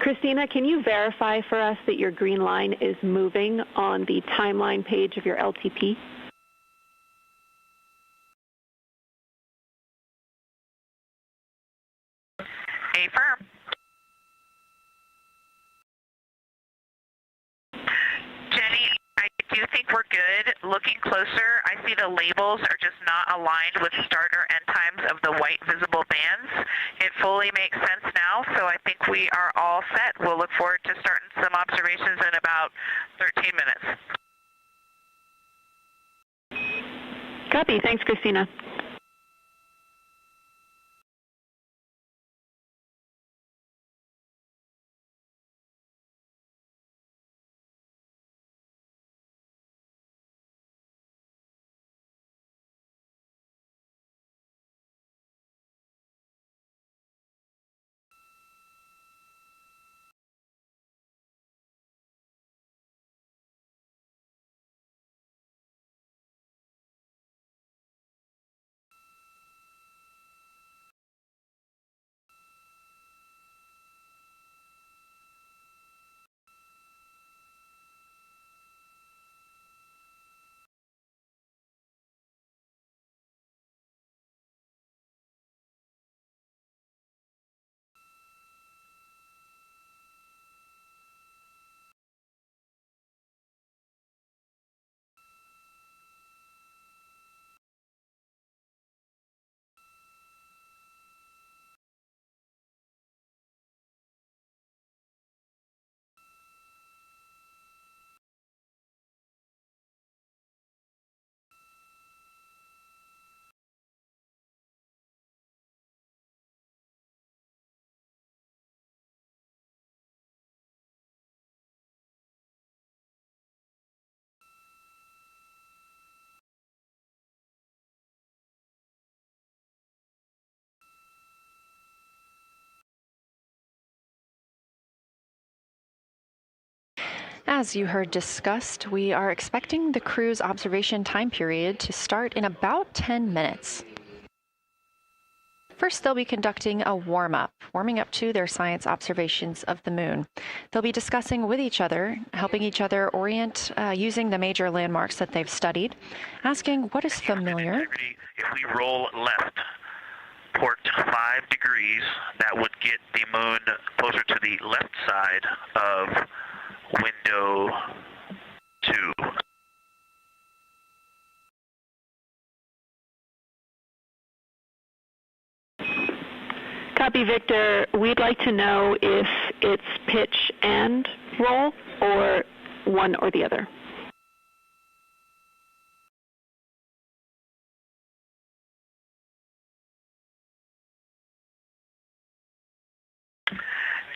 Christina, can you verify for us that your green line is moving on the timeline page of your LTP? Affirm. Jenny, I do think we're good. Looking closer, I see the labels are just not aligned with start or end times of the white visible bands. It fully makes sense now, so I think we are all set. We'll look forward to starting some observations in about 13 minutes. Copy. Thanks, Christina. As you heard discussed, we are expecting the crew's observation time period to start in about 10 minutes. First, they'll be conducting a warm-up, warming up to their science observations of the moon. They'll be discussing with each other, helping each other orient using the major landmarks that they've studied, asking what is familiar. If we roll left, port 5 degrees, that would get the moon closer to the left side of window 2. Copy, Victor. We'd like to know if it's pitch and roll or one or the other.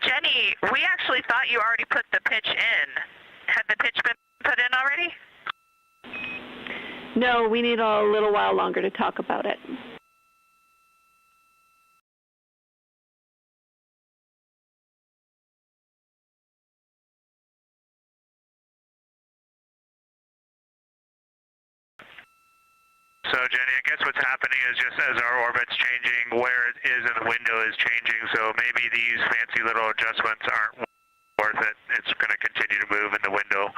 Jenny, we actually thought you already put the pitch in. Had the pitch been put in already? No, we need a little while longer to talk about it. So, Jenny, I guess what's happening is just as our orbit's changing, where it is in the window is changing, so maybe these fancy little adjustments aren't worth it. It's going to continue to move in the window.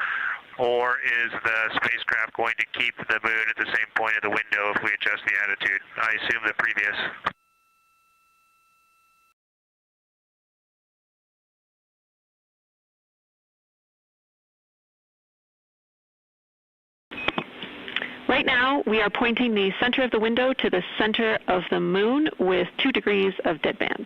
Or is the spacecraft going to keep the moon at the same point of the window if we adjust the attitude? I assume the previous. Right now, we are pointing the center of the window to the center of the moon with 2 degrees of deadband.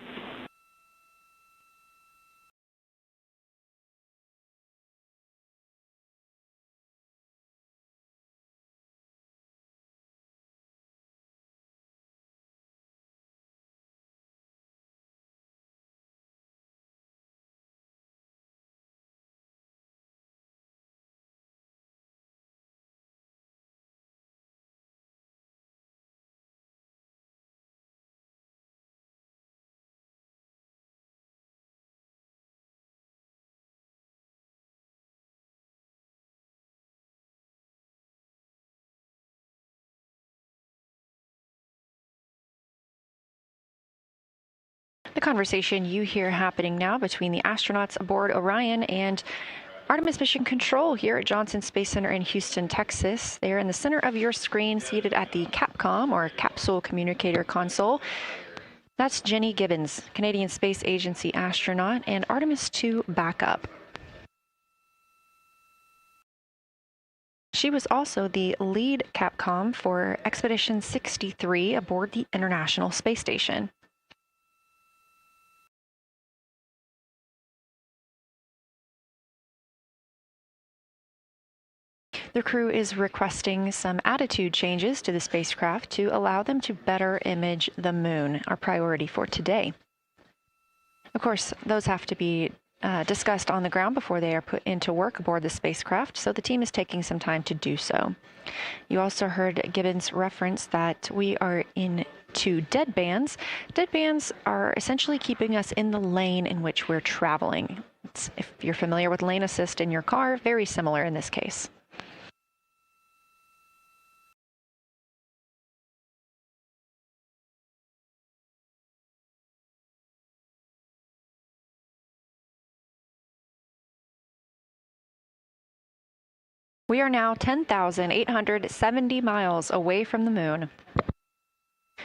The conversation you hear happening now between the astronauts aboard Orion and Artemis Mission Control here at Johnson Space Center in Houston, Texas. They are in the center of your screen, seated at the CAPCOM, or Capsule Communicator Console. That's Jenny Gibbons, Canadian Space Agency astronaut and Artemis II backup. She was also the lead Capcom for Expedition 63 aboard the International Space Station. The crew is requesting some attitude changes to the spacecraft to allow them to better image the moon, our priority for today. Of course, those have to be discussed on the ground before they are put into work aboard the spacecraft, so the team is taking some time to do so. You also heard Gibbons reference that we are in two dead bands. Dead bands are essentially keeping us in the lane in which we're traveling. If you're familiar with lane assist in your car, very similar in this case. We are now 10,870 miles away from the moon,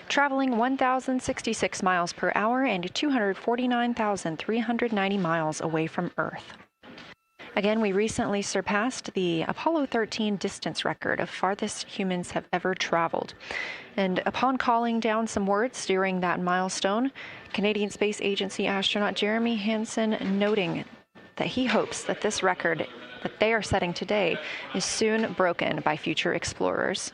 traveling 1,066 miles per hour and 249,390 miles away from Earth. Again, we recently surpassed the Apollo 13 distance record of farthest humans have ever traveled. And upon calling down some words during that milestone, Canadian Space Agency astronaut Jeremy Hansen noting that he hopes that this record that they are setting today is soon broken by future explorers.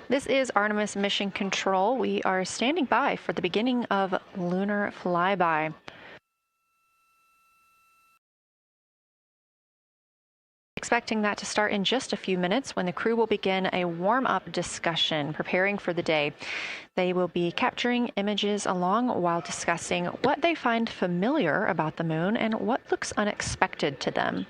This is Artemis Mission Control. We are standing by for the beginning of Lunar Flyby. Expecting that to start in just a few minutes when the crew will begin a warm-up discussion preparing for the day. They will be capturing images along while discussing what they find familiar about the moon and what looks unexpected to them.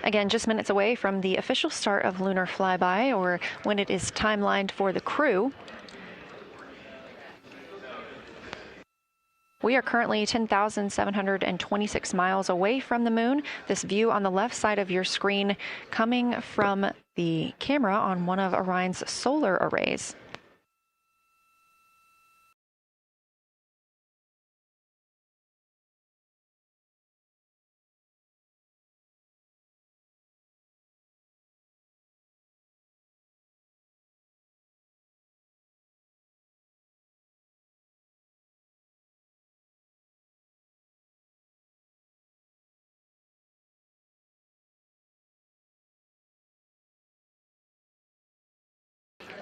Again, just minutes away from the official start of Lunar Flyby, or when it is timelined for the crew. We are currently 10,726 miles away from the moon. This view on the left side of your screen coming from the camera on one of Orion's solar arrays.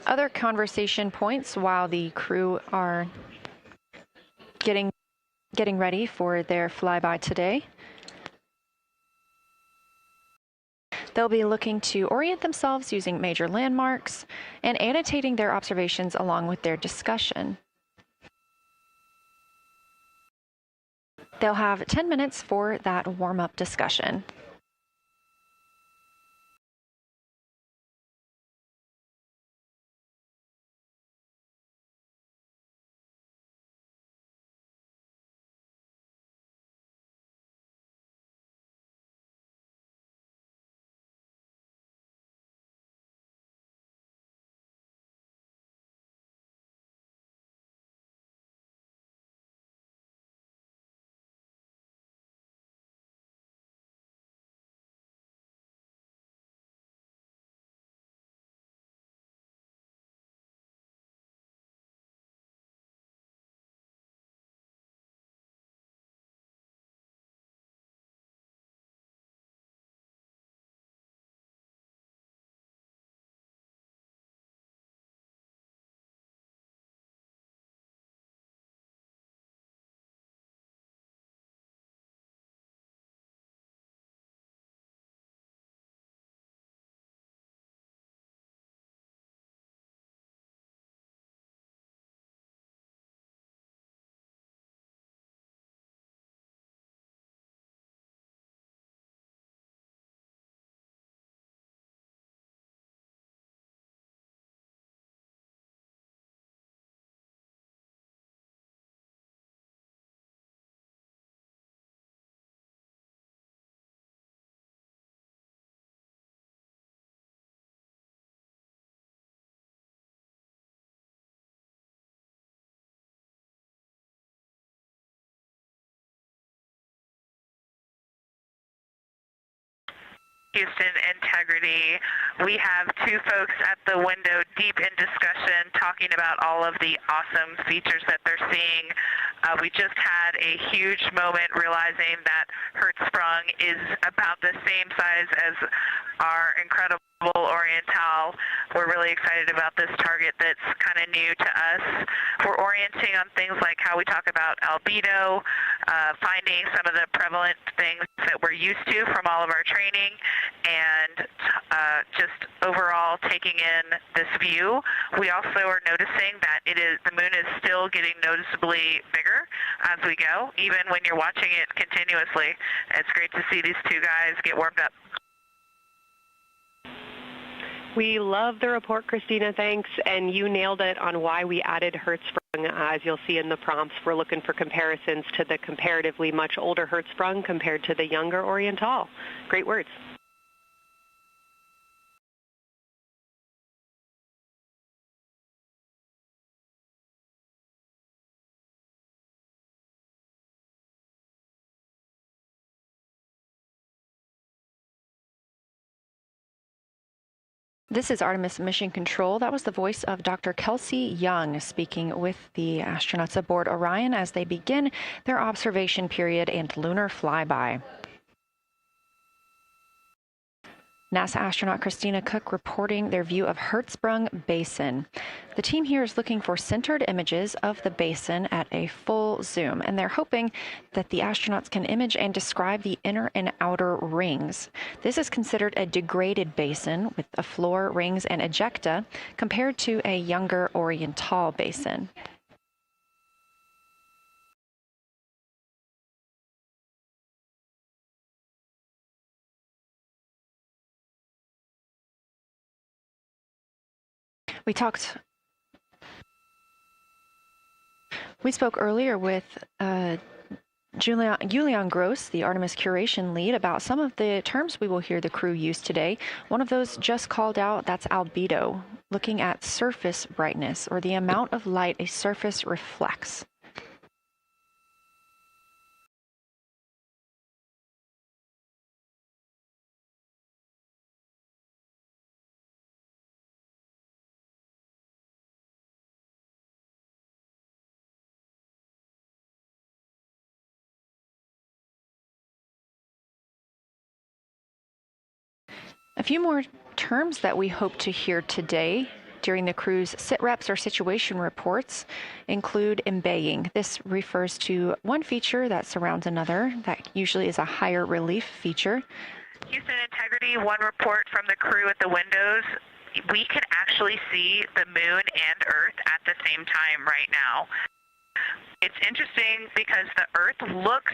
Other conversation points while the crew are getting ready for their flyby today. They'll be looking to orient themselves using major landmarks and annotating their observations along with their discussion. They'll have 10 minutes for that warm-up discussion. Houston integrity. We have two folks at the window deep in discussion talking about all of the awesome features that they're seeing. We just had a huge moment realizing that Hertzsprung is about the same size as our incredible Oriental. We're really excited about this target that's kind of new to us. We're orienting on things like how we talk about albedo, finding some of the prevalent things that we're used to from all of our training, and just overall taking in this view. We also are noticing that the moon is still getting noticeably bigger as we go, even when you're watching it continuously. It's great to see these two guys get warmed up. We love the report, Christina, thanks. And you nailed it on why we added Hertzsprung. As you'll see in the prompts, we're looking for comparisons to the comparatively much older Hertzsprung compared to the younger Oriental. Great words. This is Artemis Mission Control. That was the voice of Dr. Kelsey Young speaking with the astronauts aboard Orion as they begin their observation period and lunar flyby. NASA astronaut Christina Cook reporting their view of Hertzsprung Basin. The team here is looking for centered images of the basin at a full zoom, and they're hoping that the astronauts can image and describe the inner and outer rings. This is considered a degraded basin with a floor, rings, and ejecta compared to a younger Oriental basin. We spoke earlier with Julian Gross, the Artemis curation lead, about some of the terms we will hear the crew use today. One of those just called out, that's albedo, looking at surface brightness, or the amount of light a surface reflects. A few more terms that we hope to hear today during the crew's sit-reps or situation reports include embaying. This refers to one feature that surrounds another. That usually is a higher relief feature. Houston Integrity, one report from the crew at the windows. We can actually see the moon and Earth at the same time right now. It's interesting because the Earth looks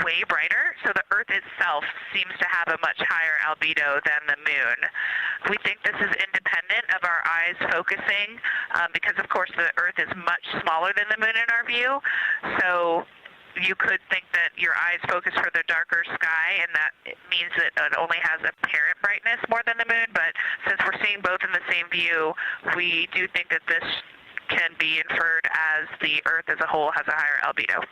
way brighter, so the Earth itself seems to have a much higher albedo than the moon. We think this is independent of our eyes focusing because, of course, the Earth is much smaller than the moon in our view, so you could think that your eyes focus for the darker sky, and that it means that it only has apparent brightness more than the moon, but since we're seeing both in the same view, we do think that this can be inferred as the Earth as a whole has a higher albedo.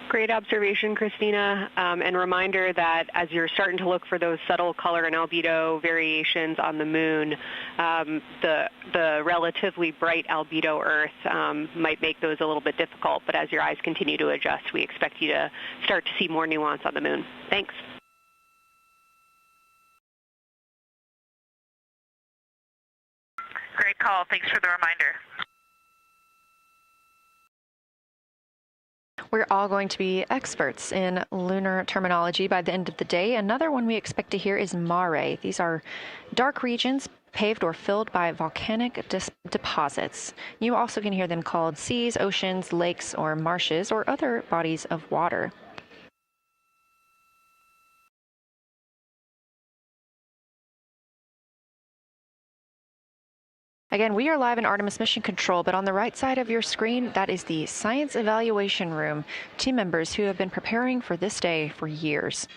Great observation, Christina, and reminder that as you're starting to look for those subtle color and albedo variations on the moon, the relatively bright albedo Earth might make those a little bit difficult, but as your eyes continue to adjust, we expect you to start to see more nuance on the moon. Thanks. Great call. Thanks for the reminder. We're all going to be experts in lunar terminology by the end of the day. Another one we expect to hear is mare. These are dark regions paved or filled by volcanic deposits. You also can hear them called seas, oceans, lakes, or marshes, or other bodies of water. Again, we are live in Artemis Mission Control, but on the right side of your screen, that is the Science Evaluation Room, team members who have been preparing for this day for years.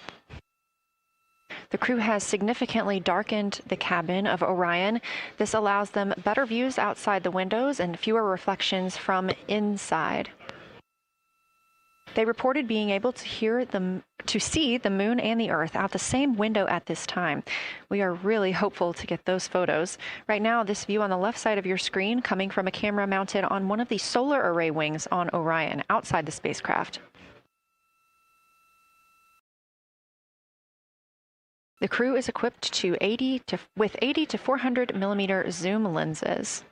The crew has significantly darkened the cabin of Orion. This allows them better views outside the windows and fewer reflections from inside. They reported being able to see the moon and the Earth out the same window at this time. We are really hopeful to get those photos. Right now, this view on the left side of your screen coming from a camera mounted on one of the solar array wings on Orion outside the spacecraft. The crew is equipped with 80 to 400 millimeter zoom lenses.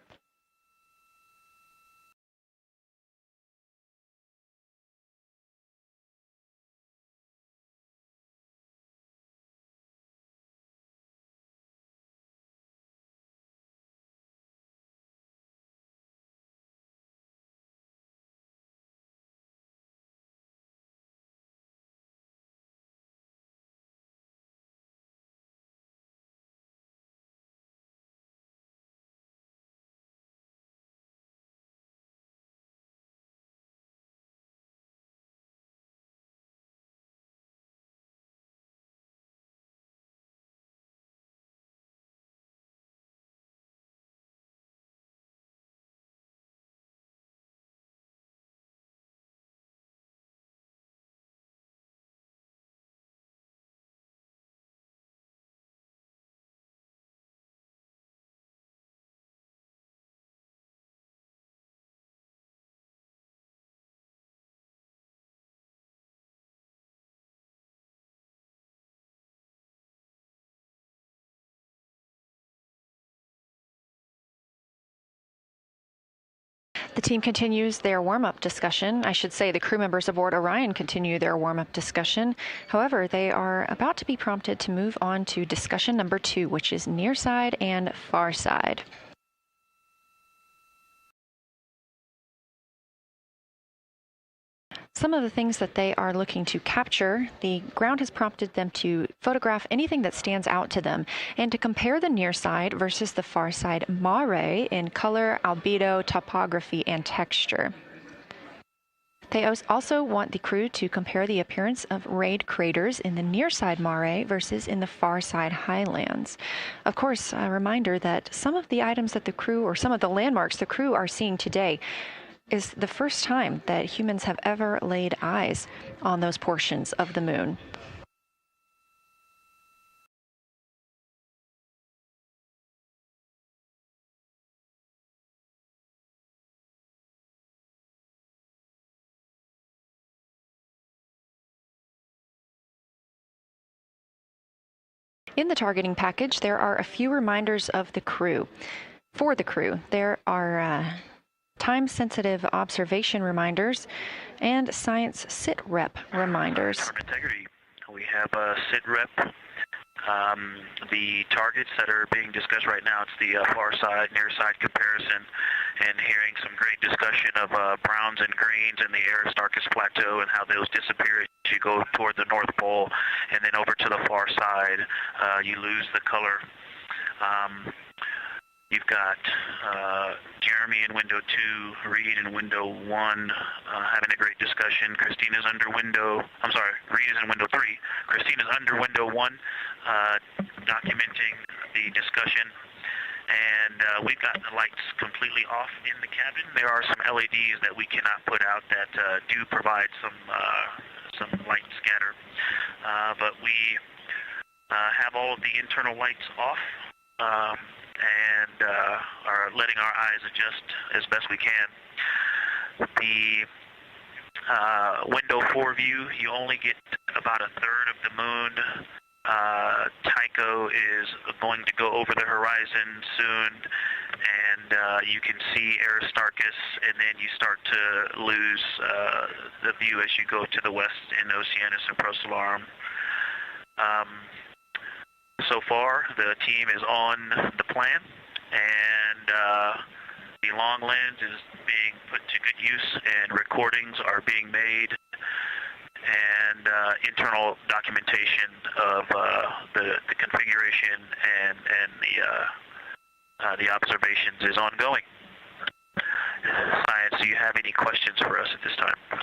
The team continues their warm-up discussion. I should say the crew members aboard Orion continue their warm-up discussion. However, they are about to be prompted to move on to discussion number 2, which is near side and far side. some of the things that they are looking to capture, the ground has prompted them to photograph anything that stands out to them and to compare the near side versus the far side mare in color, albedo, topography, and texture. They also want the crew to compare the appearance of rayed craters in the near side mare versus in the far side highlands. Of course, a reminder that some of the items that the crew, or some of the landmarks the crew are seeing today, is the first time that humans have ever laid eyes on those portions of the moon. In the targeting package, there are a few reminders of the crew. For the crew, there are time-sensitive observation reminders and science sit-rep reminders. Integrity. We have a sit-rep. The targets that are being discussed right now, it's the far side, near side comparison, and hearing some great discussion of browns and greens in the Aristarchus Plateau and how those disappear as you go toward the North Pole, and then over to the far side, you lose the color. You've got Jeremy in window 2, Reed in window 1, having a great discussion. Christina's under window, I'm sorry, Reed is in window 3. Christina's under window 1, documenting the discussion. And we've got the lights completely off in the cabin. There are some LEDs that we cannot put out that do provide some light scatter. But we have all of the internal lights off. And are letting our eyes adjust as best we can. The window 4 view, you only get about a third of the moon. Tycho is going to go over the horizon soon, and you can see Aristarchus, and then you start to lose the view as you go to the west in Oceanus and Procellarum. So far, the team is on the plan, and the long lens is being put to good use, and recordings are being made, and internal documentation of the configuration and the observations is ongoing. Science, do you have any questions for us at this time?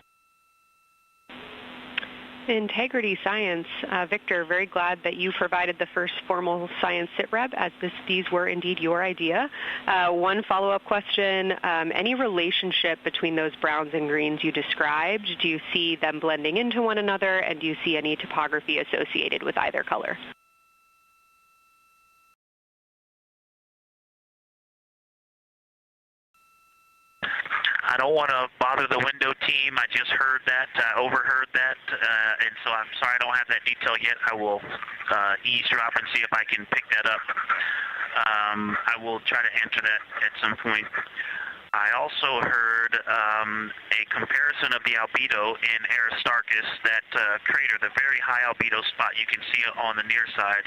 Integrity Science. Victor, very glad that you provided the first formal science sit-rep, as these were indeed your idea. One follow-up question, any relationship between those browns and greens you described? Do you see them blending into one another, and do you see any topography associated with either color? I don't want to bother the window team. I just heard that, overheard that, and so I'm sorry I don't have that detail yet. I will eavesdrop and see if I can pick that up. I will try to answer that at some point. I also heard a comparison of the albedo in Aristarchus, that crater, the very high albedo spot. You can see it on the near side.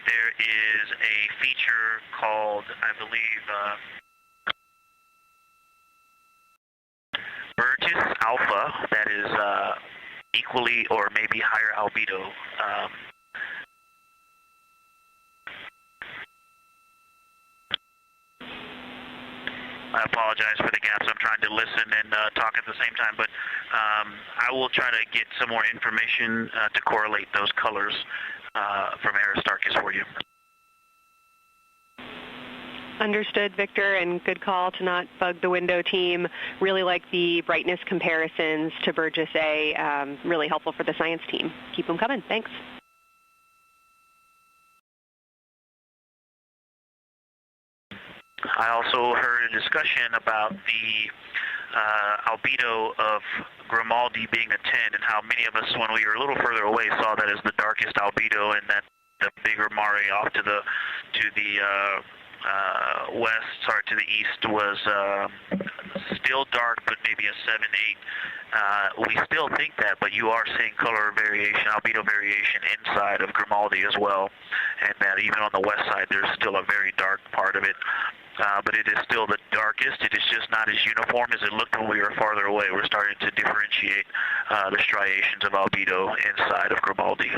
There is a feature called, I believe, Burgess Alpha, that is equally or maybe higher albedo. I apologize for the gaps. I'm trying to listen and talk at the same time, but I will try to get some more information to correlate those colors from Aristarchus for you. Understood, Victor, and good call to not bug the window team. Really like the brightness comparisons to Burgess A. Really helpful for the science team. Keep them coming. Thanks. I also heard a discussion about the albedo of Grimaldi being a 10, and how many of us, when we were a little further away, saw that as the darkest albedo, and that the bigger mare off to the to the east was still dark, but maybe a 7-8. We still think that, but you are seeing color variation, albedo variation inside of Grimaldi as well, and that even on the west side, there's still a very dark part of it. but it is still the darkest. It is just not as uniform as it looked when we were farther away. We're starting to differentiate the striations of albedo inside of Grimaldi.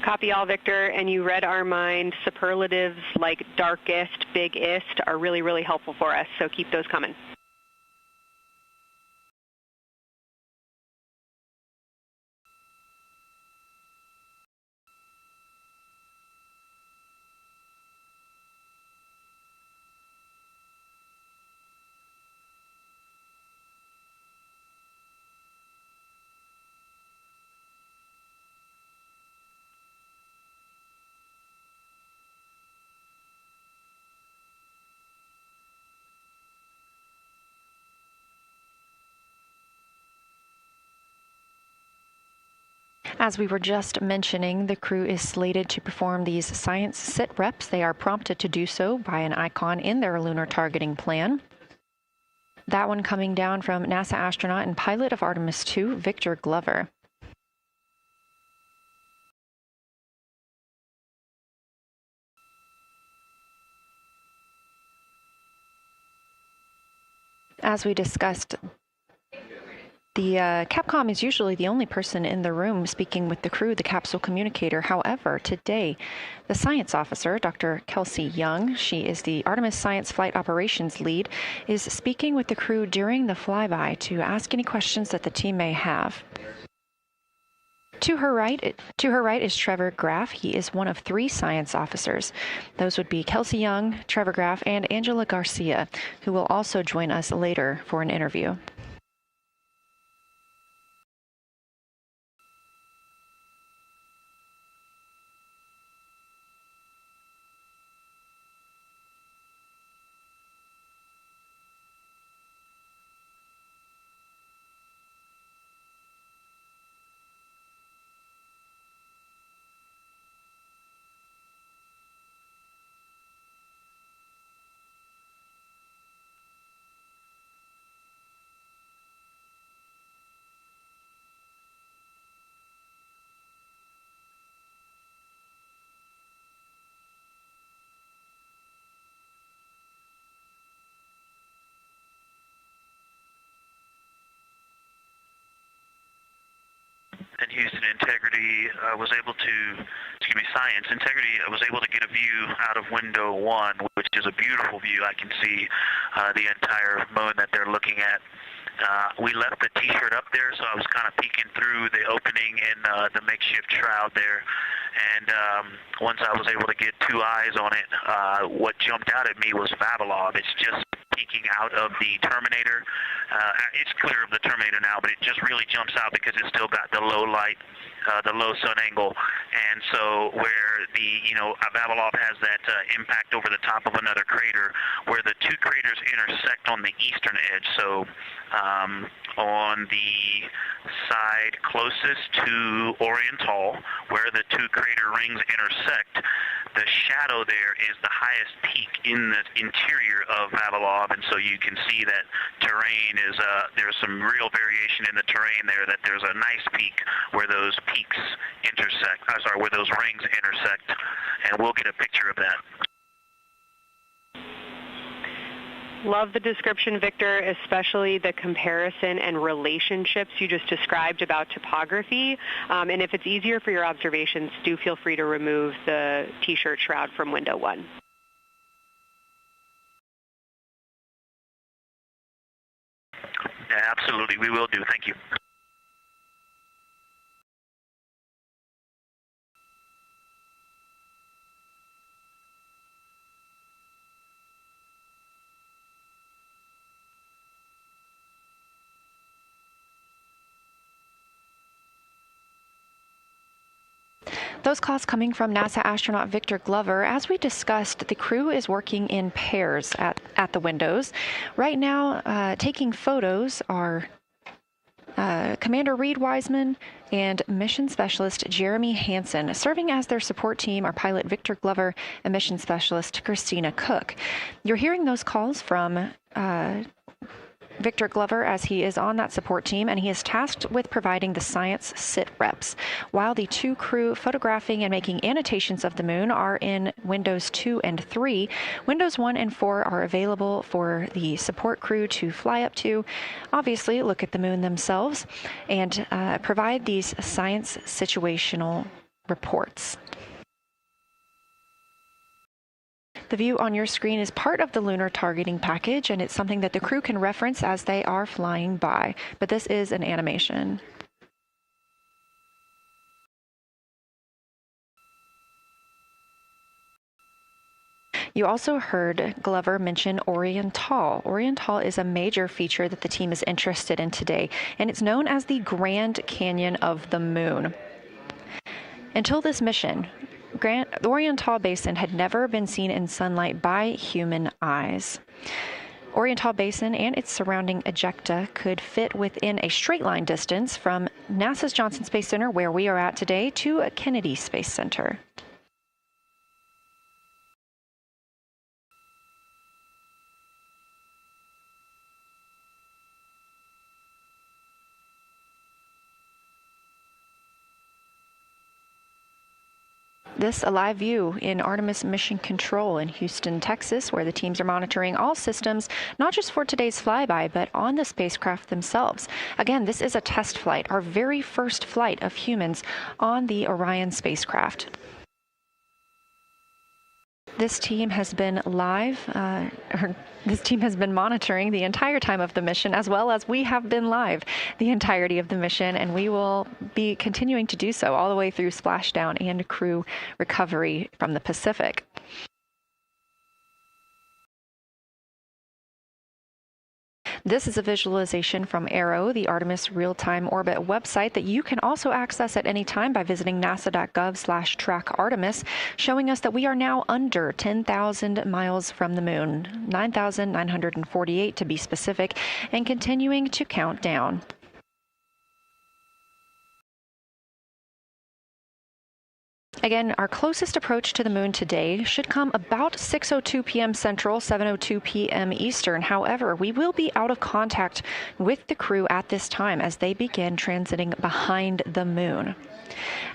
Copy all, Victor, and you read our mind. Superlatives like darkest, biggest are really, really helpful for us, so keep those coming. As we were just mentioning, the crew is slated to perform these science sit reps. They are prompted to do so by an icon in their lunar targeting plan. That one coming down from NASA astronaut and pilot of Artemis II, Victor Glover. As we discussed, the Capcom is usually the only person in the room speaking with the crew, the capsule communicator. However, today, the science officer, Dr. Kelsey Young, she is the Artemis Science Flight Operations Lead, is speaking with the crew during the flyby to ask any questions that the team may have. To her right is Trevor Graff. He is one of 3 science officers. Those would be Kelsey Young, Trevor Graff, and Angela Garcia, who will also join us later for an interview. And Houston Integrity Science Integrity was able to get a view out of window 1, which is a beautiful view. I can see the entire moon that they're looking at. We left the T-shirt up there, so I was kind of peeking through the opening in the makeshift shroud there. And once I was able to get 2 eyes on it, what jumped out at me was Vavilov. It's just peeking out of the Terminator. It's clear of the Terminator now, but it just really jumps out because it's still got the low light, the low sun angle. And so where the, Vavilov has that impact over the top of another crater, where the 2 craters intersect on the eastern edge. So on the side closest to Oriental, where the 2 crater rings intersect, the shadow there is the highest peak in the interior of Vavilov, and so you can see that terrain is, there's some real variation in the terrain there, that there's a nice peak where those peaks intersect, where those rings intersect, and we'll get a picture of that. Love the description, Victor, especially the comparison and relationships you just described about topography. And if it's easier for your observations, do feel free to remove the T-shirt shroud from window 1. Yeah, absolutely, we will do. Thank you. Those calls coming from NASA astronaut Victor Glover. As we discussed, the crew is working in pairs at the windows. Right now, taking photos are Commander Reed Wiseman and Mission Specialist Jeremy Hansen. Serving as their support team are pilot Victor Glover and Mission Specialist Christina Cook. You're hearing those calls from Victor Glover, as he is on that support team, and he is tasked with providing the science sit reps, while the 2 crew photographing and making annotations of the moon are in Windows 2 and 3. Windows 1 and 4 are available for the support crew to fly up to, obviously look at the moon themselves, and provide these science situational reports. The view on your screen is part of the lunar targeting package, and it's something that the crew can reference as they are flying by, but this is an animation. You also heard Glover mention Oriental. Oriental is a major feature that the team is interested in today, and it's known as the Grand Canyon of the Moon. Until this mission, the Oriental Basin had never been seen in sunlight by human eyes. Oriental Basin and its surrounding ejecta could fit within a straight line distance from NASA's Johnson Space Center, where we are at today, to Kennedy Space Center. This a live view in Artemis Mission Control in Houston, Texas, where the teams are monitoring all systems, not just for today's flyby, but on the spacecraft themselves. Again, this is a test flight, our very first flight of humans on the Orion spacecraft. This team has been this team has been monitoring the entire time of the mission, as well as we have been live the entirety of the mission, and we will be continuing to do so all the way through splashdown and crew recovery from the Pacific. This is a visualization from ARROW, the Artemis Real-Time Orbit website that you can also access at any time by visiting nasa.gov/trackartemis, showing us that we are now under 10,000 miles from the moon, 9,948 to be specific, and continuing to count down. Again, our closest approach to the moon today should come about 6:02 p.m. Central, 7:02 p.m. Eastern. However, we will be out of contact with the crew at this time as they begin transiting behind the moon.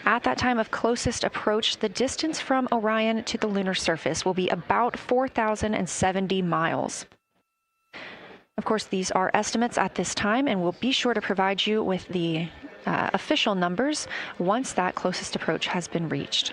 At that time of closest approach, the distance from Orion to the lunar surface will be about 4,070 miles. Of course, these are estimates at this time, and we'll be sure to provide you with the official numbers once that closest approach has been reached.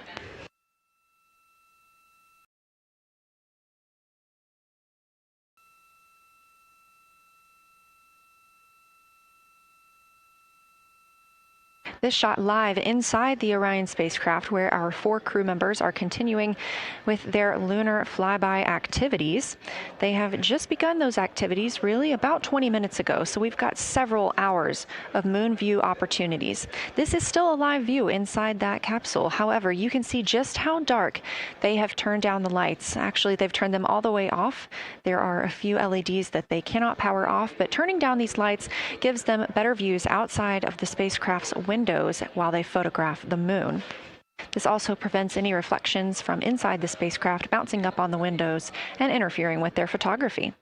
This shot live inside the Orion spacecraft, where our 4 crew members are continuing with their lunar flyby activities. They have just begun those activities really about 20 minutes ago, so we've got several hours of moon view opportunities. This is still a live view inside that capsule. However, you can see just how dark they have turned down the lights. Actually, they've turned them all the way off. There are a few LEDs that they cannot power off, but turning down these lights gives them better views outside of the spacecraft's windows while they photograph the moon. This also prevents any reflections from inside the spacecraft bouncing up on the windows and interfering with their photography.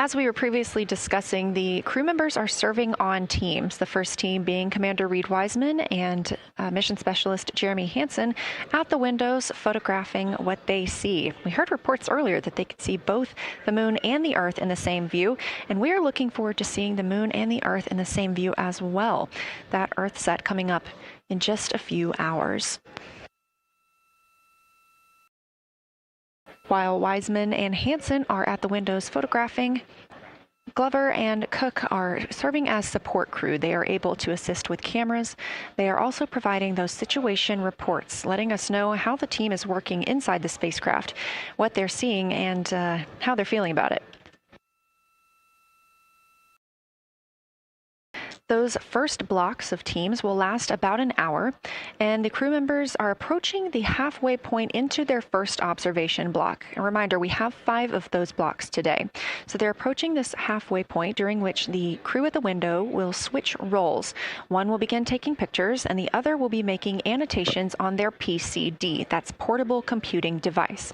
As we were previously discussing, the crew members are serving on teams, the first team being Commander Reed Wiseman and Mission Specialist Jeremy Hansen at the windows photographing what they see. We heard reports earlier that they could see both the moon and the Earth in the same view, and we are looking forward to seeing the moon and the Earth in the same view as well. That Earth set coming up in just a few hours. While Wiseman and Hansen are at the windows photographing, Glover and Cook are serving as support crew. They are able to assist with cameras. They are also providing those situation reports, letting us know how the team is working inside the spacecraft, what they're seeing, and how they're feeling about it. Those first blocks of teams will last about an hour, and the crew members are approaching the halfway point into their first observation block. A reminder, we have 5 of those blocks today. So they're approaching this halfway point during which the crew at the window will switch roles. One will begin taking pictures, and the other will be making annotations on their PCD, that's portable computing device.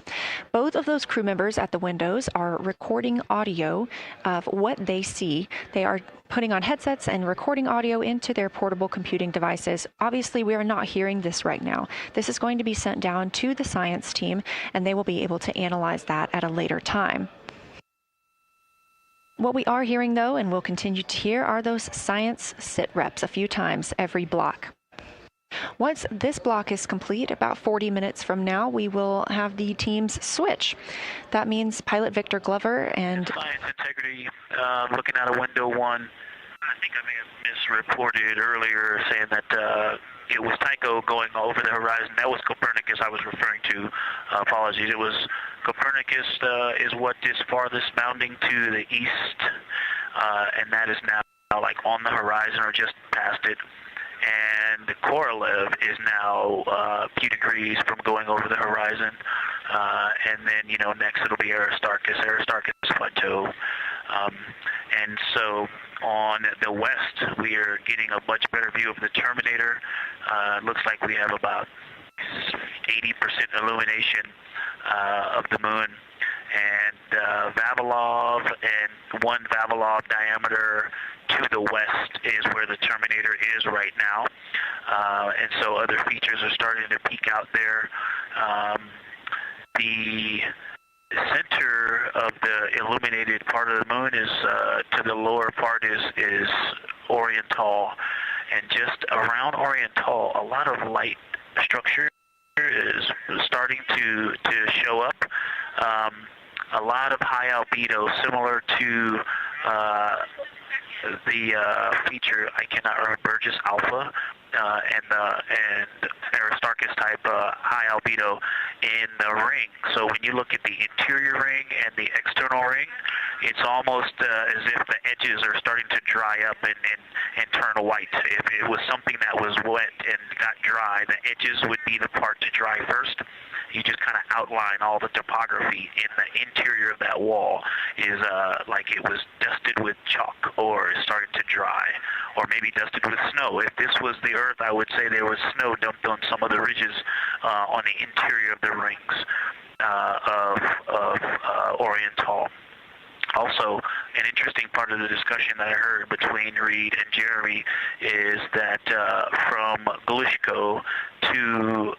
Both of those crew members at the windows are recording audio of what they see. They are putting on headsets and recording audio into their portable computing devices. Obviously, we are not hearing this right now. This is going to be sent down to the science team, and they will be able to analyze that at a later time. What we are hearing, though, and will continue to hear, are those science sit reps a few times every block. Once this block is complete, about 40 minutes from now, we will have the teams switch. That means pilot Victor Glover and... Science integrity, looking out of window 1. I think I may have misreported earlier saying that it was Tycho going over the horizon. That was Copernicus I was referring to. Apologies. It was Copernicus is what is farthest bounding to the east, and that is now like on the horizon or just past it. And the Korolev is now a few degrees from going over the horizon. And then, you know, next it'll be Aristarchus Plateau. And so on the west, we are getting a much better view of the Terminator. It looks like we have about 80% illumination of the moon. And Vavilov and 1 Vavilov diameter to the west is where the Terminator is right now. And so other features are starting to peek out there. The center of the illuminated part of the moon is, to the lower part is Oriental. And just around Oriental, a lot of light structure is starting to show up. A lot of high albedo, similar to the feature, I cannot remember, Burgess Alpha and Aristarchus type high albedo in the ring. So when you look at the interior ring and the external ring, it's almost as if the edges are starting to dry up and turn white. If it was something that was wet and got dry, the edges would be the part to dry first. You just kind of outline all the topography in the interior of that wall is like it was dusted with chalk or is starting to dry, or maybe dusted with snow. If this was the Earth, I would say there was snow dumped on some of the ridges on the interior of the rings of Oriental. Also, an interesting part of the discussion that I heard between Reed and Jeremy is that from Geological to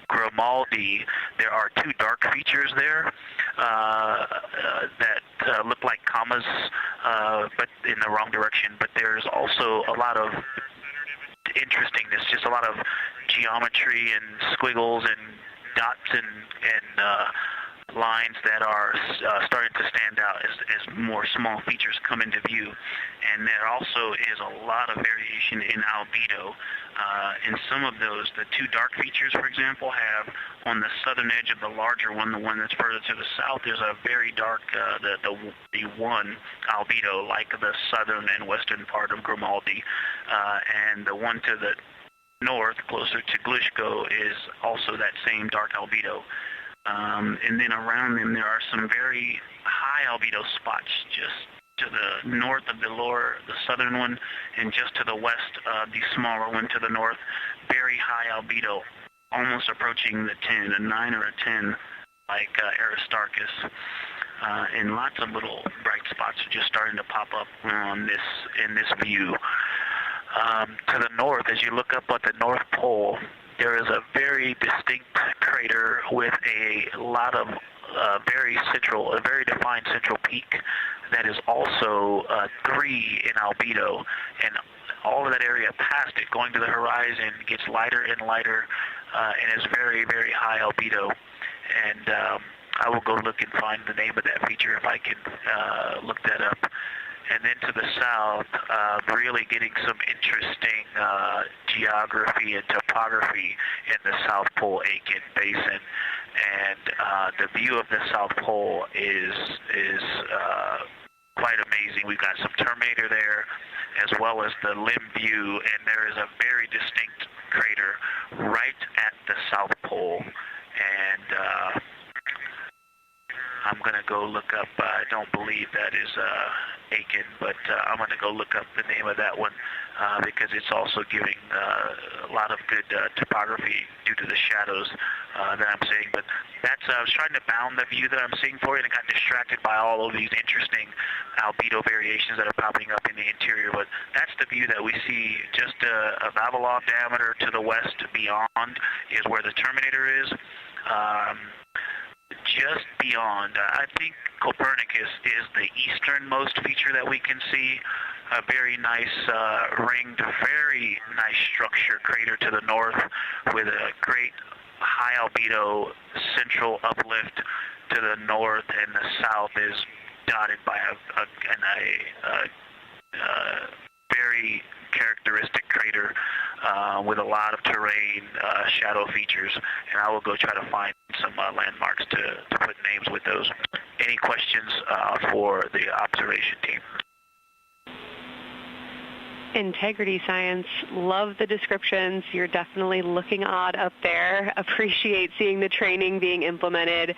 Grimaldi, there are 2 dark features there that look like commas, but in the wrong direction. But there's also a lot of interestingness, just a lot of geometry and squiggles and dots and lines that are starting to stand out as more small features come into view. And there also is a lot of variation in albedo. And some of those, the 2 dark features, for example, have on the southern edge of the larger one, the one that's further to the south, there's a very dark, the 1 albedo, like the southern and western part of Grimaldi. And the one to the north, closer to Geological, is also that same dark albedo. And then around them there are some very high albedo spots just to the north of the southern one, and just to the west, the smaller one to the north. Very high albedo, almost approaching the 10, a 9 or a 10, like Aristarchus. and lots of little bright spots are just starting to pop up on in this view. To the north, as you look up at the North Pole, there is a very distinct crater with a lot of a very defined central peak that is also 3 in albedo, and all of that area past it, going to the horizon, gets lighter and lighter, and is very, very high albedo. And I will go look and find the name of that feature if I can look that up. And then to the south, really getting some interesting geography and topography in the South Pole Aiken Basin. And the view of the South Pole is quite amazing. We've got some Terminator there, as well as the limb view, and there is a very distinct crater right at the South Pole. And I'm going to go look up, I don't believe that is Aiken, but I'm going to go look up the name of that one because it's also giving a lot of good topography due to the shadows that I'm seeing. But that's, I was trying to bound the view that I'm seeing for you, and I got distracted by all of these interesting albedo variations that are popping up in the interior. But that's the view that we see just a Vavilov diameter to the west beyond is where the Terminator is. Just beyond, I think Copernicus is the easternmost feature that we can see. A very nice ringed, very nice structure crater to the north with a great high albedo central uplift to the north, and the south is dotted by a very characteristic crater with a lot of terrain, shadow features, and I will go try to find some landmarks to put names with those. Any questions for the observation team? Integrity Science, love the descriptions. You're definitely looking odd up there. Appreciate seeing the training being implemented.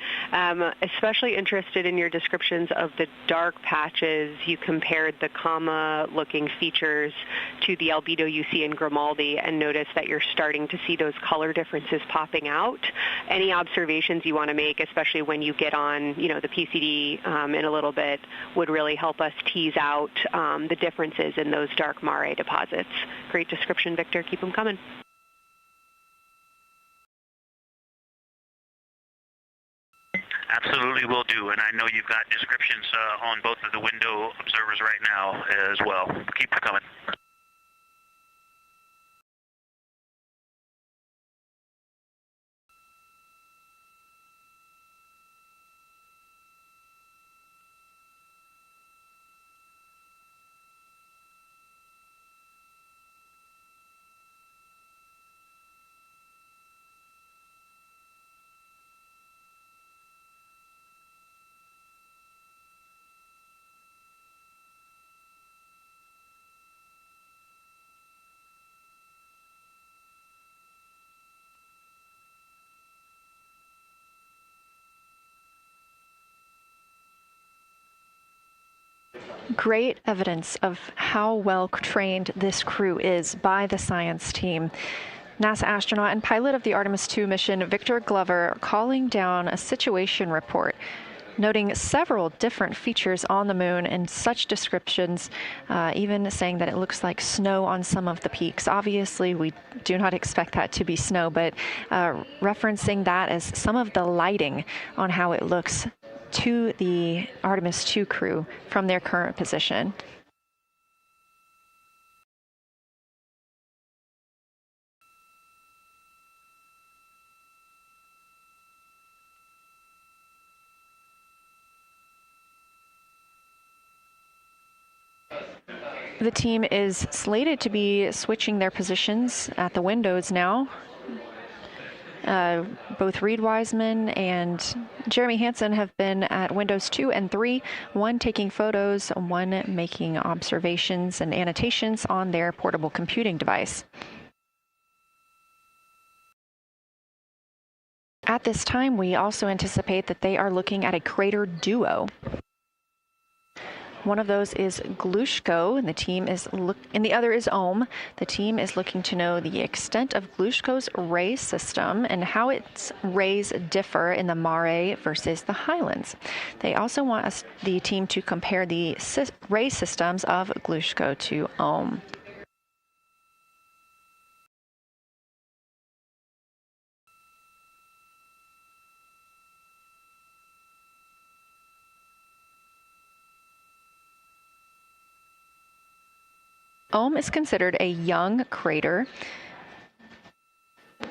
Especially interested in your descriptions of the dark patches. You compared the comma-looking features to the albedo you see in Grimaldi and noticed that you're starting to see those color differences popping out. Any observations you want to make, especially when you get on, the PCD in a little bit, would really help us tease out the differences in those dark Mare deposits. Great description, Victor. Keep them coming. Absolutely will do, and I know you've got descriptions on both of the window observers right now as well. Keep them coming. Great evidence of how well trained this crew is by the science team. NASA astronaut and pilot of the Artemis II mission, Victor Glover, calling down a situation report, noting several different features on the moon and such descriptions, even saying that it looks like snow on some of the peaks. Obviously, we do not expect that to be snow, but referencing that as some of the lighting on how it looks to the Artemis II crew from their current position. The team is slated to be switching their positions at the windows now. Both Reed Wiseman and Jeremy Hansen have been at windows 2 and 3, one taking photos, one making observations and annotations on their portable computing device. At this time, we also anticipate that they are looking at a crater duo. One of those is Glushko, and the other is Ohm. The team is looking to know the extent of Glushko's ray system and how its rays differ in the Mare versus the Highlands. They also want the team to compare the ray systems of Glushko to Ohm. Ohm is considered a young crater. And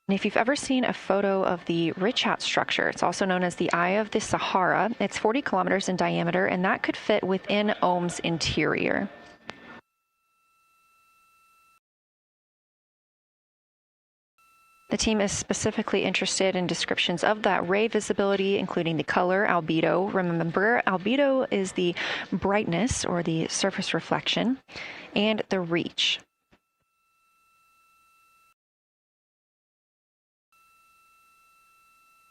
if you've ever seen a photo of the Richat structure, it's also known as the Eye of the Sahara. It's 40 kilometers in diameter, and that could fit within Ohm's interior. The team is specifically interested in descriptions of that ray visibility, including the color, albedo. Remember, albedo is the brightness or the surface reflection, and the reach.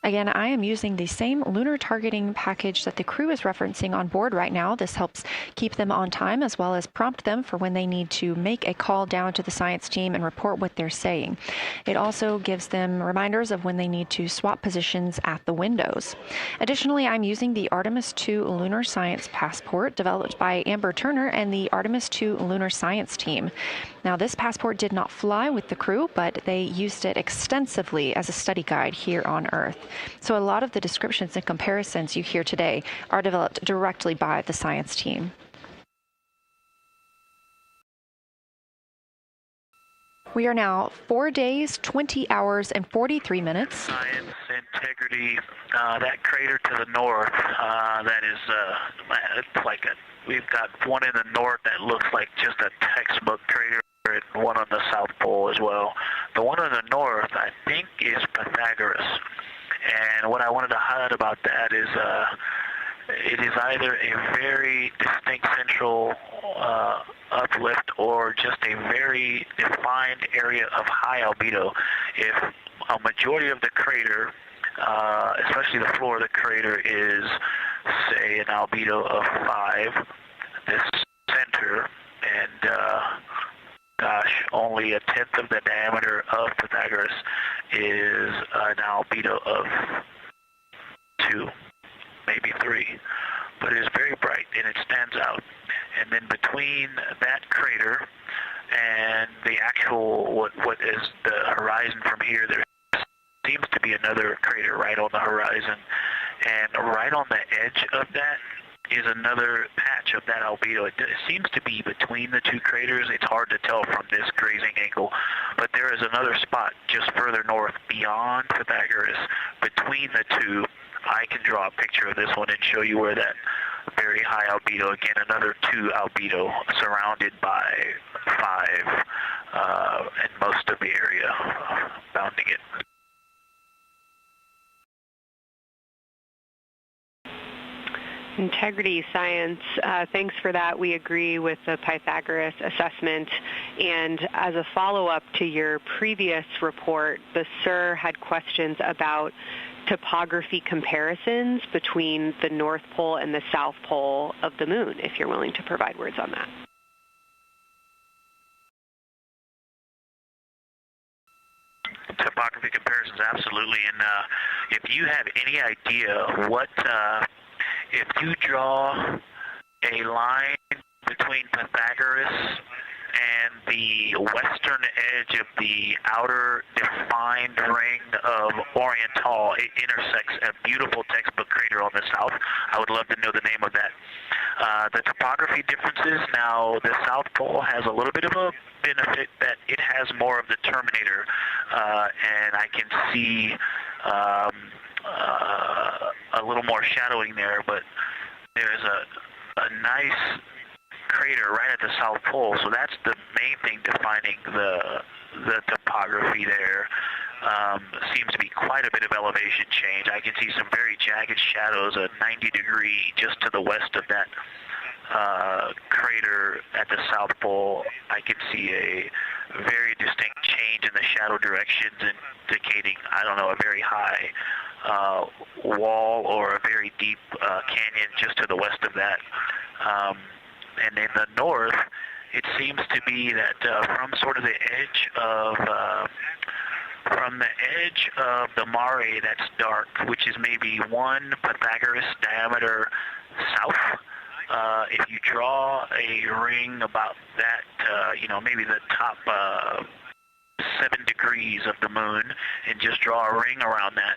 Again, I am using the same lunar targeting package that the crew is referencing on board right now. This helps keep them on time as well as prompt them for when they need to make a call down to the science team and report what they're saying. It also gives them reminders of when they need to swap positions at the windows. Additionally, I'm using the Artemis II Lunar Science Passport developed by Amber Turner and the Artemis II Lunar Science team. Now, this passport did not fly with the crew, but they used it extensively as a study guide here on Earth. So a lot of the descriptions and comparisons you hear today are developed directly by the science team. We are now 4 days, 20 hours, and 43 minutes. Science, integrity, that crater to the north, that is, it's like we've got one in the north that looks like just a textbook crater, and one on the South Pole as well. The one on the north, I think, is Pythagoras. And what I wanted to highlight about that is it is either a very distinct central uplift or just a very defined area of high albedo. If a majority of the crater, especially the floor of the crater, is, say, an albedo of 5, this center, and gosh, only a tenth of the diameter of Pythagoras is an albedo of 2, maybe 3, but it is very bright and it stands out. And then between that crater and the actual what is the horizon from here, there seems to be another crater right on the horizon, and right on the edge of that is another patch of that albedo. It seems to be between the two craters. It's hard to tell from this grazing angle, but there is another spot just further north beyond Pythagoras. Between the two, I can draw a picture of this one and show you where that very high albedo, again, another 2 albedo surrounded by 5 and most of the area bounding it. Integrity Science, thanks for that. We agree with the Pythagoras assessment. And as a follow-up to your previous report, the SIR had questions about topography comparisons between the North Pole and the South Pole of the Moon, if you're willing to provide words on that. Topography comparisons, absolutely. And if you have any idea what, if you draw a line between Pythagoras and the western edge of the outer defined ring of Orion, it intersects a beautiful textbook crater on the south. I would love to know the name of that. The topography differences, now the South Pole has a little bit of a benefit that it has more of the terminator, and I can see a little more shadowing there, but there's a nice crater right at the South Pole, so that's the main thing defining the topography there. Seems to be quite a bit of elevation change. I can see some very jagged shadows, a 90-degree just to the west of that crater at the South Pole. I can see a very distinct change in the shadow directions, indicating, I don't know, a very high wall or a very deep canyon just to the west of that. And in the north, it seems to be that from sort of the edge of the mare that's dark, which is maybe 1 Pythagoras diameter south, if you draw a ring about that, maybe the top 7 degrees of the moon, and just draw a ring around that,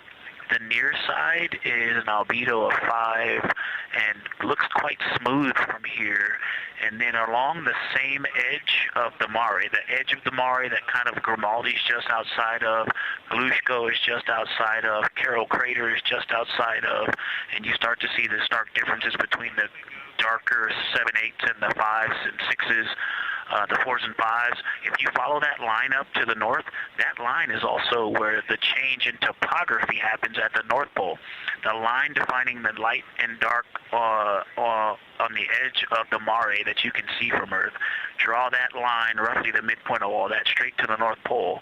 the near side is an albedo of 5 and looks quite smooth from here. And then along the same edge of the mare, the edge of the mare that kind of Grimaldi's just outside of, Glushko is just outside of, Carroll Crater is just outside of, and you start to see the stark differences between the darker 7/8 and the 5s and 6s, the 4s and 5s. If you follow that line up to the north, that line is also where the change in topography happens at the North Pole. The line defining the light and dark on the edge of the mare that you can see from Earth. Draw that line, roughly the midpoint of all that, straight to the North Pole.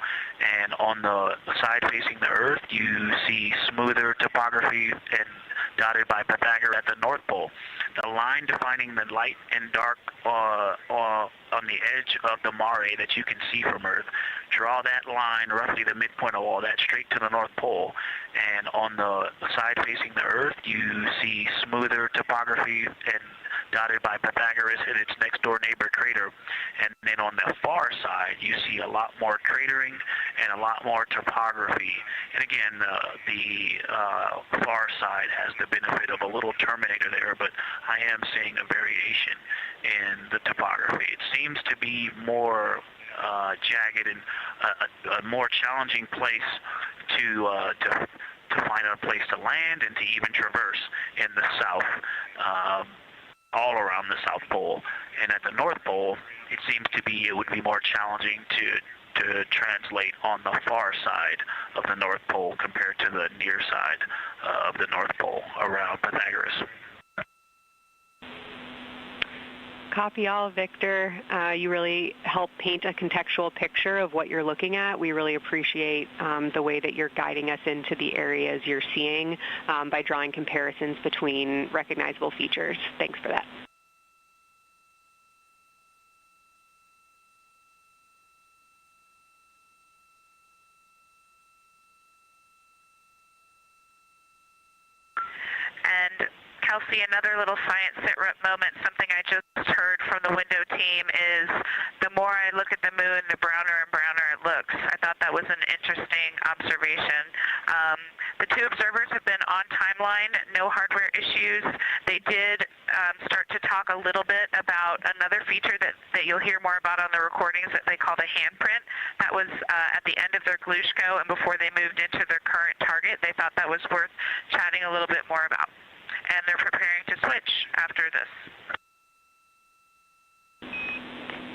And on the side facing the Earth, you see smoother topography and dotted by Pythagoras at the North Pole. The line defining the light and dark on the edge of the mare that you can see from Earth. Draw that line, roughly the midpoint of all that, straight to the North Pole. And on the side facing the Earth, you see smoother topography and dotted by Pythagoras and its next door neighbor crater. And then on the far side, you see a lot more cratering and a lot more topography. And again, the far side has the benefit of a little terminator there, but I am seeing a variation in the topography. It seems to be more jagged and a more challenging place to find a place to land and to even traverse in the south, all around the South Pole. And at the North Pole, it would be more challenging to translate on the far side of the North Pole compared to the near side of the North Pole around Pythagoras. Copy all, Victor. You really help paint a contextual picture of what you're looking at. We really appreciate the way that you're guiding us into the areas you're seeing by drawing comparisons between recognizable features. Thanks for that. And Kelsey, another little science sit-rep moment, something I just heard from the window team is the more I look at the moon, the browner and browner it looks. I thought that was an interesting observation. The two observers have been on timeline, no hardware issues. They did start to talk a little bit about another feature that you'll hear more about on the recordings that they call the handprint. That was at the end of their Glushko and before they moved into their current target. They thought that was worth chatting a little bit more about. And they're preparing to switch after this.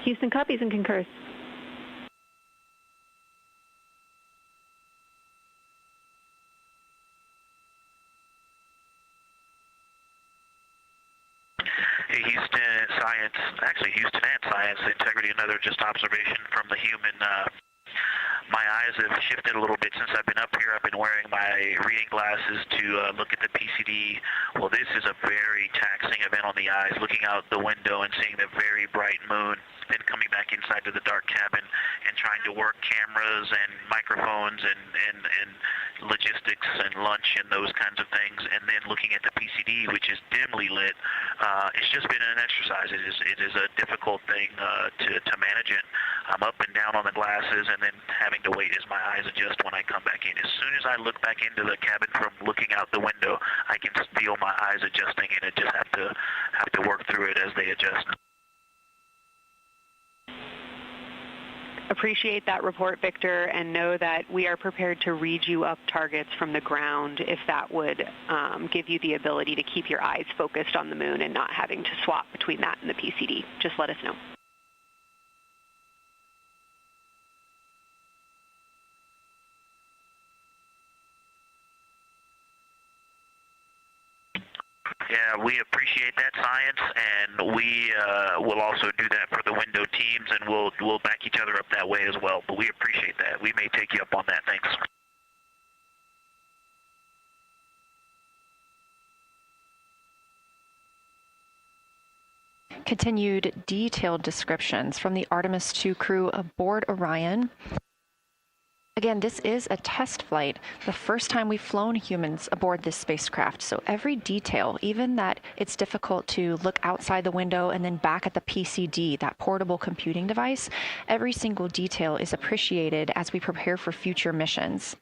Houston copies and concurs. Hey, Houston and Science Integrity, another just observation from the human. My eyes have shifted a little bit since I've been up here. I've been wearing my reading glasses to look at the PCD. Well, this is a very taxing event on the eyes, looking out the window and seeing the very bright moon, then coming back inside to the dark cabin and trying to work cameras and microphones and logistics and lunch and those kinds of things, and then looking at the PCD, which is dimly lit. It's just been an exercise. It is a difficult thing to manage it. I'm up and down on the glasses and then having to wait as my eyes adjust when I come back in. As soon as I look back into the cabin from looking out the window, I can feel my eyes adjusting, and I just have to work through it as they adjust. Appreciate that report, Victor, and know that we are prepared to read you up targets from the ground if that would give you the ability to keep your eyes focused on the moon and not having to swap between that and the PCD. Just let us know. Yeah, we appreciate that, Science, and we will also do that for the window teams, and we'll back each other up that way as well. But we appreciate that. We may take you up on that. Thanks. Continued detailed descriptions from the Artemis II crew aboard Orion. Again, this is a test flight, the first time we've flown humans aboard this spacecraft. So every detail, even that it's difficult to look outside the window and then back at the PCD, that portable computing device, every single detail is appreciated as we prepare for future missions.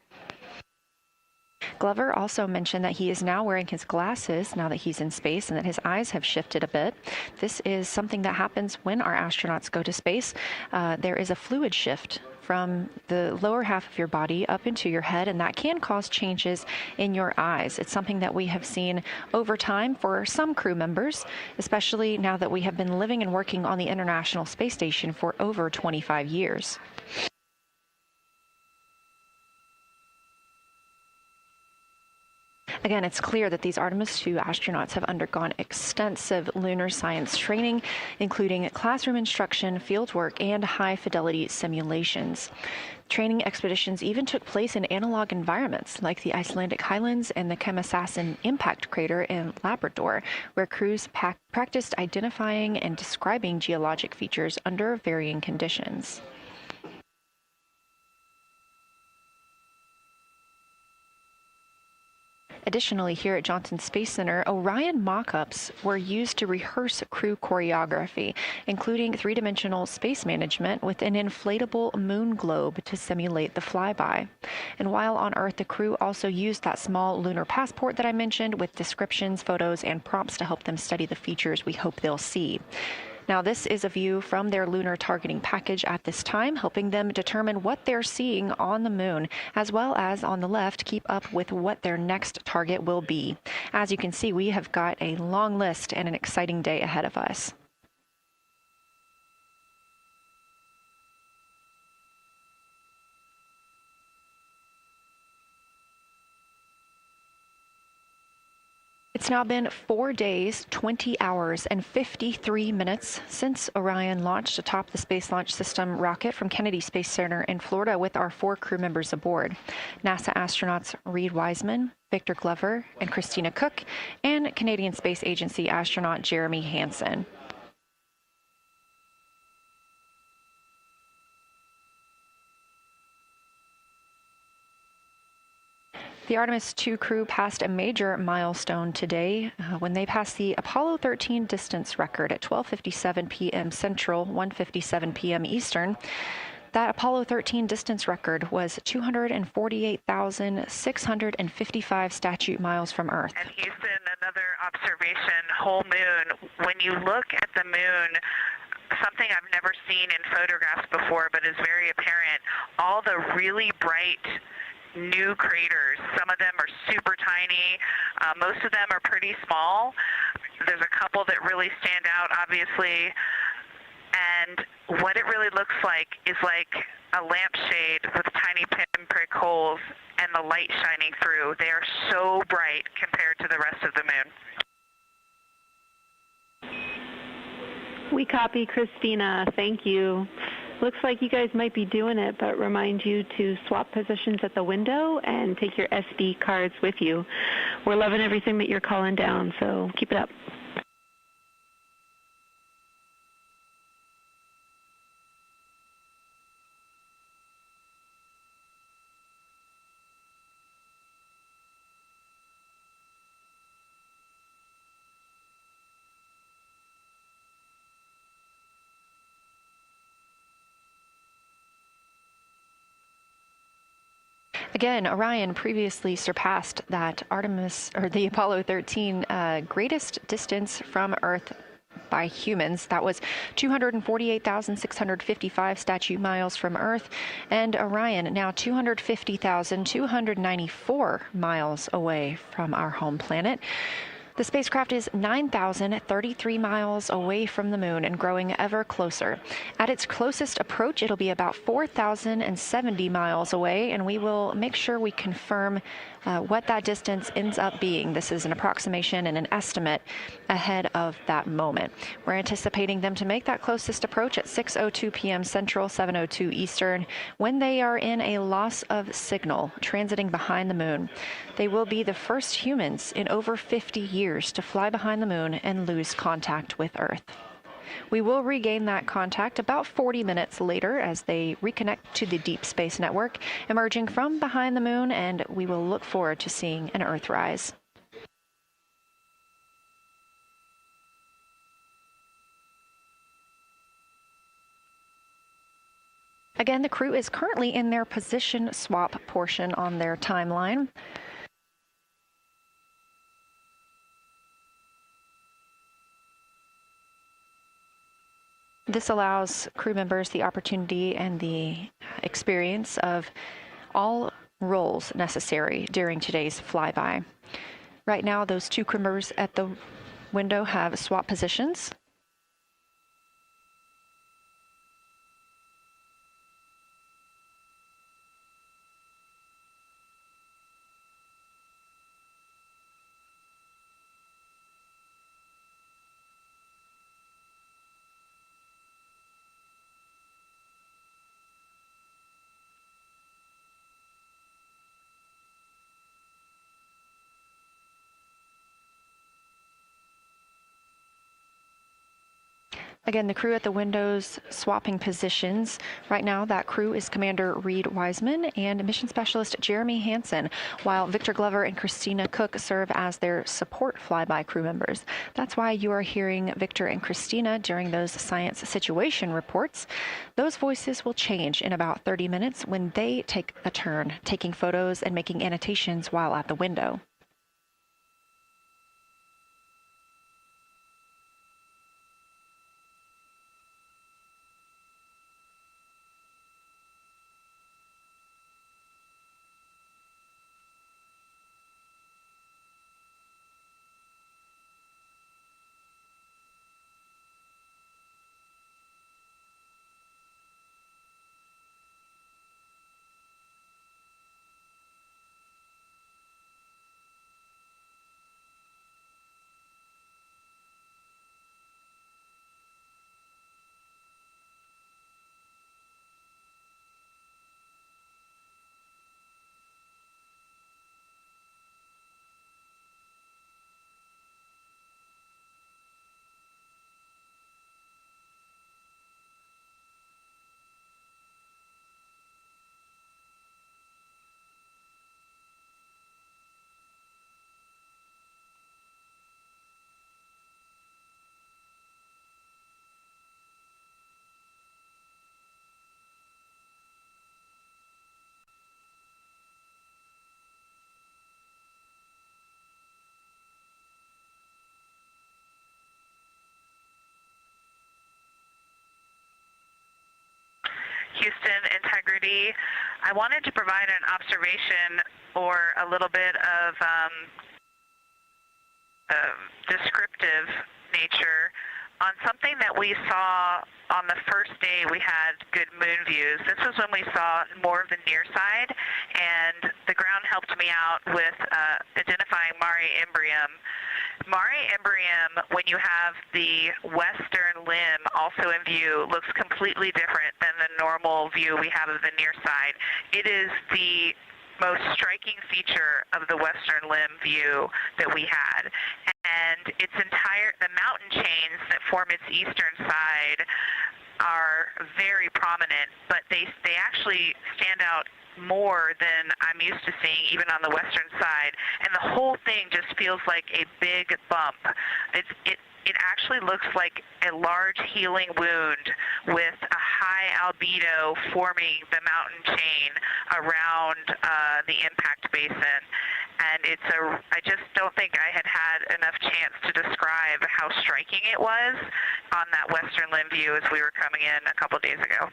Glover also mentioned that he is now wearing his glasses now that he's in space and that his eyes have shifted a bit. This is something that happens when our astronauts go to space. There is a fluid shift from the lower half of your body up into your head, and that can cause changes in your eyes. It's something that we have seen over time for some crew members, especially now that we have been living and working on the International Space Station for over 25 years. Again, it's clear that these Artemis II astronauts have undergone extensive lunar science training, including classroom instruction, fieldwork, and high-fidelity simulations. Training expeditions even took place in analog environments like the Icelandic Highlands and the Kemasassen impact crater in Labrador, where crews practiced identifying and describing geologic features under varying conditions. Additionally, here at Johnson Space Center, Orion mock-ups were used to rehearse crew choreography, including three-dimensional space management with an inflatable moon globe to simulate the flyby. And while on Earth, the crew also used that small lunar passport that I mentioned with descriptions, photos, and prompts to help them study the features we hope they'll see. Now, this is a view from their lunar targeting package at this time, helping them determine what they're seeing on the moon, as well as on the left, keep up with what their next target will be. As you can see, we have got a long list and an exciting day ahead of us. It's now been 4 days, 20 hours, and 53 minutes since Orion launched atop the Space Launch System rocket from Kennedy Space Center in Florida with our 4 crew members aboard. NASA astronauts Reed Wiseman, Victor Glover, and Christina Cook, and Canadian Space Agency astronaut Jeremy Hansen. The Artemis II crew passed a major milestone today when they passed the Apollo 13 distance record at 12:57 p.m. Central, 1:57 p.m. Eastern. That Apollo 13 distance record was 248,655 statute miles from Earth. And Houston, another observation, whole moon. When you look at the moon, something I've never seen in photographs before, but is very apparent, all the really bright new craters. Some of them are super tiny. Most of them are pretty small. There's a couple that really stand out, obviously. And what it really looks like is like a lampshade with tiny pinprick holes and the light shining through. They are so bright compared to the rest of the moon. We copy, Christina. Thank you. Looks like you guys might be doing it, but remind you to swap positions at the window and take your SD cards with you. We're loving everything that you're calling down, so keep it up. Again, Orion previously surpassed that the Apollo 13 greatest distance from Earth by humans. That was 248,655 statute miles from Earth, and Orion now 250,294 miles away from our home planet. The spacecraft is 9,033 miles away from the moon and growing ever closer. At its closest approach, it'll be about 4,070 miles away, and we will make sure we confirm what that distance ends up being. This is an approximation and an estimate ahead of that moment. We're anticipating them to make that closest approach at 6:02 p.m. Central, 7:02 Eastern, when they are in a loss of signal, transiting behind the moon. They will be the first humans in over 50 years to fly behind the moon and lose contact with Earth. We will regain that contact about 40 minutes later as they reconnect to the Deep Space Network, emerging from behind the moon, and we will look forward to seeing an Earthrise. Again, the crew is currently in their position swap portion on their timeline. This allows crew members the opportunity and the experience of all roles necessary during today's flyby. Right now, those two crew members at the window have swap positions. Again, the crew at the windows swapping positions. Right now, that crew is Commander Reed Wiseman and Mission Specialist Jeremy Hansen, while Victor Glover and Christina Cook serve as their support flyby crew members. That's why you are hearing Victor and Christina during those science situation reports. Those voices will change in about 30 minutes when they take a turn taking photos and making annotations while at the window. Houston, integrity. I wanted to provide an observation or a little bit of descriptive nature on something that we saw on the first day we had good moon views. This was when we saw more of the near side, and the ground helped me out with identifying Mare Imbrium. Mare Imbrium, when you have the western limb also in view, looks completely different than the normal view we have of the near side. It is the most striking feature of the western limb view that we had. And the mountain chains that form its eastern side are very prominent, but they actually stand out more than I'm used to seeing even on the western side. And the whole thing just feels like a big bump. It actually looks like a large healing wound with a high albedo forming the mountain chain around the impact basin. And I just don't think I had enough chance to describe how striking it was on that western limb view as we were coming in a couple days ago.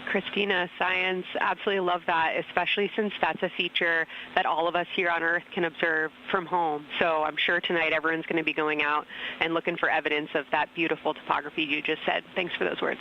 Christina, science, absolutely love that, especially since that's a feature that all of us here on Earth can observe from home. So I'm sure tonight everyone's going to be going out and looking for evidence of that beautiful topography you just said. Thanks for those words.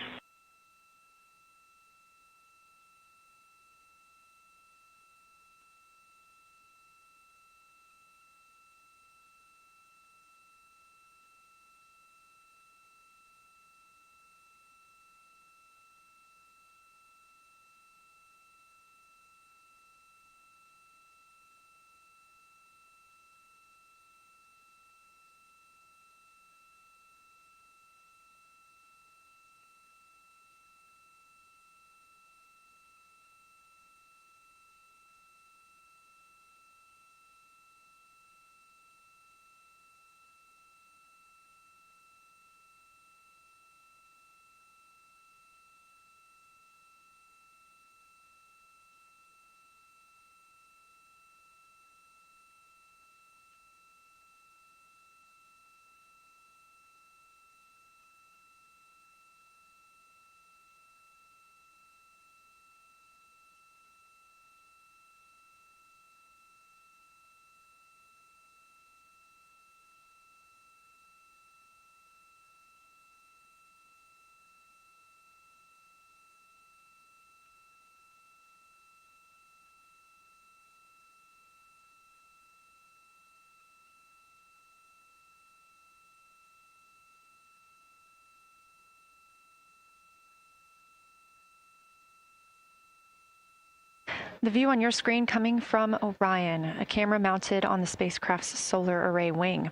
The view on your screen coming from Orion, a camera mounted on the spacecraft's solar array wing.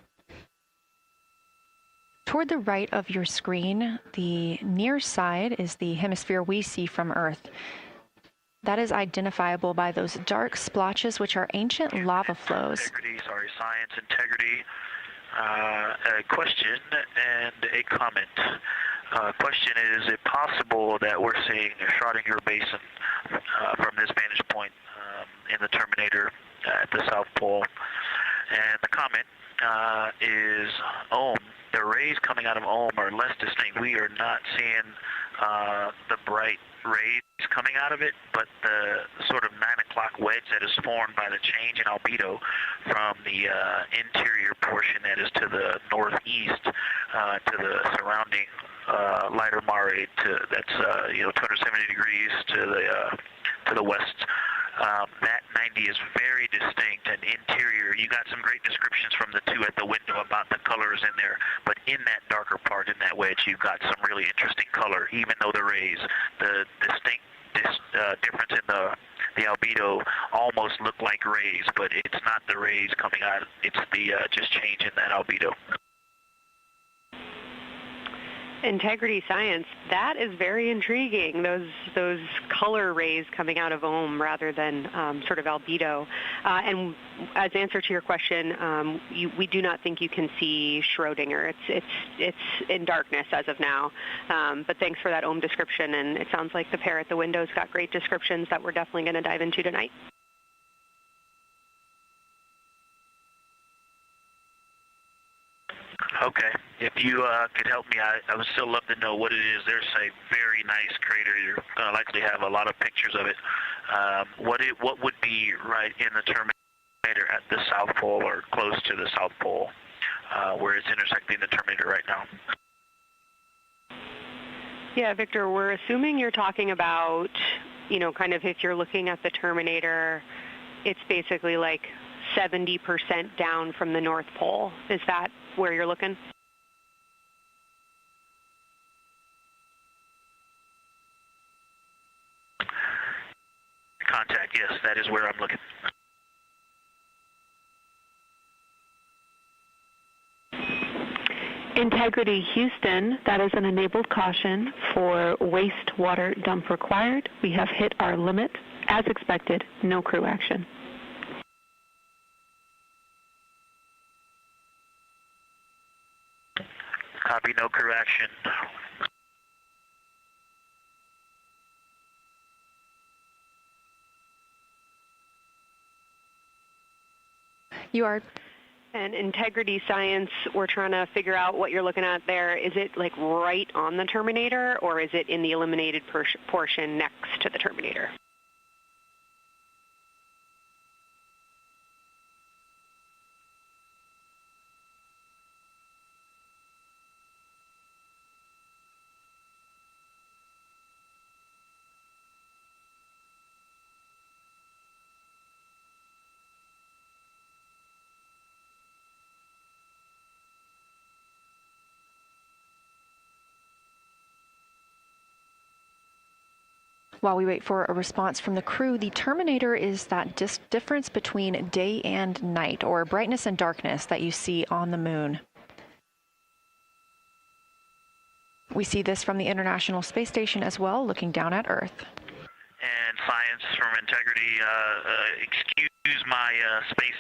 Toward the right of your screen, the near side is the hemisphere we see from Earth. That is identifiable by those dark splotches, which are ancient lava flows. Science integrity. A question and a comment. Question is it possible that we're seeing a Schrodinger basin from this vantage point in the Terminator at the South Pole? And the comment is Ohm. The rays coming out of Ohm are less distinct. We are not seeing the bright rays coming out of it, but the sort of 9 o'clock wedge that is formed by the change in albedo from the interior portion that is to the northeast to the surrounding lighter mare that's 270 degrees to the west. That 90 is very distinct and interior. You got some great descriptions from the two at the window about the colors in there, but in that darker part, in that wedge, you've got some really interesting color, even though the rays, the distinct difference in the albedo almost look like rays, but it's not the rays coming out, it's the just change in that albedo. Integrity science, that is very intriguing, those color rays coming out of Ohm rather than sort of albedo. And as answer to your question, we do not think you can see Schrodinger. It's in darkness as of now. But thanks for that Ohm description, and it sounds like the pair at the window's got great descriptions that we're definitely going to dive into tonight. Okay. If you could help me, I would still love to know what it is. There's a very nice crater. You're going to likely have a lot of pictures of it. What would be right in the Terminator at the South Pole or close to the South Pole, where it's intersecting the Terminator right now? Yeah, Victor, we're assuming you're talking about, kind of if you're looking at the Terminator, it's basically like 70% down from the North Pole. Is that where you're looking? Contact, yes, that is where I'm looking. Integrity Houston, that is an enabled caution for wastewater dump required. We have hit our limit. As expected, no crew action. Copy, no crew action. You are. And integrity science, we're trying to figure out what you're looking at there. Is it like right on the Terminator, or is it in the illuminated portion next to the Terminator? While we wait for a response from the crew, the Terminator is that difference between day and night, or brightness and darkness that you see on the moon. We see this from the International Space Station as well, looking down at Earth. And science from integrity, excuse my space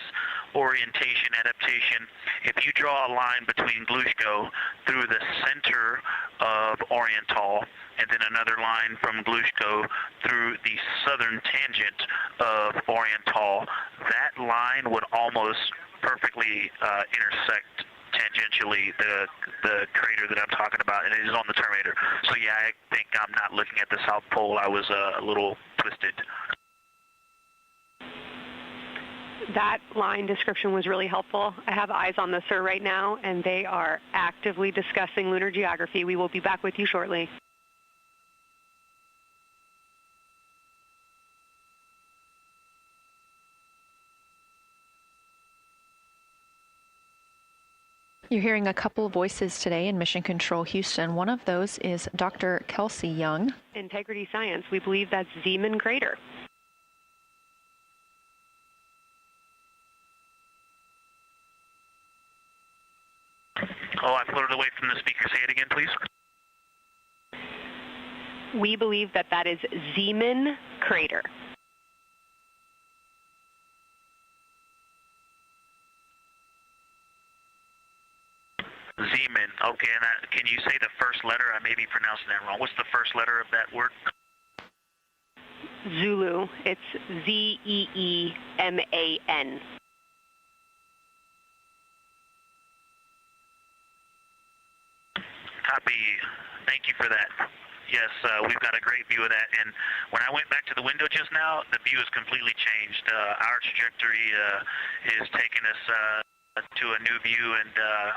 orientation adaptation. If you draw a line between Glushko through the center of Oriental, and then another line from Glushko through the southern tangent of Oriental, that line would almost perfectly intersect tangentially the crater that I'm talking about, and it is on the Terminator. So yeah, I think I'm not looking at the South Pole. I was a little twisted. That line description was really helpful. I have eyes on the SIR right now, and they are actively discussing lunar geography. We will be back with you shortly. You're hearing a couple voices today in Mission Control Houston. One of those is Dr. Kelsey Young. Integrity science, we believe that's Zeeman Crater. away from the speaker. Say it again, please. We believe that that is Zeeman crater. Zeeman. Okay, and can you say the first letter? I may be pronouncing that wrong. What's the first letter of that word? Zulu. It's Zeeman. Copy. Thank you for that. Yes, we've got a great view of that. And when I went back to the window just now, the view has completely changed. Our trajectory is taking us to a new view, and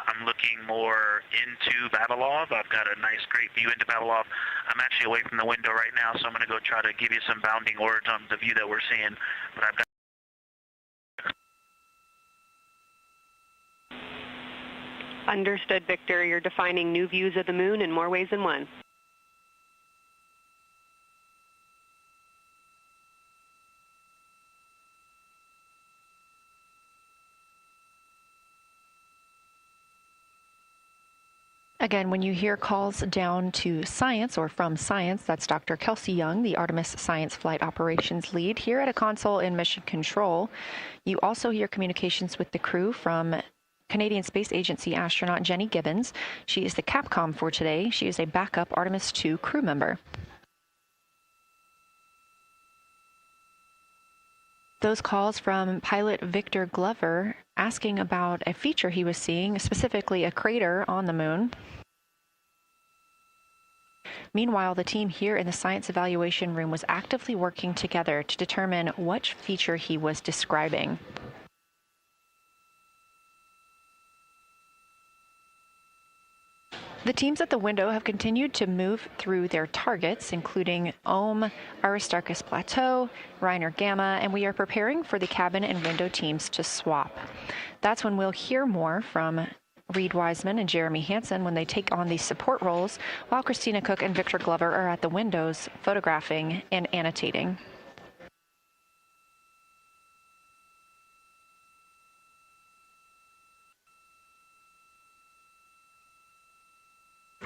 I'm looking more into Vavilov. I've got a nice, great view into Vavilov. I'm actually away from the window right now, so I'm going to go try to give you some bounding words on the view that we're seeing. But I've got Understood, Victor. You're defining new views of the moon in more ways than one. Again, when you hear calls down to science or from science, that's Dr. Kelsey Young, the Artemis Science Flight Operations Lead here at a console in Mission Control. You also hear communications with the crew from Canadian Space Agency astronaut Jenny Gibbons. She is the Capcom for today. She is a backup Artemis II crew member. Those calls from pilot Victor Glover asking about a feature he was seeing, specifically a crater on the moon. Meanwhile, the team here in the science evaluation room was actively working together to determine what feature he was describing. The teams at the window have continued to move through their targets, including Ohm, Aristarchus Plateau, Reiner Gamma, and we are preparing for the cabin and window teams to swap. That's when we'll hear more from Reed Wiseman and Jeremy Hansen when they take on these support roles, while Christina Cook and Victor Glover are at the windows photographing and annotating.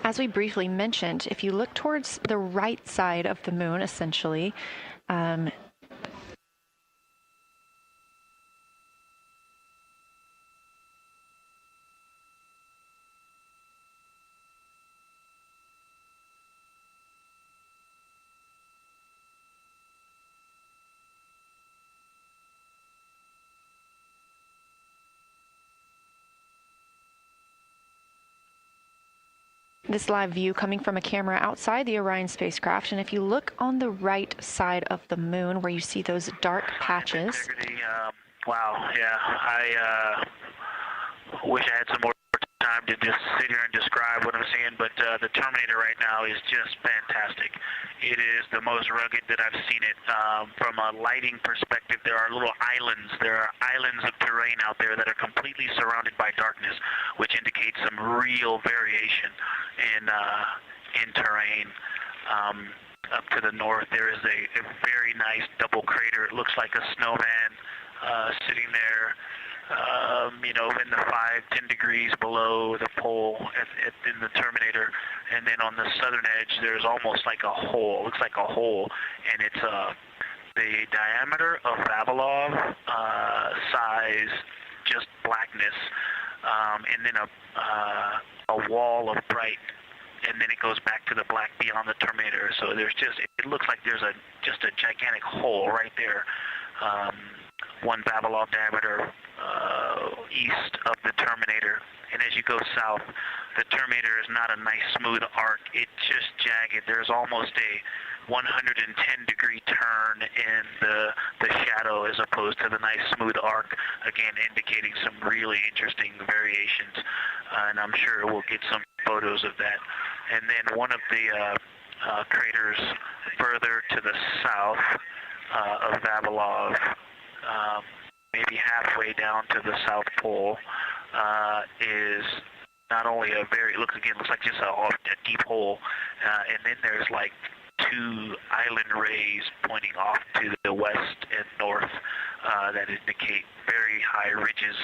As we briefly mentioned, if you look towards the right side of the moon, essentially, this live view coming from a camera outside the Orion spacecraft, and if you look on the right side of the moon where you see those dark patches. Wow, yeah, I wish I had some more time to just sit here and describe what I'm seeing, but the Terminator right now is just fantastic. It is the most rugged that I've seen it. From a lighting perspective, there are little islands. There are islands of terrain out there that are completely surrounded by darkness, which indicates some real variation in terrain. Up to the north, there is a very nice double crater. It looks like a snowman sitting there. In the 5-10 degrees below the pole in the Terminator, and then on the southern edge there's almost like a hole. Looks like a hole, and it's the diameter of Vavilov size, just blackness, and then a wall of bright, and then it goes back to the black beyond the Terminator. So there's it looks like there's just a gigantic hole right there. 1 Vavilov diameter east of the Terminator, and as you go south, the Terminator is not a nice smooth arc. It's just jagged. There's almost a 110-degree turn in the shadow as opposed to the nice smooth arc, again indicating some really interesting variations, and I'm sure we'll get some photos of that. And then one of the craters further to the south of Vavilov, maybe halfway down to the South Pole, is not only looks like just a deep hole, and then there's like 2 two island rays pointing off to the west and north that indicate very high ridges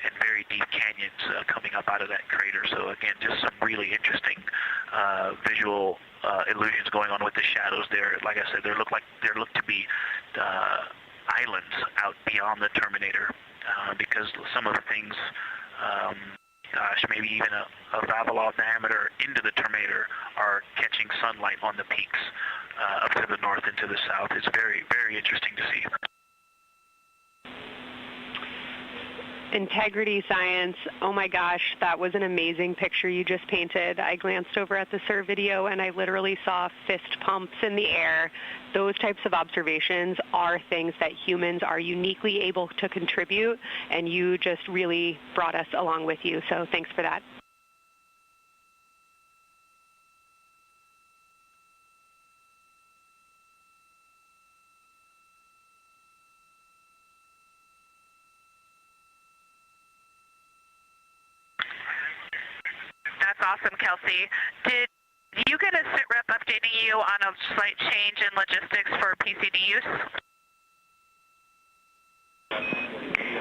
and very deep canyons coming up out of that crater. So again, just some really interesting visual illusions going on with the shadows there. Like I said, there look to be islands out beyond the terminator because some of the things, gosh, maybe even a Vavilov diameter into the terminator are catching sunlight on the peaks up to the north and to the south. It's very, very interesting to see. Integrity Science, oh my gosh, that was an amazing picture you just painted. I glanced over at the SIR video and I literally saw fist pumps in the air. Those types of observations are things that humans are uniquely able to contribute, and you just really brought us along with you, so thanks for that. That's awesome, Kelsey. Did you get a SITREP updating you on a slight change in logistics for PCD use?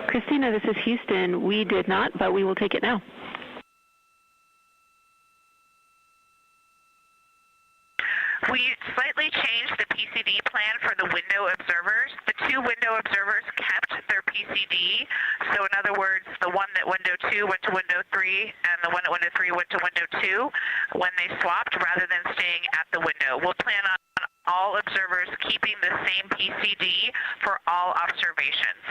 Christina, this is Houston. We did not, but we will take it now. We slightly changed the PCD plan for the window observers. The two window observers kept their PCD. So in other words, the one at window 2 went to window 3, and the one at window 3 went to window 2 when they swapped rather than staying at the window. We'll plan on all observers keeping the same PCD for all observations.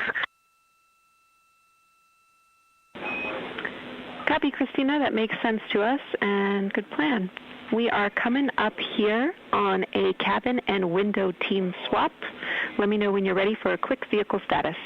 Copy, Christina. That makes sense to us, and good plan. We are coming up here on a cabin and window team swap. Let me know when you're ready for a quick vehicle status.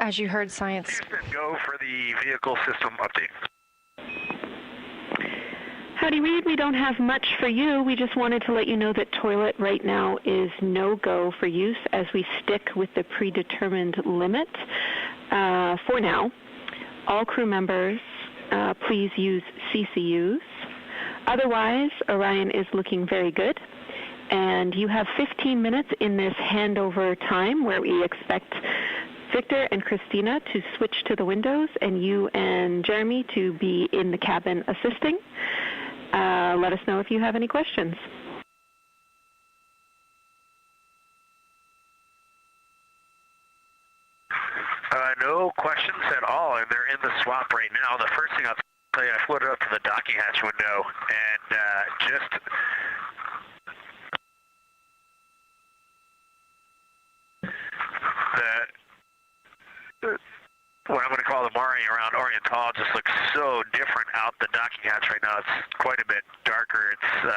As you heard, Science. Houston, go for the vehicle system update. Howdy, Reed. We don't have much for you. We just wanted to let you know that toilet right now is no-go for use as we stick with the predetermined limit for now. All crew members, please use CCUs. Otherwise, Orion is looking very good. And you have 15 minutes in this handover time where we expect Victor and Christina to switch to the windows and you and Jeremy to be in the cabin assisting. Let us know if you have any questions. No questions at all, and they're in the swap right now. The first thing I'll tell you, I floated up to the docking hatch window and just what I'm going to call the Mari around Oriental just looks so different out the docking hatch right now. It's quite a bit darker. It's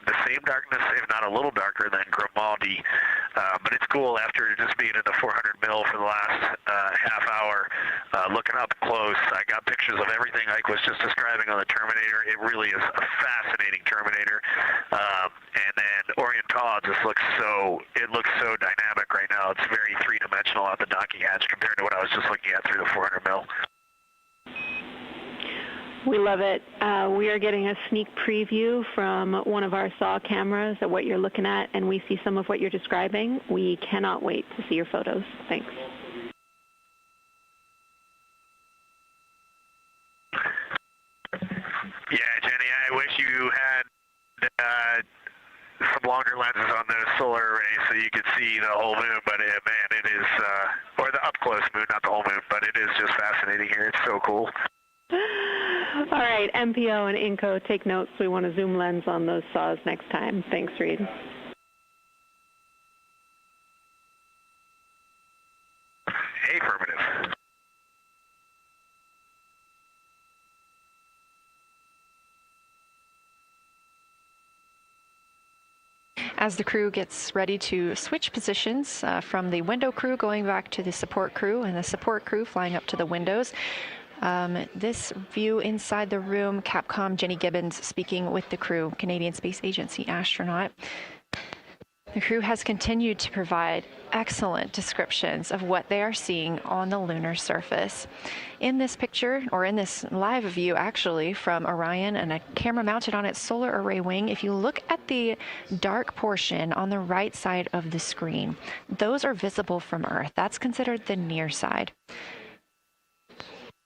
the same darkness, if not a little darker than Grimaldi. But it's cool after just being in the 400 mil for the last half hour, looking up close. I got pictures of everything Ike was just describing on the Terminator. It really is a fascinating Terminator. And then Oriental just looks so dynamic right now. It's very three-dimensional out the docking hatch compared to what I was just looking at through the 400 mil. We love it. We are getting a sneak preview from one of our SAW cameras at what you're looking at, and we see some of what you're describing. We cannot wait to see your photos. Thanks. Yeah, Jenny, I wish you had some longer lenses on those solar arrays so you could see the whole moon, but man, it is, or the up-close moon, not the whole moon, but it is just fascinating here. It's so cool. All right, MPO and INCO, take notes. We want a zoom lens on those saws next time. Thanks, Reed. As the crew gets ready to switch positions from the window crew going back to the support crew and the support crew flying up to the windows. This view inside the room, Capcom Jenny Gibbons speaking with the crew, Canadian Space Agency astronaut. The crew has continued to provide excellent descriptions of what they are seeing on the lunar surface. In this picture, or in this live view actually, from Orion and a camera mounted on its solar array wing, if you look at the dark portion on the right side of the screen, those are visible from Earth. That's considered the near side.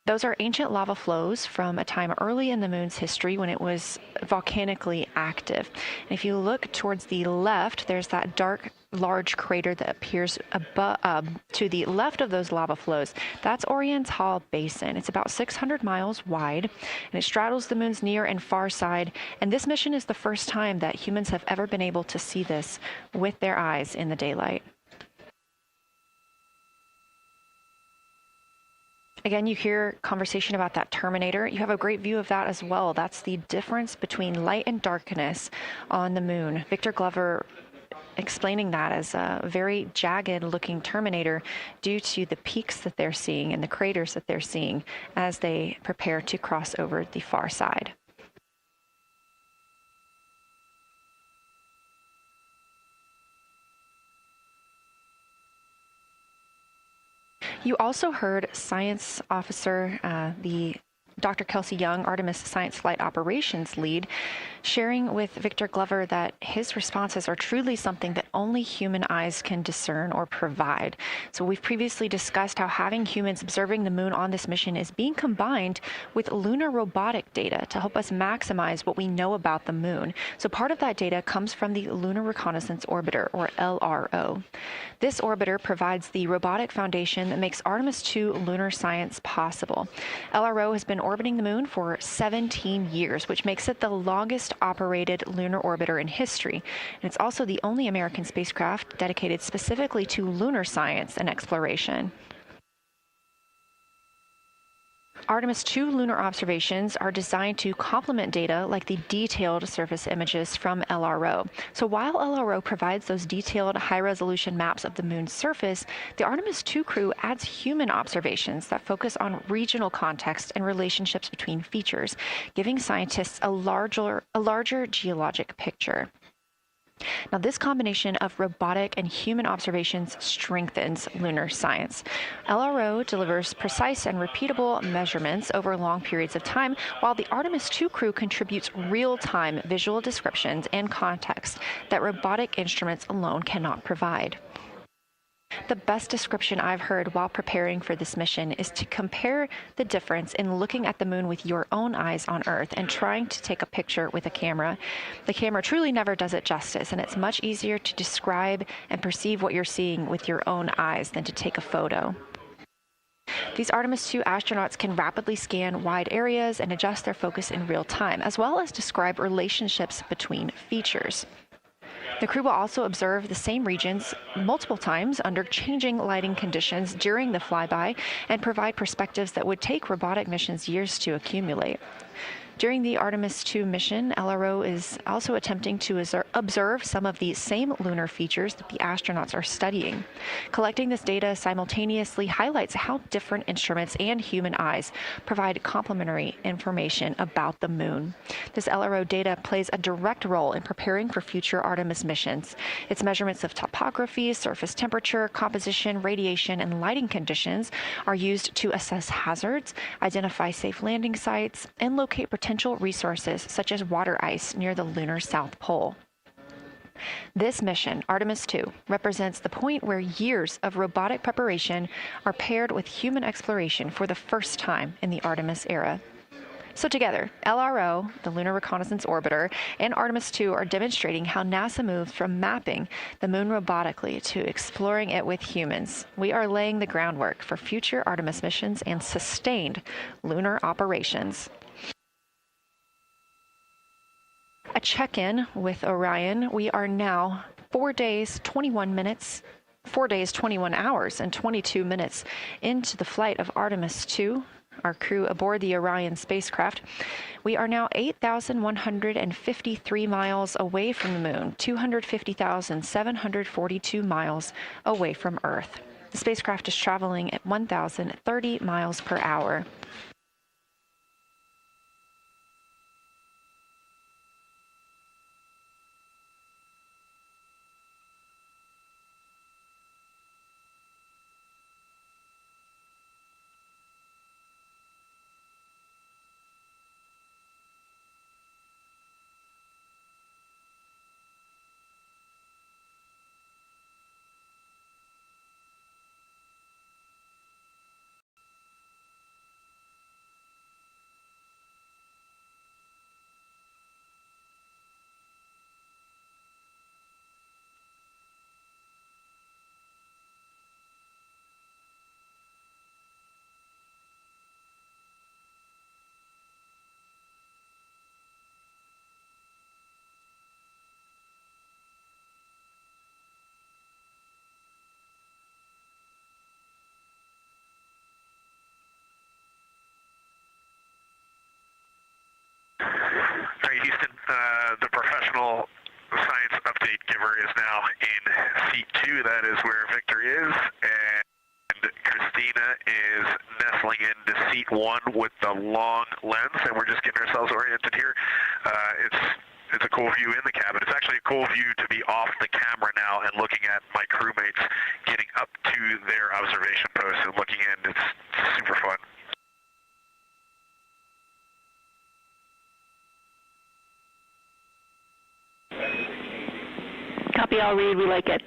Those are ancient lava flows from a time early in the moon's history when it was volcanically active. And if you look towards the left, there's that dark, large crater that appears to the left of those lava flows. That's Orion's Hall Basin. It's about 600 miles wide, and it straddles the moon's near and far side. And this mission is the first time that humans have ever been able to see this with their eyes in the daylight. Again, you hear conversation about that terminator. You have a great view of that as well. That's the difference between light and darkness on the moon. Victor Glover explaining that as a very jagged looking terminator due to the peaks that they're seeing and the craters that they're seeing as they prepare to cross over the far side. You also heard science officer, the Dr. Kelsey Young, Artemis Science Flight Operations Lead, sharing with Victor Glover that his responses are truly something that only human eyes can discern or provide. So we've previously discussed how having humans observing the moon on this mission is being combined with lunar robotic data to help us maximize what we know about the moon. So part of that data comes from the Lunar Reconnaissance Orbiter, or LRO. This orbiter provides the robotic foundation that makes Artemis II lunar science possible. LRO has been orbiting the moon for 17 years, which makes it the longest operated lunar orbiter in history. And it's also the only American spacecraft dedicated specifically to lunar science and exploration. Artemis II lunar observations are designed to complement data like the detailed surface images from LRO. So while LRO provides those detailed high-resolution maps of the moon's surface, the Artemis II crew adds human observations that focus on regional context and relationships between features, giving scientists a larger geologic picture. Now, this combination of robotic and human observations strengthens lunar science. LRO delivers precise and repeatable measurements over long periods of time, while the Artemis II crew contributes real-time visual descriptions and context that robotic instruments alone cannot provide. The best description I've heard while preparing for this mission is to compare the difference in looking at the moon with your own eyes on Earth and trying to take a picture with a camera. The camera truly never does it justice, and it's much easier to describe and perceive what you're seeing with your own eyes than to take a photo. These Artemis II astronauts can rapidly scan wide areas and adjust their focus in real time, as well as describe relationships between features. The crew will also observe the same regions multiple times under changing lighting conditions during the flyby and provide perspectives that would take robotic missions years to accumulate. During the Artemis II mission, LRO is also attempting to observe some of the same lunar features that the astronauts are studying. Collecting this data simultaneously highlights how different instruments and human eyes provide complementary information about the moon. This LRO data plays a direct role in preparing for future Artemis missions. Its measurements of topography, surface temperature, composition, radiation, and lighting conditions are used to assess hazards, identify safe landing sites, and locate potential resources such as water ice near the lunar South Pole. This mission, Artemis II, represents the point where years of robotic preparation are paired with human exploration for the first time in the Artemis era. So together, LRO, the Lunar Reconnaissance Orbiter, and Artemis II are demonstrating how NASA moves from mapping the moon robotically to exploring it with humans. We are laying the groundwork for future Artemis missions and sustained lunar operations. A check-in with Orion. We are now 4 days, 21 hours, and 22 minutes into the flight of Artemis II. our crew aboard the Orion spacecraft. We are now 8,153 miles away from the moon, 250,742 miles away from Earth. The spacecraft is traveling at 1,030 miles per hour. Houston, the professional science update giver is now in seat 2. That is where Victor is, and Christina is nestling into seat 1 with the long lens, and we're just getting ourselves oriented here. It's a cool view in the cabin. It's actually a cool view to be off the camera now and looking at my crewmates getting up to their observation posts and looking in. It's super fun. Copy, I'll read. We like it.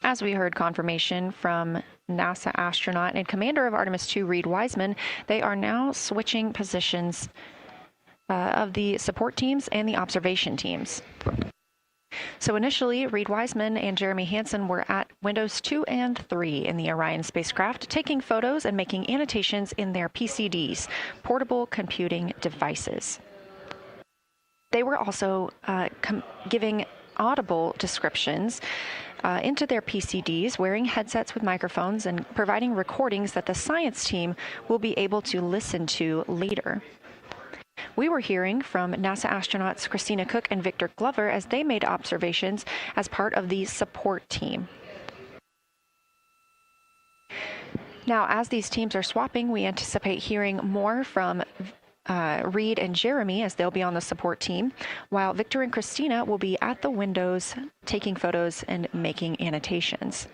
As we heard confirmation from NASA astronaut and commander of Artemis II, Reid Wiseman, they are now switching positions of the support teams and the observation teams. So initially, Reid Wiseman and Jeremy Hansen were at windows 2 and 3 in the Orion spacecraft, taking photos and making annotations in their PCDs, portable computing devices. They were also giving audible descriptions into their PCDs, wearing headsets with microphones and providing recordings that the science team will be able to listen to later. We were hearing from NASA astronauts Christina Cook and Victor Glover as they made observations as part of the support team. Now, as these teams are swapping, we anticipate hearing more from Reid and Jeremy as they'll be on the support team, while Victor and Christina will be at the windows taking photos and making annotations.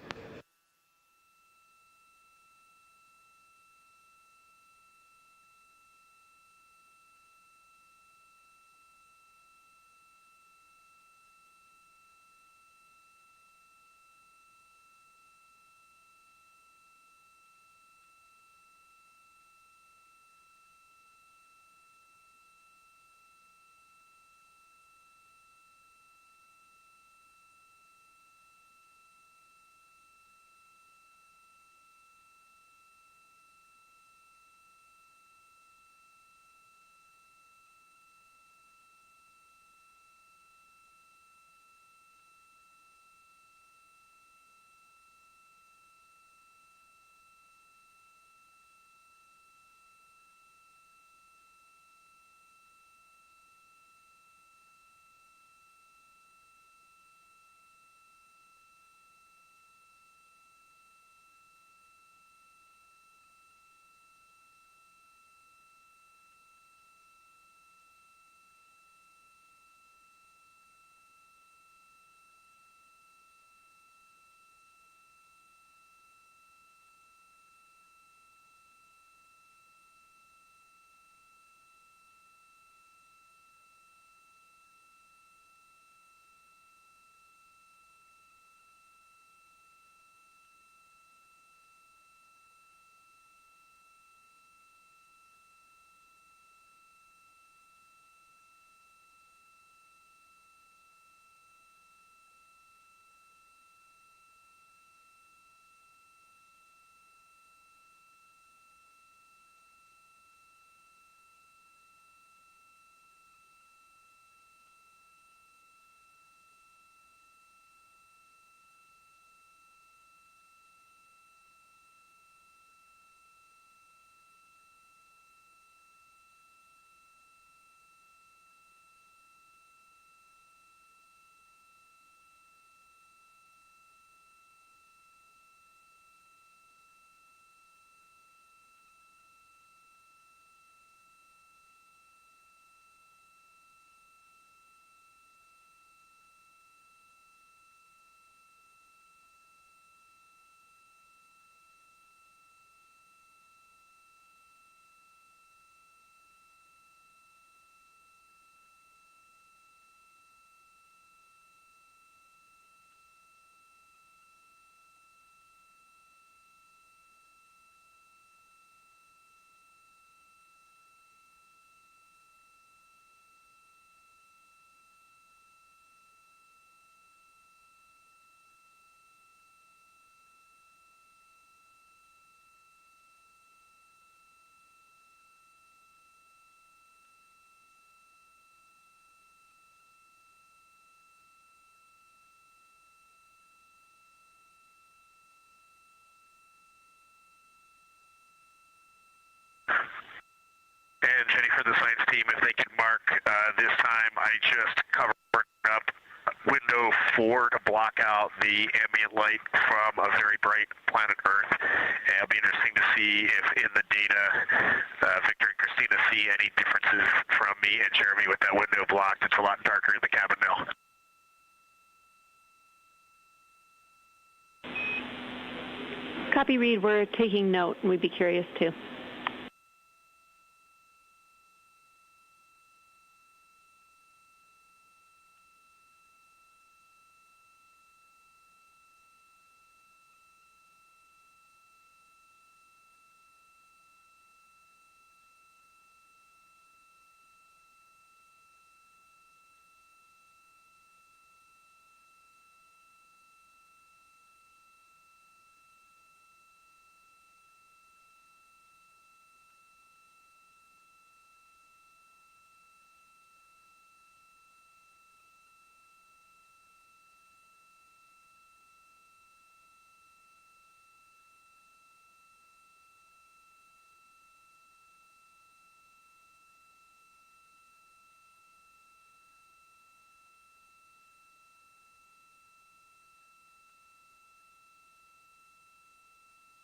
team if they can mark this time. I just covered up window 4 to block out the ambient light from a very bright planet Earth. And it'll be interesting to see if in the data Victor and Christina see any differences from me and Jeremy with that window blocked. It's a lot darker in the cabin now. Copy, Reed. We're taking note, and we'd be curious too.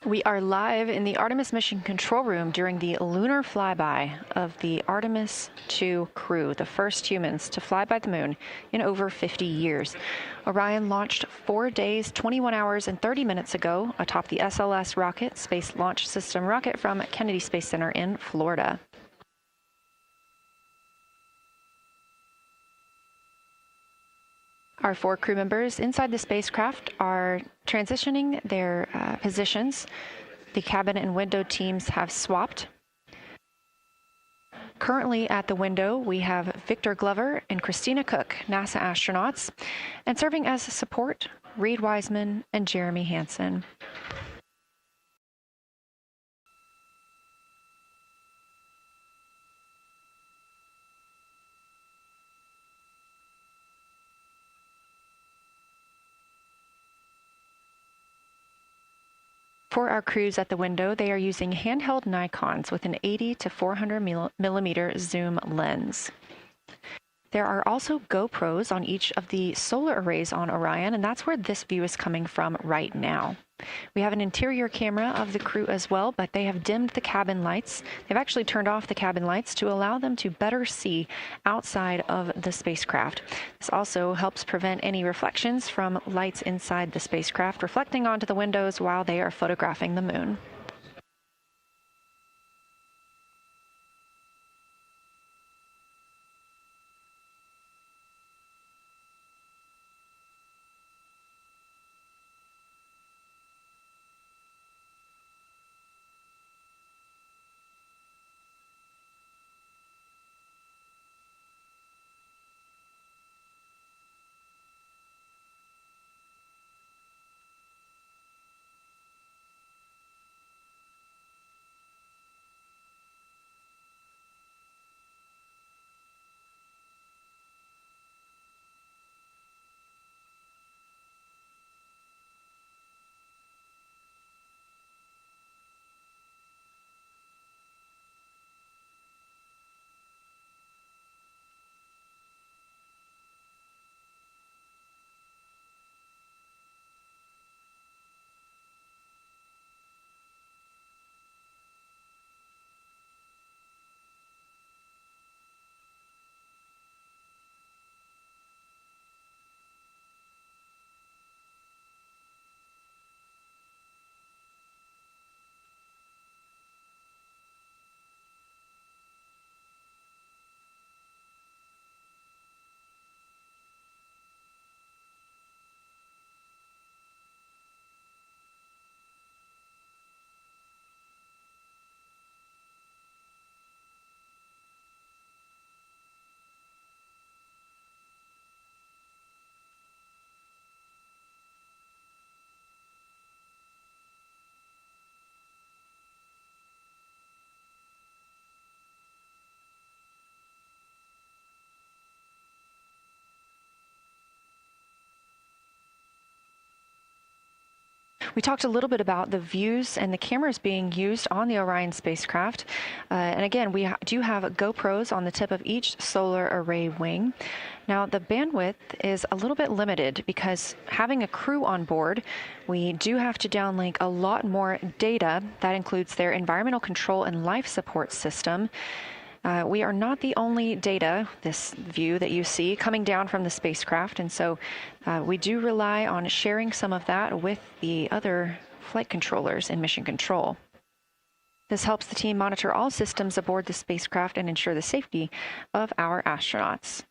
We are live in the Artemis mission control room during the lunar flyby of the Artemis II crew, the first humans to fly by the moon in over 50 years. Orion launched 4 days, 21 hours, and 30 minutes ago atop the SLS rocket, Space Launch System rocket from Kennedy Space Center in Florida. Our 4 crew members inside the spacecraft are transitioning their positions. The cabin and window teams have swapped. Currently at the window, we have Victor Glover and Christina Cook, NASA astronauts, and serving as support, Reed Wiseman and Jeremy Hansen. For our crews at the window, they are using handheld Nikons with an 80 to 400 millimeter zoom lens. There are also GoPros on each of the solar arrays on Orion, and that's where this view is coming from right now. We have an interior camera of the crew as well, but they have dimmed the cabin lights. They've actually turned off the cabin lights to allow them to better see outside of the spacecraft. This also helps prevent any reflections from lights inside the spacecraft reflecting onto the windows while they are photographing the moon. We talked a little bit about the views and the cameras being used on the Orion spacecraft. And again, we do have GoPros on the tip of each solar array wing. Now, the bandwidth is a little bit limited because having a crew on board, we do have to downlink a lot more data. That includes their environmental control and life support system. We are not the only data, this view that you see, coming down from the spacecraft, and so we do rely on sharing some of that with the other flight controllers in mission control. This helps the team monitor all systems aboard the spacecraft and ensure the safety of our astronauts.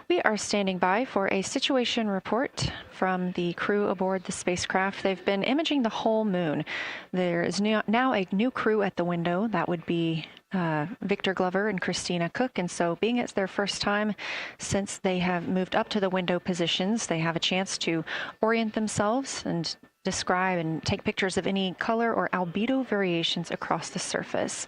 We are standing by for a situation report from the crew aboard the spacecraft. They've been imaging the whole moon. There is now a new crew at the window. That would be Victor Glover and Christina Cook. And so being it's their first time since they have moved up to the window positions, they have a chance to orient themselves and describe and take pictures of any color or albedo variations across the surface.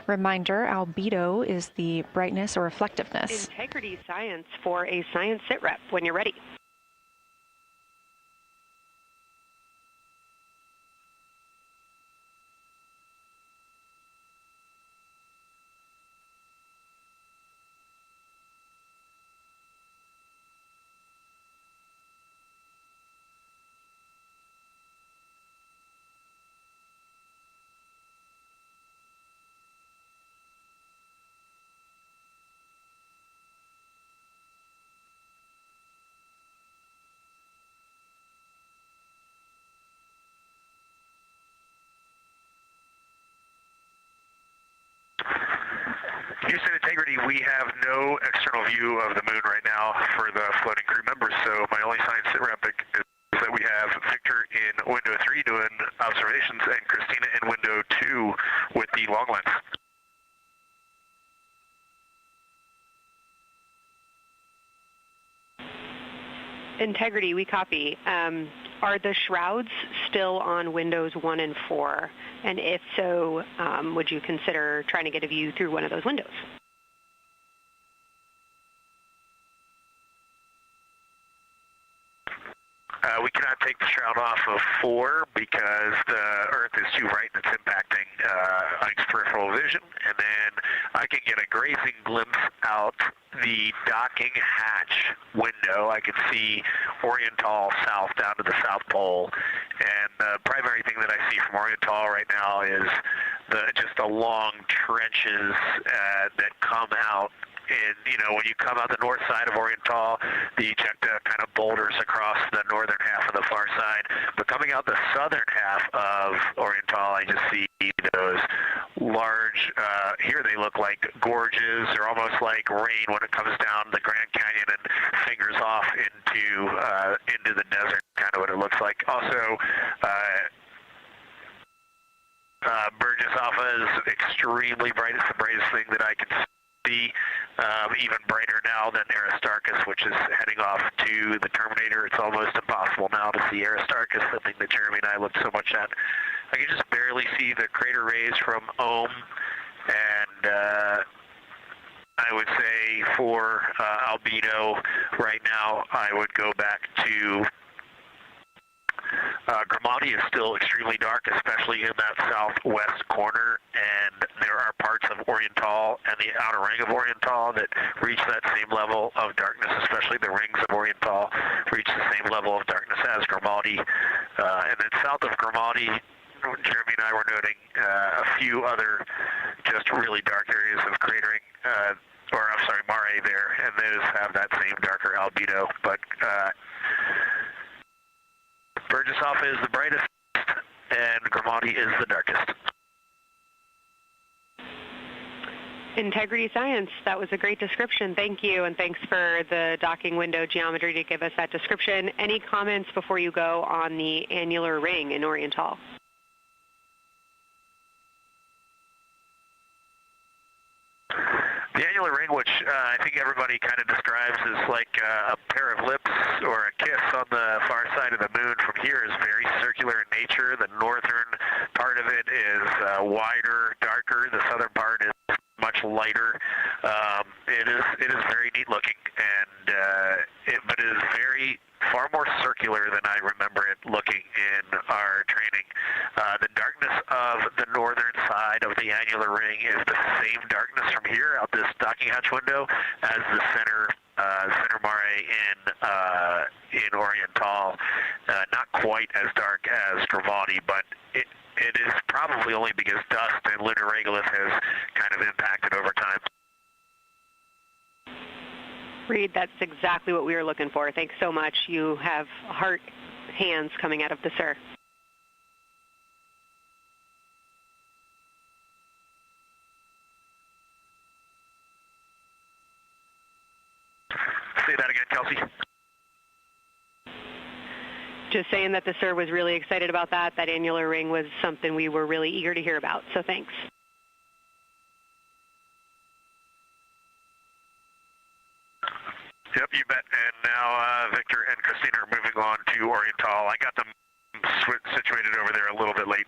Reminder, albedo is the brightness or reflectiveness. Integrity science for a science sit rep when you're ready. Houston Integrity, we have no external view of the moon right now for the floating crew members, so my only science sit rep is that we have Victor in window 3 doing observations and Christina in window 2 with the long lens. Integrity, we copy. Are the shrouds still on windows 1 and 4? And if so, would you consider trying to get a view through one of those windows? We cannot take the shroud off of 4 because the Earth is too bright and it's impacting Ike's peripheral vision. And then I can get a grazing glimpse out the docking hatch window. I can see Oriental south down to the South Pole. And the primary thing that I see from Oriental right now is just the long trenches that come out. And, you know, when you come out the north side of Oriental, the ejecta kind of boulders across the northern half of the far side. But coming out the southern half of Oriental, I just see those large, here they look like gorges. They're almost like rain when it comes down the Grand Canyon and fingers off into the desert, kind of what it looks like. Also, Burgess Alpha is extremely bright. It's the brightest thing that I can see. Even brighter now than Aristarchus, which is heading off to the Terminator. It's almost impossible now to see Aristarchus, the thing that Jeremy and I looked so much at. I can just barely see the crater rays from Ohm, and I would say for albedo right now, I would go back to Grimaldi is still extremely dark, especially in that southwest corner, and there are parts of Oriental and the outer ring of Oriental that reach that same level of darkness, especially the rings of Oriental reach the same level of darkness as Grimaldi. And then south of Grimaldi, Jeremy and I were noting a few other just really dark areas of cratering, Mare there, and those have that same darker albedo. But Burgesshoff is the brightest, and Grimaldi is the darkest. Integrity Science, that was a great description. Thank you, and thanks for the docking window geometry to give us that description. Any comments before you go on the annular ring in Oriental? The annular ring, which I think everybody kind of describes as like a pair of lips or a kiss on the far side of the moon from here, is very circular in nature. The northern part of it is wider, darker. The southern part is much lighter. It is very neat looking, and but it is far more circular than I remember it looking in our training. The darkness of the northern side of the annular ring is the same darkness from here out this docking hatch window as the center mare in Oriental. Not quite as dark as Grimaldi, but it is probably only because dust and lunar regolith has kind of impacted over time. Reed, that's exactly what we were looking for. Thanks so much. You have heart hands coming out of the SIR. Say that again, Kelsey. Just saying that the SIR was really excited about that. That annular ring was something we were really eager to hear about, so thanks. Yep, you bet. And now Victor and Christina are moving on to Oriental. I got them situated over there a little bit late.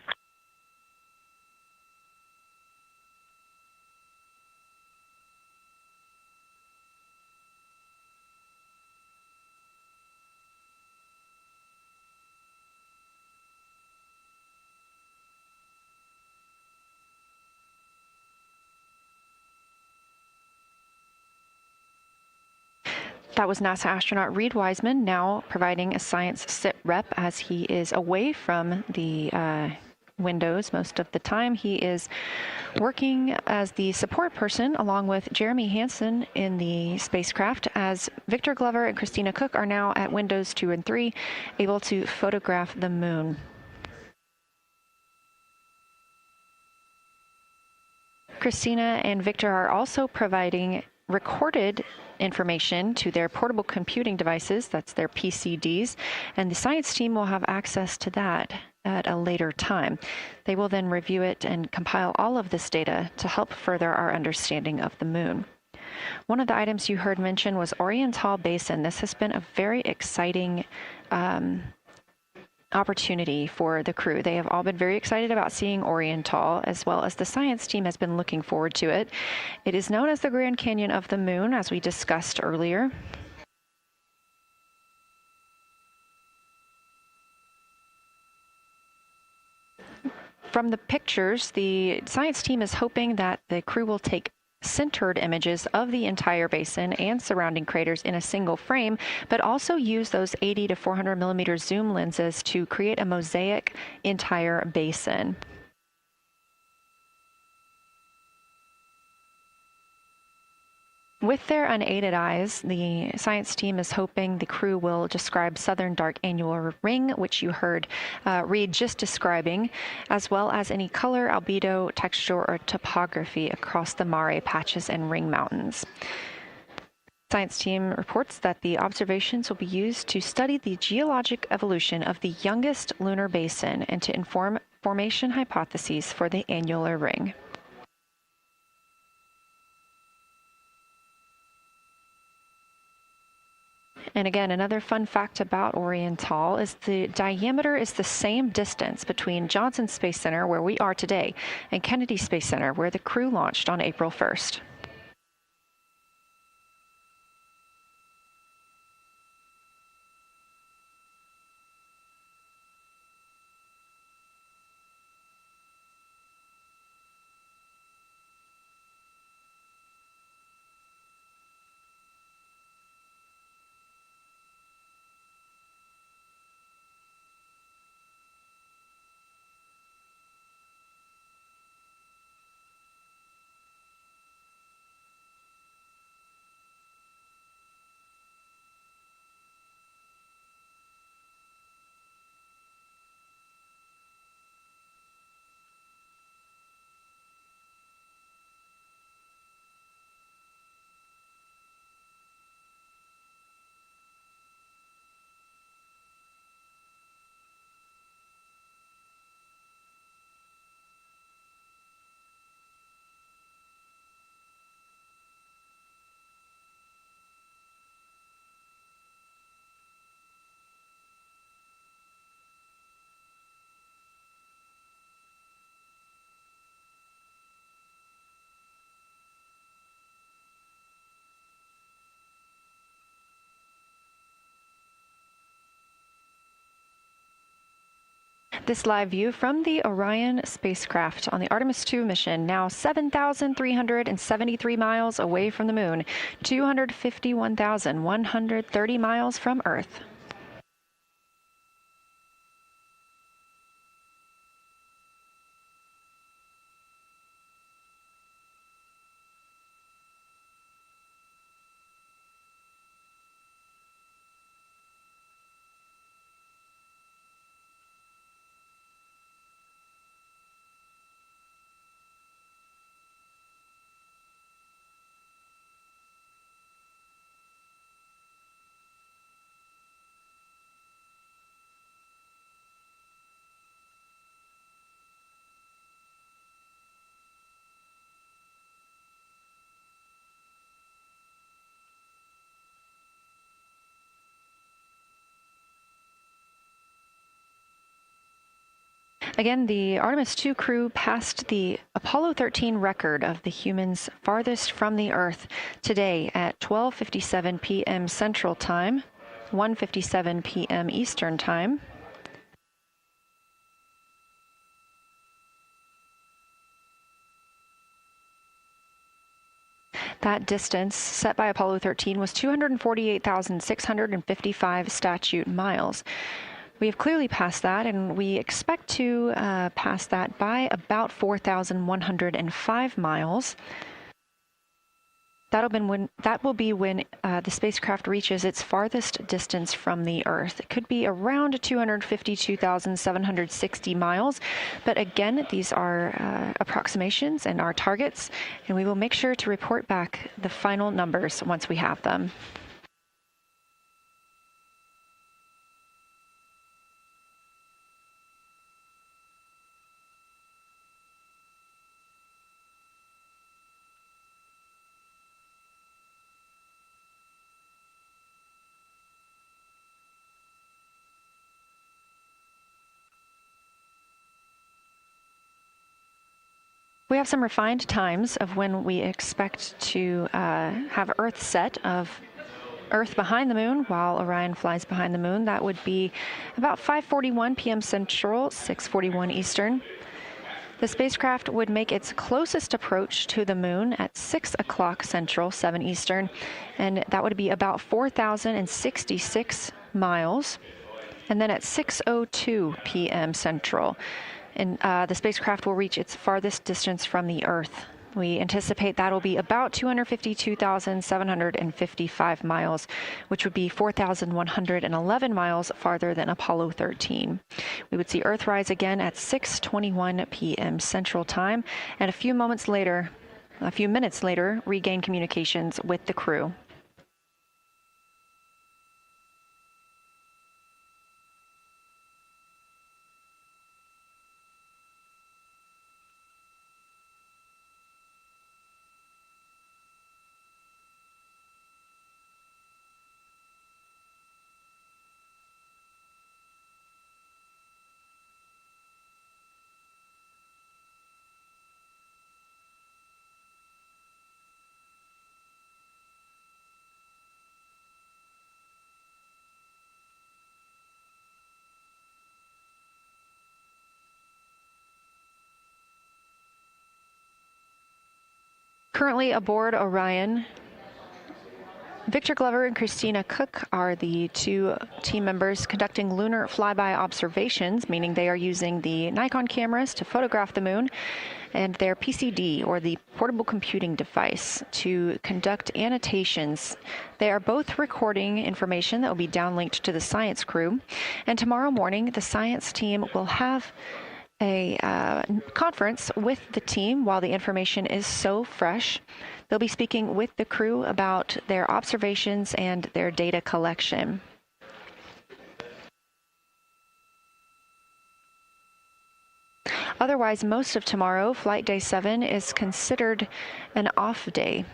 That was NASA astronaut Reed Wiseman, now providing a science sit rep as he is away from the windows most of the time. He is working as the support person along with Jeremy Hansen in the spacecraft, as Victor Glover and Christina Cook are now at windows 2 and 3, able to photograph the moon. Christina and Victor are also providing recorded information to their portable computing devices, that's their PCDs, and the science team will have access to that at a later time. They will then review it and compile all of this data to help further our understanding of the moon. One of the items you heard mentioned was Oriental Basin. This has been a very exciting opportunity for the crew. They have all been very excited about seeing Oriental, as well as the science team has been looking forward to it. It is known as the Grand Canyon of the Moon, as we discussed earlier. From the pictures, the science team is hoping that the crew will take centered images of the entire basin and surrounding craters in a single frame, but also use those 80 to 400 millimeter zoom lenses to create a mosaic entire basin. With their unaided eyes, the science team is hoping the crew will describe southern dark annular ring, which you heard Reed just describing, as well as any color, albedo, texture, or topography across the Mare patches and ring mountains. Science team reports that the observations will be used to study the geologic evolution of the youngest lunar basin and to inform formation hypotheses for the annular ring. And again, another fun fact about Oriental is the diameter is the same distance between Johnson Space Center, where we are today, and Kennedy Space Center, where the crew launched on April 1st. This live view from the Orion spacecraft on the Artemis II mission, now 7,373 miles away from the moon, 251,130 miles from Earth. Again, the Artemis II crew passed the Apollo 13 record of the humans farthest from the Earth today at 12:57 p.m. Central Time, 1:57 p.m. Eastern Time. That distance set by Apollo 13 was 248,655 statute miles. We have clearly passed that, and we expect to pass that by about 4,105 miles. That will be when the spacecraft reaches its farthest distance from the Earth. It could be around 252,760 miles, but again, these are approximations and our targets, and we will make sure to report back the final numbers once we have them. We have some refined times of when we expect to have Earth set of Earth behind the moon while Orion flies behind the moon. That would be about 5:41 p.m. Central, 6:41 Eastern. The spacecraft would make its closest approach to the moon at 6 o'clock Central, 7 Eastern, and that would be about 4,066 miles. And then at 6:02 p.m. Central, and the spacecraft will reach its farthest distance from the Earth. We anticipate that'll be about 252,755 miles, which would be 4,111 miles farther than Apollo 13. We would see Earthrise again at 6:21 p.m. Central Time, and a few minutes later, regain communications with the crew. Currently aboard Orion, Victor Glover and Christina Cook are the two team members conducting lunar flyby observations, meaning they are using the Nikon cameras to photograph the moon, and their PCD, or the portable computing device, to conduct annotations. They are both recording information that will be downlinked to the science crew, and tomorrow morning the science team will have a conference with the team while the information is so fresh. They'll be speaking with the crew about their observations and their data collection. Otherwise, most of tomorrow, flight day 7, is considered an off day.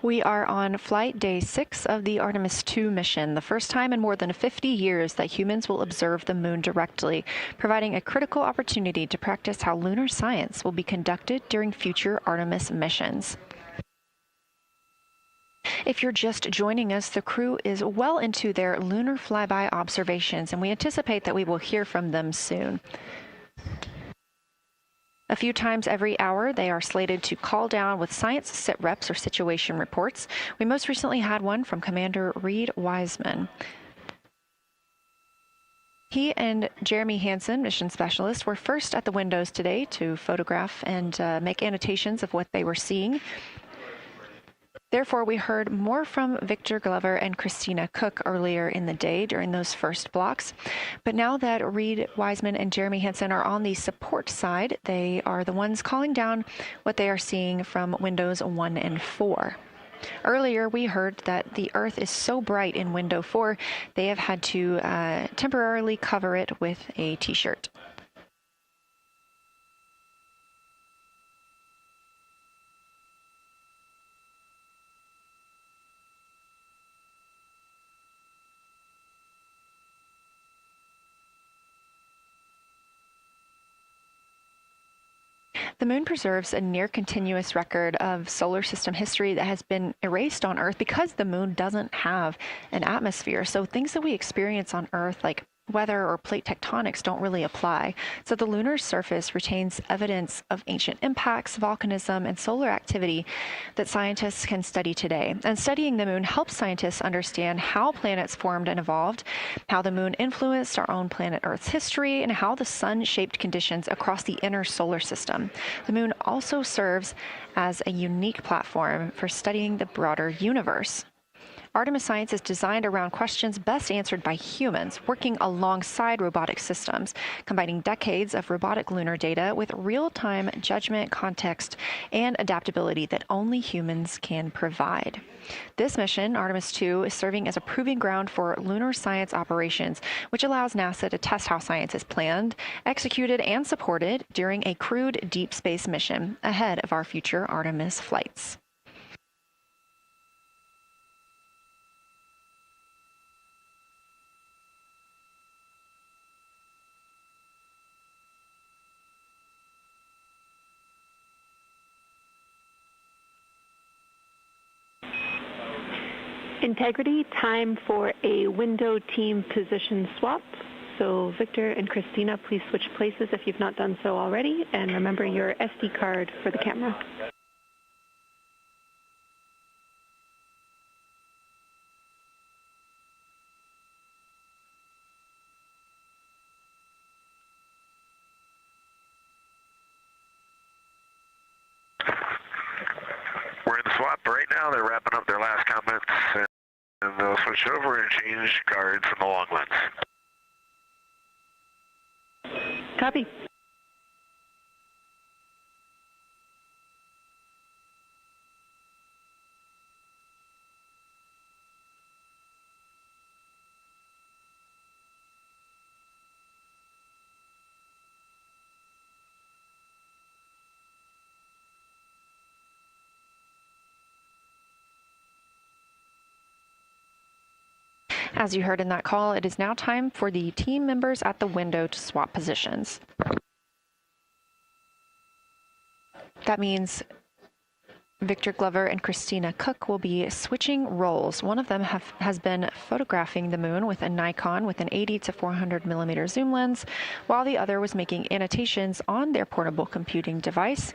We are on flight day 6 of the Artemis II mission, the first time in more than 50 years that humans will observe the moon directly, providing a critical opportunity to practice how lunar science will be conducted during future Artemis missions. If you're just joining us, the crew is well into their lunar flyby observations, and we anticipate that we will hear from them soon. A few times every hour, they are slated to call down with science sit reps or situation reports. We most recently had one from Commander Reed Wiseman. He and Jeremy Hansen, mission specialist, were first at the windows today to photograph and make annotations of what they were seeing. Therefore, we heard more from Victor Glover and Christina Cook earlier in the day during those first blocks. But now that Reed Wiseman and Jeremy Hansen are on the support side, they are the ones calling down what they are seeing from windows 1 and 4. Earlier, we heard that the Earth is so bright in window 4, they have had to temporarily cover it with a T-shirt. The moon preserves a near-continuous record of solar system history that has been erased on Earth because the moon doesn't have an atmosphere. So things that we experience on Earth, like weather or plate tectonics, don't really apply. So the lunar surface retains evidence of ancient impacts, volcanism, and solar activity that scientists can study today. And studying the moon helps scientists understand how planets formed and evolved, how the moon influenced our own planet Earth's history, and how the sun shaped conditions across the inner solar system. The moon also serves as a unique platform for studying the broader universe. Artemis science is designed around questions best answered by humans, working alongside robotic systems, combining decades of robotic lunar data with real-time judgment, context, and adaptability that only humans can provide. This mission, Artemis II, is serving as a proving ground for lunar science operations, which allows NASA to test how science is planned, executed, and supported during a crewed deep space mission ahead of our future Artemis flights. Integrity, time for a window team position swap. So Victor and Christina, please switch places if you've not done so already, and remember your SD card for the camera. We're in the swap right now. They're wrapping up their last comments, and they'll switch over and change guards from the long lens. Copy. As you heard in that call, it is now time for the team members at the window to swap positions. That means Victor Glover and Christina Cook will be switching roles. One of them has been photographing the moon with a Nikon with an 80 to 400 millimeter zoom lens, while the other was making annotations on their portable computing device.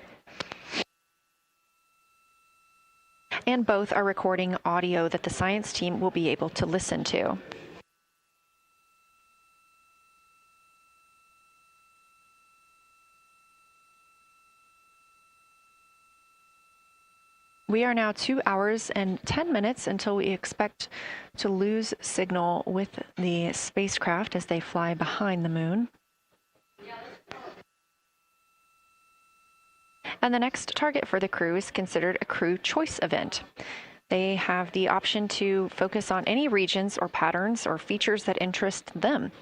And both are recording audio that the science team will be able to listen to. We are now 2 hours and 10 minutes until we expect to lose signal with the spacecraft as they fly behind the moon. And the next target for the crew is considered a crew choice event. They have the option to focus on any regions or patterns or features that interest them.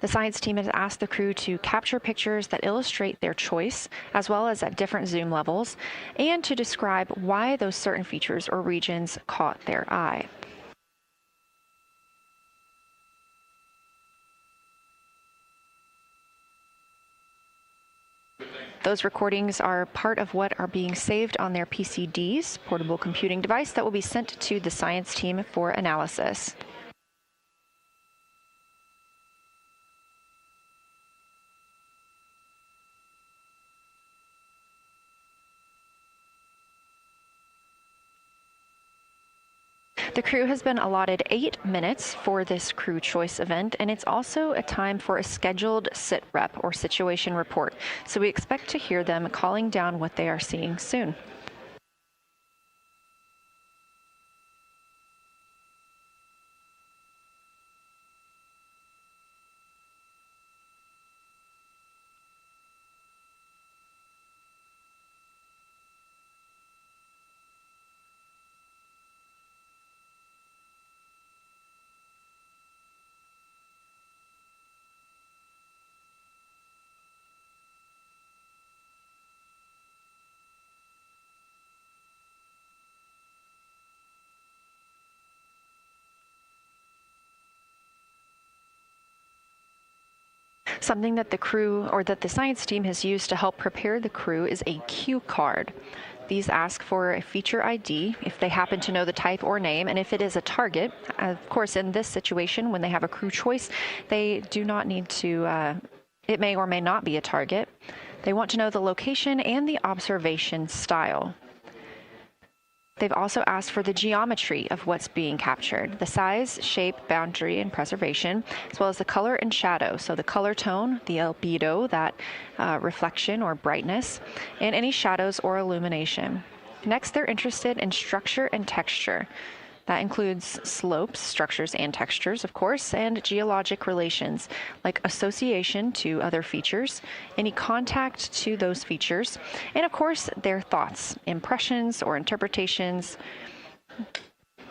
The science team has asked the crew to capture pictures that illustrate their choice, as well as at different zoom levels, and to describe why those certain features or regions caught their eye. Those recordings are part of what are being saved on their PCDs, portable computing device, that will be sent to the science team for analysis. The crew has been allotted 8 minutes for this crew choice event, and it's also a time for a scheduled sit rep or situation report. So we expect to hear them calling down what they are seeing soon. Something that the crew or that the science team has used to help prepare the crew is a cue card. These ask for a feature ID if they happen to know the type or name, and if it is a target. Of course, in this situation, when they have a crew choice, they do not need to, it may or may not be a target. They want to know the location and the observation style. They've also asked for the geometry of what's being captured, the size, shape, boundary, and preservation, as well as the color and shadow. So the color tone, the albedo, that reflection or brightness, and any shadows or illumination. Next, they're interested in structure and texture. That includes slopes, structures, and textures, of course, and geologic relations, like association to other features, any contact to those features, and of course, their thoughts, impressions, or interpretations.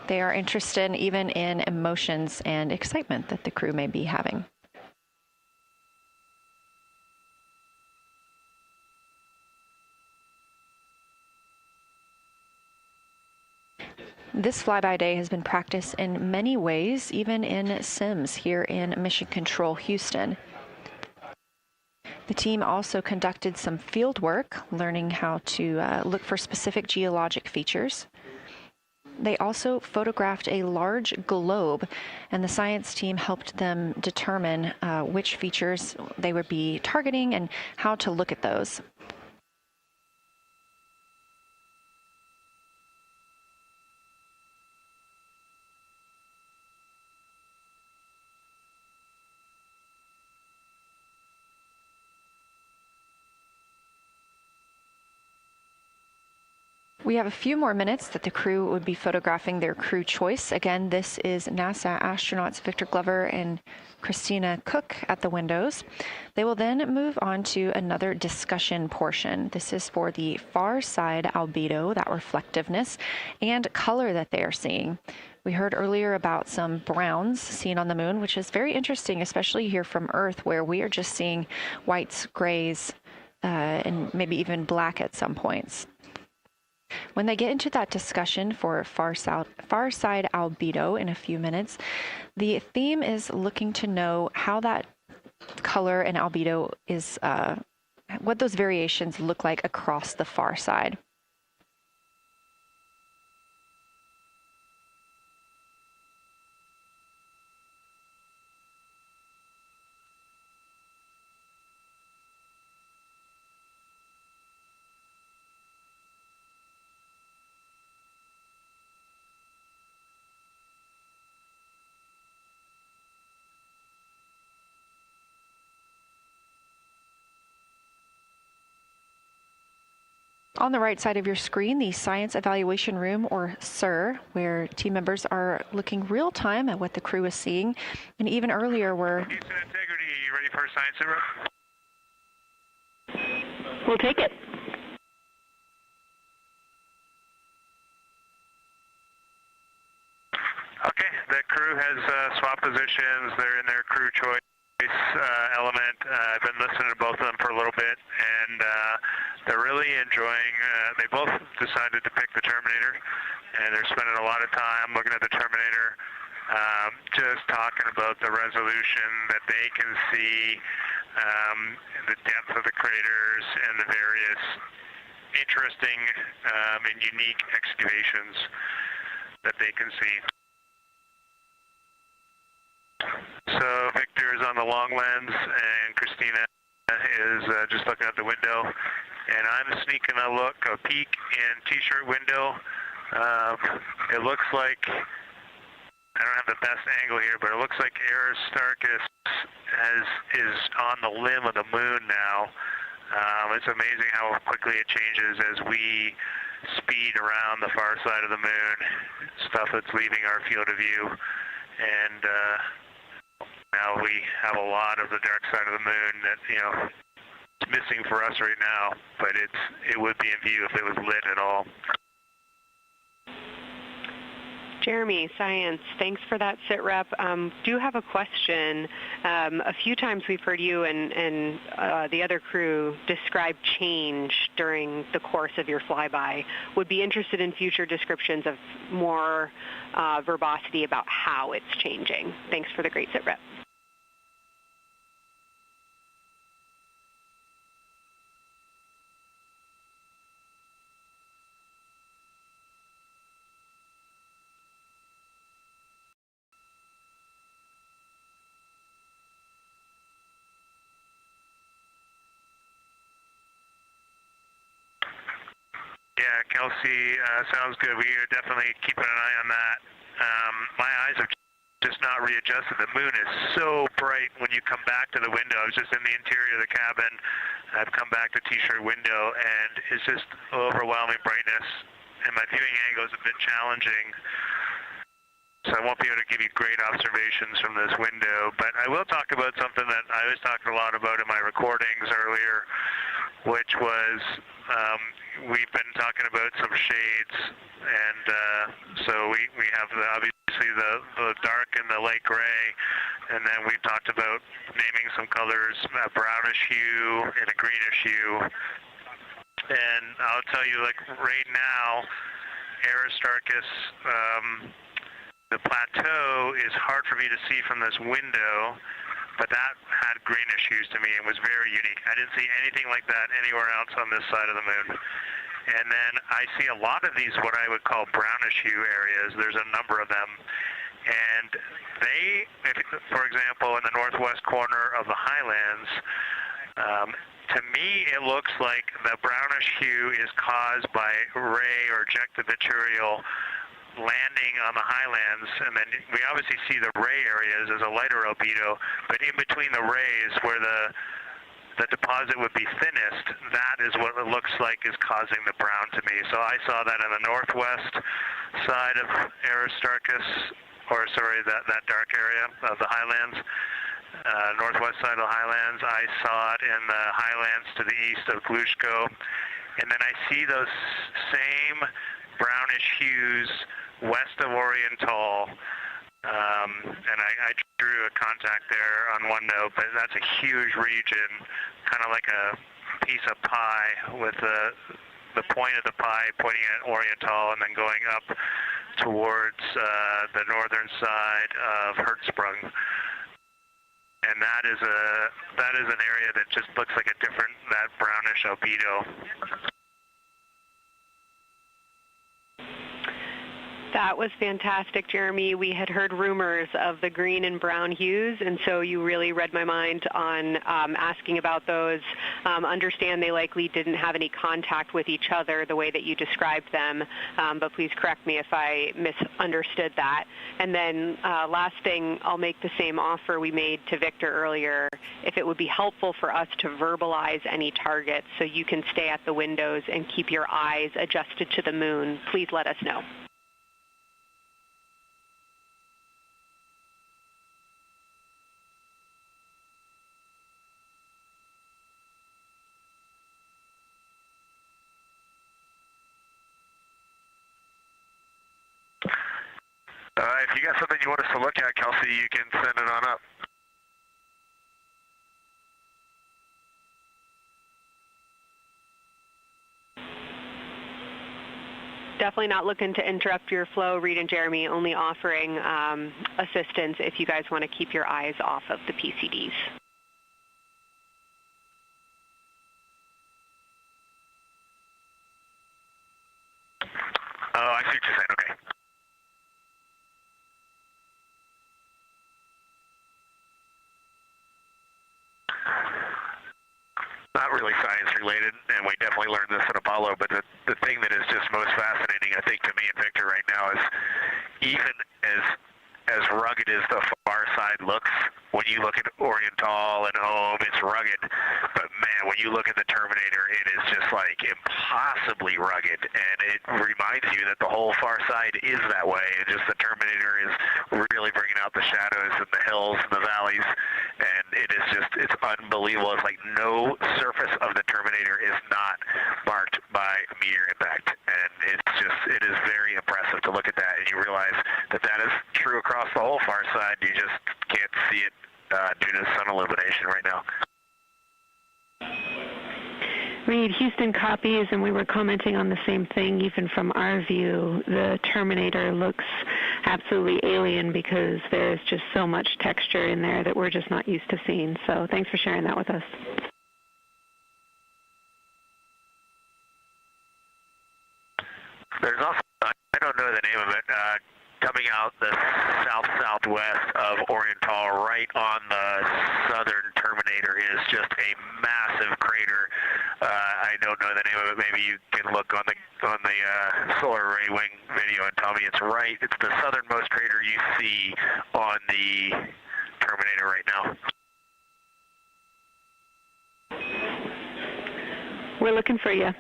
They are interested even in emotions and excitement that the crew may be having. This flyby day has been practiced in many ways, even in sims here in Mission Control Houston. The team also conducted some field work, learning how to look for specific geologic features. They also photographed a large globe, and the science team helped them determine which features they would be targeting and how to look at those. We have a few more minutes that the crew would be photographing their crew choice. Again, this is NASA astronauts Victor Glover and Christina Cook at the windows. They will then move on to another discussion portion. This is for the far side albedo, that reflectiveness, and color that they are seeing. We heard earlier about some browns seen on the moon, which is very interesting, especially here from Earth, where we are just seeing whites, grays, and maybe even black at some points. When they get into that discussion for far side albedo in a few minutes, the theme is looking to know how that color and albedo is, what those variations look like across the far side. On the right side of your screen, the Science Evaluation Room, or SIR, where team members are looking real time at what the crew is seeing. And even earlier, we're... Houston Integrity, you ready for science zero? We'll take it. Okay, the crew has swapped positions. They're in their crew choice. element. I've been listening to both of them for a little bit, and they're really enjoying. They both decided to pick the Terminator, and they're spending a lot of time looking at the Terminator, just talking about the resolution that they can see, the depth of the craters, and the various interesting and unique excavations that they can see. So Victor is on the long lens, and Christina is just looking out the window, and I'm sneaking a peek in T-shirt window. It looks like, I don't have the best angle here, but it looks like Aristarchus is on the limb of the moon now. It's amazing how quickly it changes as we speed around the far side of the moon, stuff that's leaving our field of view, and now we have a lot of the dark side of the moon that, you know, it's missing for us right now, but it would be in view if it was lit at all. Jeremy, Science, thanks for that sit rep. Do have a question. A few times we've heard you and the other crew describe change during the course of your flyby. Would be interested in future descriptions of more verbosity about how it's changing. Thanks for the great sit rep. Yeah, Kelsey, sounds good. We are definitely keeping an eye on that. My eyes have just not readjusted. The moon is so bright when you come back to the window. I was just in the interior of the cabin. I've come back to T-shirt window, and it's just overwhelming brightness, and my viewing angle is a bit challenging, so I won't be able to give you great observations from this window. But I will talk about something that I was talking a lot about in my recordings earlier, which was we've been talking about some shades, and so we have obviously the dark and the light gray, and then we've talked about naming some colors, a brownish hue and a greenish hue. And I'll tell you, like right now, Aristarchus, the plateau is hard for me to see from this window, but that had greenish hues to me and was very unique. I didn't see anything like that anywhere else on this side of the moon. And then I see a lot of these, what I would call brownish hue areas. There's a number of them. And they, for example, in the northwest corner of the highlands, to me it looks like the brownish hue is caused by ray or ejected material landing on the highlands, and then we obviously see the ray areas as a lighter albedo, but in between the rays where the deposit would be thinnest, that is what it looks like is causing the brown to me. So I saw that in the northwest side of Aristarchus, or sorry, that dark area of the highlands, northwest side of the highlands. I saw it in the highlands to the east of Glushko, and then I see those same brownish hues west of Oriental, and I drew a contact there on OneNote, but that's a huge region, kind of like a piece of pie with the point of the pie pointing at Oriental and then going up towards the northern side of Hertzsprung. And that is an area that just looks like a different, that brownish albedo. That was fantastic, Jeremy. We had heard rumors of the green and brown hues, and so you really read my mind on asking about those. Understand they likely didn't have any contact with each other the way that you described them, but please correct me if I misunderstood that. And then last thing, I'll make the same offer we made to Victor earlier. If it would be helpful for us to verbalize any targets so you can stay at the windows and keep your eyes adjusted to the moon, please let us know. If you got something you want us to look at, Kelsey, you can send it on up. definitely not looking to interrupt your flow, Reed and Jeremy, only offering assistance if you guys want to keep your eyes off of the PCDs. Oh, I see what you're saying. Okay. Not really science related, and we definitely learned this in Apollo, but the thing that is just most fascinating, I think, to me and Victor right now is even as rugged as the far side looks, when you look at Oriental and Home, it's rugged. But man, when you look at the Terminator, it is just like impossibly rugged, and it reminds you that the whole far side is that way, and just the Terminator is really bringing out the shadows and the hills and the valleys, and it is just, it's unbelievable. It's like no surface of the Terminator is not marked by a meteor impact, and it's just, it is very impressive to look at that, and you realize that that is true across the whole far side. You just can't see it due to sun illumination right now. Reed, Houston copies, and we were commenting on the same thing. Even from our view, the Terminator looks absolutely alien because there's just so much texture in there that we're just not used to seeing. So thanks for sharing that with us. There's also, I don't know the name of it, coming out the south-southwest of Oriental, right on the southern Terminator, is just a massive crater. I don't know the name of it. Maybe you can look on the solar array wing video and tell me it's right. It's the southernmost crater you see on the Terminator right now. We're looking for you.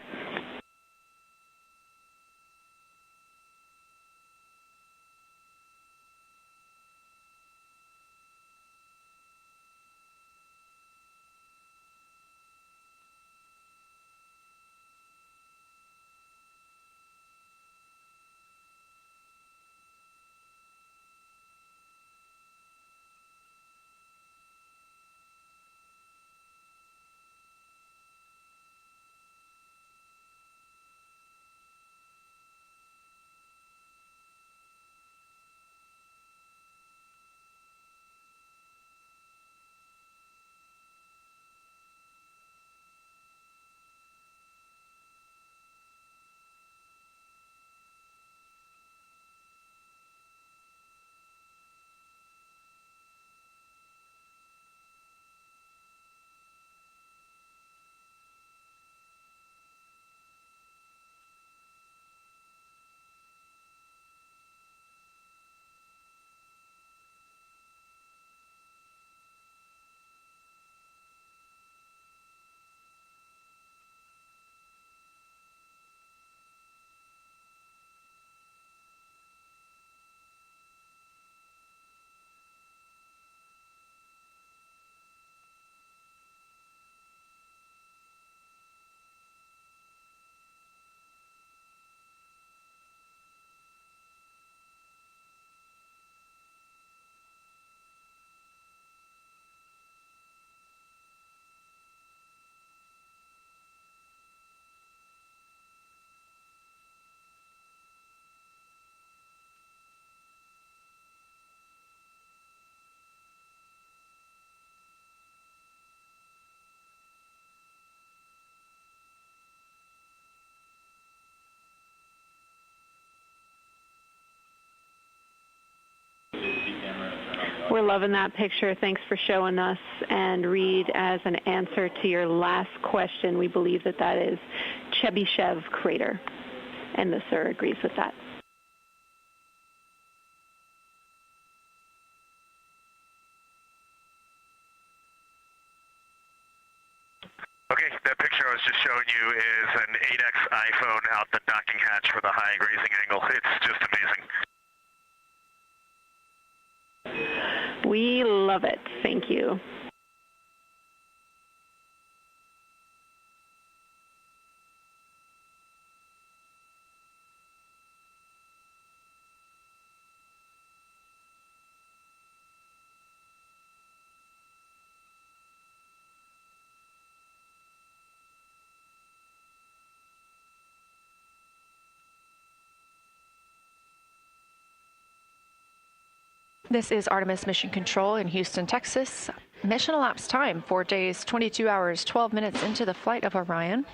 We're loving that picture. Thanks for showing us. And Reed, as an answer to your last question, we believe that that is Chebyshev crater. And the sir agrees with that. Okay, that picture I was just showing you is an 8X iPhone out the docking hatch for the high grazing angle. It's just amazing. We love it. Thank you. This is Artemis Mission Control in Houston, Texas. Mission elapsed time, 4 days, 22 hours, 12 minutes into the flight of Orion.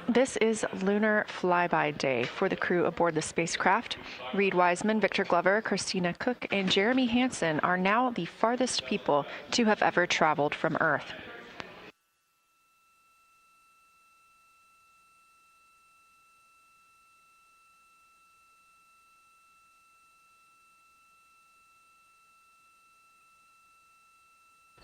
This is Lunar Flyby Day for the crew aboard the spacecraft. Reed Wiseman, Victor Glover, Christina Cook, and Jeremy Hansen are now the farthest people to have ever traveled from Earth.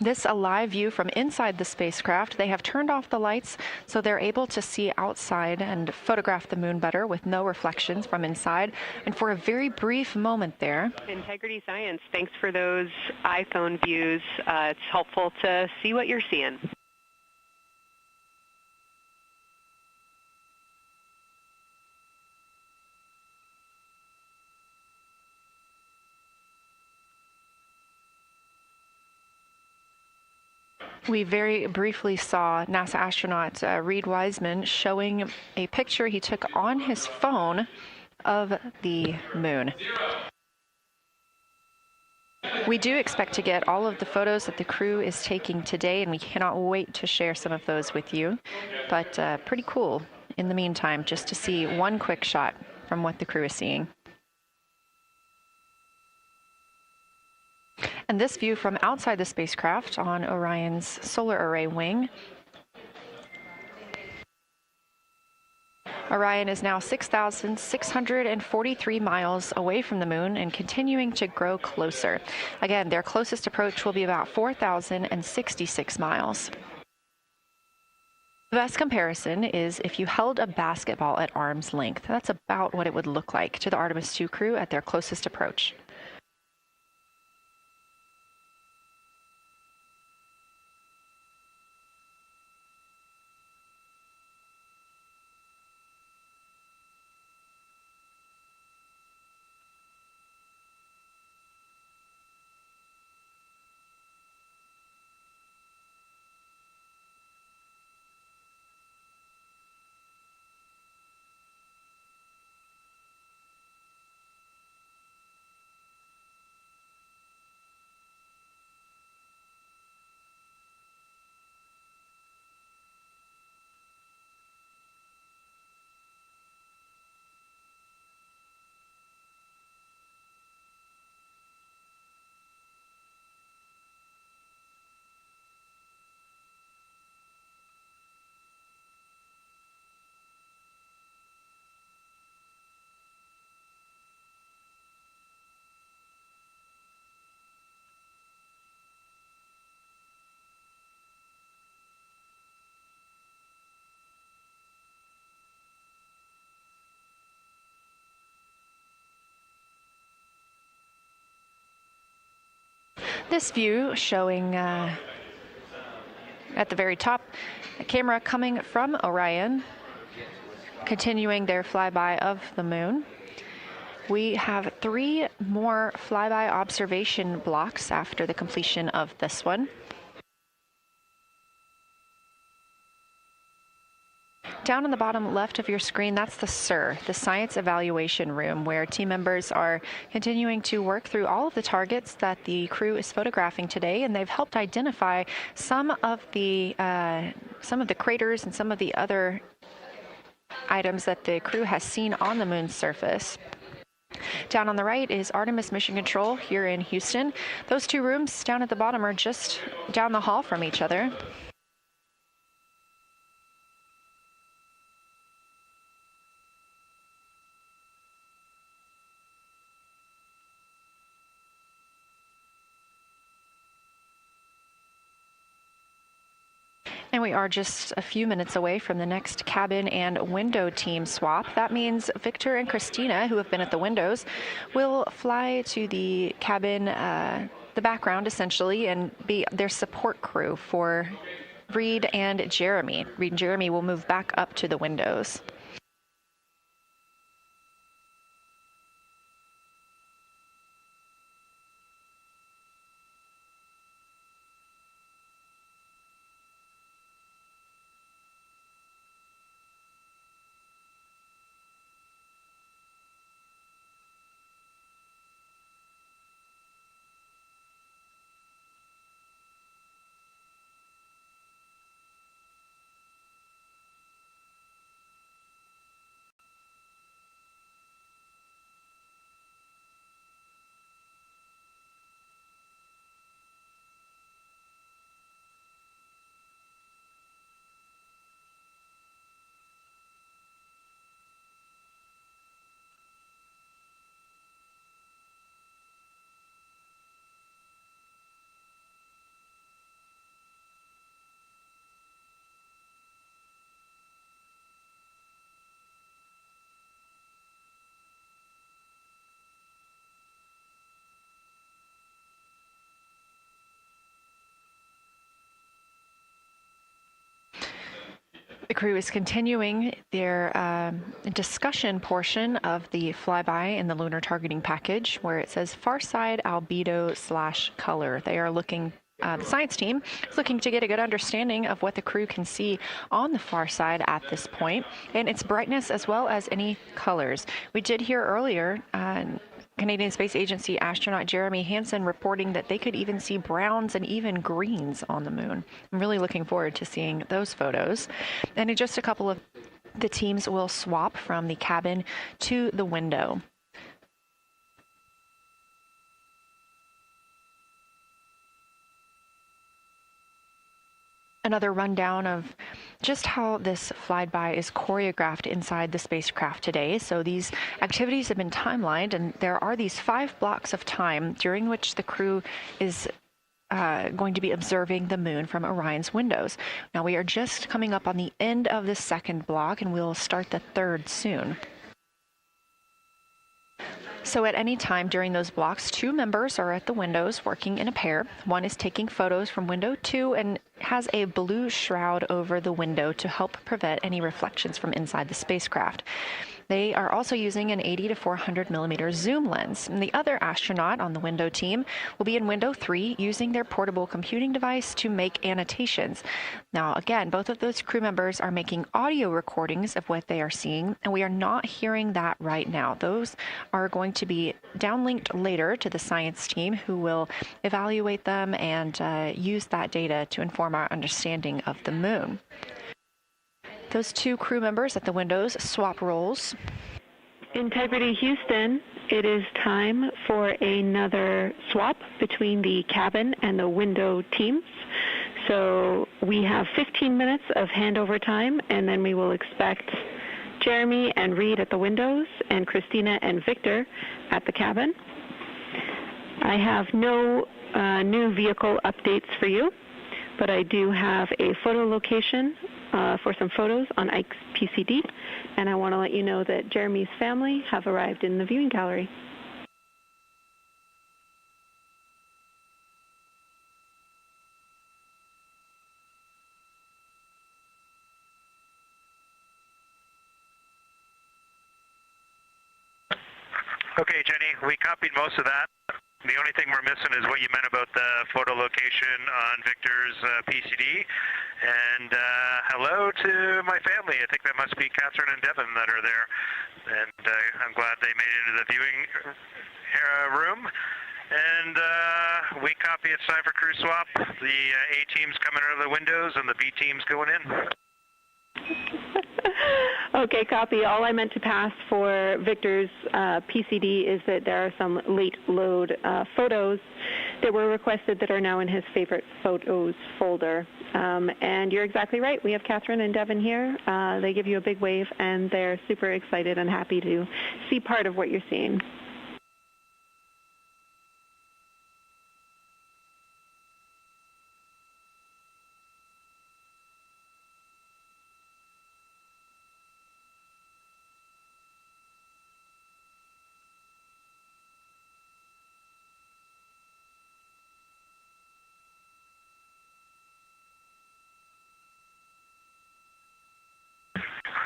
This a live view from inside the spacecraft. They have turned off the lights so they're able to see outside and photograph the moon better with no reflections from inside. And for a very brief moment there. Integrity Science, thanks for those iPhone views. It's helpful to see what you're seeing. We very briefly saw NASA astronaut Reed Wiseman showing a picture he took on his phone of the moon. We do expect to get all of the photos that the crew is taking today, and we cannot wait to share some of those with you. But pretty cool in the meantime, just to see one quick shot from what the crew is seeing. And this view from outside the spacecraft on Orion's solar array wing. Orion is now 6,643 miles away from the moon and continuing to grow closer. Again, their closest approach will be about 4,066 miles. The best comparison is if you held a basketball at arm's length. That's about what it would look like to the Artemis II crew at their closest approach. This view showing at the very top, a camera coming from Orion, continuing their flyby of the moon. We have 3 more flyby observation blocks after the completion of this one. Down on the bottom left of your screen, that's the SIR, the Science Evaluation Room, where team members are continuing to work through all of the targets that the crew is photographing today, and they've helped identify some of the craters and some of the other items that the crew has seen on the moon's surface. Down on the right is Artemis Mission Control here in Houston. Those 2 rooms down at the bottom are just down the hall from each other. And we are just a few minutes away from the next cabin and window team swap. That means Victor and Christina, who have been at the windows, will fly to the cabin, the background essentially, and be their support crew for Reed and Jeremy. Reed and Jeremy will move back up to the windows. crew is continuing their discussion portion of the flyby in the lunar targeting package, where it says far side albedo/color. They are looking. The science team is looking to get a good understanding of what the crew can see on the far side at this point, and its brightness as well as any colors. We did hear earlier Canadian Space Agency astronaut Jeremy Hansen reporting that they could even see browns and even greens on the moon. I'm really looking forward to seeing those photos. And in just a couple of the teams will swap from the cabin to the window. Another rundown of just how this flyby is choreographed inside the spacecraft today. So these activities have been timelined, and there are these 5 blocks of time during which the crew is going to be observing the moon from Orion's windows. Now we are just coming up on the end of the 2nd block, and we'll start the 3rd soon. So at any time during those blocks, 2 members are at the windows working in a pair. One is taking photos from window 2 and has a blue shroud over the window to help prevent any reflections from inside the spacecraft. They are also using an 80 to 400 millimeter zoom lens. And the other astronaut on the window team will be in window 3 using their portable computing device to make annotations. Now, again, both of those crew members are making audio recordings of what they are seeing, and we are not hearing that right now. Those are going to be downlinked later to the science team, who will evaluate them and use that data to inform our understanding of the moon. Those 2 crew members at the windows swap roles. Integrity Houston, it is time for another swap between the cabin and the window teams. So we have 15 minutes of handover time, and then we will expect Jeremy and Reed at the windows and Christina and Victor at the cabin. I have no new vehicle updates for you, but I do have a photo location for some photos on Ike's PCD, and I want to let you know that Jeremy's family have arrived in the viewing gallery. Okay, Jenny, we copied most of that. The only thing we're missing is what you meant about the photo location on Victor's PCD. And hello to my family. I think that must be Catherine and Devin that are there. And I'm glad they made it into the viewing room. And we copy it's time for crew swap. The A team's coming out of the windows and the B team's going in. Okay, copy. All I meant to pass for Victor's PCD is that there are some late load photos that were requested that are now in his favorite photos folder. And you're exactly right. We have Catherine and Devin here. They give you a big wave, and they're super excited and happy to see part of what you're seeing.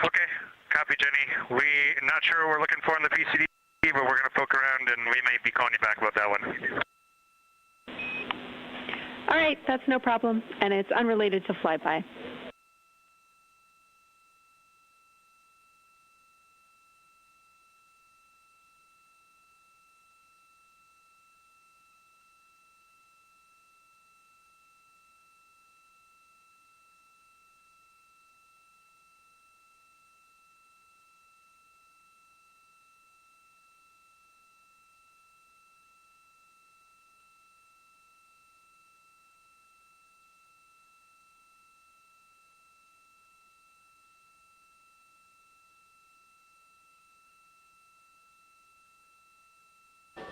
Okay, copy, Jenny. We're not sure what we're looking for in the PCD, but we're going to poke around, and we may be calling you back about that one. All right, that's no problem, and it's unrelated to flyby.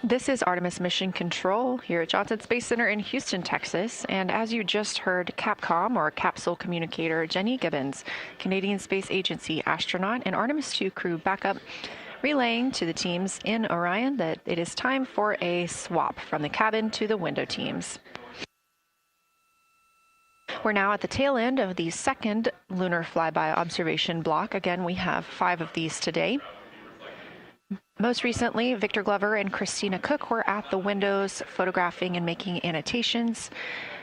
This is Artemis Mission Control here at Johnson Space Center in Houston, Texas. And as you just heard, Capcom, or Capsule Communicator Jenny Gibbons, Canadian Space Agency astronaut and Artemis II crew backup, relaying to the teams in Orion that it is time for a swap from the cabin to the window teams. We're now at the tail end of the second lunar flyby observation block. Again, we have 5 of these today. Most recently, Victor Glover and Christina Cook were at the windows photographing and making annotations,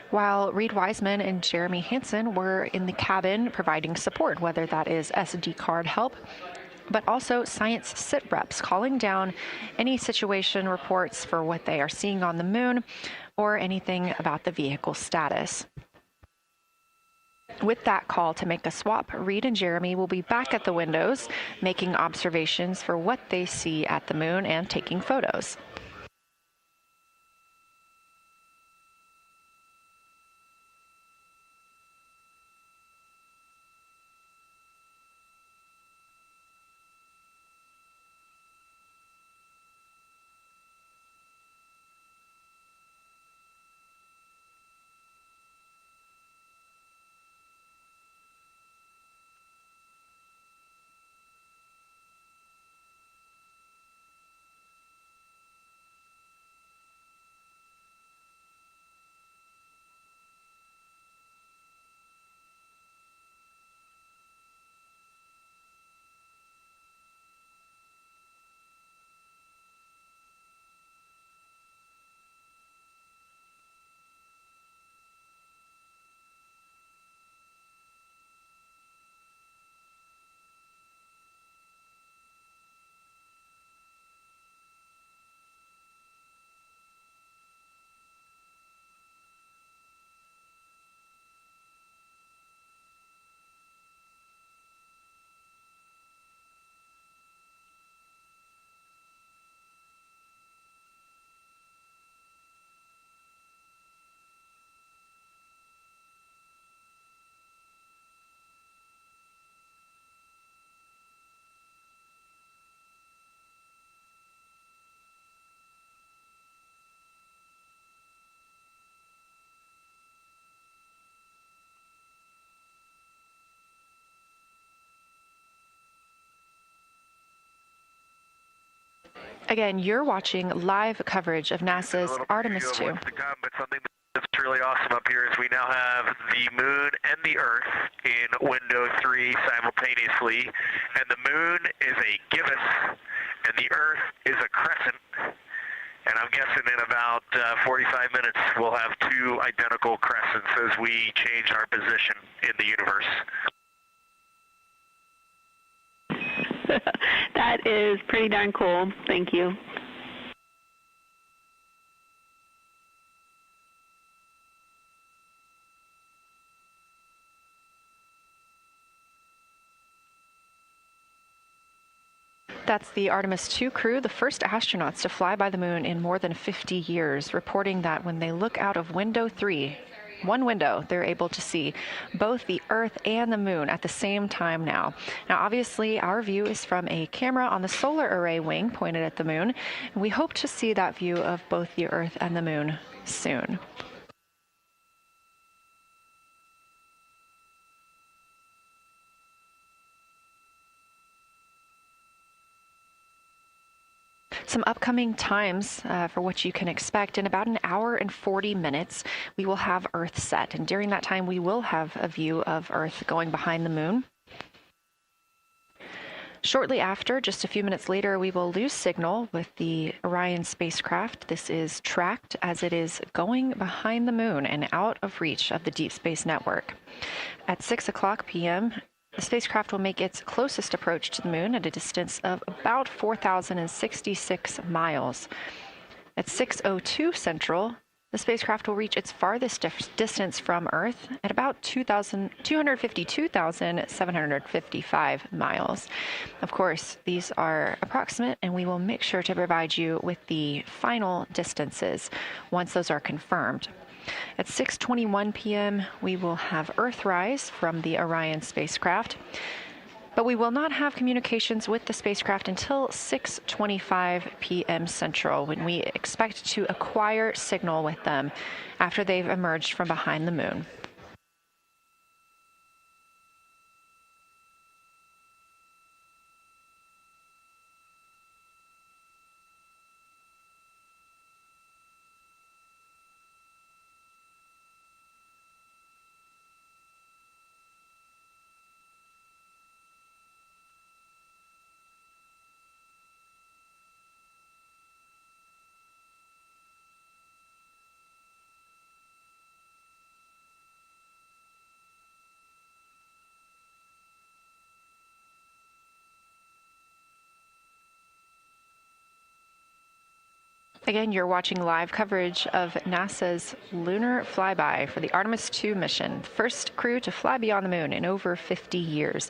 while Reed Wiseman and Jeremy Hansen were in the cabin providing support, whether that is SD card help, but also science sit reps calling down any situation reports for what they are seeing on the moon or anything about the vehicle status. With that call to make a swap, Reed and Jeremy will be back at the windows, making observations for what they see at the moon and taking photos. Again, you're watching live coverage of NASA's Artemis II. But something that's really awesome up here is we now have the moon and the Earth in window 3 simultaneously, and the moon is a gibbous, and the Earth is a crescent. And I'm guessing in about 45 minutes we'll have 2 identical crescents as we change our position in the universe. That is pretty darn cool. Thank you. That's the Artemis II crew, the first astronauts to fly by the moon in more than 50 years, reporting that when they look out of window 3, one window, they're able to see both the Earth and the moon at the same time now. Now, obviously, our view is from a camera on the solar array wing pointed at the moon, and we hope to see that view of both the Earth and the moon soon. Some upcoming times for what you can expect. In about an hour and 40 minutes, we will have Earth set. And during that time, we will have a view of Earth going behind the moon. Shortly after, just a few minutes later, we will lose signal with the Orion spacecraft. This is tracked as it is going behind the moon and out of reach of the Deep Space Network. At 6:00 p.m., the spacecraft will make its closest approach to the moon at a distance of about 4,066 miles. At 6:02 Central, the spacecraft will reach its farthest distance from Earth at about 252,755 miles. Of course, these are approximate, and we will make sure to provide you with the final distances once those are confirmed. At 6:21 p.m., we will have Earthrise from the Orion spacecraft, but we will not have communications with the spacecraft until 6:25 p.m. Central, when we expect to acquire signal with them after they've emerged from behind the moon. Again, you're watching live coverage of NASA's Lunar Flyby for the Artemis II mission, first crew to fly beyond the moon in over 50 years.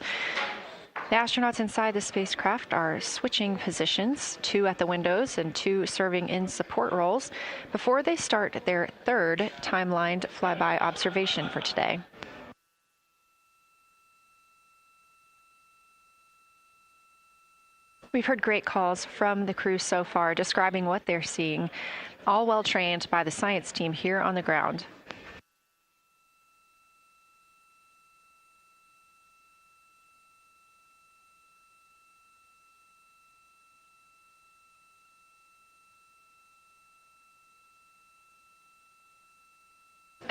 The astronauts inside the spacecraft are switching positions, 2 at the windows and 2 serving in support roles, before they start their third timelined flyby observation for today. We've heard great calls from the crew so far describing what they're seeing, all well trained by the science team here on the ground.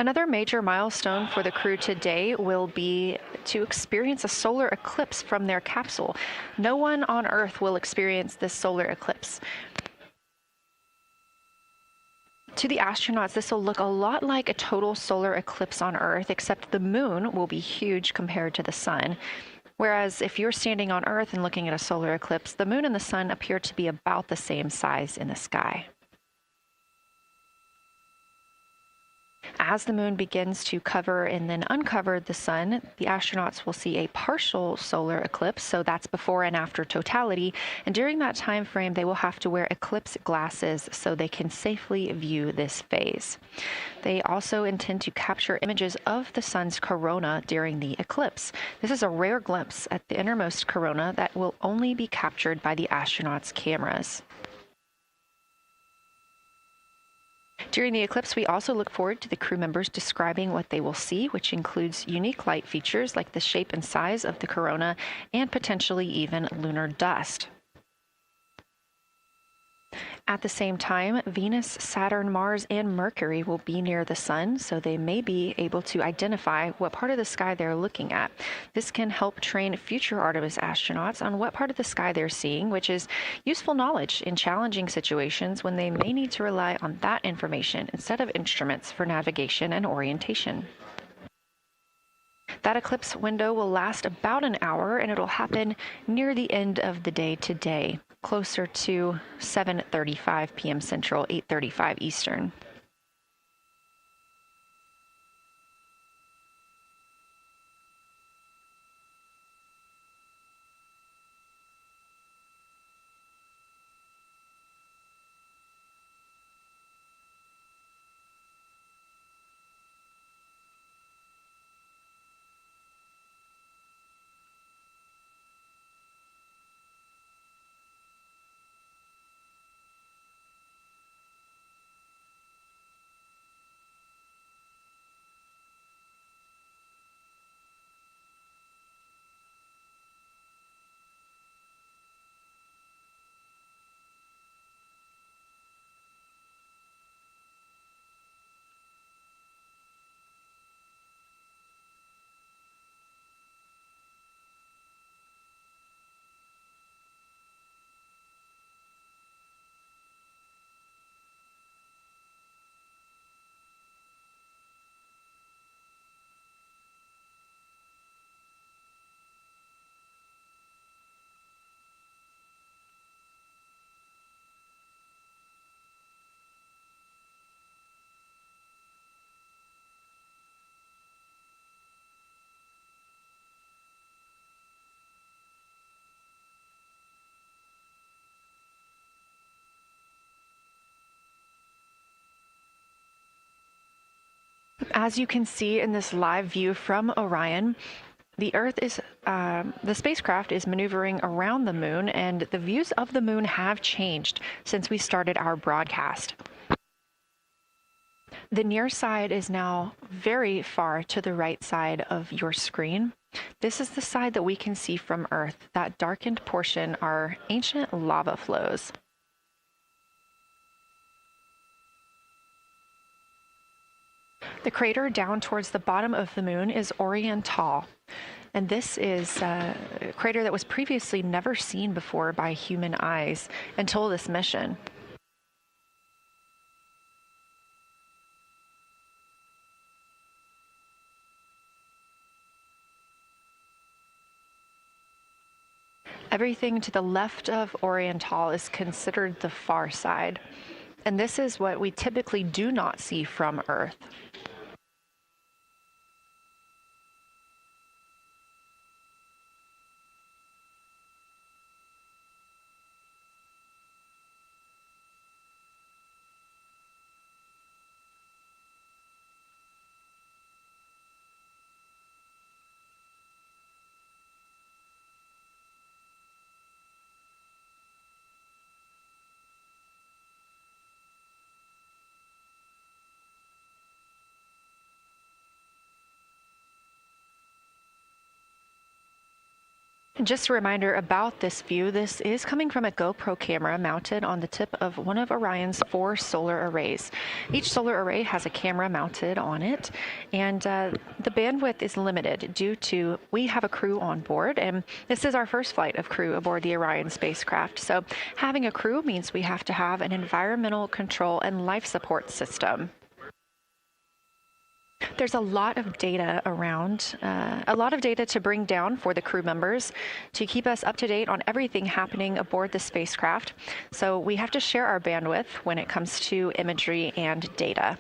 Another major milestone for the crew today will be to experience a solar eclipse from their capsule. No one on Earth will experience this solar eclipse. To the astronauts, this will look a lot like a total solar eclipse on Earth, except the moon will be huge compared to the sun. Whereas if you're standing on Earth and looking at a solar eclipse, the moon and the sun appear to be about the same size in the sky. As the moon begins to cover and then uncover the sun, the astronauts will see a partial solar eclipse, so that's before and after totality, and during that time frame they will have to wear eclipse glasses so they can safely view this phase. They also intend to capture images of the sun's corona during the eclipse. This is a rare glimpse at the innermost corona that will only be captured by the astronauts' cameras. During the eclipse, we also look forward to the crew members describing what they will see, which includes unique light features like the shape and size of the corona and potentially even lunar dust. At the same time, Venus, Saturn, Mars, and Mercury will be near the sun, so they may be able to identify what part of the sky they're looking at. This can help train future Artemis astronauts on what part of the sky they're seeing, which is useful knowledge in challenging situations when they may need to rely on that information instead of instruments for navigation and orientation. That eclipse window will last about an hour, and it'll happen near the end of the day today, closer to 7:35 p.m. Central, 8:35 Eastern. As you can see in this live view from Orion, the spacecraft is maneuvering around the moon, and the views of the moon have changed since we started our broadcast. The near side is now very far to the right side of your screen. This is the side that we can see from Earth. That darkened portion are ancient lava flows. The crater down towards the bottom of the moon is Orion, and this is a crater that was previously never seen before by human eyes until this mission. Everything to the left of Orion is considered the far side. and this is what we typically do not see from Earth. Just a reminder about this view. This is coming from a GoPro camera mounted on the tip of one of Orion's 4 solar arrays. Each solar array has a camera mounted on it, and the bandwidth is limited due to we have a crew on board, and this is our first flight of crew aboard the Orion spacecraft. So having a crew means we have to have an environmental control and life support system. There's a lot of data around, a lot of data to bring down for the crew members to keep us up to date on everything happening aboard the spacecraft. So we have to share our bandwidth when it comes to imagery and data.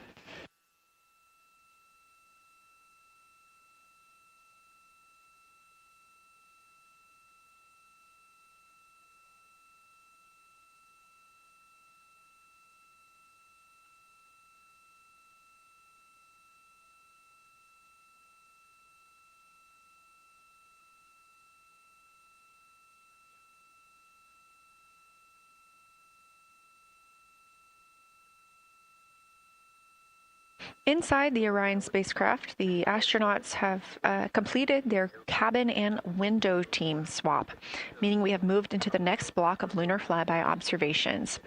Inside the Orion spacecraft, the astronauts have completed their cabin and window team swap, meaning we have moved into the next block of lunar flyby observations.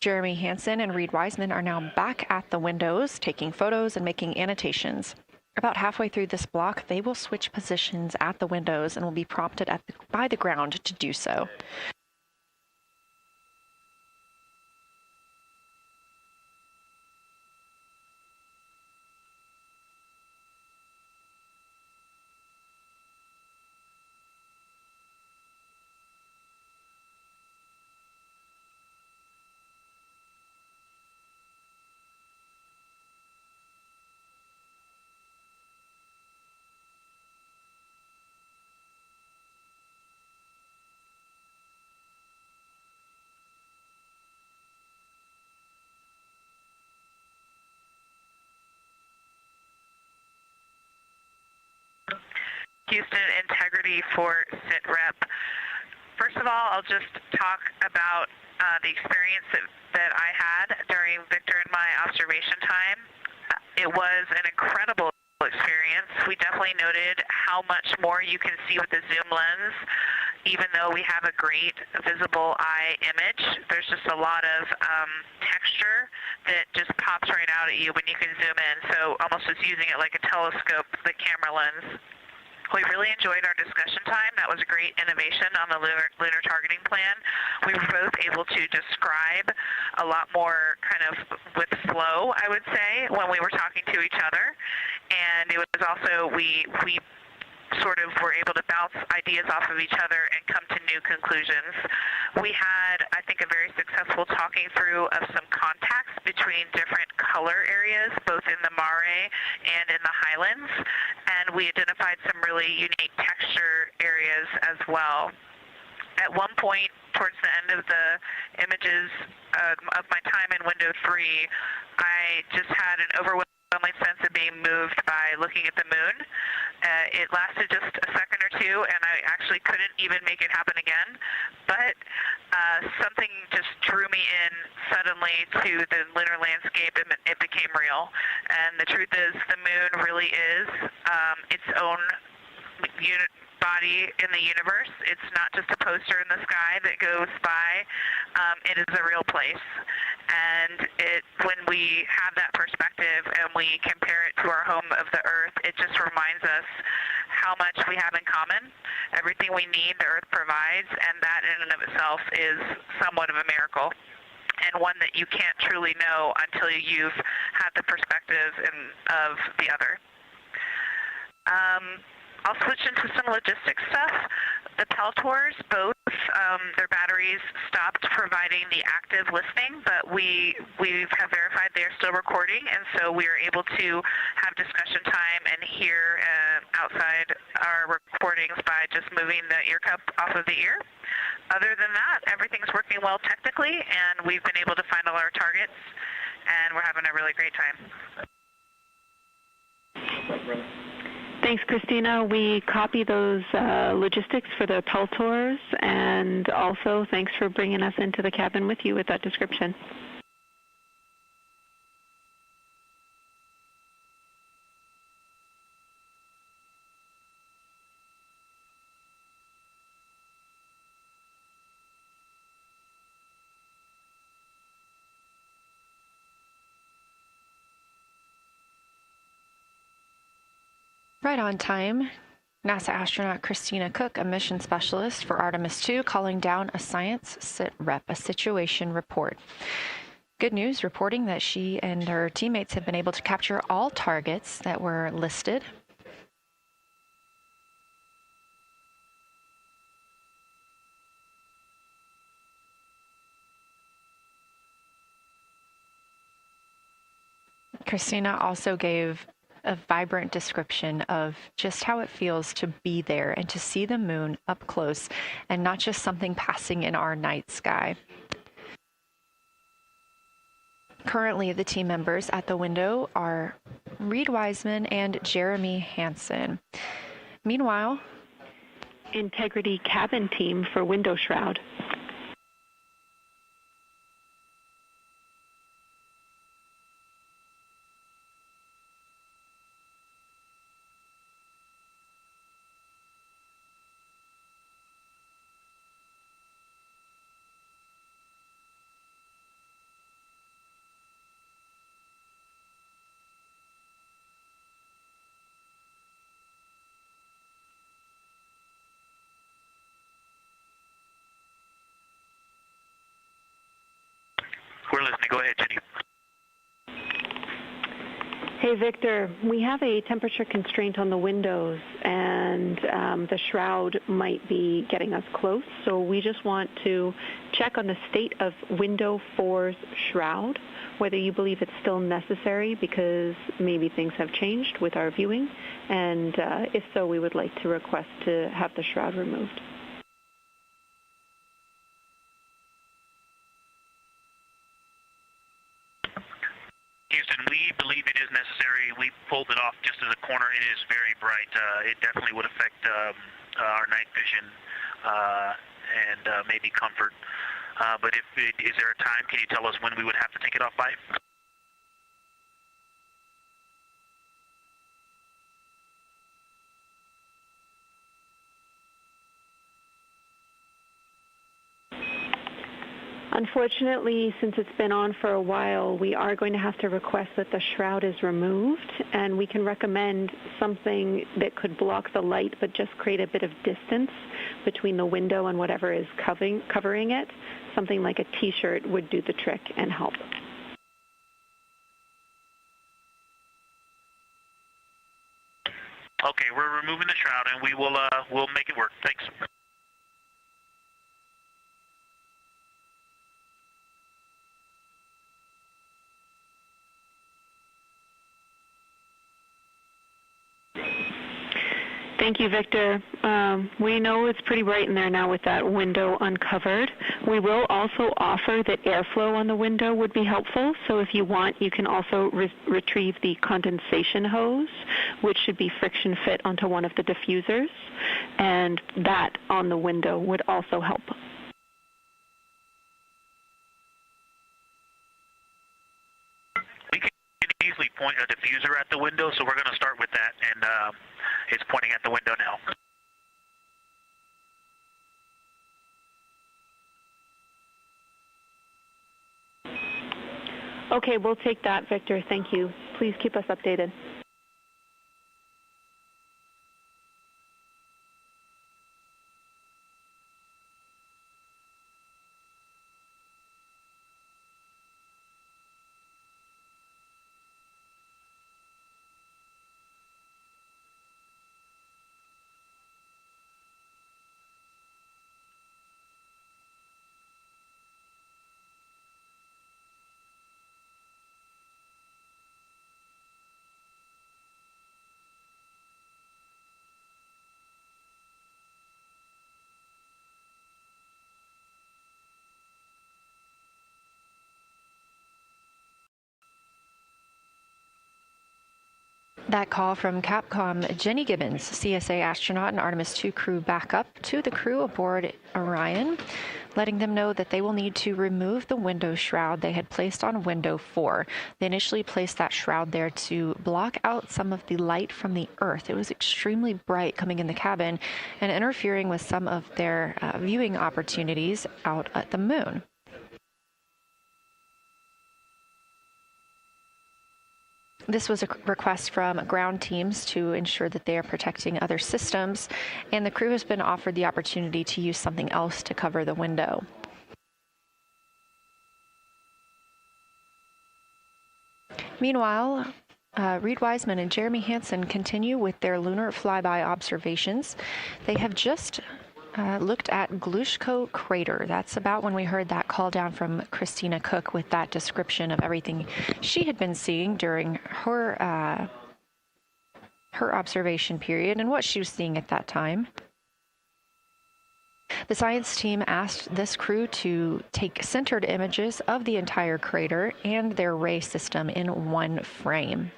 Jeremy Hansen and Reed Wiseman are now back at the windows, taking photos and making annotations. About halfway through this block, they will switch positions at the windows and will be prompted by the ground to do so. Houston integrity for SITREP. First of all, I'll just talk about the experience that I had during Victor and my observation time. It was an incredible experience. We definitely noted how much more you can see with the zoom lens. Even though we have a great visible eye image, there's just a lot of texture that just pops right out at you when you can zoom in. So almost just using it like a telescope, the camera lens. We really enjoyed our discussion time. That was a great innovation on the lunar targeting plan. We were both able to describe a lot more kind of with flow, I would say, when we were talking to each other. And it was also, we sort of were able to bounce ideas off of each other and come to new conclusions. We had, I think, a very successful talking through of some contacts between different color areas, both in the mare and in the highlands, and we identified some really unique texture areas as well. At one point, towards the end of the images of my time in window 3, I just had an overwhelming sense of being moved by looking at the moon. It lasted just a second or two, and I actually couldn't even make it happen again. But something just drew me in suddenly to the lunar landscape, and it became real. And the truth is, the moon really is its own body in the universe. It's not just a poster in the sky that goes by. It is a real place. And when we have that perspective and we compare it to our home of the Earth, it just reminds us how much we have in common. Everything we need, the Earth provides, and that in and of itself is somewhat of a miracle, and one that you can't truly know until you've had the perspective of the other. I'll switch into some logistics stuff. The Peltors both their batteries stopped providing the active listening, but we have verified they are still recording, and so we are able to have discussion time and hear outside our recordings by just moving the ear cup off of the ear. Other than that, everything's working well technically, and we've been able to find all our targets, and we're having a really great time. Thanks, Christina. We copy those logistics for the Pell tours, and also thanks for bringing us into the cabin with you with that description. Right on time. NASA astronaut Christina Cook, a mission specialist for Artemis II, calling down a science sit rep, a situation report. Good news, reporting that she and her teammates have been able to capture all targets that were listed. Christina also gave a vibrant description of just how it feels to be there and to see the moon up close and not just something passing in our night sky. Currently, the team members at the window are Reed Wiseman and Jeremy Hansen. Meanwhile, Integrity cabin team for window shroud. We're listening. Go ahead, Jenny. Hey, Victor, we have a temperature constraint on the windows, and the shroud might be getting us close, so we just want to check on the state of window 4's shroud, whether you believe it's still necessary because maybe things have changed with our viewing, and if so, we would like to request to have the shroud removed. Houston, we believe it is necessary. We pulled it off just as a corner. It is very bright. It definitely would affect our night vision and maybe comfort. But is there a time? Can you tell us when we would have to take it off by? Unfortunately, since it's been on for a while, we are going to have to request that the shroud is removed, and we can recommend something that could block the light but just create a bit of distance between the window and whatever is covering it. Something like a T-shirt would do the trick and help. Okay, we're removing the shroud, and we will we'll make it work. Thanks. Thank you, Victor. We know it's pretty bright in there now with that window uncovered. We will also offer that airflow on the window would be helpful. So if you want, you can also retrieve the condensation hose, which should be friction fit onto one of the diffusers. And that on the window would also help. We can easily point a diffuser at the window, so we're going to start with that. And it's pointing at the window now. Okay, we'll take that, Victor. Thank you. Please keep us updated. That call from Capcom, Jenny Gibbons, CSA astronaut and Artemis II crew backup to the crew aboard Orion, letting them know that they will need to remove the window shroud they had placed on window 4. They initially placed that shroud there to block out some of the light from the Earth. It was extremely bright coming in the cabin and interfering with some of their viewing opportunities out at the moon. This was a request from ground teams to ensure that they are protecting other systems, and the crew has been offered the opportunity to use something else to cover the window. Meanwhile, Reed Wiseman and Jeremy Hansen continue with their lunar flyby observations. They have just looked at Glushko crater. That's about when we heard that call down from Christina Cook with that description of everything she had been seeing during her observation period and what she was seeing at that time. The science team asked this crew to take centered images of the entire crater and their ray system in one frame.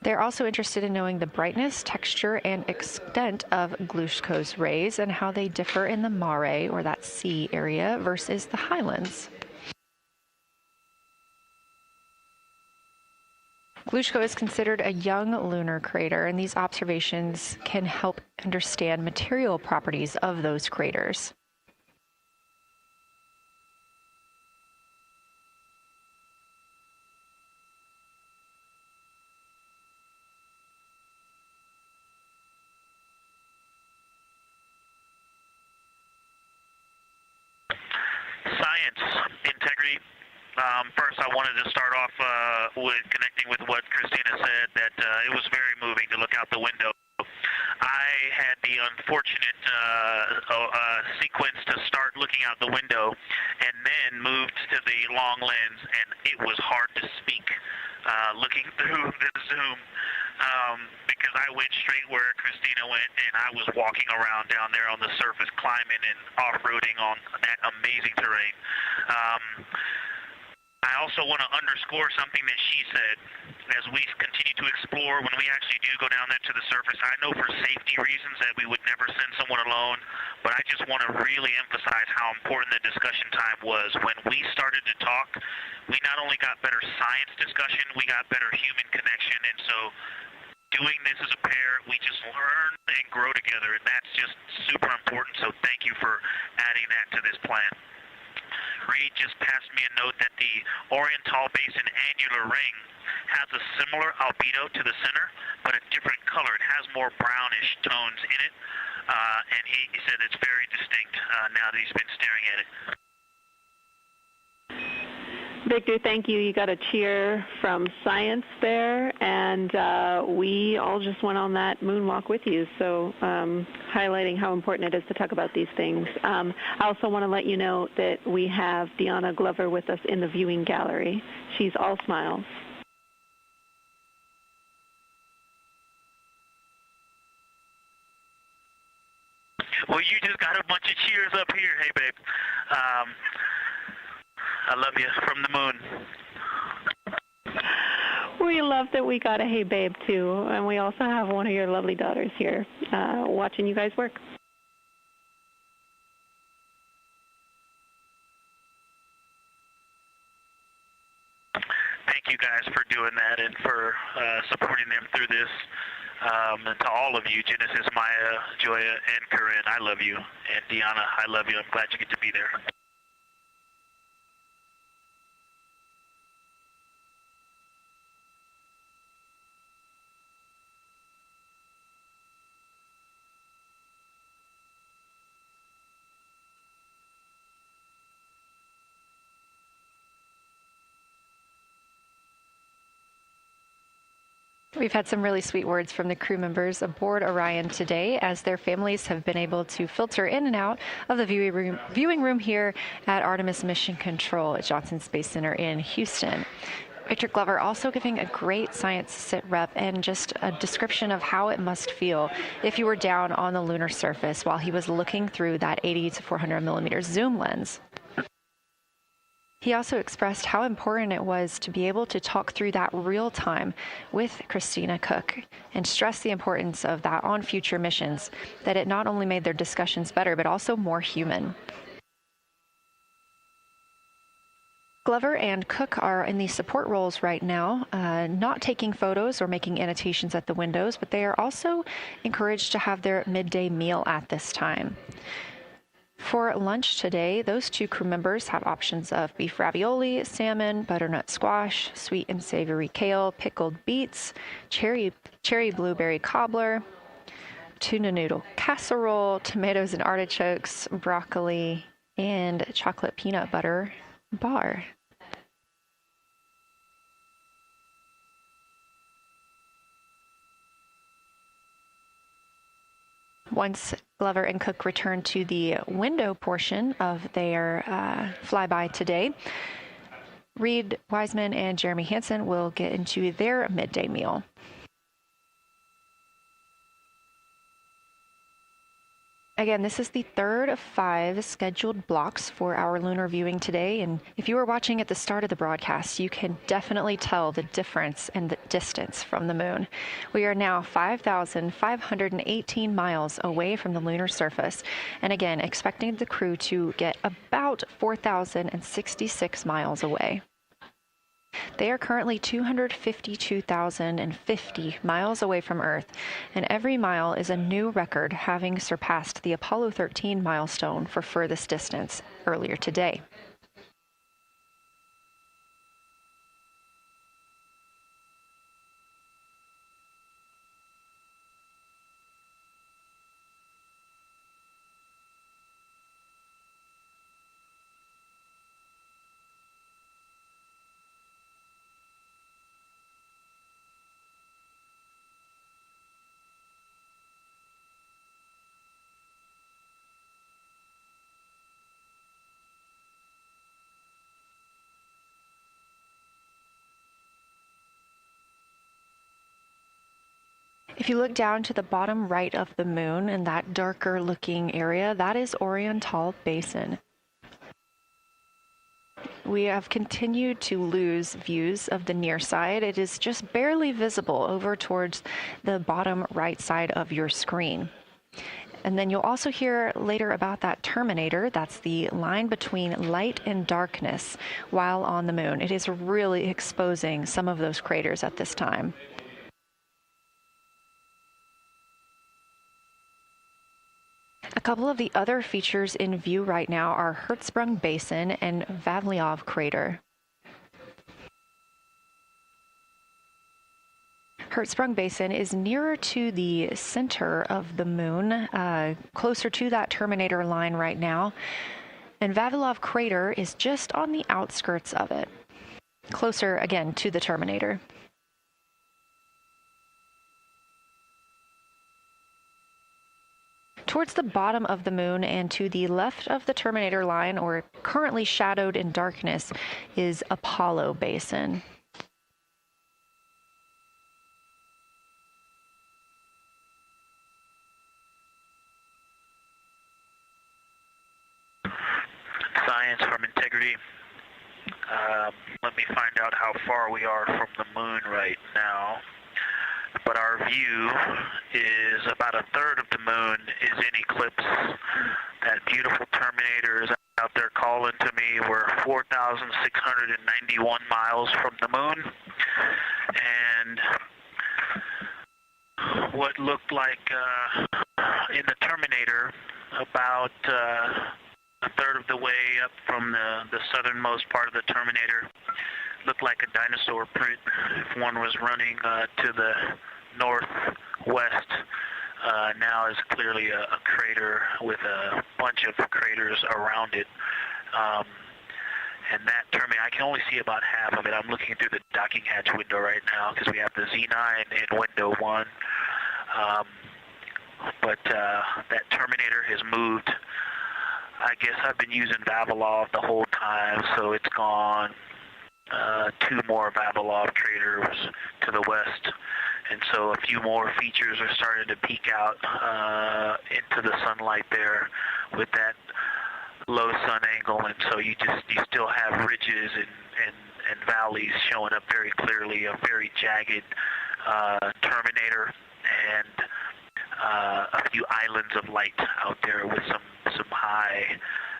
They're also interested in knowing the brightness, texture, and extent of Glushko's rays and how they differ in the mare, or that sea area, versus the highlands. Glushko is considered a young lunar crater, and these observations can help understand material properties of those craters. Integrity. First, I wanted to start off with connecting with what Christina said, that it was very moving to look out the window. I had the unfortunate sequence to start looking out the window and then moved to the long lens, and it was hard to speak looking through the zoom because I went straight where Christina went, and I was walking around down there on the surface, climbing and off-roading on that amazing terrain. I also want to underscore something that she said. As we continue to explore, when we actually do go down there to the surface, I know for safety reasons that we would never send someone alone, but I just want to really emphasize how important the discussion time was. When we started to talk, we not only got better science discussion, we got better human connection, and so doing this as a pair, we just learn and grow together, and that's just super important, so thank you for adding that to this plan. Reed just passed me a note that the Orion Tall Basin annular ring has a similar albedo to the center, but a different color. It has more brownish tones in it, and he said it's very distinct now that he's been staring at it. Victor, thank you. You got a cheer from science there, and we all just went on that moonwalk with you, so highlighting how important it is to talk about these things. I also want to let you know that we have Deanna Glover with us in the viewing gallery. She's all smiles. Well, you just got a bunch of cheers up here. Hey, babe. I love you from the moon. We love that we got a hey babe too, and we also have one of your lovely daughters here watching you guys work. Thank you guys for doing that and for supporting them through this. And to all of you, Genesis, Maya, Joya, and Corinne, I love you. And Deanna, I love you. I'm glad you get to be there. We've had some really sweet words from the crew members aboard Orion today, as their families have been able to filter in and out of the viewing room here at Artemis Mission Control at Johnson Space Center in Houston. Victor Glover also giving a great science sit rep and just a description of how it must feel if you were down on the lunar surface while he was looking through that 80 to 400 millimeter zoom lens. He also expressed how important it was to be able to talk through that real time with Christina Cook and stressed the importance of that on future missions, that it not only made their discussions better, but also more human. Glover and Cook are in the support roles right now, not taking photos or making annotations at the windows, but they are also encouraged to have their midday meal at this time. For lunch today, those two crew members have options of beef ravioli, salmon, butternut squash, sweet and savory kale, pickled beets, cherry blueberry cobbler, tuna noodle casserole, tomatoes and artichokes, broccoli, and chocolate peanut butter bar. Once Glover and Cook return to the window portion of their flyby today, Reed Wiseman and Jeremy Hansen will get into their midday meal. Again, this is the third of 5 scheduled blocks for our lunar viewing today, and if you were watching at the start of the broadcast, you can definitely tell the difference in the distance from the moon. We are now 5,518 miles away from the lunar surface, and again, expecting the crew to get about 4,066 miles away. They are currently 252,050 miles away from Earth, and every mile is a new record, having surpassed the Apollo 13 milestone for furthest distance earlier today. If you look down to the bottom right of the moon in that darker looking area, that is Orion Basin. We have continued to lose views of the near side. It is just barely visible over towards the bottom right side of your screen. And then you'll also hear later about that terminator. That's the line between light and darkness while on the moon. It is really exposing some of those craters at this time. A couple of the other features in view right now are Hertzsprung Basin and Vavilov Crater. Hertzsprung Basin is nearer to the center of the moon, closer to that terminator line right now, and Vavilov Crater is just on the outskirts of it, closer again to the terminator. Towards the bottom of the moon and to the left of the terminator line, or currently shadowed in darkness, is Apollo Basin. Science from Integrity. Let me find out how far we are from the moon right now. But our view is about a third of the moon is in eclipse. That beautiful terminator is out there calling to me. We're 4,691 miles from the moon. And what looked like in the terminator, about a third of the way up from the southernmost part of the terminator, looked like a dinosaur print if one was running to the northwest. Now is clearly a crater with a bunch of craters around it. And that terminator, I can only see about half of it. I'm looking through the docking hatch window right now because we have the Z9 in window 1. But that terminator has moved. I guess I've been using Vavilov the whole time, so it's gone 2 more Vavilov craters to the west, and so a few more features are starting to peek out into the sunlight there with that low sun angle, and so you still have ridges and valleys showing up very clearly, a very jagged terminator, and a few islands of light out there with some high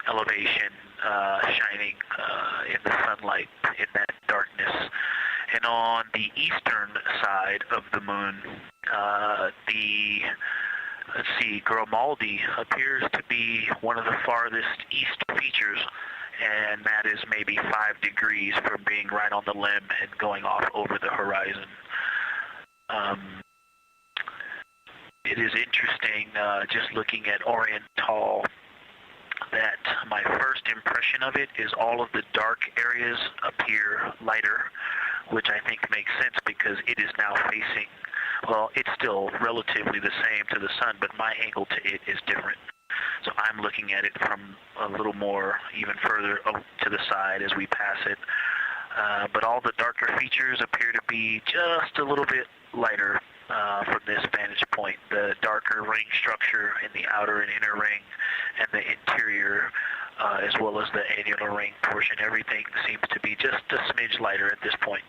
elevation shining in the sunlight in that darkness. And on the eastern side of the moon, let's see, Grimaldi appears to be one of the farthest east features, and that is maybe 5 degrees from being right on the limb and going off over the horizon. It is interesting, just looking at Oriental, that my first impression of it is all of the dark areas appear lighter, which I think makes sense because it is now facing, well, it's still relatively the same to the sun, but my angle to it is different. So I'm looking at it from a little more, even further to the side as we pass it. But all the darker features appear to be just a little bit lighter from this vantage point. The darker ring structure in the outer and inner ring and the interior, as well as the annular ring portion, everything seems to be just a smidge lighter at this point.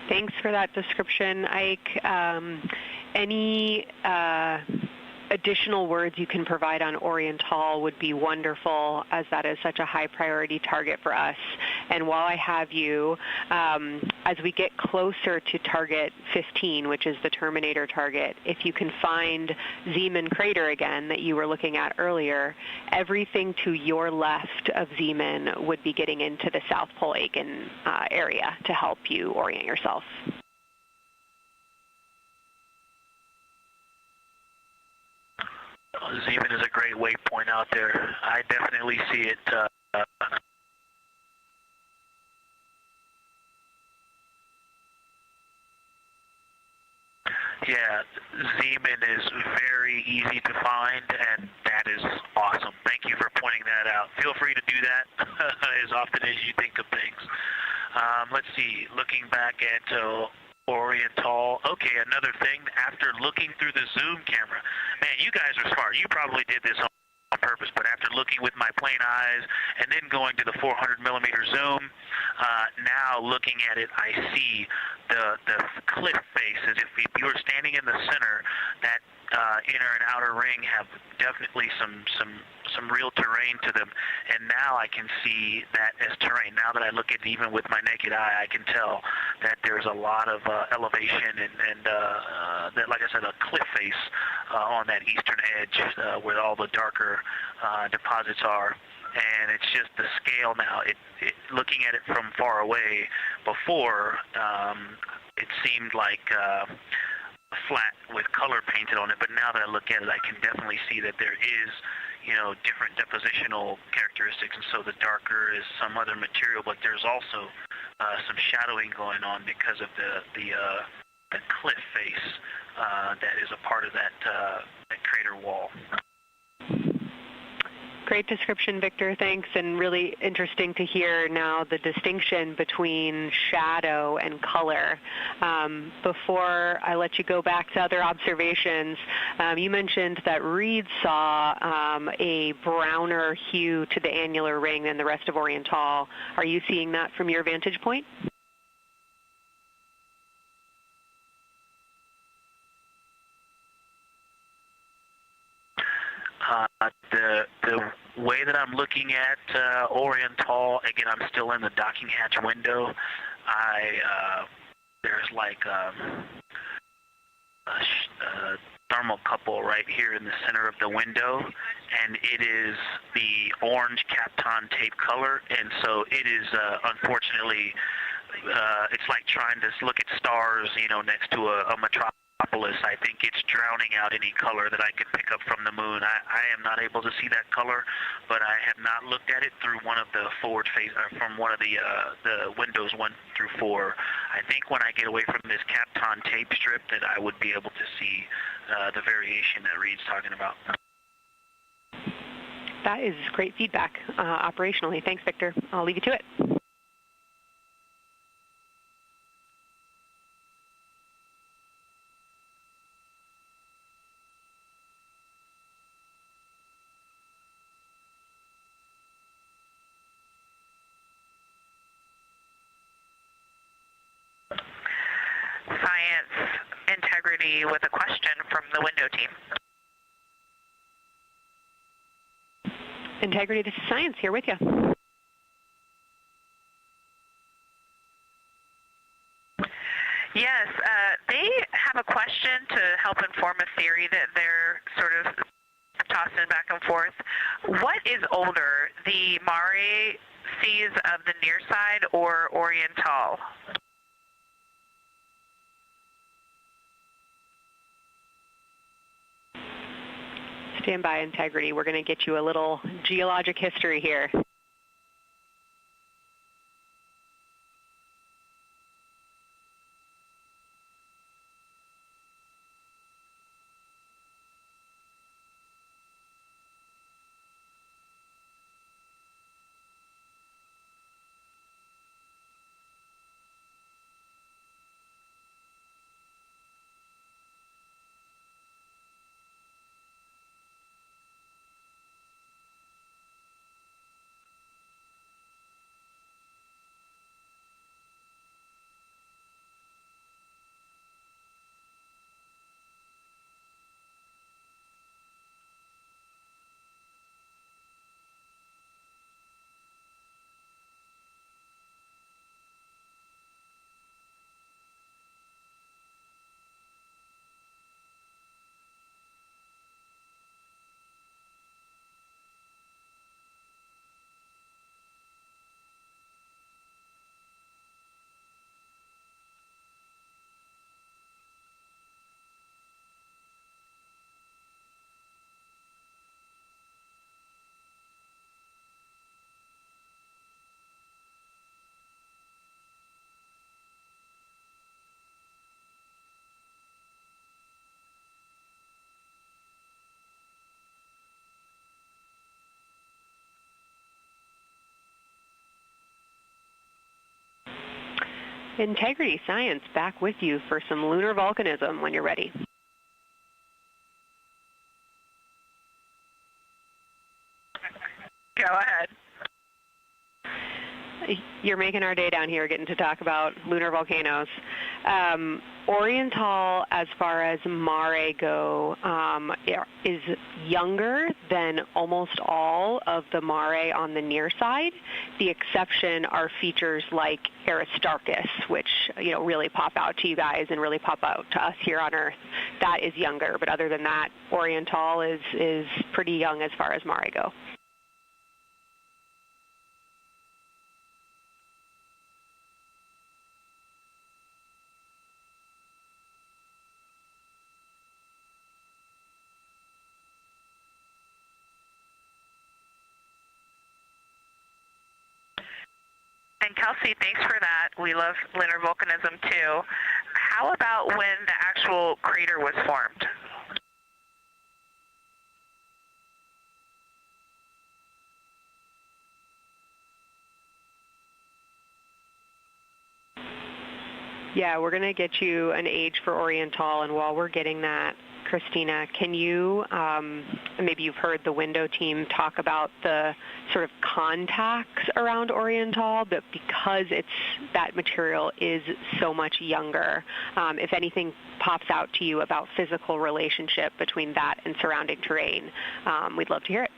Thanks for that description, Ike. Any additional words you can provide on Oriental would be wonderful, as that is such a high priority target for us. And while I have you, as we get closer to target 15, which is the Terminator target, if you can find Zeeman Crater again that you were looking at earlier, everything to your left of Zeeman would be getting into the South Pole Aiken area to help you orient yourself. Zeeman is a great waypoint out there. I definitely see it. Yeah, Zeeman is very easy to find, and that is awesome. Thank you for pointing that out. Feel free to do that as often as you think of things. Let's see, looking back at Oriental. Okay, another thing, after looking through the zoom camera, man, you guys are smart. You probably did this on purpose, but after looking with my plain eyes and then going to the 400 millimeter zoom, now looking at it, I see the cliff face as if you were standing in the center. That inner and outer ring have definitely some real terrain to them, and now I can see that as terrain. Now that I look at it even with my naked eye, I can tell that there's a lot of elevation and that, like I said, a cliff face on that eastern edge where all the darker deposits are. And it's just the scale now. Looking at it from far away before, it seemed like flat with color painted on it, but now that I look at it, I can definitely see that there is, different depositional characteristics, and so the darker is some other material, but there's also some shadowing going on because of the cliff face that is a part of that crater wall. Great description, Victor. Thanks, and really interesting to hear now the distinction between shadow and color. Before I let you go back to other observations, you mentioned that Reed saw a browner hue to the annular ring than the rest of Oriental. Are you seeing that from your vantage point? The way that I'm looking at Oriental, again, I'm still in the docking hatch window. There's like a thermocouple right here in the center of the window, and it is the orange Kapton tape color, and so it is unfortunately, it's like trying to look at stars, next to a metropolis. I think it's drowning out any color that I could pick up from the moon. I am not able to see that color, but I have not looked at it through one of the forward face, from one of the windows 1 through 4. I think when I get away from this Kapton tape strip that I would be able to see the variation that Reed's talking about. That is great feedback operationally. Thanks, Victor. I'll leave you to it. Science Integrity with a question from the window team. Integrity, this is Science, here with you. Yes, they have a question to help inform a theory that they're sort of tossing back and forth. What is older, the Mare seas of the near side or Oriental? Stand by, Integrity. We're going to get you a little geologic history here. Integrity Science back with you for some lunar volcanism when you're ready. Go ahead. You're making our day down here getting to talk about lunar volcanoes. Oriental, as far as Mare go, is younger than almost all of the Mare on the near side. The exception are features like Aristarchus, which really pop out to you guys and really pop out to us here on Earth. That is younger, but other than that, Oriental is pretty young as far as Mare go. And Kelsey, thanks for that. We love lunar volcanism too. How about when the actual crater was formed? Yeah, we're going to get you an age for Oriental, and while we're getting that, Christina, can you, maybe you've heard the window team talk about the sort of contacts around Oriental, but because that material is so much younger, if anything pops out to you about physical relationship between that and surrounding terrain, we'd love to hear it.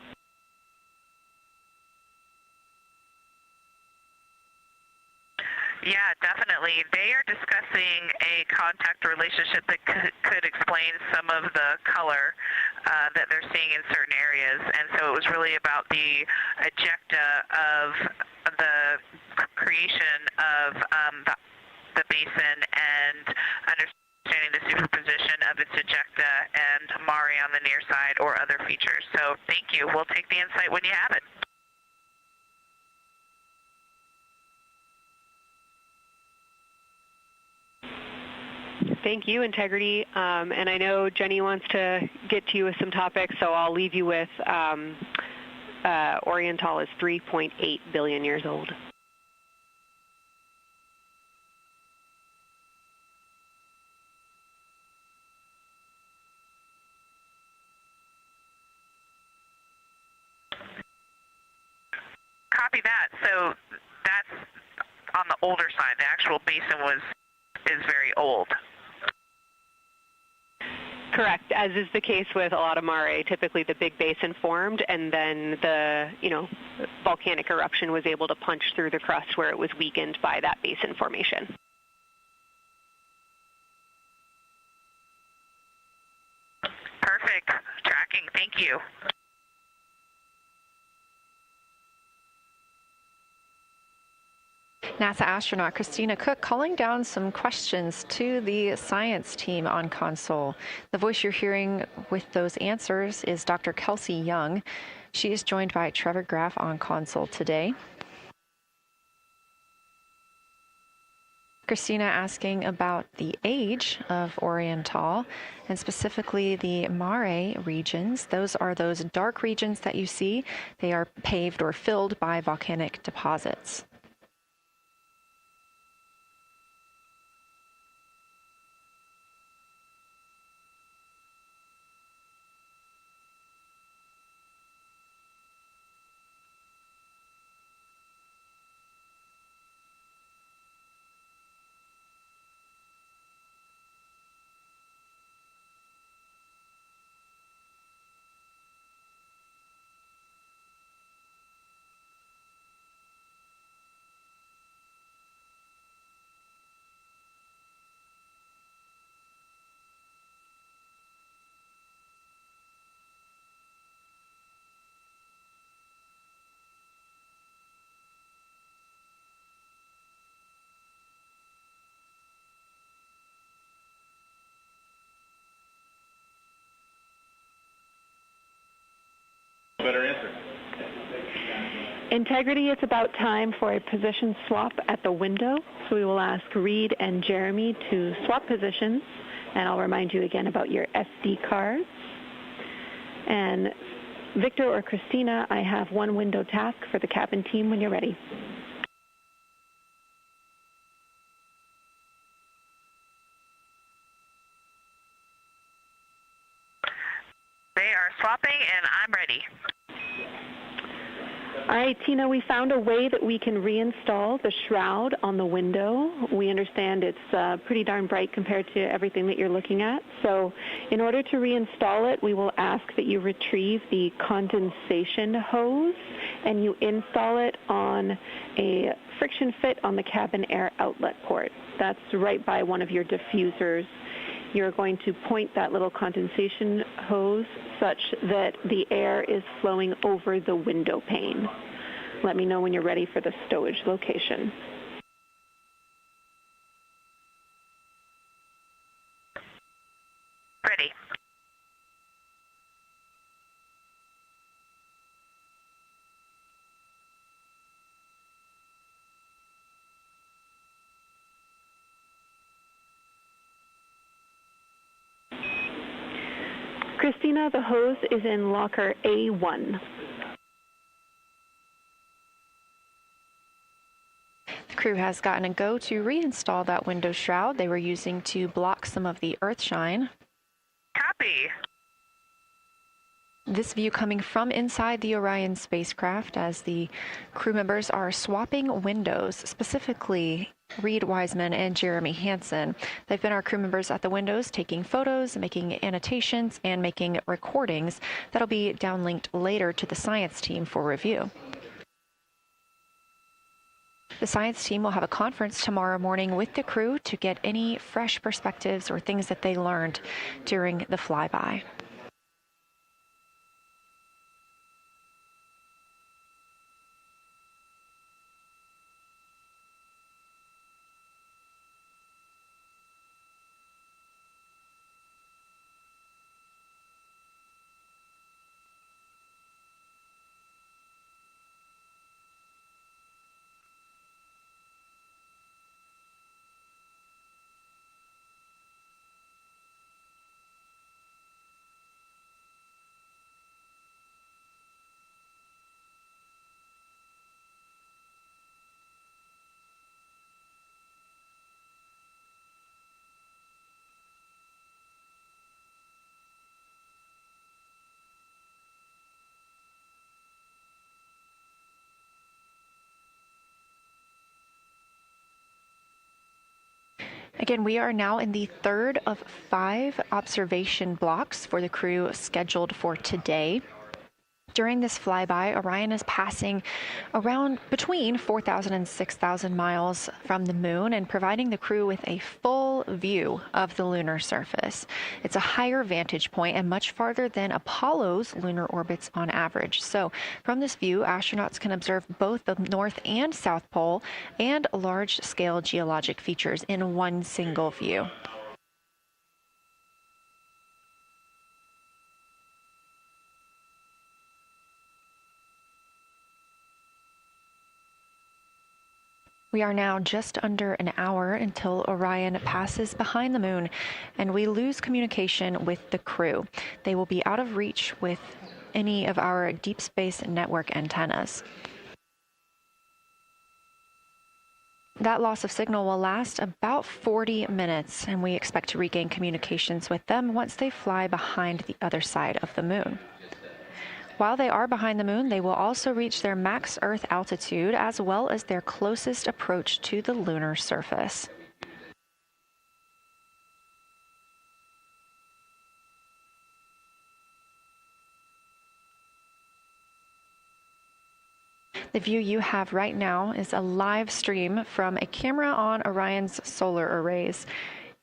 Yeah, definitely. They are discussing a contact relationship that could explain some of the color that they're seeing in certain areas. And so it was really about the ejecta of the creation of the basin and understanding the superposition of its ejecta and Mare on the near side or other features. So thank you. We'll take the insight when you have it. Thank you, Integrity. And I know Jenny wants to get to you with some topics, so I'll leave you with Oriental is 3.8 billion years old. Copy that. So that's on the older side. The actual basin is very old. correct. As is the case with a lot of mare, typically the big basin formed, and then the volcanic eruption was able to punch through the crust where it was weakened by that basin formation. Perfect. Tracking. Thank you. NASA astronaut Christina Cook calling down some questions to the science team on console. The voice you're hearing with those answers is Dr. Kelsey Young. She is joined by Trevor Graff on console today. Christina asking about the age of Oriental and specifically the mare regions. Those are those dark regions that you see. They are paved or filled by volcanic deposits. Better answer. Integrity, it's about time for a position swap at the window. So we will ask Reed and Jeremy to swap positions. And I'll remind you again about your SD cards. And Victor or Christina, I have one window task for the cabin team when you're ready. They are swapping, and I'm ready. All right, Tina, we found a way that we can reinstall the shroud on the window. We understand it's pretty darn bright compared to everything that you're looking at. So in order to reinstall it, we will ask that you retrieve the condensation hose and you install it on a friction fit on the cabin air outlet port. That's right by one of your diffusers. You're going to point that little condensation hose such that the air is flowing over the window pane. Let me know when you're ready for the stowage location. Ready. Christina, the hose is in locker A1. The crew has gotten a go to reinstall that window shroud they were using to block some of the earth shine. Copy. This view coming from inside the Orion spacecraft as the crew members are swapping windows, specifically Reed Wiseman and Jeremy Hansen. They've been our crew members at the windows taking photos, making annotations, and making recordings that'll be downlinked later to the science team for review. The science team will have a conference tomorrow morning with the crew to get any fresh perspectives or things that they learned during the flyby. Again, we are now in the third of 5 observation blocks for the crew scheduled for today. During this flyby, Orion is passing around between 4,000 and 6,000 miles from the moon and providing the crew with a full view of the lunar surface. It's a higher vantage point and much farther than Apollo's lunar orbits on average. So from this view, astronauts can observe both the North and South Pole and large-scale geologic features in one single view. We are now just under an hour until Orion passes behind the moon, and we lose communication with the crew. They will be out of reach with any of our deep space network antennas. That loss of signal will last about 40 minutes, and we expect to regain communications with them once they fly behind the other side of the moon. While they are behind the moon, they will also reach their max Earth altitude as well as their closest approach to the lunar surface. The view you have right now is a live stream from a camera on Orion's solar arrays.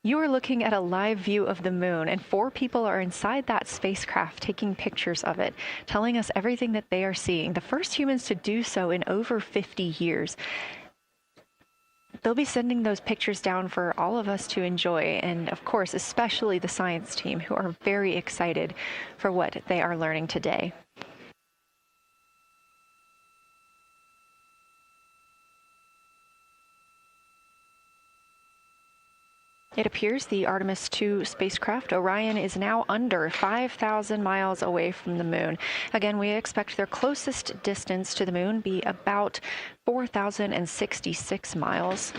You are looking at a live view of the moon, and 4 people are inside that spacecraft taking pictures of it, telling us everything that they are seeing. The first humans to do so in over 50 years. They'll be sending those pictures down for all of us to enjoy, and of course, especially the science team, who are very excited for what they are learning today. It appears the Artemis II spacecraft, Orion, is now under 5,000 miles away from the moon. Again, we expect their closest distance to the moon be about 4,066 miles.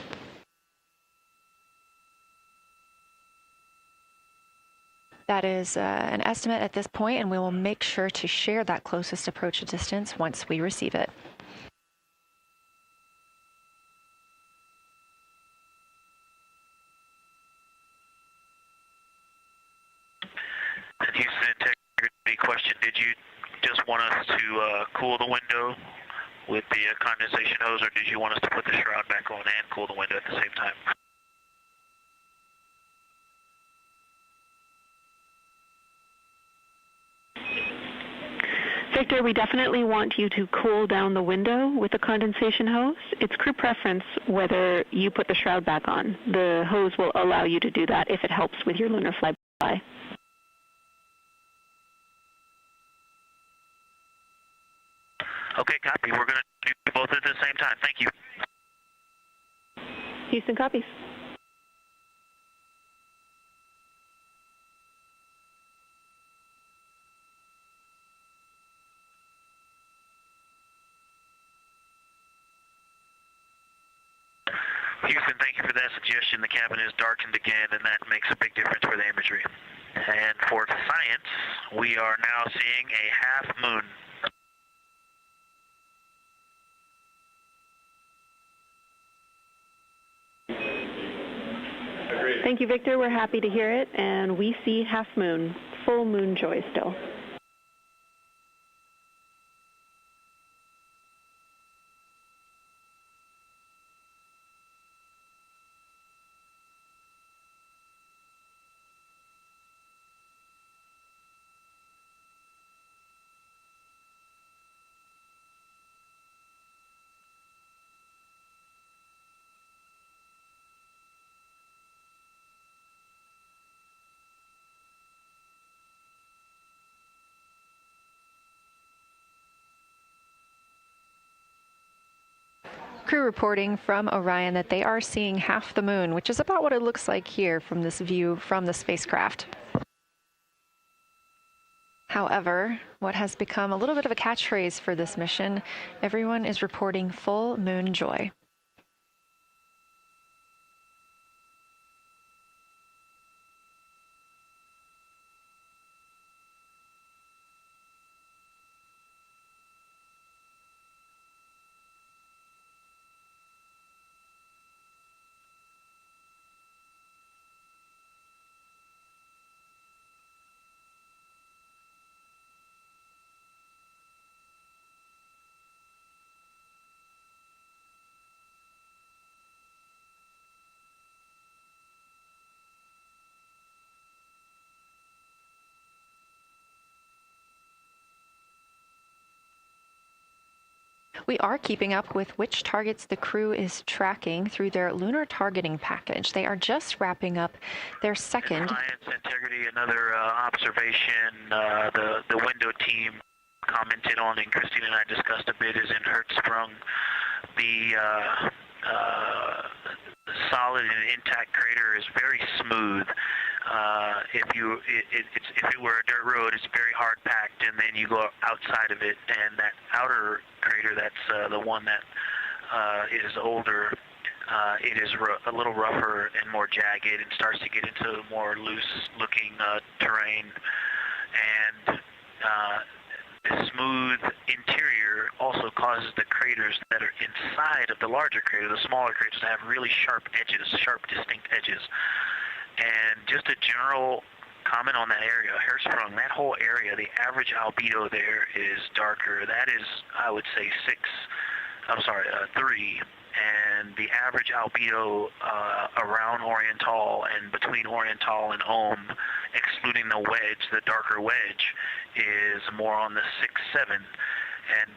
That is an estimate at this point, and we will make sure to share that closest approach distance once we receive it. Houston integrity question, did you just want us to cool the window with the condensation hose, or did you want us to put the shroud back on and cool the window at the same time? Victor, we definitely want you to cool down the window with the condensation hose. It's crew preference whether you put the shroud back on. The hose will allow you to do that if it helps with your lunar flyby. Okay, copy. We're going to do both at the same time. Thank you. Houston copies. Houston, thank you for that suggestion. The cabin is darkened again, and that makes a big difference for the imagery. And for science, we are now seeing a half moon. Thank you, Victor. We're happy to hear it, and we see half moon, full moon joy still. Crew reporting from Orion that they are seeing half the moon, which is about what it looks like here from this view from the spacecraft. However, what has become a little bit of a catchphrase for this mission, everyone is reporting full moon joy. We are keeping up with which targets the crew is tracking through their lunar targeting package. They are just wrapping up their second. Science integrity, another observation the window team commented on and Christina and I discussed a bit is in Hertzsprung. The solid and intact crater is very smooth. If it were a dirt road, it's very hard packed, and then you go outside of it, and that outer crater, that's the one that is older. It is a little rougher and more jagged, and starts to get into more loose-looking terrain, and the smooth interior also causes the craters that are inside of the larger crater, the smaller craters, to have really sharp edges, sharp, distinct edges. And just a general comment on that area, Hertzsprung, that whole area, the average albedo there is darker. That is, I would say, 3. And the average albedo around Oriental and between Oriental and Ohm, excluding the wedge, the darker wedge, is more on the 6-7. And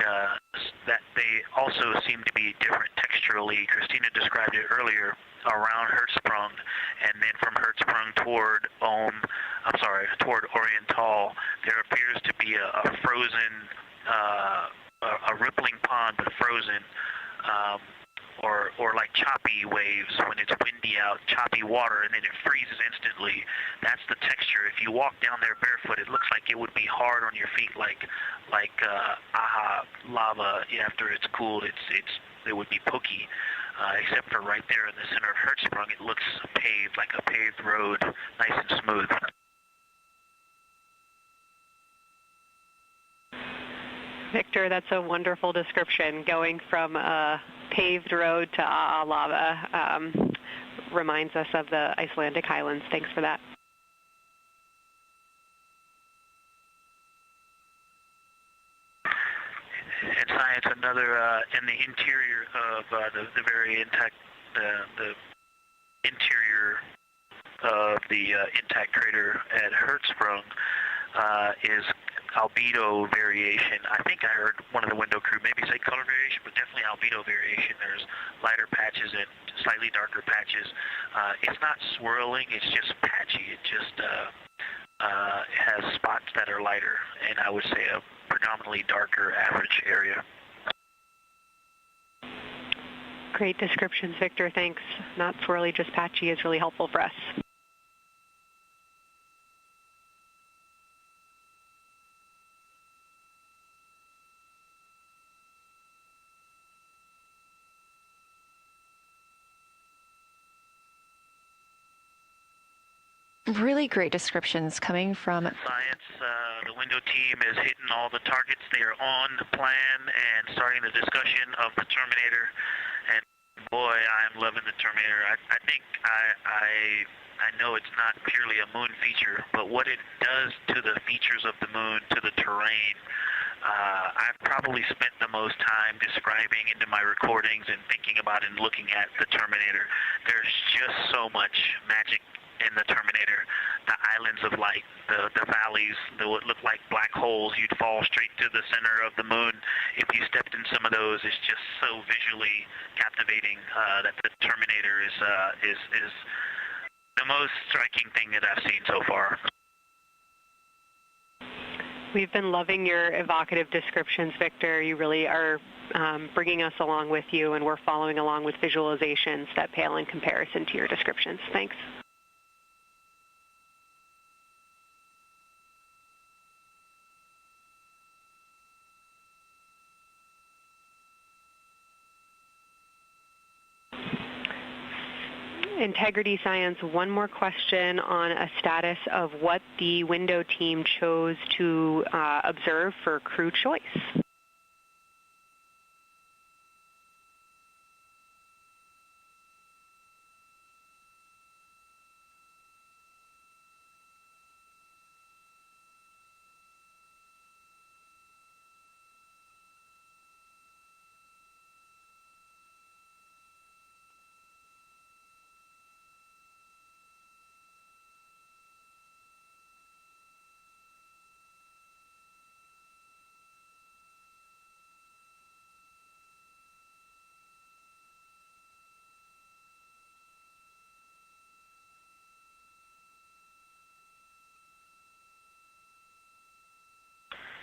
that they also seem to be different texturally. Christina described it earlier around Hertzsprung, and then from Hertzsprung toward toward Oriental, there appears to be a frozen, a rippling pond, but frozen. Or like choppy waves when it's windy out, choppy water, and then it freezes instantly. That's the texture. If you walk down there barefoot, it looks like it would be hard on your feet, like lava. After it's cooled, it would be pokey. Except for right there in the center of Hertzsprung, it looks paved, like a paved road, nice and smooth. Victor, that's a wonderful description. Going from a paved road to lava reminds us of the Icelandic highlands. Thanks for that. And science, another in the interior of the very intact, the interior of the intact crater at Hertzsprung is albedo variation. I think I heard one of the window crew maybe say color variation, but definitely albedo variation. There's lighter patches and slightly darker patches. It's not swirling, it's just patchy. It just has spots that are lighter, and I would say a predominantly darker average area. Great descriptions, Victor. Thanks. Not swirly, just patchy is really helpful for us. Really great descriptions coming from science. The window team is hitting all the targets. They are on the plan and starting the discussion of the Terminator. And boy, I'm loving the Terminator. I think I know it's not purely a moon feature, but what it does to the features of the moon, to the terrain, I've probably spent the most time describing into my recordings and thinking about and looking at the Terminator. There's just so much magic in the Terminator. The islands of light, the valleys that would look like black holes. You'd fall straight to the center of the moon if you stepped in some of those. It's just so visually captivating that the Terminator is the most striking thing that I've seen so far. We've been loving your evocative descriptions, Victor. You really are bringing us along with you, and we're following along with visualizations that pale in comparison to your descriptions. Thanks. Integrity Science, one more question on a status of what the window team chose to observe for crew choice.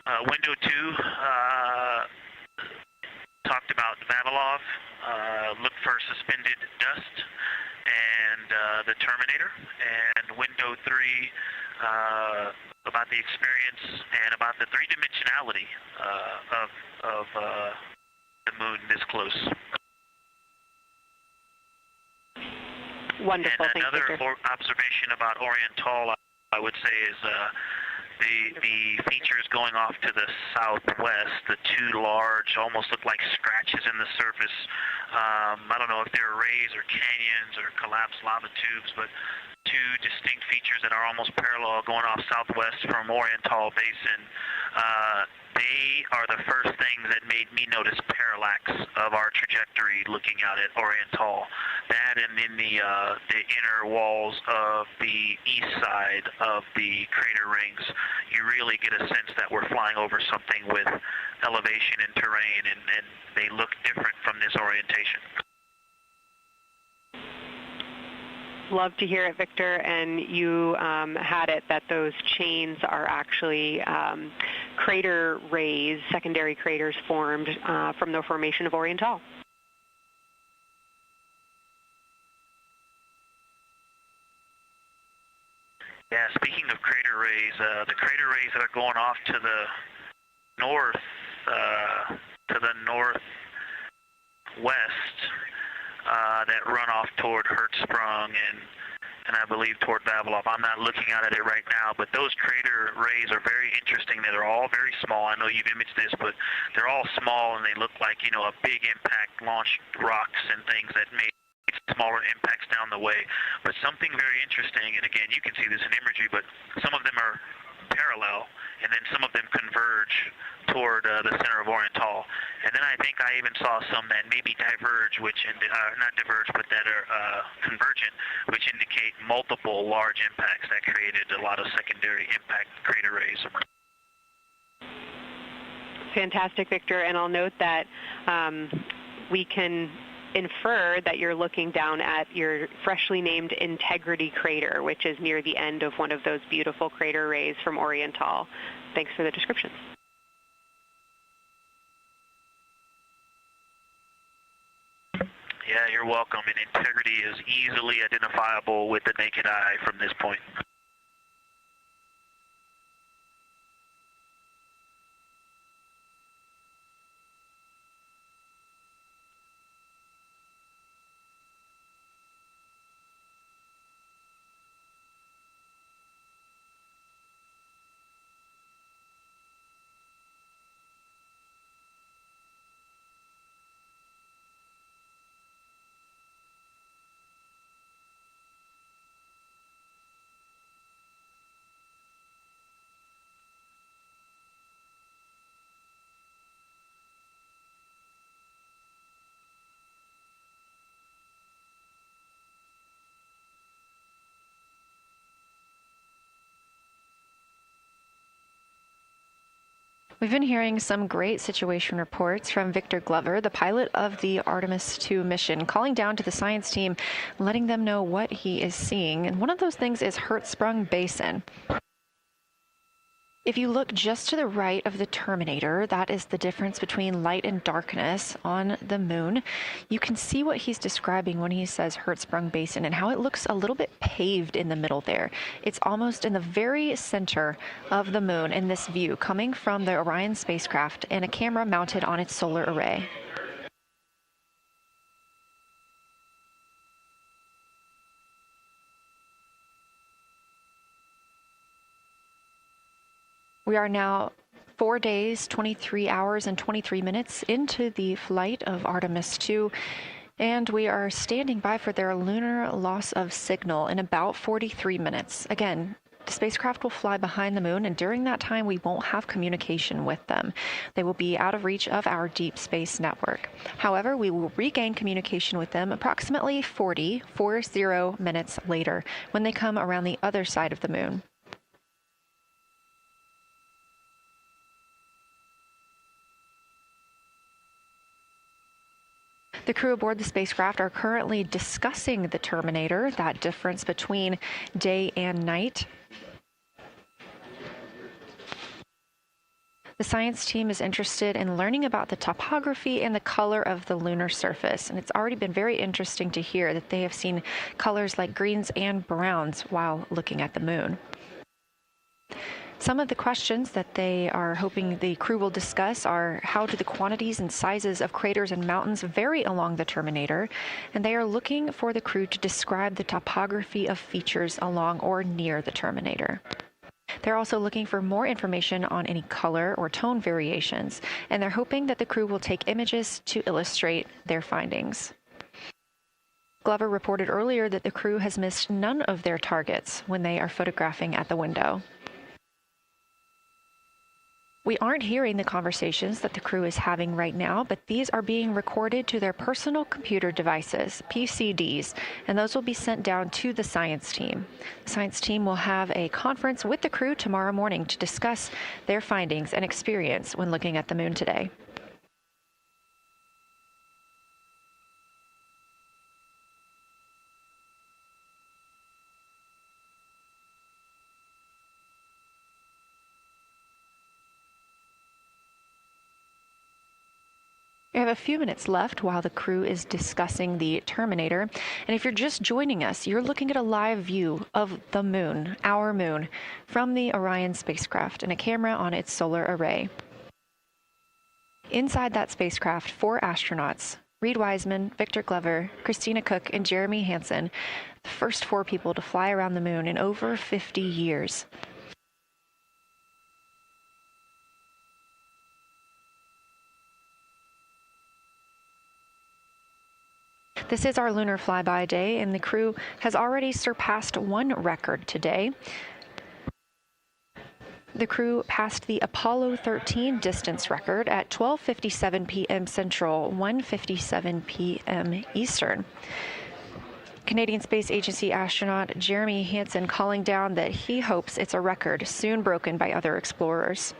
Window 2 talked about Vavilov, look for suspended dust, and the Terminator. And window 3 about the experience and about the three-dimensionality of the moon this close. Wonderful. And another observation about Oriental, I would say, is the features going off to the southwest, the two large, almost look like scratches in the surface. I don't know if they're rays or canyons or collapsed lava tubes, but two distinct features that are almost parallel going off southwest from Oriental Basin. They are the first things that made me notice parallax of our trajectory looking out at Oriental. That and in the inner walls of the east side of the crater rings, you really get a sense that we're flying over something with elevation and terrain, and they look different from this orientation. Love to hear it, Victor. And you had it that those chains are actually crater rays, secondary craters formed from the formation of Oriental. Yeah, speaking of crater rays, the crater rays that are going off to the northwest, that run off toward Hertzsprung and I believe toward Vavilov. I'm not looking at it right now, but those crater rays are very interesting. They're all very small. I know you've imaged this, but they're all small and they look like, you know, a big impact launched rocks and things that made smaller impacts down the way. But something very interesting, and again, you can see this in Imagery, but some of them are parallel, and then some of them converge toward the center of Oriental. And then I think I even saw some that maybe diverge, not diverge, but that are convergent, which indicate multiple large impacts that created a lot of secondary impact crater rays. Fantastic, Victor. And I'll note that we can infer that you're looking down at your freshly named Integrity crater, which is near the end of one of those beautiful crater rays from Oriental. Thanks for the description. Yeah, you're welcome. And Integrity is easily identifiable with the naked eye from this point. We've been hearing some great situation reports from Victor Glover, the pilot of the Artemis II mission, calling down to the science team, letting them know what he is seeing. And one of those things is Hertzsprung Basin. If you look just to the right of the Terminator, that is the difference between light and darkness on the moon. You can see what he's describing when he says Hertzsprung Basin and how it looks a little bit paved in the middle there. It's almost in the very center of the moon in this view, coming from the Orion spacecraft and a camera mounted on its solar array. We are now 4 days, 23 hours, and 23 minutes into the flight of Artemis II, and we are standing by for their lunar loss of signal in about 43 minutes. Again, the spacecraft will fly behind the moon, and during that time, we won't have communication with them. They will be out of reach of our deep space network. However, we will regain communication with them approximately 40 minutes later when they come around the other side of the moon. The crew aboard the spacecraft are currently discussing the Terminator, that difference between day and night. The science team is interested in learning about the topography and the color of the lunar surface, and it's already been very interesting to hear that they have seen colors like greens and browns while looking at the moon. Some of the questions that they are hoping the crew will discuss are how do the quantities and sizes of craters and mountains vary along the terminator, and they are looking for the crew to describe the topography of features along or near the terminator. They're also looking for more information on any color or tone variations, and they're hoping that the crew will take images to illustrate their findings. Glover reported earlier that the crew has missed none of their targets when they are photographing at the window. We aren't hearing the conversations that the crew is having right now, but these are being recorded to their personal computer devices, PCDs, and those will be sent down to the science team. The science team will have a conference with the crew tomorrow morning to discuss their findings and experience when looking at the moon today. We have a few minutes left while the crew is discussing the terminator. And if you're just joining us, you're looking at a live view of the moon, our moon, from the Orion spacecraft and a camera on its solar array. Inside that spacecraft, 4 astronauts, Reed Wiseman, Victor Glover, Christina Cook, and Jeremy Hansen, the first 4 people to fly around the moon in over 50 years. This is our Lunar Flyby day, and the crew has already surpassed one record today. The crew passed the Apollo 13 distance record at 12:57 p.m. Central, 1:57 p.m. Eastern. Canadian Space Agency astronaut Jeremy Hansen calling down that he hopes it's a record soon broken by other explorers.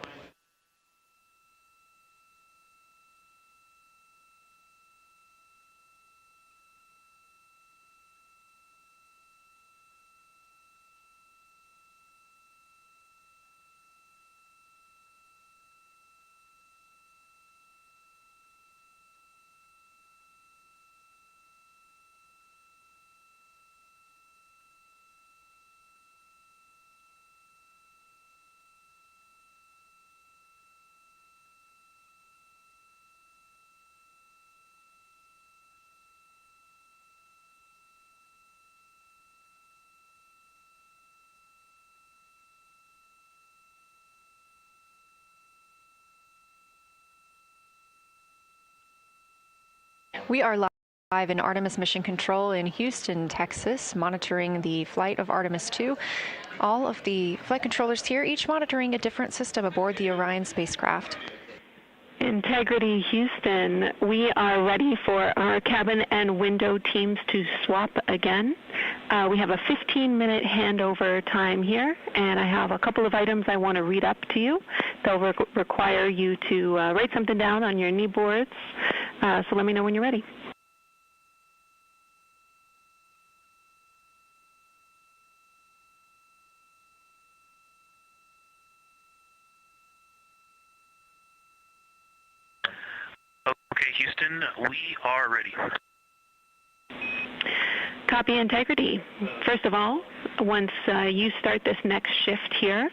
We are live in Artemis Mission Control in Houston, Texas, monitoring the flight of Artemis II. All of the flight controllers here, each monitoring a different system aboard the Orion spacecraft. Integrity Houston, we are ready for our cabin and window teams to swap again. We have a 15-minute handover time here, and I have a couple of items I want to read up to you. They'll require you to write something down on your knee boards, so let me know when you're ready. Okay, Houston, we are ready. Copy, Integrity. First of all, once you start this next shift here,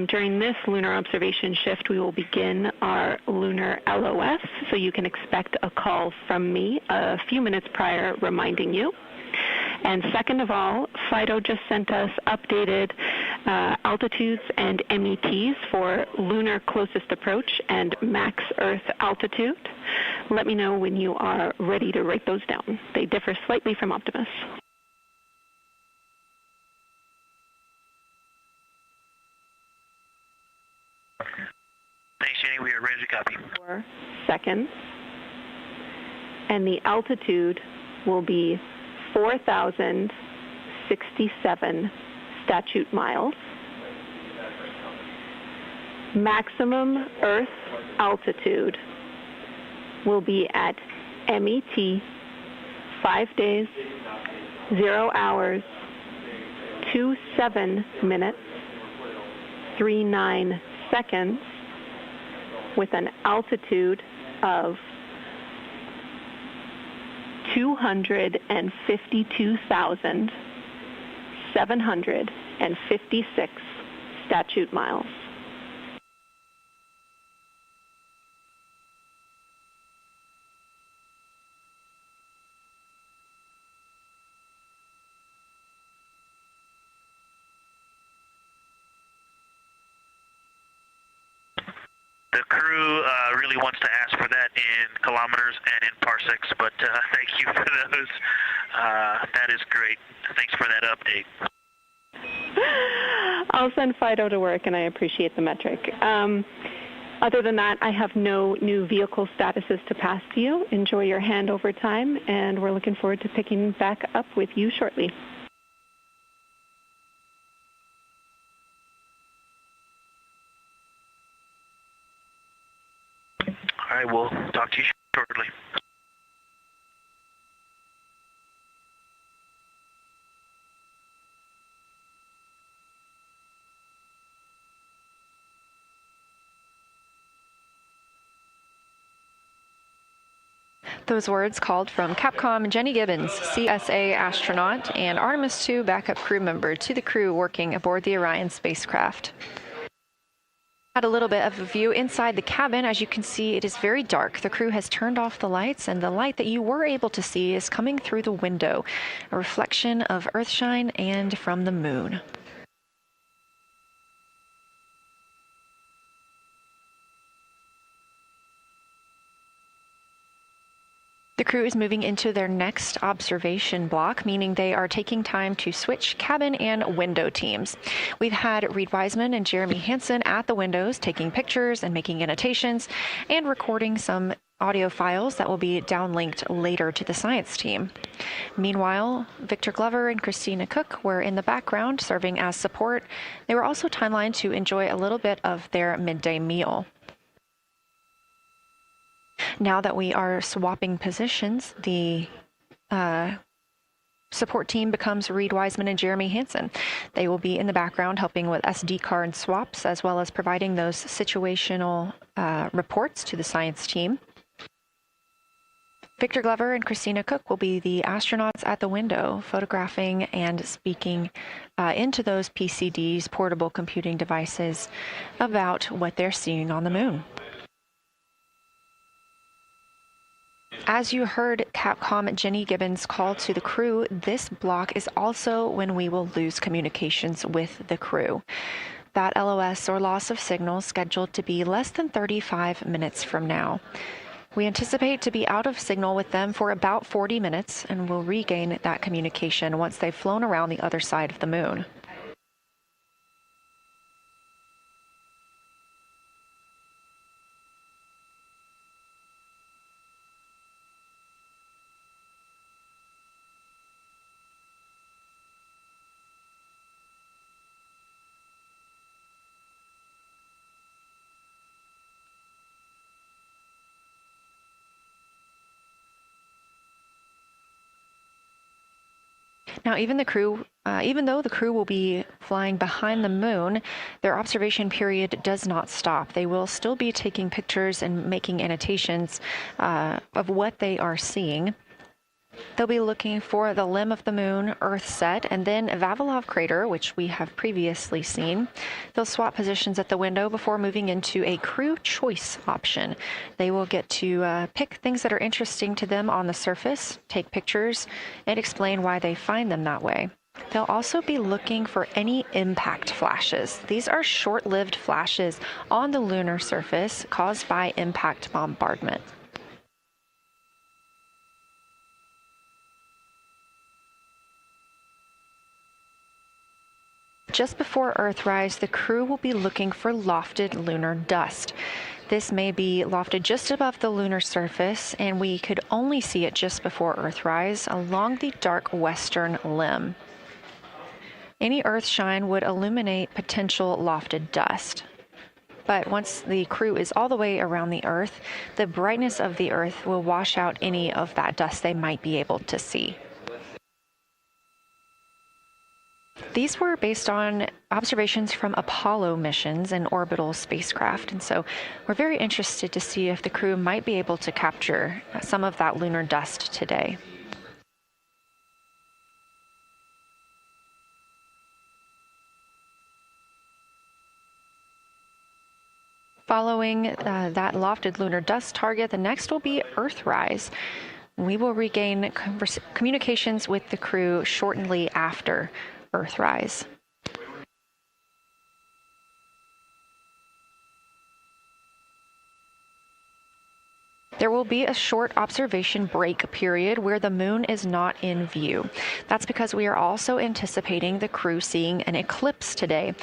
during this lunar observation shift, we will begin our lunar LOS, so you can expect a call from me a few minutes prior reminding you. And second of all, FIDO just sent us updated altitudes and METs for lunar closest approach and max Earth altitude. Let me know when you are ready to write those down. They differ slightly from Optimus. Thanks, Jenny. We are ready to copy. 4 seconds. And the altitude will be 4,067 statute miles. Maximum Earth altitude will be at MET 5 days, 0 hours, 27 minutes, 39 seconds, with an altitude of 252,756 statute miles. The crew really wants to ask for that in kilometers and in parsecs, but thank you for those. That is great. Thanks for that update. I'll send Fido to work, and I appreciate the metric. Other than that, I have no new vehicle statuses to pass to you. Enjoy your handover time, and we're looking forward to picking back up with you shortly. All right, we'll talk to you shortly. Those words called from Capcom Jenny Gibbons, CSA astronaut and Artemis II backup crew member, to the crew working aboard the Orion spacecraft. Had a little bit of a view inside the cabin. As you can see, it is very dark. The crew has turned off the lights, and the light that you were able to see is coming through the window, a reflection of Earthshine and from the moon. The crew is moving into their next observation block, meaning they are taking time to switch cabin and window teams. We've had Reed Wiseman and Jeremy Hansen at the windows taking pictures and making annotations and recording some audio files that will be downlinked later to the science team. Meanwhile, Victor Glover and Christina Cook were in the background serving as support. They were also timelined to enjoy a little bit of their midday meal. Now that we are swapping positions, the support team becomes Reed Wiseman and Jeremy Hansen. They will be in the background helping with SD card swaps, as well as providing those situational reports to the science team. Victor Glover and Christina Cook will be the astronauts at the window, photographing and speaking into those PCDs, portable computing devices, about what they're seeing on the moon. As you heard Capcom Jenny Gibbons call to the crew, this block is also when we will lose communications with the crew. That LOS, or loss of signal, scheduled to be less than 35 minutes from now. We anticipate to be out of signal with them for about 40 minutes, and will regain that communication once they've flown around the other side of the moon. Now, even though the crew will be flying behind the moon, their observation period does not stop. They will still be taking pictures and making annotations of what they are seeing. They'll be looking for the limb of the moon, Earth set, and then Vavilov crater, which we have previously seen. They'll swap positions at the window before moving into a crew choice option. They will get to pick things that are interesting to them on the surface, take pictures, and explain why they find them that way. They'll also be looking for any impact flashes. These are short-lived flashes on the lunar surface caused by impact bombardment. Just before Earthrise, the crew will be looking for lofted lunar dust. This may be lofted just above the lunar surface, and we could only see it just before Earthrise along the dark western limb. Any Earthshine would illuminate potential lofted dust. But once the crew is all the way around the Earth, the brightness of the Earth will wash out any of that dust they might be able to see. These were based on observations from Apollo missions and orbital spacecraft, and so we're very interested to see if the crew might be able to capture some of that lunar dust today. Following that lofted lunar dust target, the next will be Earthrise. We will regain communications with the crew shortly after Earthrise. There will be a short observation break period where the moon is not in view. That's because we are also anticipating the crew seeing an eclipse today.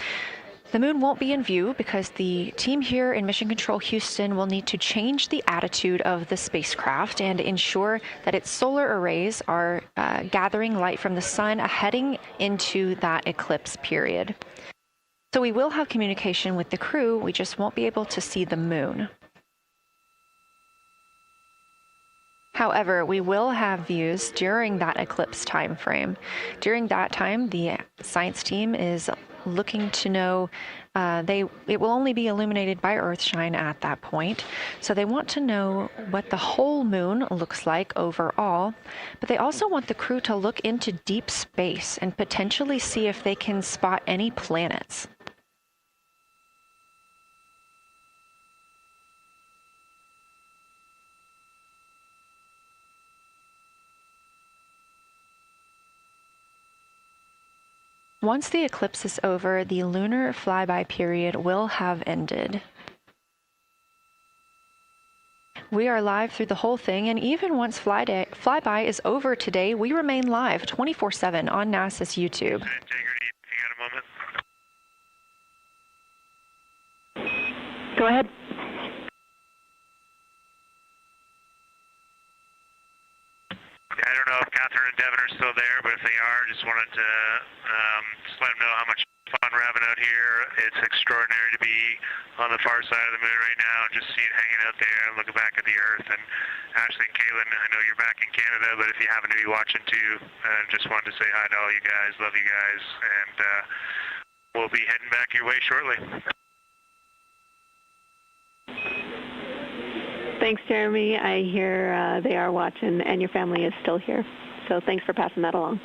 The moon won't be in view because the team here in Mission Control Houston will need to change the attitude of the spacecraft and ensure that its solar arrays are gathering light from the sun heading into that eclipse period. So we will have communication with the crew, we just won't be able to see the moon. However, we will have views during that eclipse time frame. During that time, the science team is looking to know, it will only be illuminated by Earthshine at that point. So they want to know what the whole moon looks like overall, but they also want the crew to look into deep space and potentially see if they can spot any planets. Once the eclipse is over, the lunar flyby period will have ended. We are live through the whole thing, and even once flyby is over today, we remain live 24/7 on NASA's YouTube. Go ahead. I don't know if Catherine and Devin are still there, but if they are, just wanted to just let them know how much fun we're having out here. It's extraordinary to be on the far side of the moon right now, just see it hanging out there and looking back at the Earth. And Ashley and Caitlin, I know you're back in Canada, but if you happen to be watching too, just wanted to say hi to all you guys. Love you guys, and we'll be heading back your way shortly. Thanks, Jeremy. I hear they are watching, and your family is still here. So thanks for passing that along.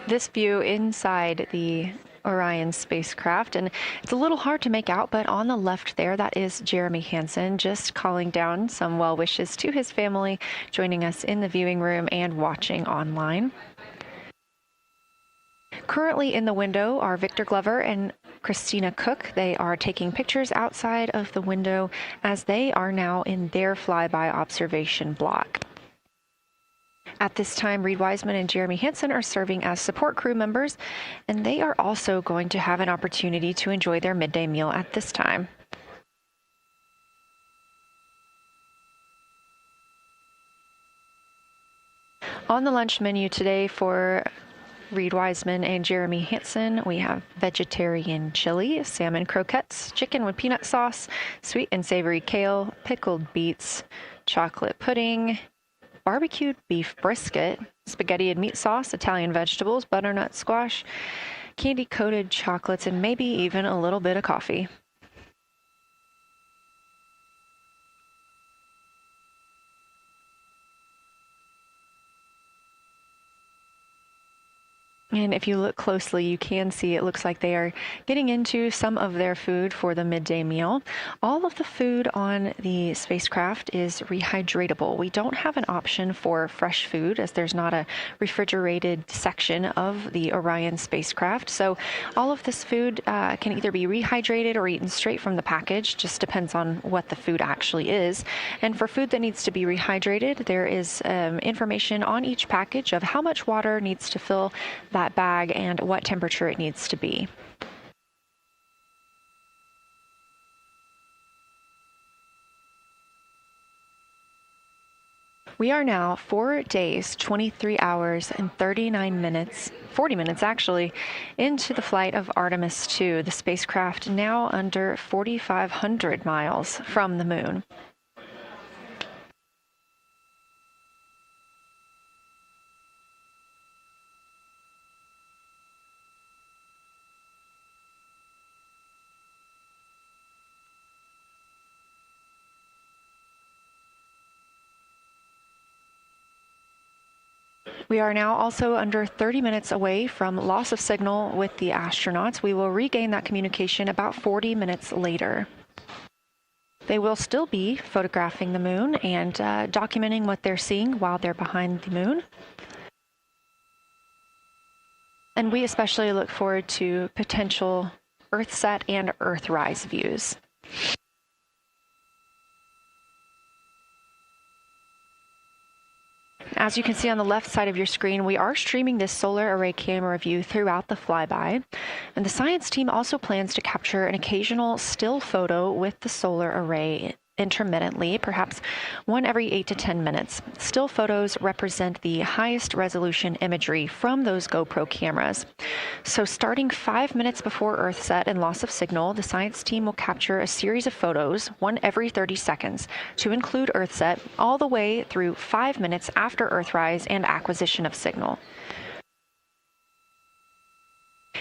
This view inside the Orion spacecraft, and it's a little hard to make out, but on the left there, that is Jeremy Hansen just calling down some well wishes to his family, joining us in the viewing room and watching online. Currently in the window are Victor Glover and Christina Cook. They are taking pictures outside of the window as they are now in their flyby observation block. At this time, Reed Wiseman and Jeremy Hansen are serving as support crew members, and they are also going to have an opportunity to enjoy their midday meal at this time. On the lunch menu today for Reed Wiseman and Jeremy Hansen, we have vegetarian chili, salmon croquettes, chicken with peanut sauce, sweet and savory kale, pickled beets, chocolate pudding, barbecued beef brisket, spaghetti and meat sauce, Italian vegetables, butternut squash, candy-coated chocolates, and maybe even a little bit of coffee. And if you look closely, you can see it looks like they are getting into some of their food for the midday meal. All of the food on the spacecraft is rehydratable. We don't have an option for fresh food as there's not a refrigerated section of the Orion spacecraft. So all of this food can either be rehydrated or eaten straight from the package, just depends on what the food actually is. And for food that needs to be rehydrated, there is information on each package of how much water needs to fill that bag and what temperature it needs to be. We are now 4 days, 23 hours, and 39 minutes, 40 minutes actually, into the flight of Artemis II, the spacecraft now under 4,500 miles from the moon. We are now also under 30 minutes away from loss of signal with the astronauts. We will regain that communication about 40 minutes later. They will still be photographing the moon and documenting what they're seeing while they're behind the moon. And we especially look forward to potential Earthset and Earthrise views. As you can see on the left side of your screen, we are streaming this solar array camera view throughout the flyby. And the science team also plans to capture an occasional still photo with the solar array intermittently, perhaps one every 8 to 10 minutes. Still photos represent the highest resolution imagery from those GoPro cameras. So starting 5 minutes before Earthset and loss of signal, the science team will capture a series of photos, one every 30 seconds, to include Earthset, all the way through 5 minutes after Earthrise and acquisition of signal.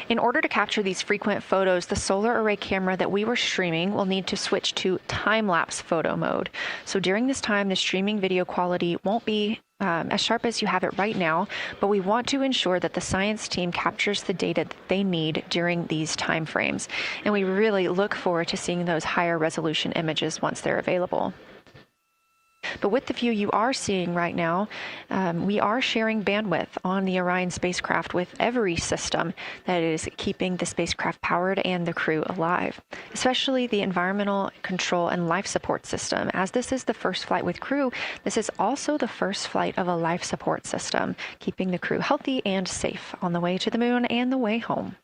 In order to capture these frequent photos, the solar array camera that we were streaming will need to switch to time-lapse photo mode. So during this time, the streaming video quality won't be as sharp as you have it right now, but we want to ensure that the science team captures the data that they need during these time frames. And we really look forward to seeing those higher resolution images once they're available. But with the view you are seeing right now, we are sharing bandwidth on the Orion spacecraft with every system that is keeping the spacecraft powered and the crew alive, especially the environmental control and life support system. As this is the first flight with crew, this is also the first flight of a life support system, keeping the crew healthy and safe on the way to the moon and the way home.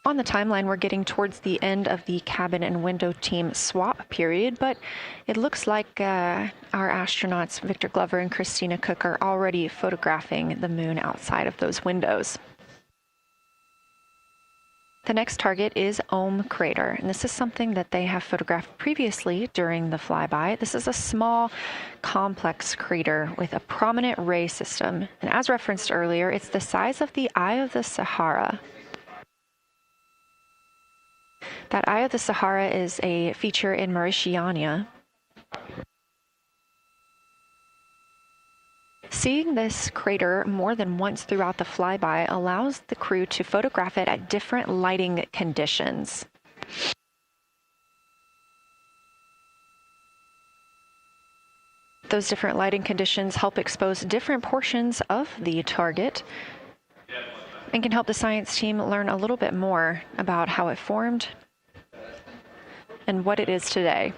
On the timeline, we're getting towards the end of the cabin and window team swap period, but it looks like our astronauts, Victor Glover and Christina Cook, are already photographing the moon outside of those windows. The next target is Ohm Crater, and this is something that they have photographed previously during the flyby. This is a small, complex crater with a prominent ray system, and as referenced earlier, it's the size of the Eye of the Sahara. That Eye of the Sahara is a feature in Mauritania. Seeing this crater more than once throughout the flyby allows the crew to photograph it at different lighting conditions. Those different lighting conditions help expose different portions of the target and can help the science team learn a little bit more about how it formed and what it is today.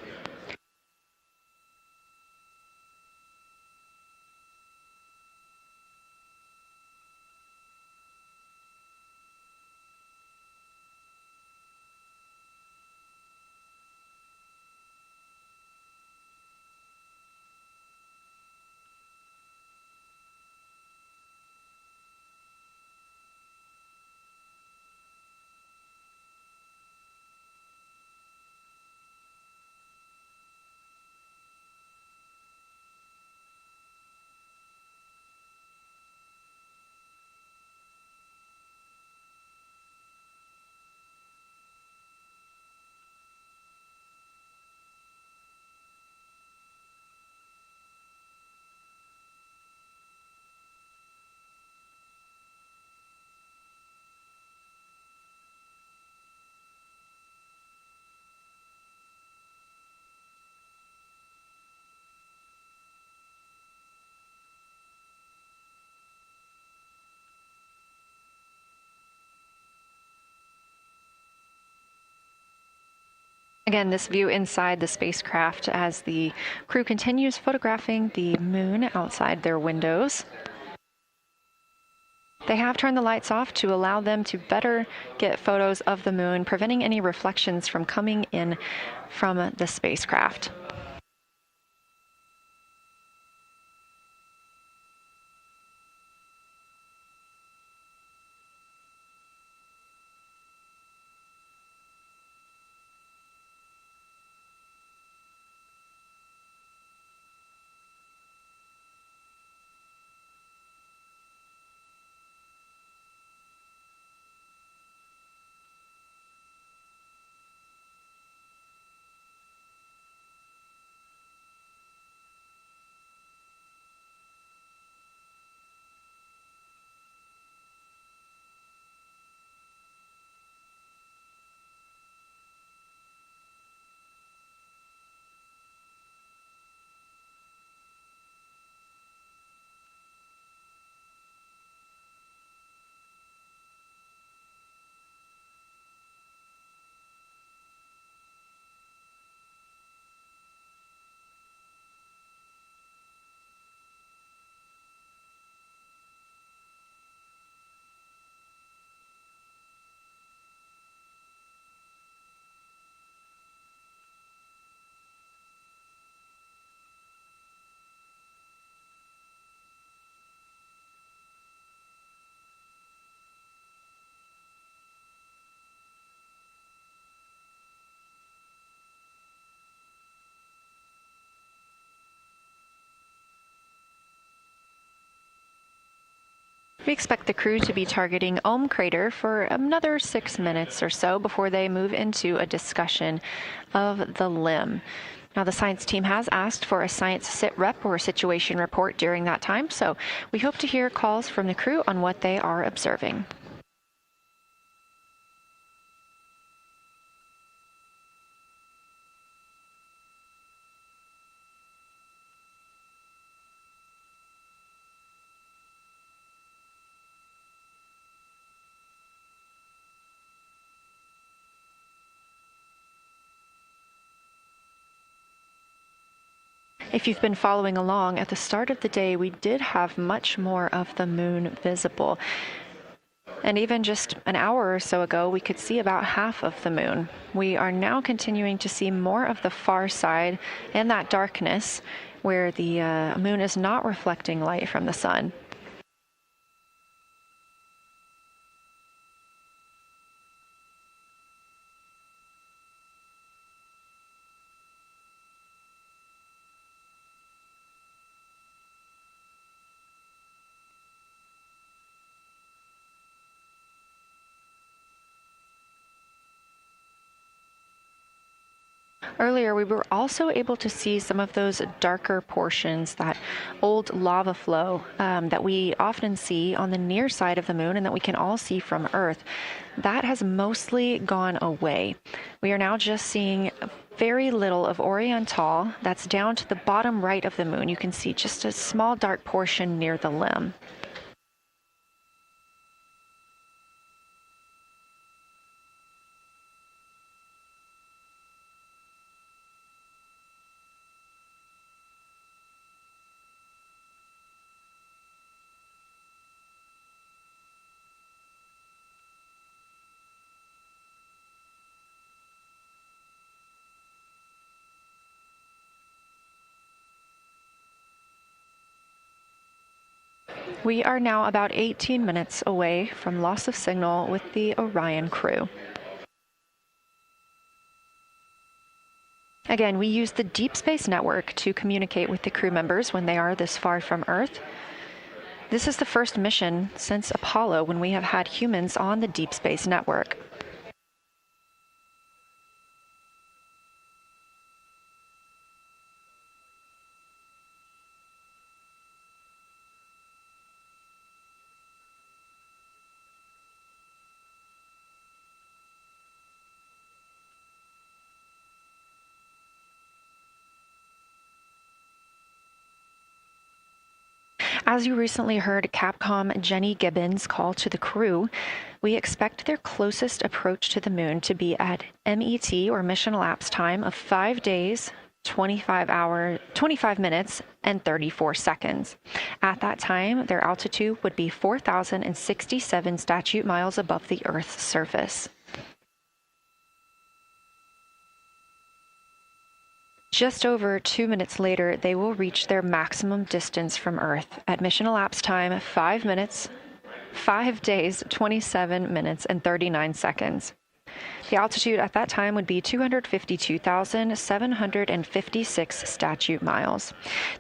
Again, this view inside the spacecraft as the crew continues photographing the moon outside their windows. They have turned the lights off to allow them to better get photos of the moon, preventing any reflections from coming in from the spacecraft. We expect the crew to be targeting Ohm Crater for another 6 minutes or so before they move into a discussion of the limb. Now, the science team has asked for a science sit rep or a situation report during that time, so we hope to hear calls from the crew on what they are observing. If you've been following along, at the start of the day, we did have much more of the moon visible. And even just an hour or so ago, we could see about half of the moon. We are now continuing to see more of the far side and that darkness where the moon is not reflecting light from the sun. Earlier, we were also able to see some of those darker portions, that old lava flow that we often see on the near side of the moon and that we can all see from Earth. That has mostly gone away. We are now just seeing very little of Orion Tall. That's down to the bottom right of the moon. You can see just a small dark portion near the limb. We are now about 18 minutes away from loss of signal with the Orion crew. Again, we use the Deep Space Network to communicate with the crew members when they are this far from Earth. This is the first mission since Apollo when we have had humans on the Deep Space Network. As you recently heard Capcom Jenny Gibbons call to the crew, we expect their closest approach to the moon to be at MET, or mission elapsed time, of 5 days, 25 minutes, and 34 seconds. At that time, their altitude would be 4,067 statute miles above the Earth's surface. Just over 2 minutes later, they will reach their maximum distance from Earth at mission elapsed time 5 minutes, 5 days, 27 minutes, and 39 seconds. The altitude at that time would be 252,756 statute miles.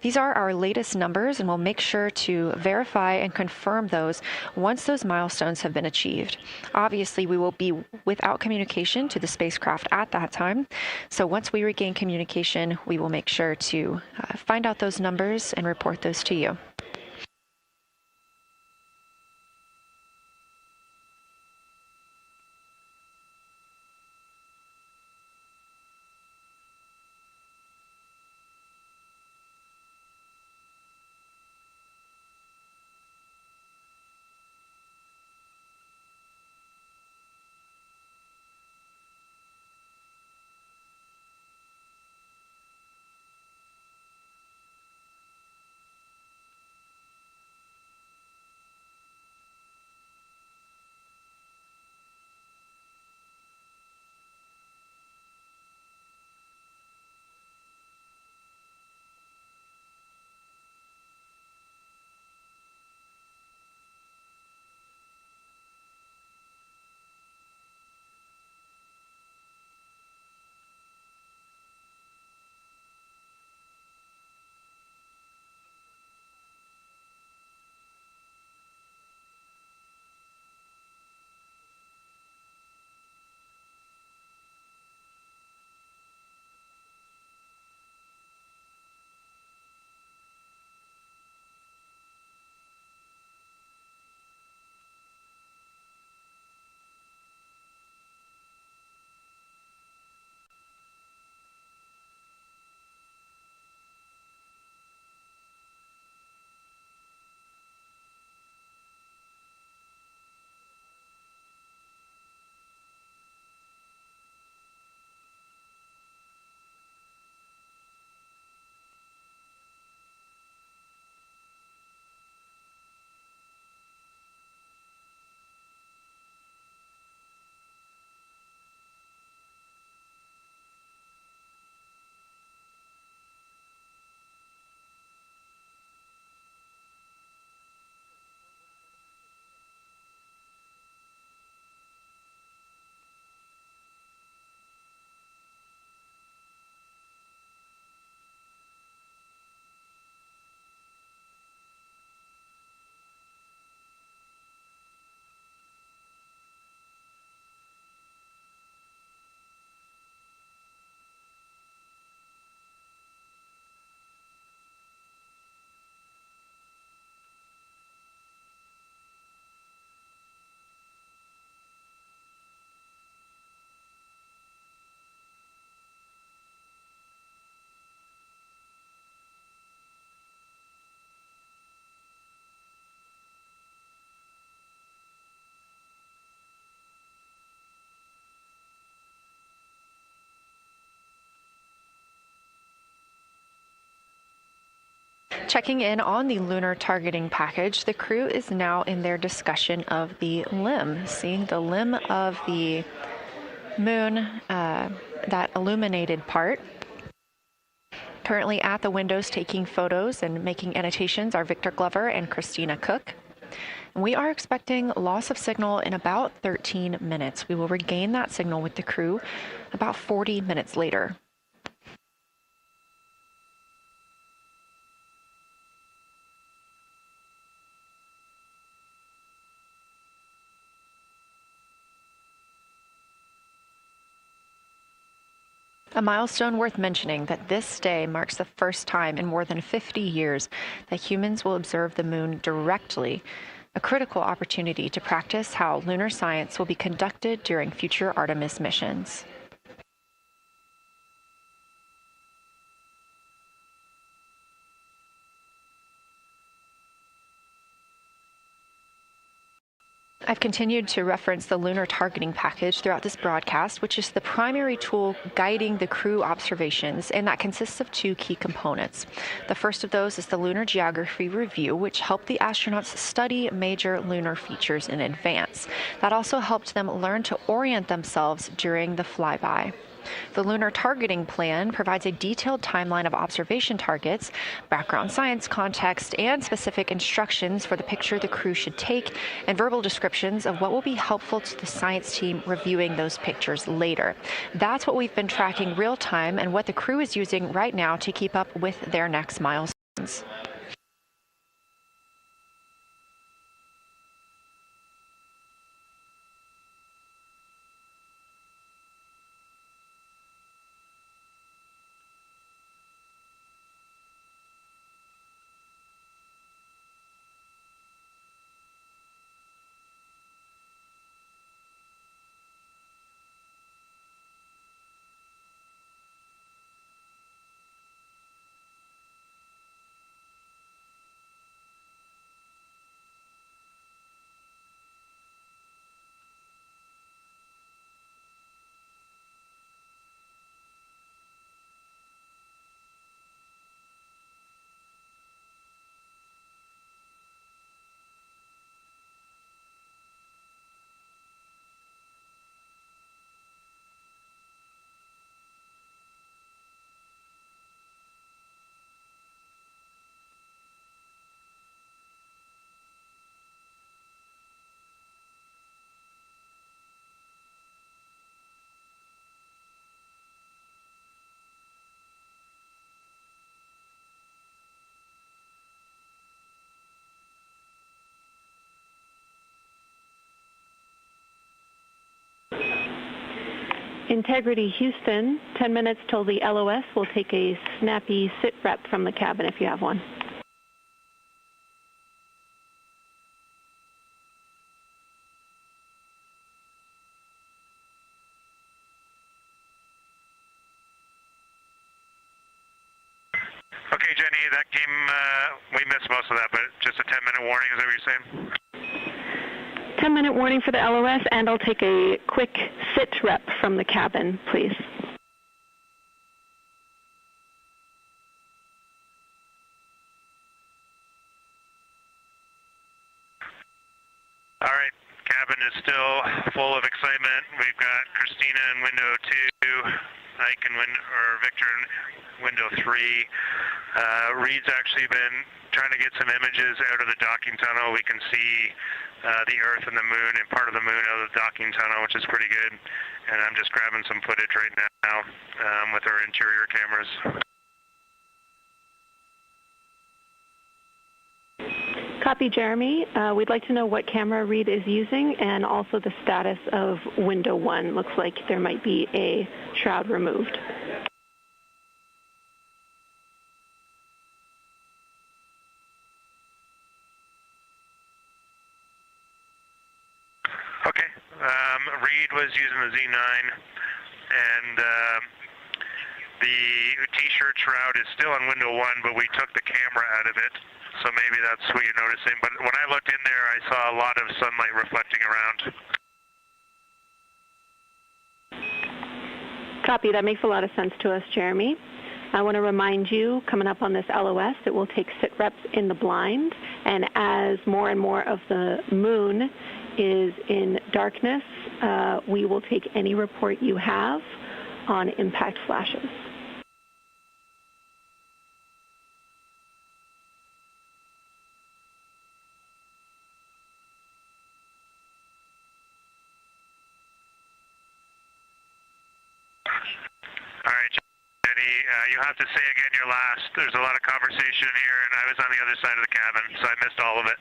These are our latest numbers, and we'll make sure to verify and confirm those once those milestones have been achieved. Obviously, we will be without communication to the spacecraft at that time, so once we regain communication, we will make sure to find out those numbers and report those to you. Checking in on the lunar targeting package, the crew is now in their discussion of the limb, seeing the limb of the moon, that illuminated part. Currently at the windows taking photos and making annotations are Victor Glover and Christina Cook. And we are expecting loss of signal in about 13 minutes. We will regain that signal with the crew about 40 minutes later. A milestone worth mentioning that this day marks the first time in more than 50 years that humans will observe the moon directly, a critical opportunity to practice how lunar science will be conducted during future Artemis missions. I've continued to reference the lunar targeting package throughout this broadcast, which is the primary tool guiding the crew observations, and that consists of two key components. The first of those is the Lunar Geography Review, which helped the astronauts study major lunar features in advance. That also helped them learn to orient themselves during the flyby. The Lunar Targeting Plan provides a detailed timeline of observation targets, background science context, and specific instructions for the picture the crew should take, and verbal descriptions of what will be helpful to the science team reviewing those pictures later. That's what we've been tracking real time and what the crew is using right now to keep up with their next milestones. Integrity Houston, 10 minutes till the LOS. We'll take a snappy sit rep from the cabin if you have one. Okay, Jenny, that came, we missed most of that, but just a 10-minute warning, is that what you're saying? 10-minute warning for the LOS, and I'll take a quick sit rep from the cabin, please. All right, cabin is still full of excitement. We've got Christina in window 2, Ike in Victor in window 3. Reed's actually been trying to get some images out of the docking tunnel. We can see the Earth and the Moon and part of the Moon out of the docking tunnel, which is pretty good. And I'm just grabbing some footage right now with our interior cameras. Copy, Jeremy. We'd like to know what camera Reed is using and also the status of window 1. Looks like there might be a shroud removed. Okay. Reed was using the Z9, and the T-shirt shroud is still on window 1, but we took the camera out of it. So maybe that's what you're noticing. But when I looked in there, I saw a lot of sunlight reflecting around. Copy. That makes a lot of sense to us, Jeremy. I want to remind you, coming up on this LOS, that we'll take sit reps in the blind. And as more and more of the Moon is in darkness, we will take any report you have on impact flashes. All right, Jenny, you'll have to say again your last. There's a lot of conversation here, and I was on the other side of the cabin, so I missed all of it.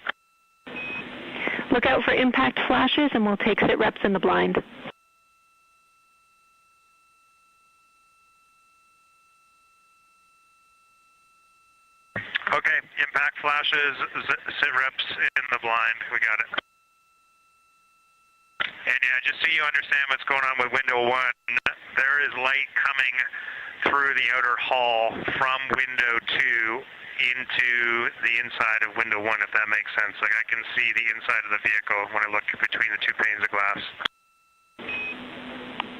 Look out for impact flashes, and we'll take sit reps in the blind. Okay, impact flashes, sit reps in the blind. We got it. And yeah, just so you understand what's going on with window 1, there is light coming through the outer hull from window 2 into the inside of window 1, if that makes sense. Like, I can see the inside of the vehicle when I look between the 2 panes of glass.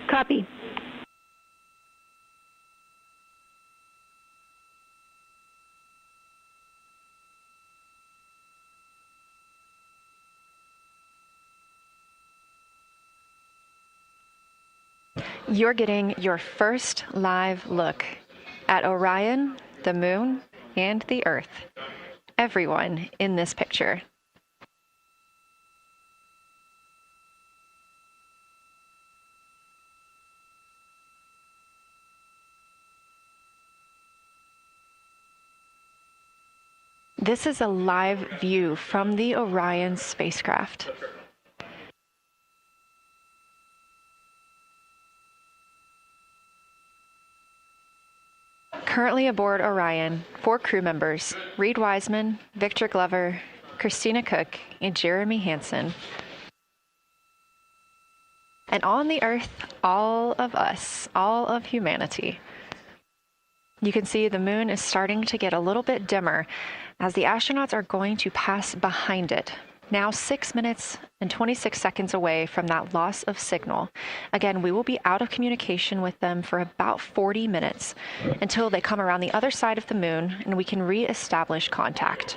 Copy. You're getting your first live look at Orion, the Moon, and the Earth. Everyone in this picture. This is a live view from the Orion spacecraft. Currently aboard Orion, 4 crew members, Reed Wiseman, Victor Glover, Christina Cook, and Jeremy Hansen. And on the Earth, all of us, all of humanity. You can see the moon is starting to get a little bit dimmer as the astronauts are going to pass behind it. Now 6 minutes and 26 seconds away from that loss of signal. Again, we will be out of communication with them for about 40 minutes until they come around the other side of the moon and we can re-establish contact.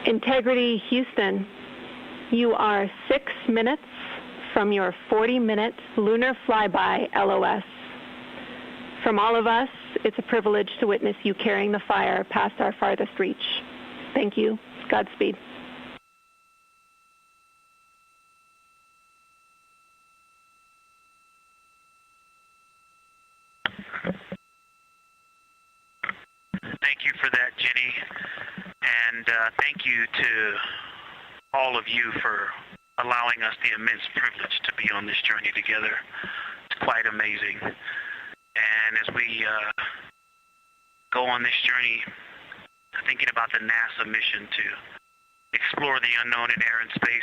Integrity Houston, you are 6 minutes from your 40-minute lunar flyby LOS. From all of us, it's a privilege to witness you carrying the fire past our farthest reach. Thank you. Godspeed. Thank you for that, Jenny. And thank you to all of you for allowing us the immense privilege to be on this journey together. It's quite amazing. And as we go on this journey, thinking about the NASA mission to explore the unknown in air and space,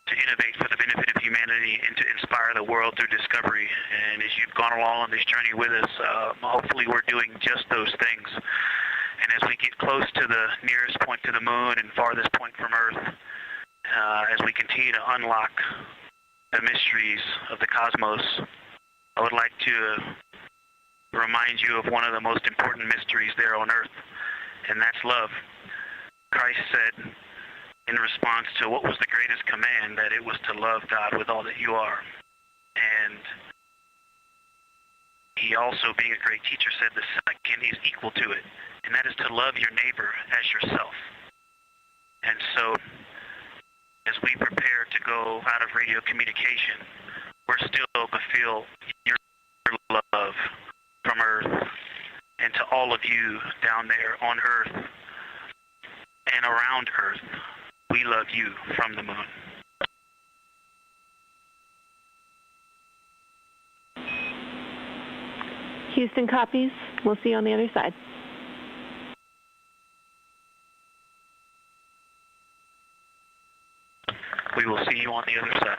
to innovate for the benefit of humanity, and to inspire the world through discovery. And as you've gone along on this journey with us, hopefully we're doing just those things. And as we get close to the nearest point to the moon and farthest point from Earth, as we continue to unlock the mysteries of the cosmos, I would like to remind you of one of the most important mysteries there on Earth, and that's love. Christ said in response to what was the greatest command, that it was to love God with all that you are. And he also, being a great teacher, said the second is equal to it, and that is to love your neighbor as yourself. And so, as we prepare to go out of radio communication, we're still to feel your love from Earth, and to all of you down there on Earth and around Earth, we love you from the moon. Houston copies. We'll see you on the other side. We will see you on the other side.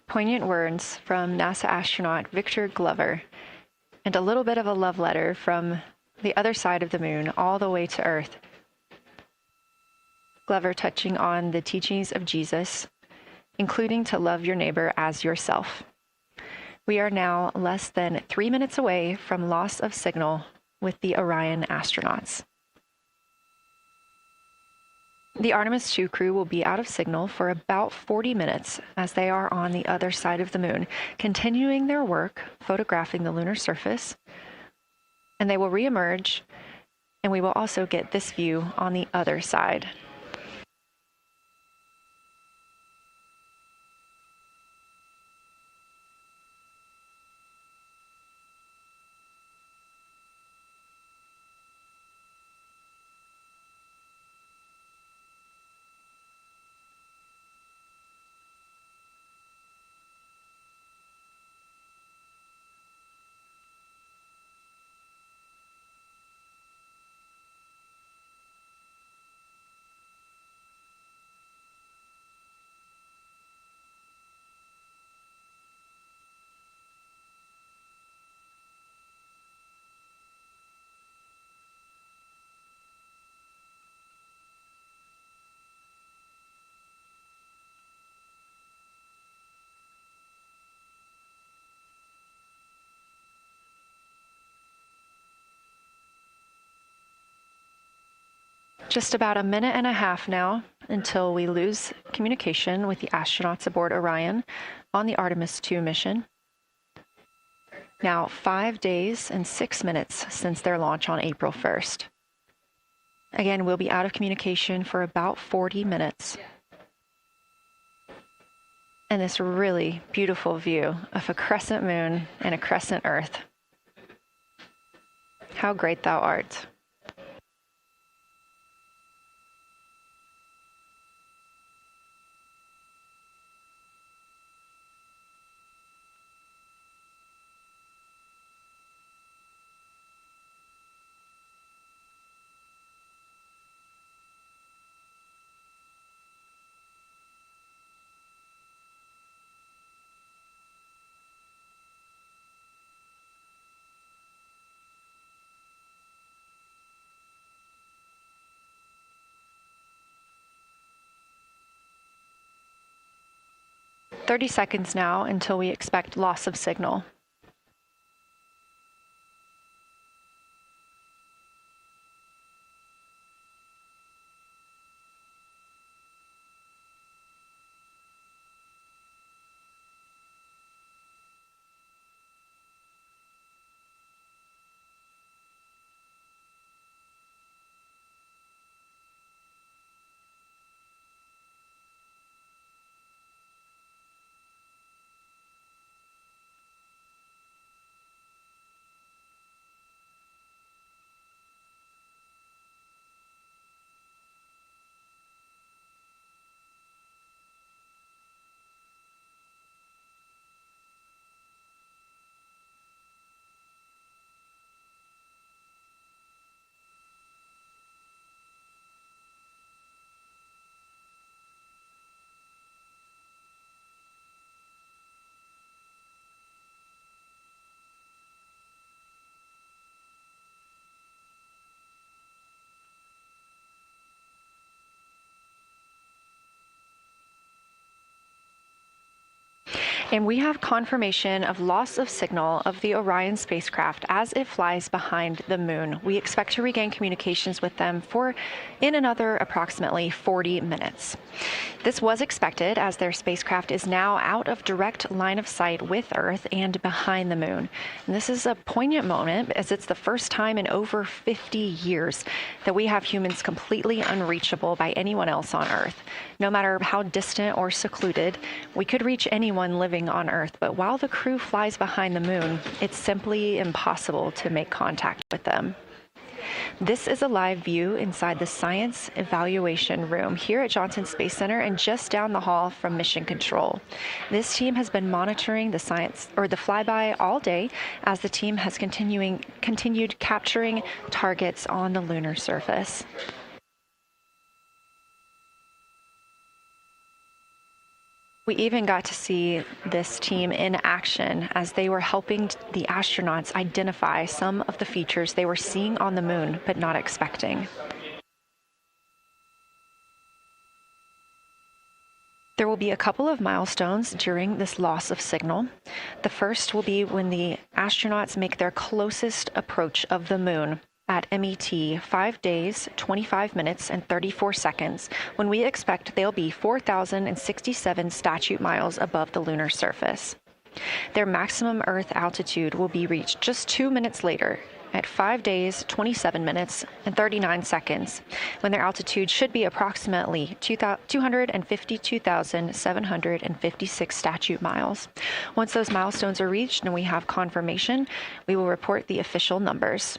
Poignant words from NASA astronaut Victor Glover, and a little bit of a love letter from the other side of the moon all the way to Earth. Glover touching on the teachings of Jesus, including to love your neighbor as yourself. We are now less than 3 minutes away from loss of signal with the Orion astronauts. The Artemis II crew will be out of signal for about 40 minutes as they are on the other side of the moon, continuing their work, photographing the lunar surface, and they will reemerge, and we will also get this view on the other side. Just about a minute and a half now until we lose communication with the astronauts aboard Orion on the Artemis II mission. Now 5 days and 6 minutes since their launch on April 1st. Again, we'll be out of communication for about 40 minutes. And this really beautiful view of a crescent moon and a crescent Earth. How great thou art. "30 seconds now until we expect loss of signal. And we have confirmation of loss of signal of the Orion spacecraft as it flies behind the moon. We expect to regain communications with them in another approximately 40 minutes. This was expected as their spacecraft is now out of direct line of sight with Earth and behind the moon. And this is a poignant moment as it's the first time in over 50 years that we have humans completely unreachable by anyone else on Earth. No matter how distant or secluded, we could reach anyone living on Earth, but while the crew flies behind the moon, it's simply impossible to make contact with them. This is a live view inside the Science Evaluation Room here at Johnson Space Center and just down the hall from Mission Control. This team has been monitoring the flyby all day as the team has continued capturing targets on the lunar surface. We even got to see this team in action as they were helping the astronauts identify some of the features they were seeing on the moon but not expecting. There will be a couple of milestones during this loss of signal. The first will be when the astronauts make their closest approach of the moon. at MET 5 days, 25 minutes, and 34 seconds, when we expect they'll be 4,067 statute miles above the lunar surface. Their maximum Earth altitude will be reached just 2 minutes later, at 5 days, 27 minutes, and 39 seconds, when their altitude should be approximately 252,756 statute miles. Once those milestones are reached and we have confirmation, we will report the official numbers.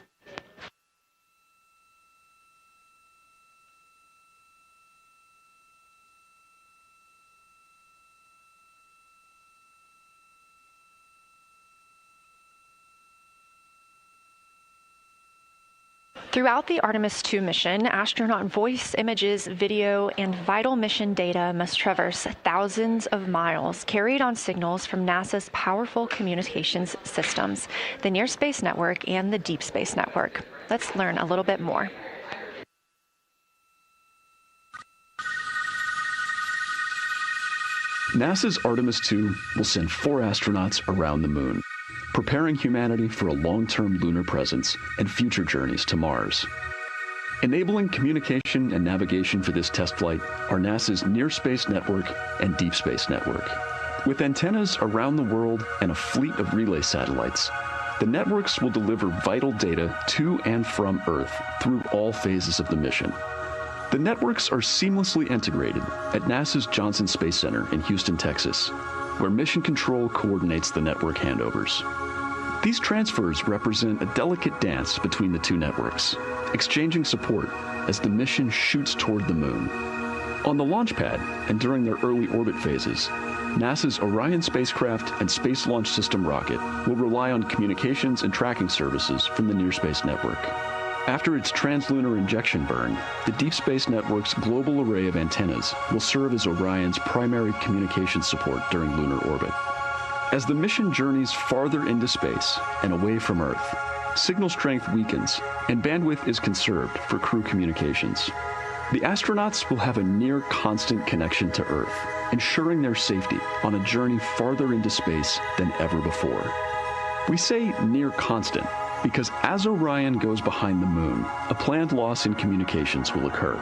Throughout the Artemis II mission, astronaut voice, images, video, and vital mission data must traverse thousands of miles carried on signals from NASA's powerful communications systems, the Near Space Network and the Deep Space Network. Let's learn a little bit more. NASA's Artemis II will send 4 astronauts around the moon, preparing humanity for a long-term lunar presence and future journeys to Mars. Enabling communication and navigation for this test flight are NASA's Near Space Network and Deep Space Network. With antennas around the world and a fleet of relay satellites, the networks will deliver vital data to and from Earth through all phases of the mission. The networks are seamlessly integrated at NASA's Johnson Space Center in Houston, Texas, where Mission Control coordinates the network handovers. These transfers represent a delicate dance between the two networks, exchanging support as the mission shoots toward the moon. On the launch pad and during their early orbit phases, NASA's Orion spacecraft and Space Launch System rocket will rely on communications and tracking services from the Near Space Network. After its translunar injection burn, the Deep Space Network's global array of antennas will serve as Orion's primary communication support during lunar orbit. As the mission journeys farther into space and away from Earth, signal strength weakens and bandwidth is conserved for crew communications. The astronauts will have a near constant connection to Earth, ensuring their safety on a journey farther into space than ever before. We say near constant because as Orion goes behind the moon, a planned loss in communications will occur.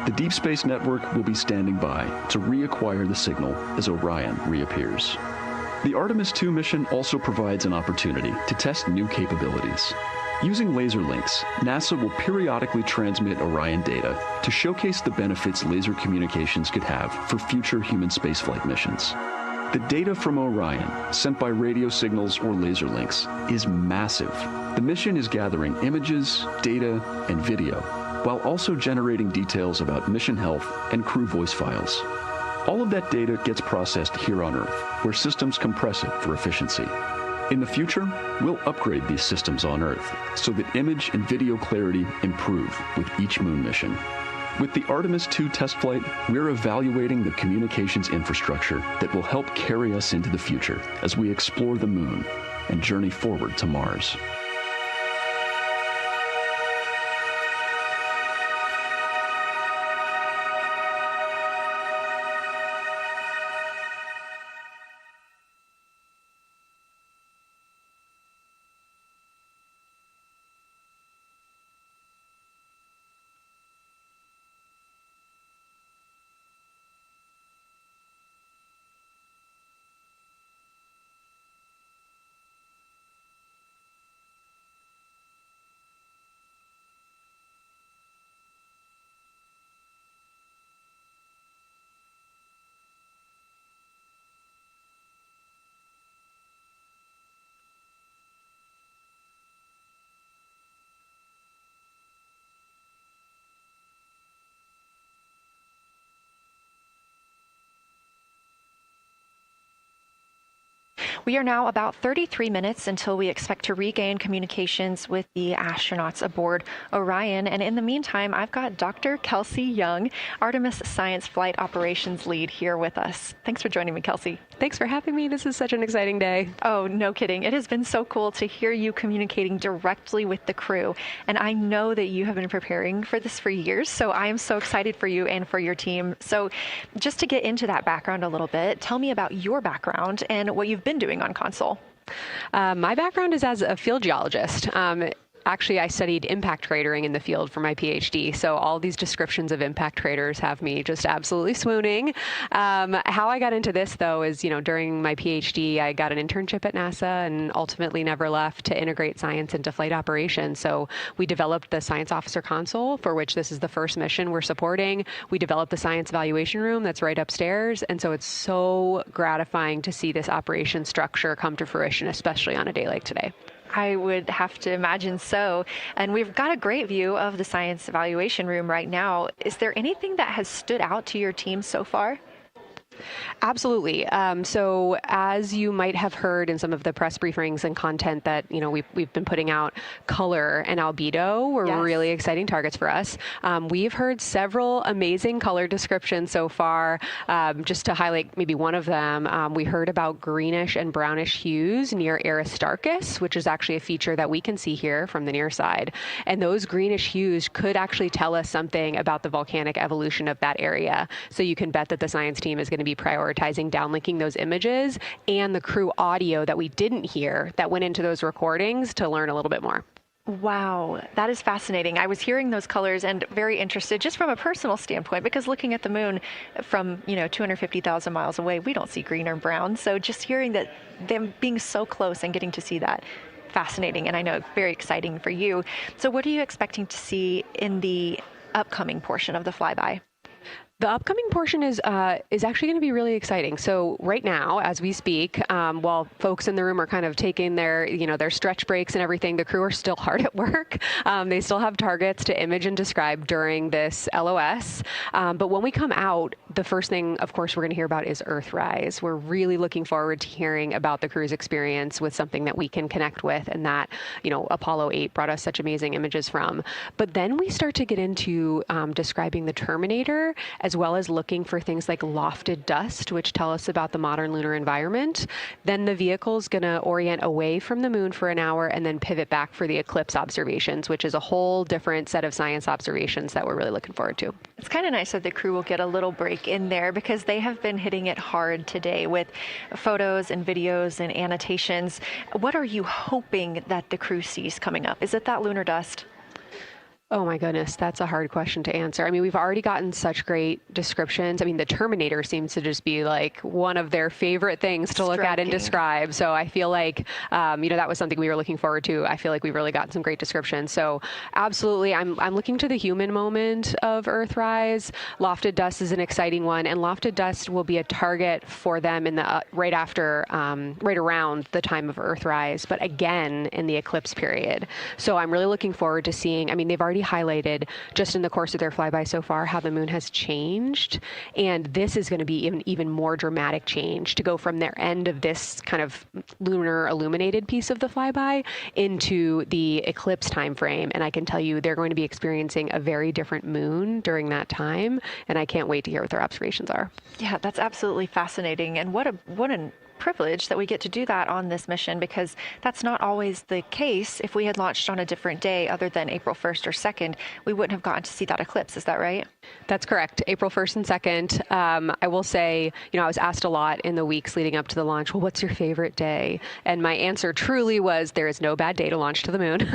The Deep Space Network will be standing by to reacquire the signal as Orion reappears. The Artemis II mission also provides an opportunity to test new capabilities. Using laser links, NASA will periodically transmit Orion data to showcase the benefits laser communications could have for future human spaceflight missions. The data from Orion, sent by radio signals or laser links, is massive. The mission is gathering images, data, and video, while also generating details about mission health and crew voice files. All of that data gets processed here on Earth, where systems compress it for efficiency. In the future, we'll upgrade these systems on Earth so that image and video clarity improve with each moon mission. With the Artemis II test flight, we're evaluating the communications infrastructure that will help carry us into the future as we explore the moon and journey forward to Mars. We are now about 33 minutes until we expect to regain communications with the astronauts aboard Orion. And in the meantime, I've got Dr. Kelsey Young, Artemis Science Flight Operations Lead, here with us. Thanks for joining me, Kelsey. Thanks for having me. This is such an exciting day. Oh, no kidding. It has been so cool to hear you communicating directly with the crew. And I know that you have been preparing for this for years, so I am so excited for you and for your team. So just to get into that background a little bit, tell me about your background and what you've been doing on console. My background is as a field geologist. Actually, I studied impact cratering in the field for my PhD, so all these descriptions of impact craters have me just absolutely swooning. How I got into this, though, is, during my PhD, I got an internship at NASA and ultimately never left to integrate science into flight operations. So we developed the Science Officer Console, for which this is the first mission we're supporting. We developed the Science Evaluation Room that's right upstairs, and so it's so gratifying to see this operation structure come to fruition, especially on a day like today. I would have to imagine so. And we've got a great view of the Science Evaluation Room right now. Is there anything that has stood out to your team so far? Absolutely. So as you might have heard in some of the press briefings and content that, we've been putting out, color and albedo were really exciting targets for us. We've heard several amazing color descriptions so far. Just to highlight maybe one of them, we heard about greenish and brownish hues near Aristarchus, which is actually a feature that we can see here from the near side. And those greenish hues could actually tell us something about the volcanic evolution of that area. So you can bet that the science team is going to be prioritizing downlinking those images and the crew audio that we didn't hear that went into those recordings to learn a little bit more. Wow, that is fascinating. I was hearing those colors and very interested just from a personal standpoint, because looking at the moon from, 250,000 miles away, we don't see green or brown. So just hearing that, them being so close and getting to see that, fascinating. And I know very exciting for you. So what are you expecting to see in the upcoming portion of the flyby? The upcoming portion is actually going to be really exciting. So right now, as we speak, while folks in the room are kind of taking their, their stretch breaks and everything, the crew are still hard at work. They still have targets to image and describe during this LOS. But when we come out, the first thing, of course, we're going to hear about is Earthrise. We're really looking forward to hearing about the crew's experience with something that we can connect with and that, Apollo 8 brought us such amazing images from. But then we start to get into describing the Terminator, as well as looking for things like lofted dust, which tell us about the modern lunar environment. Then the vehicle's going to orient away from the moon for an hour and then pivot back for the eclipse observations, which is a whole different set of science observations that we're really looking forward to. It's kind of nice that the crew will get a little break in there, because they have been hitting it hard today with photos and videos and annotations. What are you hoping that the crew sees coming up? Is it that lunar dust? Oh my goodness, that's a hard question to answer. I mean, we've already gotten such great descriptions. I mean, the Terminator seems to just be like one of their favorite things to look at and describe. So I feel like, that was something we were looking forward to. I feel like we've really gotten some great descriptions. So absolutely, I'm looking to the human moment of Earthrise. Lofted dust is an exciting one, and lofted dust will be a target for them in the right around the time of Earthrise, but again in the eclipse period. So I'm really looking forward to seeing. I mean, they've already highlighted just in the course of their flyby so far how the moon has changed, and this is going to be even more dramatic change to go from their end of this kind of lunar illuminated piece of the flyby into the eclipse time frame. And I can tell you they're going to be experiencing a very different moon during that time, and I can't wait to hear what their observations are. Yeah, that's absolutely fascinating, and what an privilege that we get to do that on this mission, because that's not always the case. If we had launched on a different day other than April 1st or 2nd, we wouldn't have gotten to see that eclipse. Is that right? That's correct. April 1st and 2nd. I will say, I was asked a lot in the weeks leading up to the launch, well, what's your favorite day? And my answer truly was, there is no bad day to launch to the moon.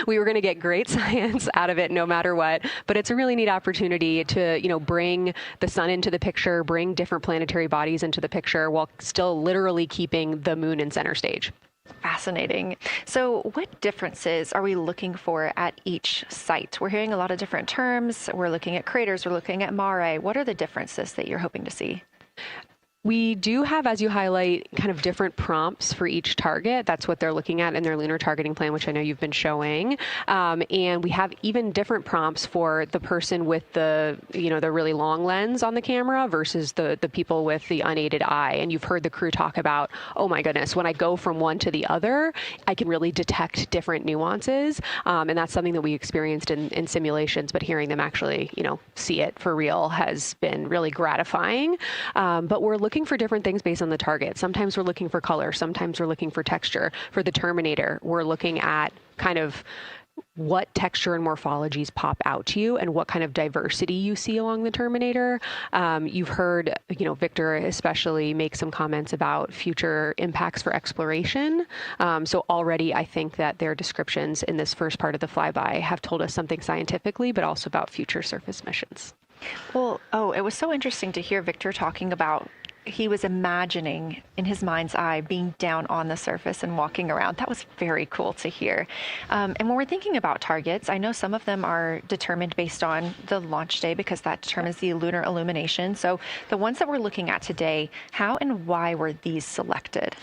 We were going to get great science out of it no matter what, but it's a really neat opportunity to, bring the sun into the picture, bring different planetary bodies into the picture while still literally keeping the moon in center stage. Fascinating. So what differences are we looking for at each site? We're hearing a lot of different terms. We're looking at craters. We're looking at mare. What are the differences that you're hoping to see? We do have, as you highlight, kind of different prompts for each target. That's what they're looking at in their lunar targeting plan, which I know you've been showing. And we have even different prompts for the person with the, the really long lens on the camera versus the people with the unaided eye. And you've heard the crew talk about, oh my goodness, when I go from one to the other, I can really detect different nuances. And that's something that we experienced in simulations, but hearing them actually, see it for real has been really gratifying. But we're looking for different things based on the target. Sometimes we're looking for color. Sometimes we're looking for texture. For the Terminator, we're looking at kind of what texture and morphologies pop out to you and what kind of diversity you see along the Terminator. You've heard, Victor especially make some comments about future impacts for exploration. So already I think that their descriptions in this first part of the flyby have told us something scientifically, but also about future surface missions. Well, it was so interesting to hear Victor talking about he was imagining in his mind's eye being down on the surface and walking around. That was very cool to hear. And when we're thinking about targets, I know some of them are determined based on the launch day because that determines the lunar illumination. So the ones that we're looking at today, how and why were these selected?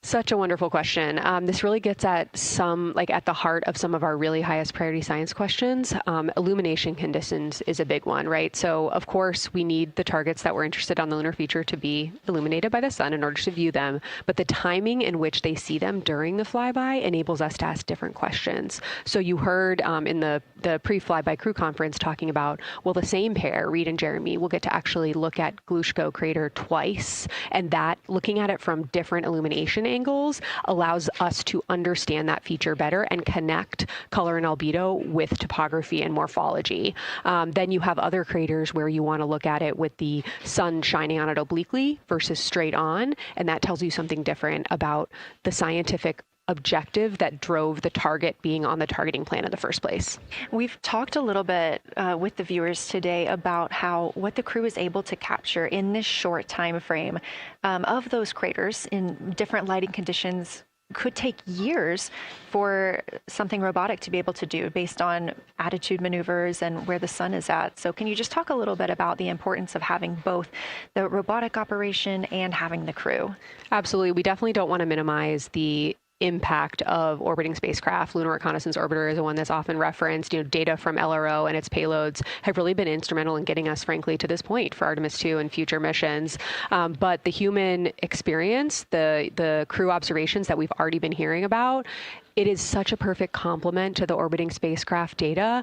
Such a wonderful question. This really gets at at the heart of some of our really highest priority science questions. Illumination conditions is a big one, right? So of course we need the targets that we're interested on the lunar feature to be illuminated by the sun in order to view them, but the timing in which they see them during the flyby enables us to ask different questions. So you heard in the pre-flyby crew conference talking about, well, the same pair, Reed and Jeremy, will get to actually look at Glushko crater twice, and that looking at it from different illumination angles allows us to understand that feature better and connect color and albedo with topography and morphology. Then you have other craters where you want to look at it with the sun shining on it obliquely versus straight on, and that tells you something different about the scientific objective that drove the target being on the targeting plan in the first place. We've talked a little bit with the viewers today about what the crew is able to capture in this short time frame of those craters in different lighting conditions. Could take years for something robotic to be able to do based on attitude maneuvers and where the sun is at. So can you just talk a little bit about the importance of having both the robotic operation and having the crew? Absolutely. We definitely don't want to minimize the impact of orbiting spacecraft. Lunar Reconnaissance Orbiter is the one that's often referenced. Data from LRO and its payloads have really been instrumental in getting us, frankly, to this point for Artemis II and future missions. But the human experience, the crew observations that we've already been hearing about, it is such a perfect complement to the orbiting spacecraft data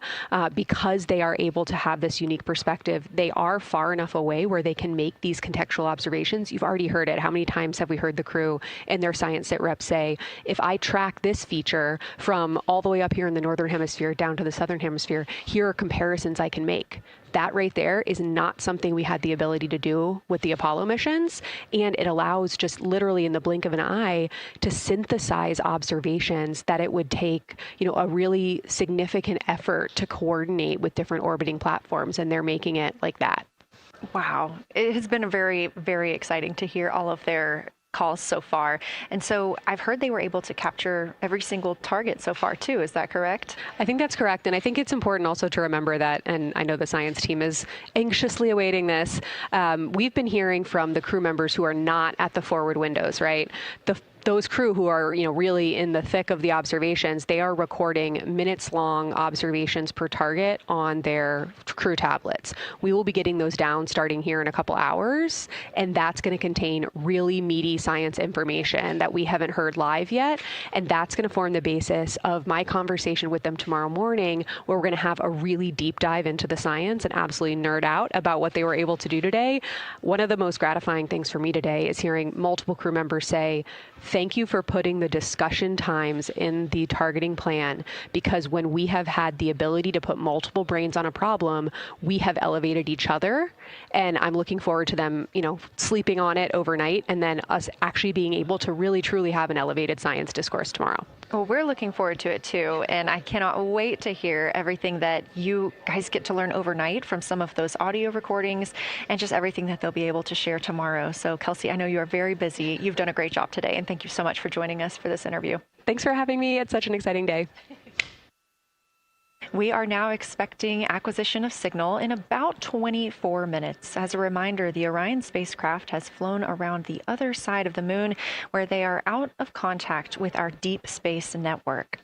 because they are able to have this unique perspective. They are far enough away where they can make these contextual observations. You've already heard it. How many times have we heard the crew and their science sit reps say, if I track this feature from all the way up here in the northern hemisphere down to the southern hemisphere, here are comparisons I can make. That right there is not something we had the ability to do with the Apollo missions, and it allows just literally in the blink of an eye to synthesize observations that it would take, a really significant effort to coordinate with different orbiting platforms, and they're making it like that. Wow. It has been very, very exciting to hear all of their calls so far. And so I've heard they were able to capture every single target so far too. Is that correct? I think that's correct. And I think it's important also to remember that, and I know the science team is anxiously awaiting this, we've been hearing from the crew members who are not at the forward windows, right? Those crew who are, really in the thick of the observations, they are recording minutes-long observations per target on their crew tablets. We will be getting those down starting here in a couple hours, and that's going to contain really meaty science information that we haven't heard live yet, and that's going to form the basis of my conversation with them tomorrow morning, where we're going to have a really deep dive into the science and absolutely nerd out about what they were able to do today. One of the most gratifying things for me today is hearing multiple crew members say, thank you for putting the discussion times in the targeting plan, because when we have had the ability to put multiple brains on a problem, we have elevated each other. And I'm looking forward to them, sleeping on it overnight and then us actually being able to really, truly have an elevated science discourse tomorrow. Well, we're looking forward to it too, and I cannot wait to hear everything that you guys get to learn overnight from some of those audio recordings and just everything that they'll be able to share tomorrow. So, Kelsey, I know you are very busy. You've done a great job today, and thank you so much for joining us for this interview. Thanks for having me. It's such an exciting day. We are now expecting acquisition of signal in about 24 minutes. As a reminder, the Orion spacecraft has flown around the other side of the moon, where they are out of contact with our deep space network.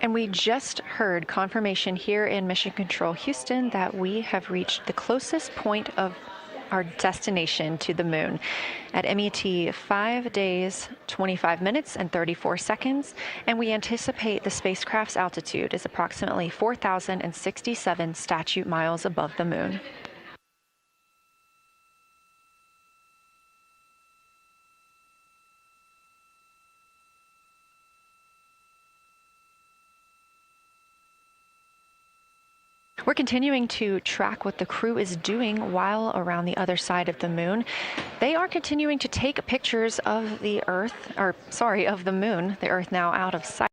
And we just heard confirmation here in Mission Control Houston that we have reached the closest point of our destination to the moon at MET 5 days, 25 minutes, and 34 seconds. And we anticipate the spacecraft's altitude is approximately 4,067 statute miles above the moon. We're continuing to track what the crew is doing while around the other side of the moon. They are continuing to take pictures of the of the moon, the Earth now out of sight.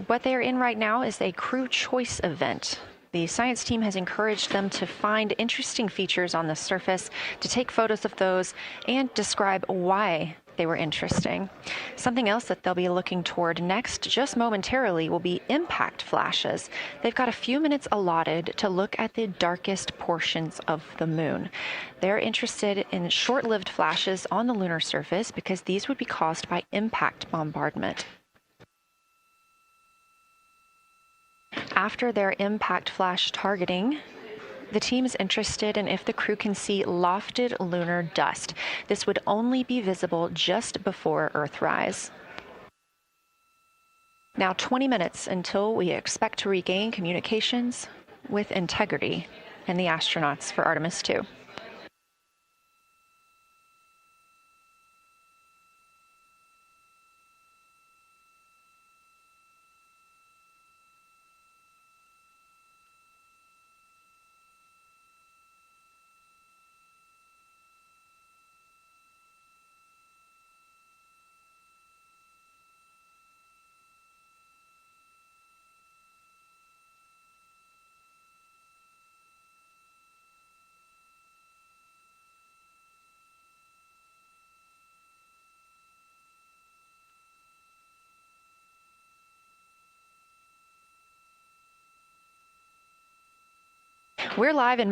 What they are in right now is a crew choice event. The science team has encouraged them to find interesting features on the surface, to take photos of those, and describe why they were interesting. Something else that they'll be looking toward next, just momentarily, will be impact flashes. They've got a few minutes allotted to look at the darkest portions of the moon. They're interested in short-lived flashes on the lunar surface because these would be caused by impact bombardment. After their impact flash targeting, the team is interested in if the crew can see lofted lunar dust. This would only be visible just before Earthrise. Now 20 minutes until we expect to regain communications with Integrity and the astronauts for Artemis II. We're live in